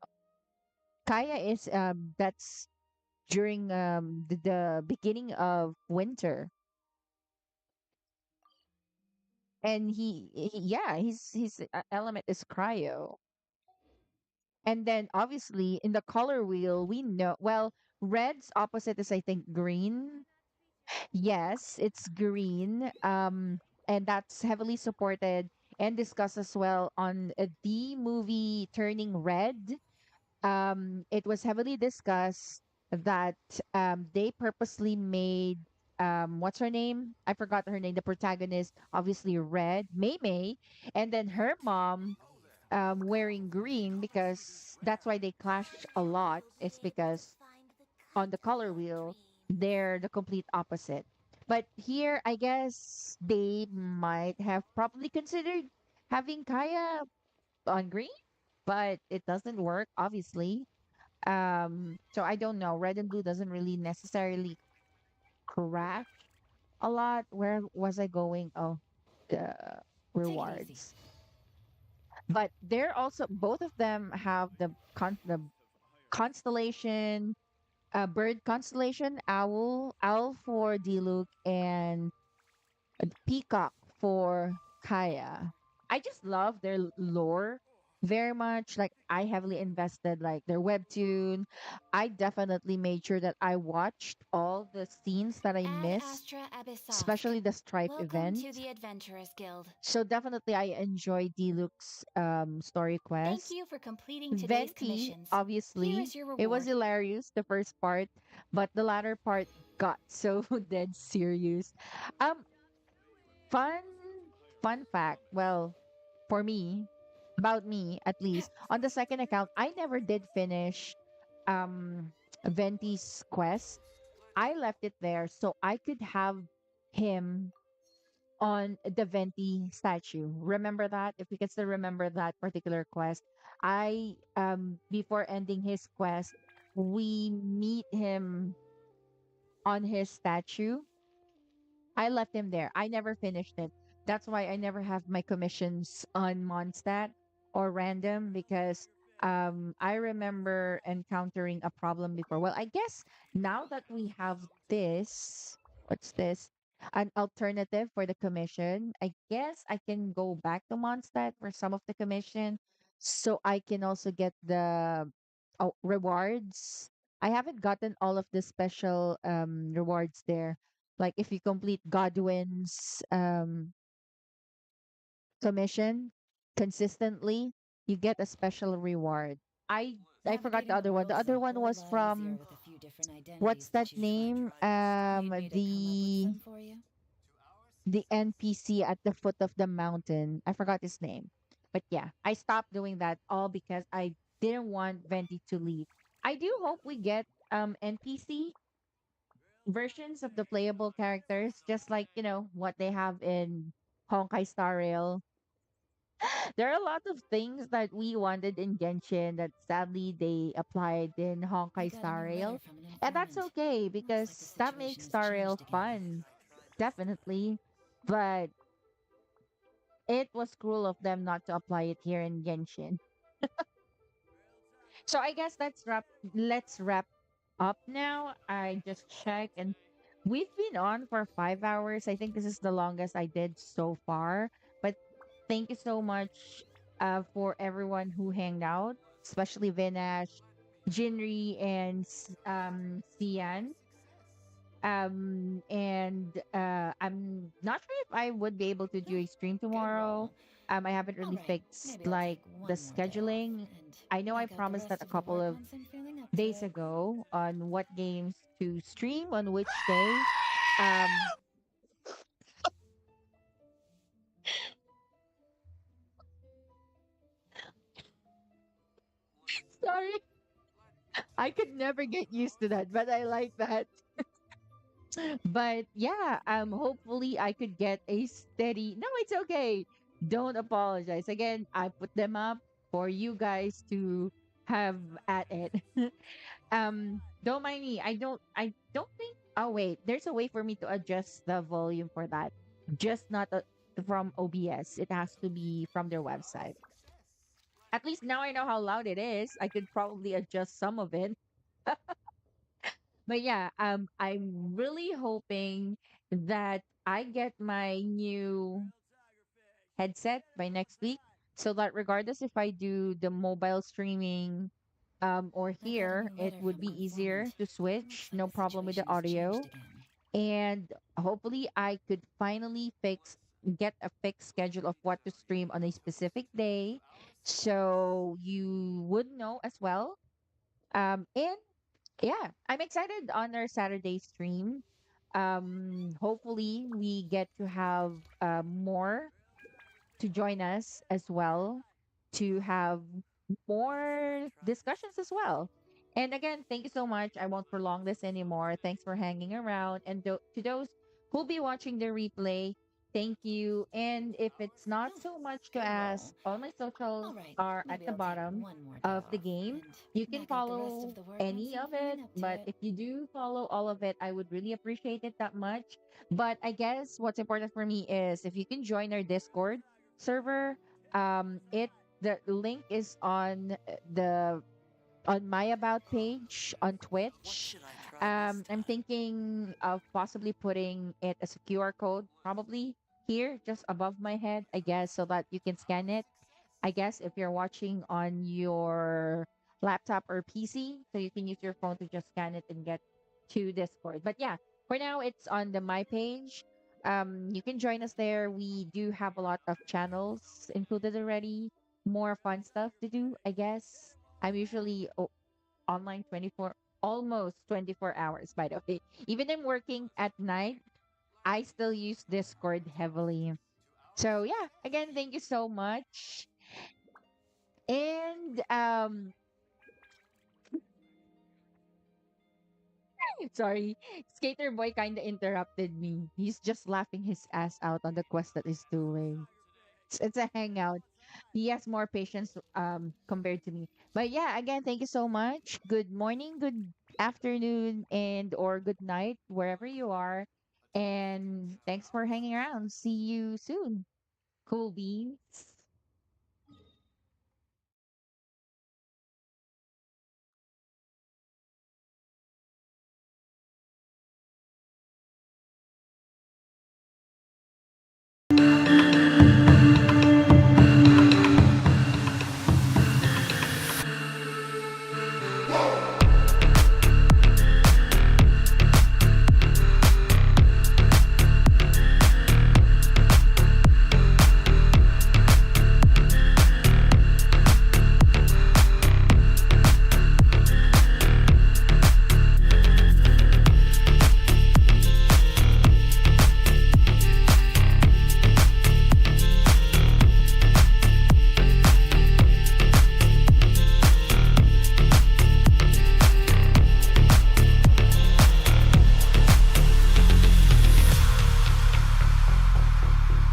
Kaya is that's during the beginning of winter. And yeah, his element is cryo. And then obviously in the color wheel, we know, well, red's opposite is I think green. Yes, it's green. And that's heavily supported and discussed as well on the movie Turning Red. It was heavily discussed that they purposely made what's her name? I forgot her name. The protagonist, obviously red, Mei Mei, and then her mom wearing green because that's why they clash a lot. It's because on the color wheel, they're the complete opposite. But here, I guess they might have probably considered having Kaya on green, but it doesn't work, obviously. So I don't know. Red and blue doesn't really necessarily crash a lot. Where was I going? Oh, the Take it easy. rewards. But they're also both of them have the constellation, bird constellation, owl for Diluc, and peacock for Kaya. I just love their lore very much. Like I heavily invested like their webtoon. I definitely made sure that I watched all the scenes that I Ad missed, Astra Abyssosque. especially the Stripe Welcome event. to the Adventurers Guild. So definitely I enjoy Diluc's story Thank quest. you for completing today's Venti, commissions. Here obviously, is your it was reward. hilarious the first part, but the latter part got so dead serious. Um, fun fun fact. Well, for me, about me at least, on the second account, I never did finish Venti's quest. I left it there so I could have him on the Venti statue. Remember that? If you can still remember that particular quest, I before ending his quest, we meet him on his statue. I left him there. I never finished it. That's why I never have my commissions on Mondstadt or random because I remember encountering a problem before. Well, I guess now that we have this, what's this? An alternative for the commission. I guess I can go back to Mondstadt for some of the commission so I can also get the rewards. I haven't gotten all of the special rewards there, like if you complete Godwin's commission consistently, you get a special reward. I forgot the Navigating the other one. The world is other a one whole was lot easier from with a few different what's identities that to choose from. name? Need me to come up with some for you? The NPC at the foot of the mountain. I forgot his name. But yeah, I stopped doing that all because I didn't want Venti to leave. I do hope we get NPC versions of the playable characters, just like, what they have in Honkai Star Rail. There are a lot of things that we wanted in Genshin that sadly they applied in I Honkai got a Star new letter Rail. from an And that's informant. okay Looks like the because that situation makes has Star Rail changed again. fun, definitely. But it was cruel of them not to apply it here in Genshin. So I guess let's wrap up now. I just checked and we've been on for 5 hours. I think this is the longest I did so far. But thank you so much for everyone who hanged out, especially Vinash, Jinri, and Sian. And I'm not sure if I would be able to do a stream Good tomorrow. roll. I haven't really Alright, fixed maybe I'll take like the one more day off scheduling. and I know I knock out the promised that rest a of the couple work of once I'm feeling up days ago on what games to stream on which day. Um, sorry, I could never get used to that, but I like that. But yeah, hopefully I could get a steady. No, it's okay. Don't apologize. Again, I put them up for you guys to have at it. Don't mind me. I don't think oh wait, there's a way for me to adjust the volume for that. Just not from OBS. It has to be from their website. At least now I know how loud it is. I could probably adjust some of it. But yeah, I'm really hoping that I get my new headset by next week so that regardless if I do the mobile streaming or I got a here, new it letter would from be easier Informant. to switch, Looks like no the problem with the situation has changed audio. again. And hopefully I could finally get a fixed schedule of what to stream on a specific day so you would know as well. And yeah, I'm excited on our Saturday stream. Hopefully we get to have more to join us as well to have more discussions as well. And again, thank you so much. I won't prolong this anymore. Thanks for hanging around. And to those who'll be watching the replay, thank you. And if it's not so much to Good ask, roll. all my socials All right, are at maybe the I'll take bottom one more day of the off game. and You can knock out the rest of follow the work once any I'm of it, feeling up to but it. if you do follow all of it, I would really appreciate it that much. But I guess what's important for me is if you can join our Discord server, it the link is on the on my about page on Twitch. I'm thinking of possibly putting it as a QR code, probably here, just above my head, I guess, so that you can scan it. I guess if you're watching on your laptop or PC, so you can use your phone to just scan it and get to Discord. But yeah, for now it's on the my page. You can join us there. We do have a lot of channels included already. More fun stuff to do, I guess. I'm usually online 24 almost 24 hours by the way. Even I'm working at night, I still use Discord heavily. So yeah, again, thank you so much. And sorry, Skater Boy kind of interrupted me. He's just laughing his ass out on the quest that he's doing. It's a hangout. He has more patience compared to me. But yeah, again, thank you so much. Good morning, good afternoon, and or good night wherever you are. And thanks for hanging around. See you soon. Cool beans.